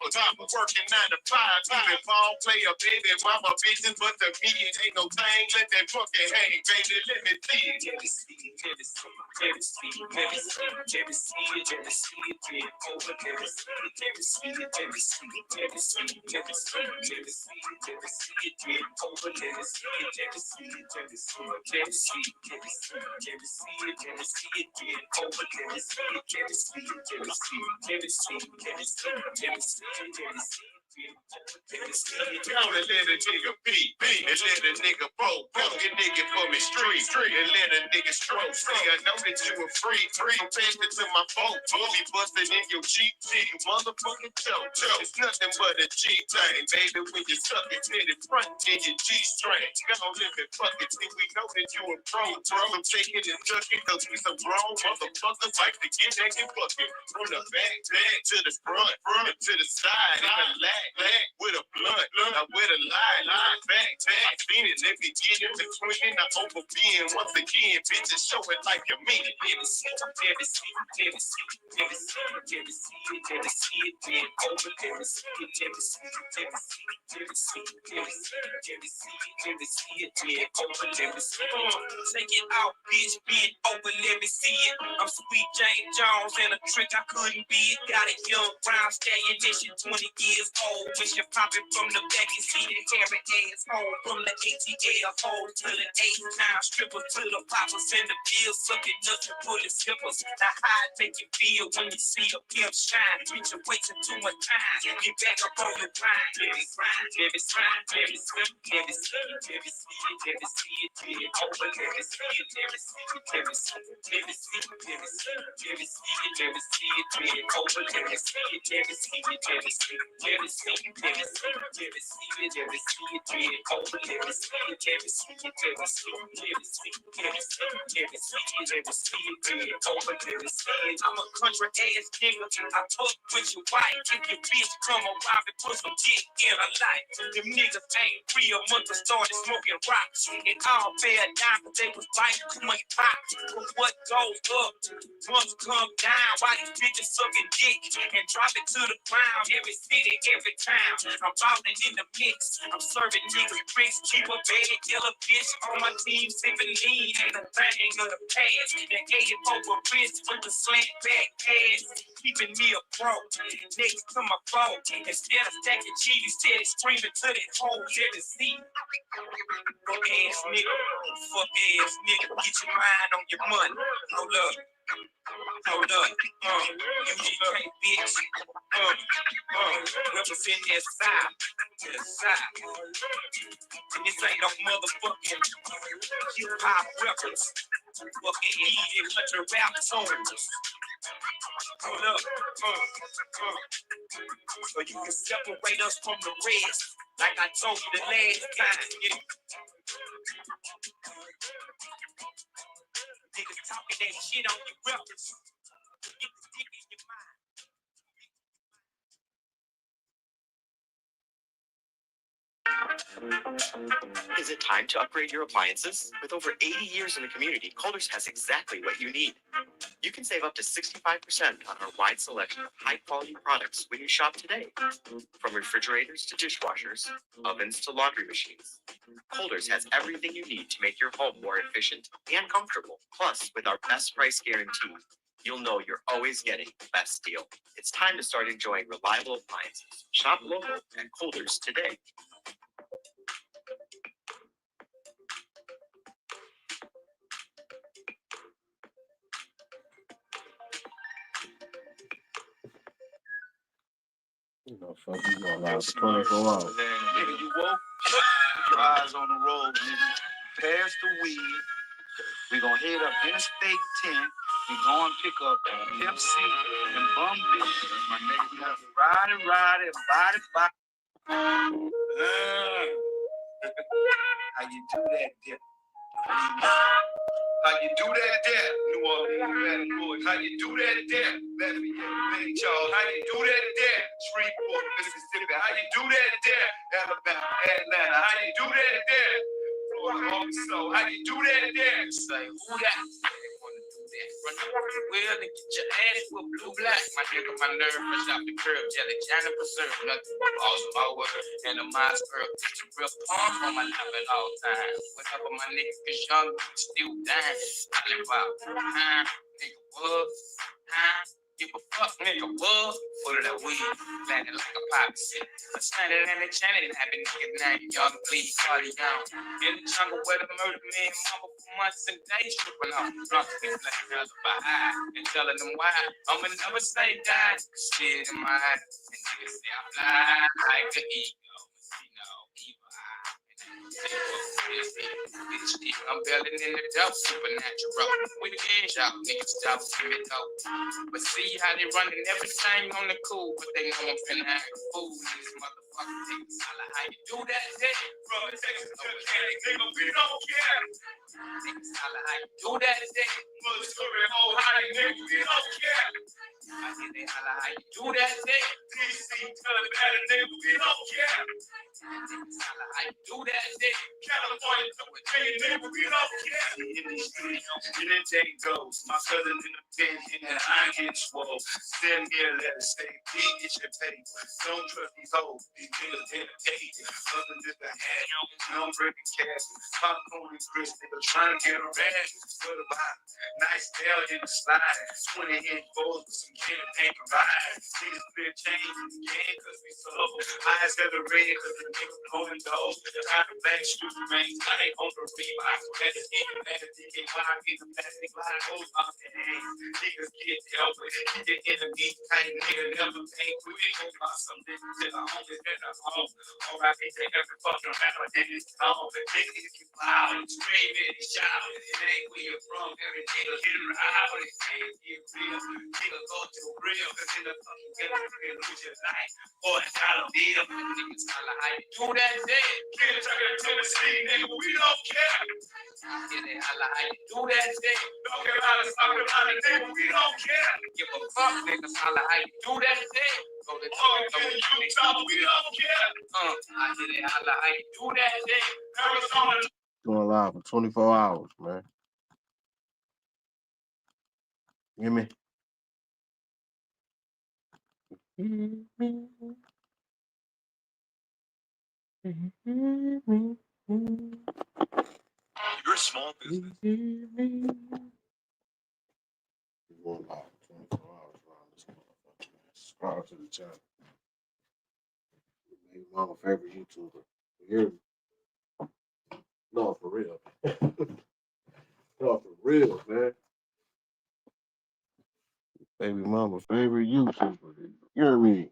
working 9 to 5. Even ball player, baby, mama bitches, but the media ain't no thing. Let that fucking hang, baby. Let me see it. Let me see it. Let me see it. Let me see it. Let me see it. Let me see it. Let me see it. Let over. Let me see it. Let me see it. Let me see it. Let me see it. Let me see it. Let me see it. Let me see it. Let over. Let me see it. Let me see it. Let me see it. Let me see it. Let me see it. Let me see it. Let me see it. Let over. Let me see it. Let me see it. Let me see it. Let me see it. Let me see it. Let me see it. Let me see it. Gonna let a nigga be, and let a nigga broke. Get nigga for me street, and let a nigga stroke. See, I know that you a free, so pass it to my phone. Me busted in your Jeep, you motherfucking choke. It's nothing but a G thing, baby. When you suck it, hit it front in your G-string. Gonna live it, fuck it, see, we know that you a pro. So take it and tuck it, cause we some grown motherfuckers like to get that and fuck it. From the back to the front to the side, and the lag with a blunt, now with a line, back. I seen it, let me get in between, I over being once again, bitches show it like you mean it. Let me see it. Let me see it. Let me see it. Let me see it. Let me see it. Let me see it. Then over. Let me see it. Let me see it. Let me see it. Let me see it. Let me see it. Let me see it. Let me see it. Then over. Let me see it. Take it out, bitch. Bend over. Let me see it. I'm Sweet James Jones and a trick I couldn't beat. Got a young brown stallion, and she 20 years old. When she popping from the back, you see the hairy ass home. From the ATL hole to the 8-time stripper to the poppers and the bill sucking nuts and pulling zippers. Now how it make you feel when you see a pimp shine? Bitch, you're wasting too much time. Get back up on your grind. Let me grind, let me grind, let me swim, let me see it, let me see it, let me see it, let me over, let me see it, let me see it, let me see it, let me see it, let me see it, let me see it, let me see it, let me over, let me see it, let me see it, let me see it, let me see it, let me see it, let me see it, let me see it, let me over, let me see it, let me see it, let me see it, let me see it, let me see it, let me see it, let me see it, let me over, let me see it. I'm a country ass nigga. I fuck with your wife. If your bitch come around and put some dick in her life. Them niggas ain't free a month to started smoking rocks. And all fell down but they was biting too much pop. But what goes up must come down. Why these bitches sucking dick and drop it to the ground? Every city, every town. I'm ballin' in the mix. I'm serving niggas bricks. Keep a bad yellow bitch on my team. Sipping lean ain't a thing of the past. And 84 wrist with the slant back pads. Keeping me a pro. Next to my phone. Instead of stacking cheese, instead of screaming to that whole every seat. Fuck ass nigga. Fuck ass nigga. Get your mind on your money. Hold up. Hold up. UGK bitch. Represent that side. That side. And this ain't no motherfucking hip-hop records. Fucking easy, bunch of rap songs. Hold up. So you can separate us from the rest. Like I told you the last time. Yeah. Niggas talking that shit on your records. Get the dick in your mind. Is it time to upgrade your appliances? With over 80 years in the community, Colders has exactly what you need. You can save up to 65% on our wide selection of high-quality products when you shop today. From refrigerators to dishwashers, ovens to laundry machines, Colders has everything you need to make your home more efficient and comfortable. Plus, with our best price guarantee, you'll know you're always getting the best deal. It's time to start enjoying reliable appliances. Shop local at Colders today. You know, fuck, you going live for 24 hours. Nigga, you woke, your eyes on the road, nigga. Pass the weed. We gonna head up Interstate 10. We gonna pick up Pep C and Bum Bitch. My nigga, we have to ride and body. How you do that, dip? How you do that there? New Orleans, Baton Rouge. How you do that there? Lafayette, Charles. How you do that there? Shreveport, Mississippi. How you do that there? Alabama, Atlanta. How you do that there? Florida, Arkansas. How you do that there? Say, who that? Run up the wheel and get your ass for blue black. My nigga, my nerve fresh off the curb. Jelly, Johnny preserve. Nothing but awesome. My word. And the mind's earth. It's a real palm on my lap at all times. Whatever my nigga, cause young, still dying. I live out. Nigga, what? Give a fuck, nigga, what? Full of that weed, landing like a poppy shit. I standing in the channel, and have a nigga name, young bleed, party down. In the jungle where the murder man, mama for months and days, tripping off. Drunk and black girls by high, and telling them why. I'ma never say die, shit in my eyes. And niggas say I fly like the eagle, evil eye. I'm belling in the dope, supernatural. With the edge out, niggas stop, give it dope. But see how they running everything on the cool, but they know I'm finna act a fool. These motherfuckers niggas holla how you do that shit. From Texas to Cali, nigga, we don't care. Niggas holla how you do that shit. Missouri, Ohio, nigga, we don't care. I hear they holla how you do that shit. DC, tell it better, nigga, we don't care. Niggas holla how you do that shit. California, Virginia, nigga, we don't care. In the studio, in the day goes. My cousin in the pen, and I get swole. Send me a letter, say, B, get your paper. Don't trust these hoes, these niggas dedicated. Other than the hand, I'm breaking cash. Popcorn and Chris, nigga, trying to get a rash. What about nice tail in the slide? 20-inch bowls with some campaign provide. Niggas clear change in the game, cause we sold. Eyes that are red, cause the niggas blowing those. Kind of black shoes, man, tight on the Reebok. That's the end of that, they buy me the plastic line goes off the hand. Niggas get help with it. The enemy tight nigga never ain't quit. About some niggas that are only been a home. Alright, they take every fucking rapper in this town. Niggas get loud and scream and shout. It ain't where you're from. Every nigga hit it out. It can't get real. Nigga go to real. Cause in the fucking ghetto, you can lose your life. Boy, it's how to deal. Niggas holla how you do that shit. Kentucky, Tennessee, nigga, we don't care. Yeah, they holla how you do that shit. Don't care how to stop it, nigga, we don't care. Give a fuck, niggas holla how you do that shit. Go to Utah, we don't care. I hear they holla how you do that shit. Arizona. Going live for 24 hours, man. You hear me? Your small business. Going live for 24 hours around this motherfucker, man. Subscribe to the channel. Maybe mama favorite YouTuber. You hear me? No, for real. No, for real, man. Baby mama favorite YouTuber. You hear me?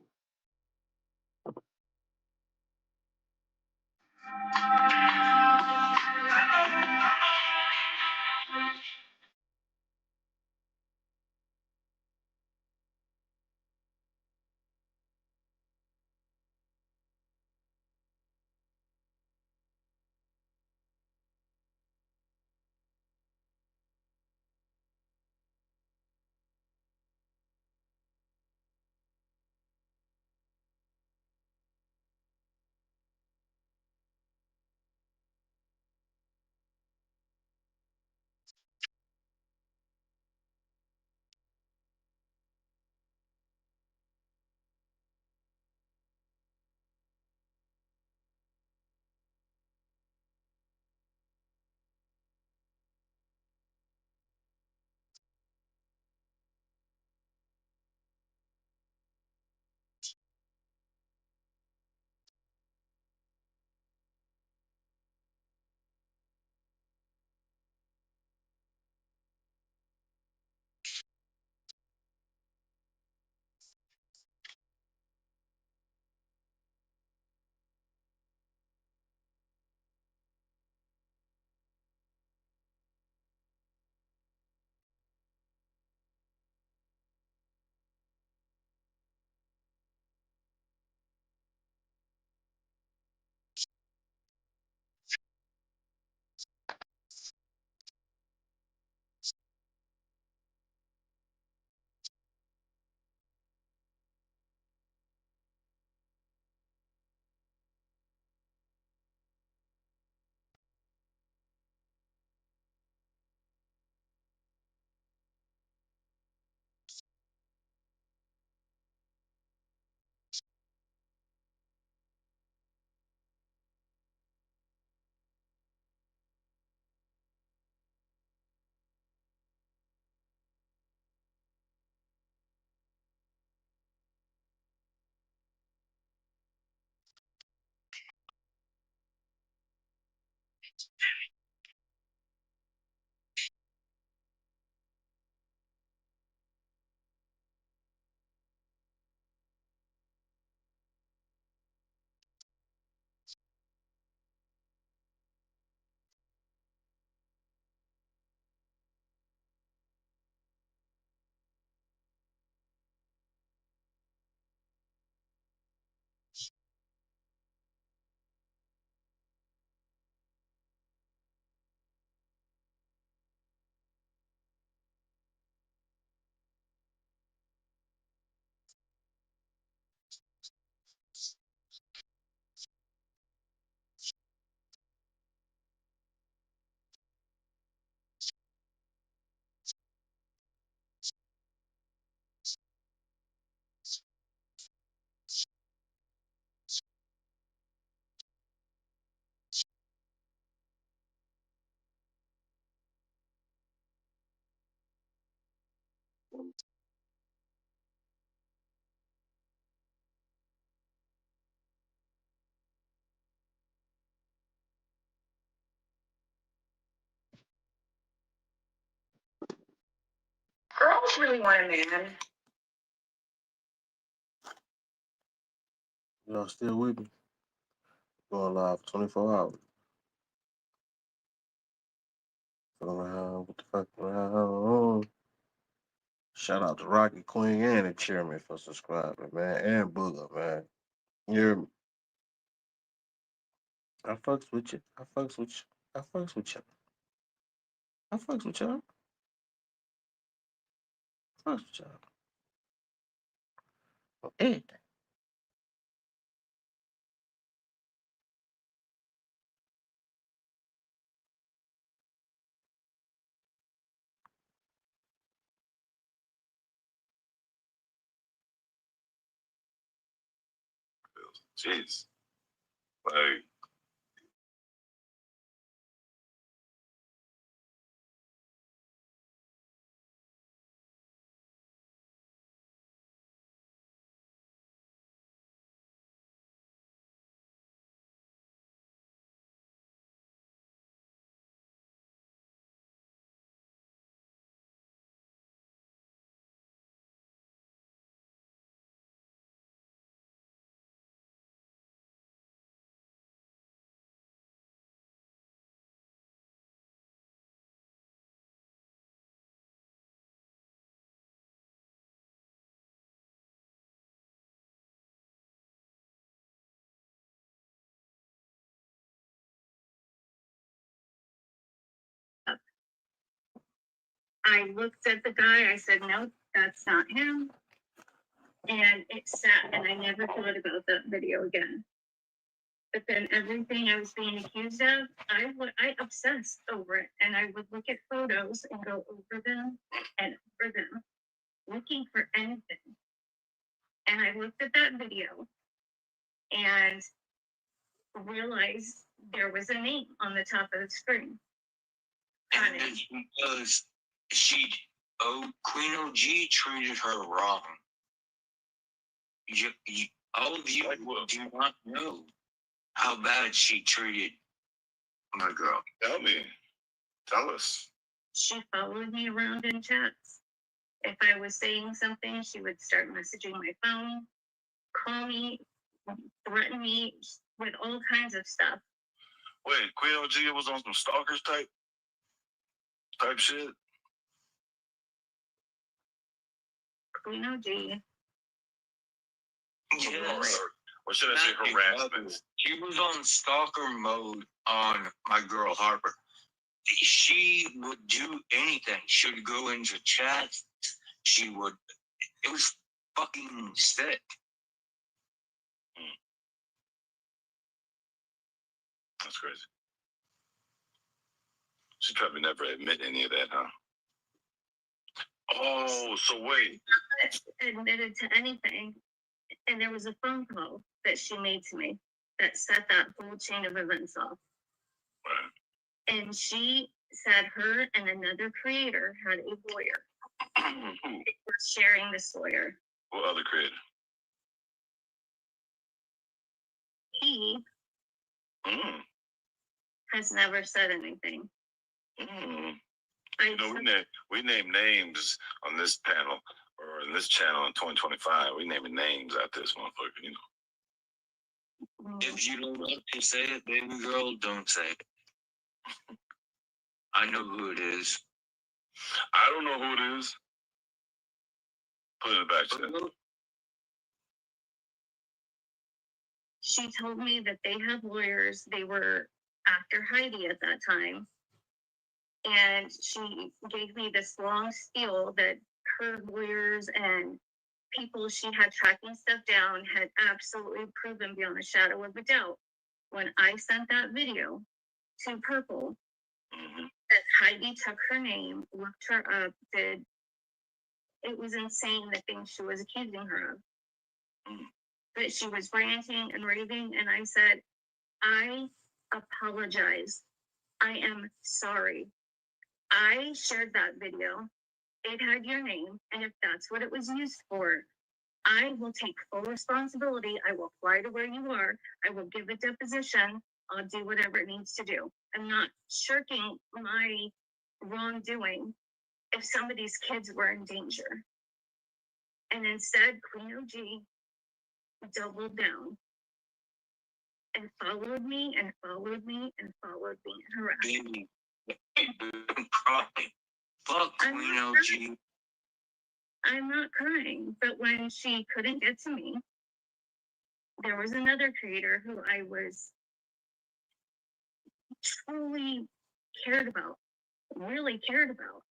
Girls really want a man. Y'all still with me? Going live 24 hours. Around, what the fuck around? Shout out to Rocky Queen and the chairman for subscribing, man, and Booger, man. You're, I fucks with you. I fucks with you. I fucks with you. I fucks with y'all. I fucks with y'all. Hey. Jeez. Like, I looked at the guy, I said, nope, that's not him. And it sat, and I never thought about that video again. But then everything I was being accused of, I obsessed over it. And I would look at photos and go over them and over them, looking for anything. And I looked at that video and realized there was a name on the top of the screen. And it's because Queen OG treated her wrong. All of you do not know how bad she treated my girl. tell me. Tell us. She followed me around in chats. If I was saying something, she would start messaging my phone, call me, threaten me with all kinds of stuff. Wait, Queen OG was on some stalkers type shit? Queen OG. Yes. Or should I say harassment? She was on stalker mode on my girl Harper. She would do anything. She would go into chats. She would. It was fucking sick. That's crazy. She probably never admit any of that, huh? Oh, so wait. Admitted to anything. And there was a phone call that she made to me that set that whole chain of events off. Right. And she said her and another creator had a lawyer. They were sharing this lawyer. What other creator? He has never said anything. You know, we name names on this panel or in this channel in 2025. We naming names out this motherfucker, you know. If you don't want to say it, baby girl, don't say it. I know who it is. I don't know who it is. Put it in the back chat. She told me that they have lawyers. They were after Heidi at that time. And she gave me this long spiel that her lawyers and people she had tracking stuff down had absolutely proven beyond a shadow of a doubt. When I sent that video to Purple, that Heidi took her name, looked her up, it was insane the things she was accusing her of. But she was ranting and raving, and I said, I apologize. I am sorry. I shared that video. It had your name, and if that's what it was used for, I will take full responsibility. I will fly to where you are. I will give a deposition. I'll do whatever it needs to do. I'm not shirking my wrongdoing if somebody's kids were in danger. And instead, Queen OG doubled down and followed me and followed me and followed me and harassed me. Fuck Queen OG. I'm not crying, but when she couldn't get to me, there was another creator who I was truly cared about, really cared about.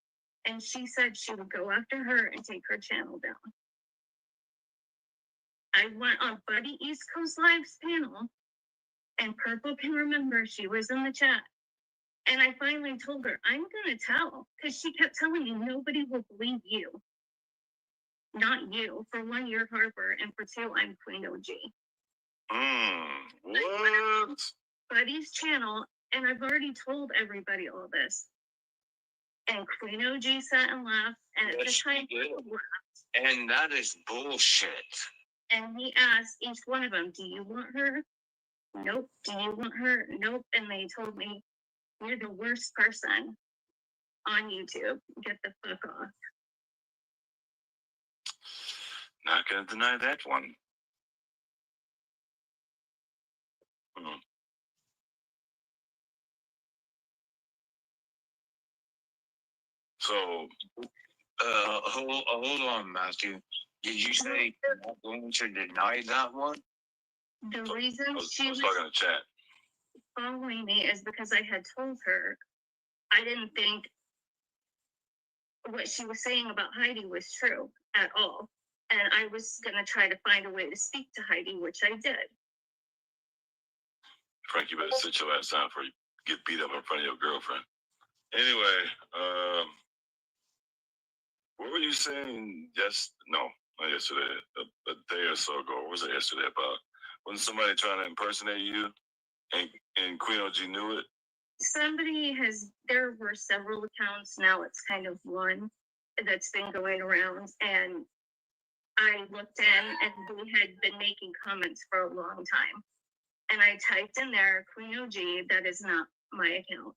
And she said she would go after her and take her channel down. I went on Buddy East Coast Live's panel, and Purple can remember she was in the chat. And I finally told her, I'm going to tell, because she kept telling me nobody will believe you. Not you. For one, you're Harper, and for two, I'm Queen OG. What? Buddy's channel, and I've already told everybody all this. And Queen OG sat and laughed, and at the time, he laughed. And that is bullshit. And he asked each one of them, do you want her? Nope. Do you want her? Nope. And they told me, you're the worst person on YouTube. Get the fuck off. Not gonna deny that one. So, hold on, Matthew. Did you say you're not going to deny that one? The reason she was talking to chat. following me is because I had told her I didn't think what she was saying about Heidi was true at all. And I was going to try to find a way to speak to Heidi, which I did. Frank, you better sit your ass down before you get beat up in front of your girlfriend. Anyway, what were you saying? Not yesterday. A day or so ago. What was it yesterday about? Wasn't somebody trying to impersonate you and Queen OG knew it? There were several accounts. Now it's kind of one that's been going around. And I looked in and we had been making comments for a long time. And I typed in there, Queen OG, that is not my account.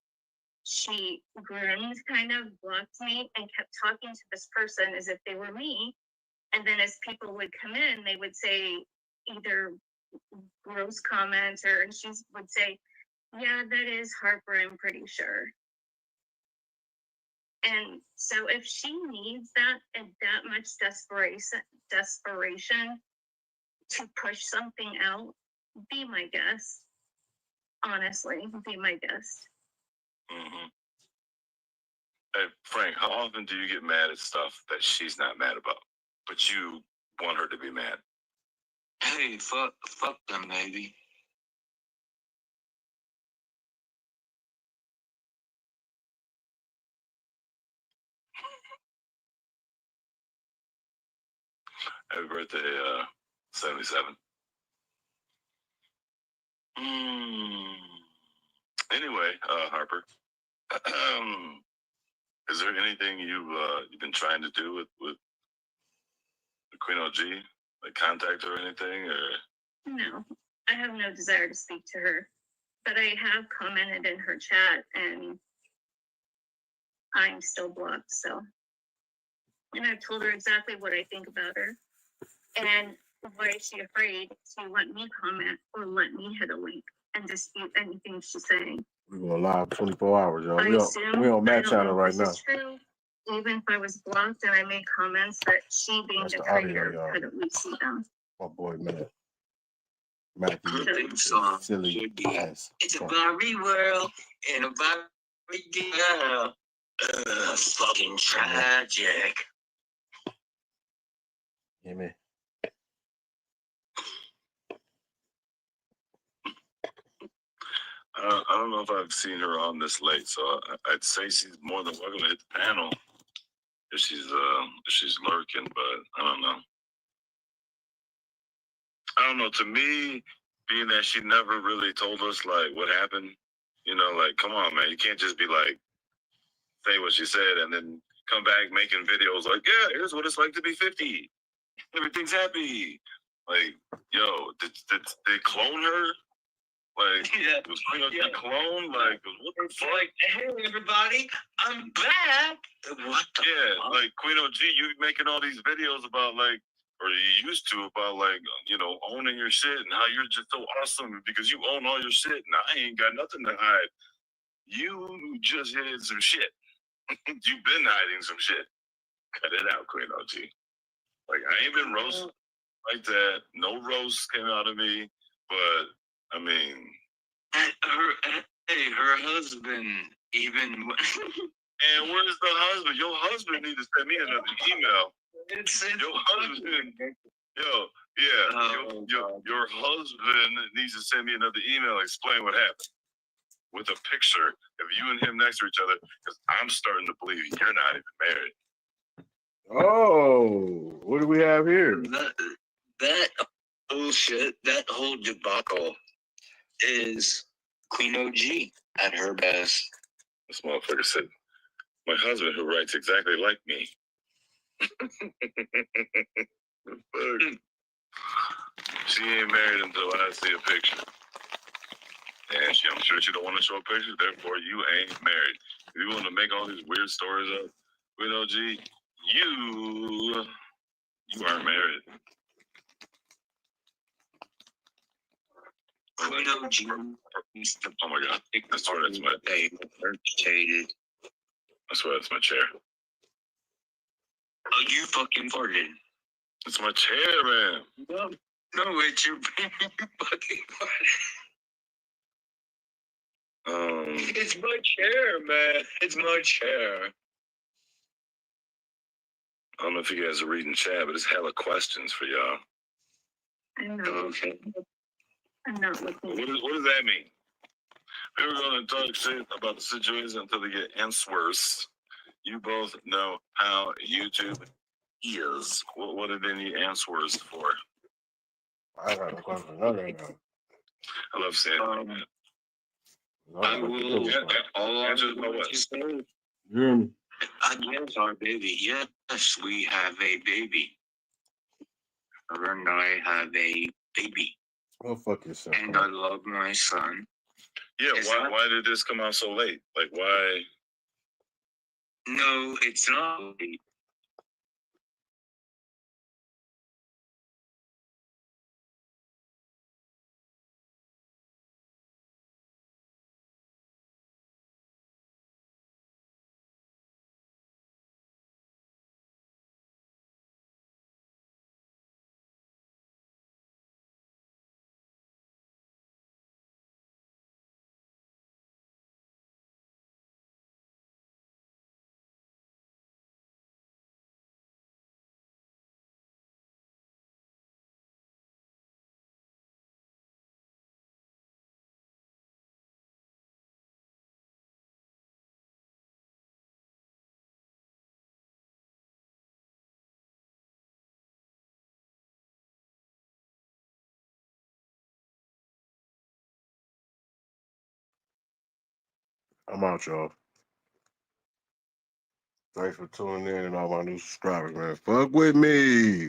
She grinned, kind of blocked me, and kept talking to this person as if they were me. And then as people would come in, they would say either gross comments and she would say, yeah, that is Harper, I'm pretty sure. And so if she needs that and that much desperation to push something out, be my guest. Honestly, be my guest. Hey, Frank, how often do you get mad at stuff that she's not mad about, but you want her to be mad? Hey, fuck them, baby. Happy birthday, 77. Anyway, Harper, is there anything you've been trying to do with Queen OG? Like contact her or anything? Or No, I have no desire to speak to her. But I have commented in her chat, and I'm still blocked, so. And I've told her exactly what I think about her. And why is she afraid to let me comment or let me hit a link and dispute anything she's saying? We're going live 24 hours, y'all. I assume, We on I Matt don't channel know right if now. this is true. Even if I was blocked and I made comments, that she being That's the the audio, creator y'all. could at least see them. My boy, Matt. Matthew, Good song. silly Should be. ass. It's a Barbie world and a Barbie girl. Fucking tragic. Yeah, man. I don't know if I've seen her on this late, so I'd say she's more than welcome to hit the panel if she's lurking, but I don't know. I don't know. To me, being that she never really told us like what happened, you know, like come on, man, you can't just be like say what she said and then come back making videos like, yeah, here's what it's like to be 50. Everything's happy. Like, yo, did they clone her? Like, Yeah. was Queen of the clone? Like, what the fuck? Like, hey everybody, I'm back. What the fuck? Like Queen OG, you making all these videos about like, or you used to about like, you know, owning your shit and how you're just so awesome because you own all your shit and I ain't got nothing to hide. You just hid some shit. You've been hiding some shit. Cut it out, Queen OG. Like I ain't been roasted like that. No roast came out of me, but I mean, her husband even. And where's the husband? Your husband need to send me another email. Your husband, your husband needs to send me another email. Explain what happened with a picture of you and him next to each other, because I'm starting to believe you're not even married. Oh, what do we have here? That bullshit, that whole debacle is Queen OG at her best. This motherfucker said, my husband who writes exactly like me. She ain't married until I see a picture. And I'm sure she don't want to show a picture, therefore you ain't married. If you want to make all these weird stories up, Queen OG, you aren't married. Queen OG. Oh my god. I swear that's my I swear that's my chair. Oh, you fucking farted. It's my chair, man. No, it's your fucking farted. It's my chair, man. It's my chair. I don't know if you guys are reading chat, but it's hella questions for y'all. I'm not okay. I'm not looking. What does that mean? We were going to talk shit about the situation until they get answers. You both know how YouTube is. What are they need answers for? I got no question. No. I love saying that. I will. All answers about what? Yes, our baby. Yes, we have a baby. Her and I have a baby. Go fuck yourself. And I love my son. Yeah, why did this come out so late? Like, why? No, it's not late. I'm out, y'all. Thanks for tuning in and all my new subscribers, man. Fuck with me.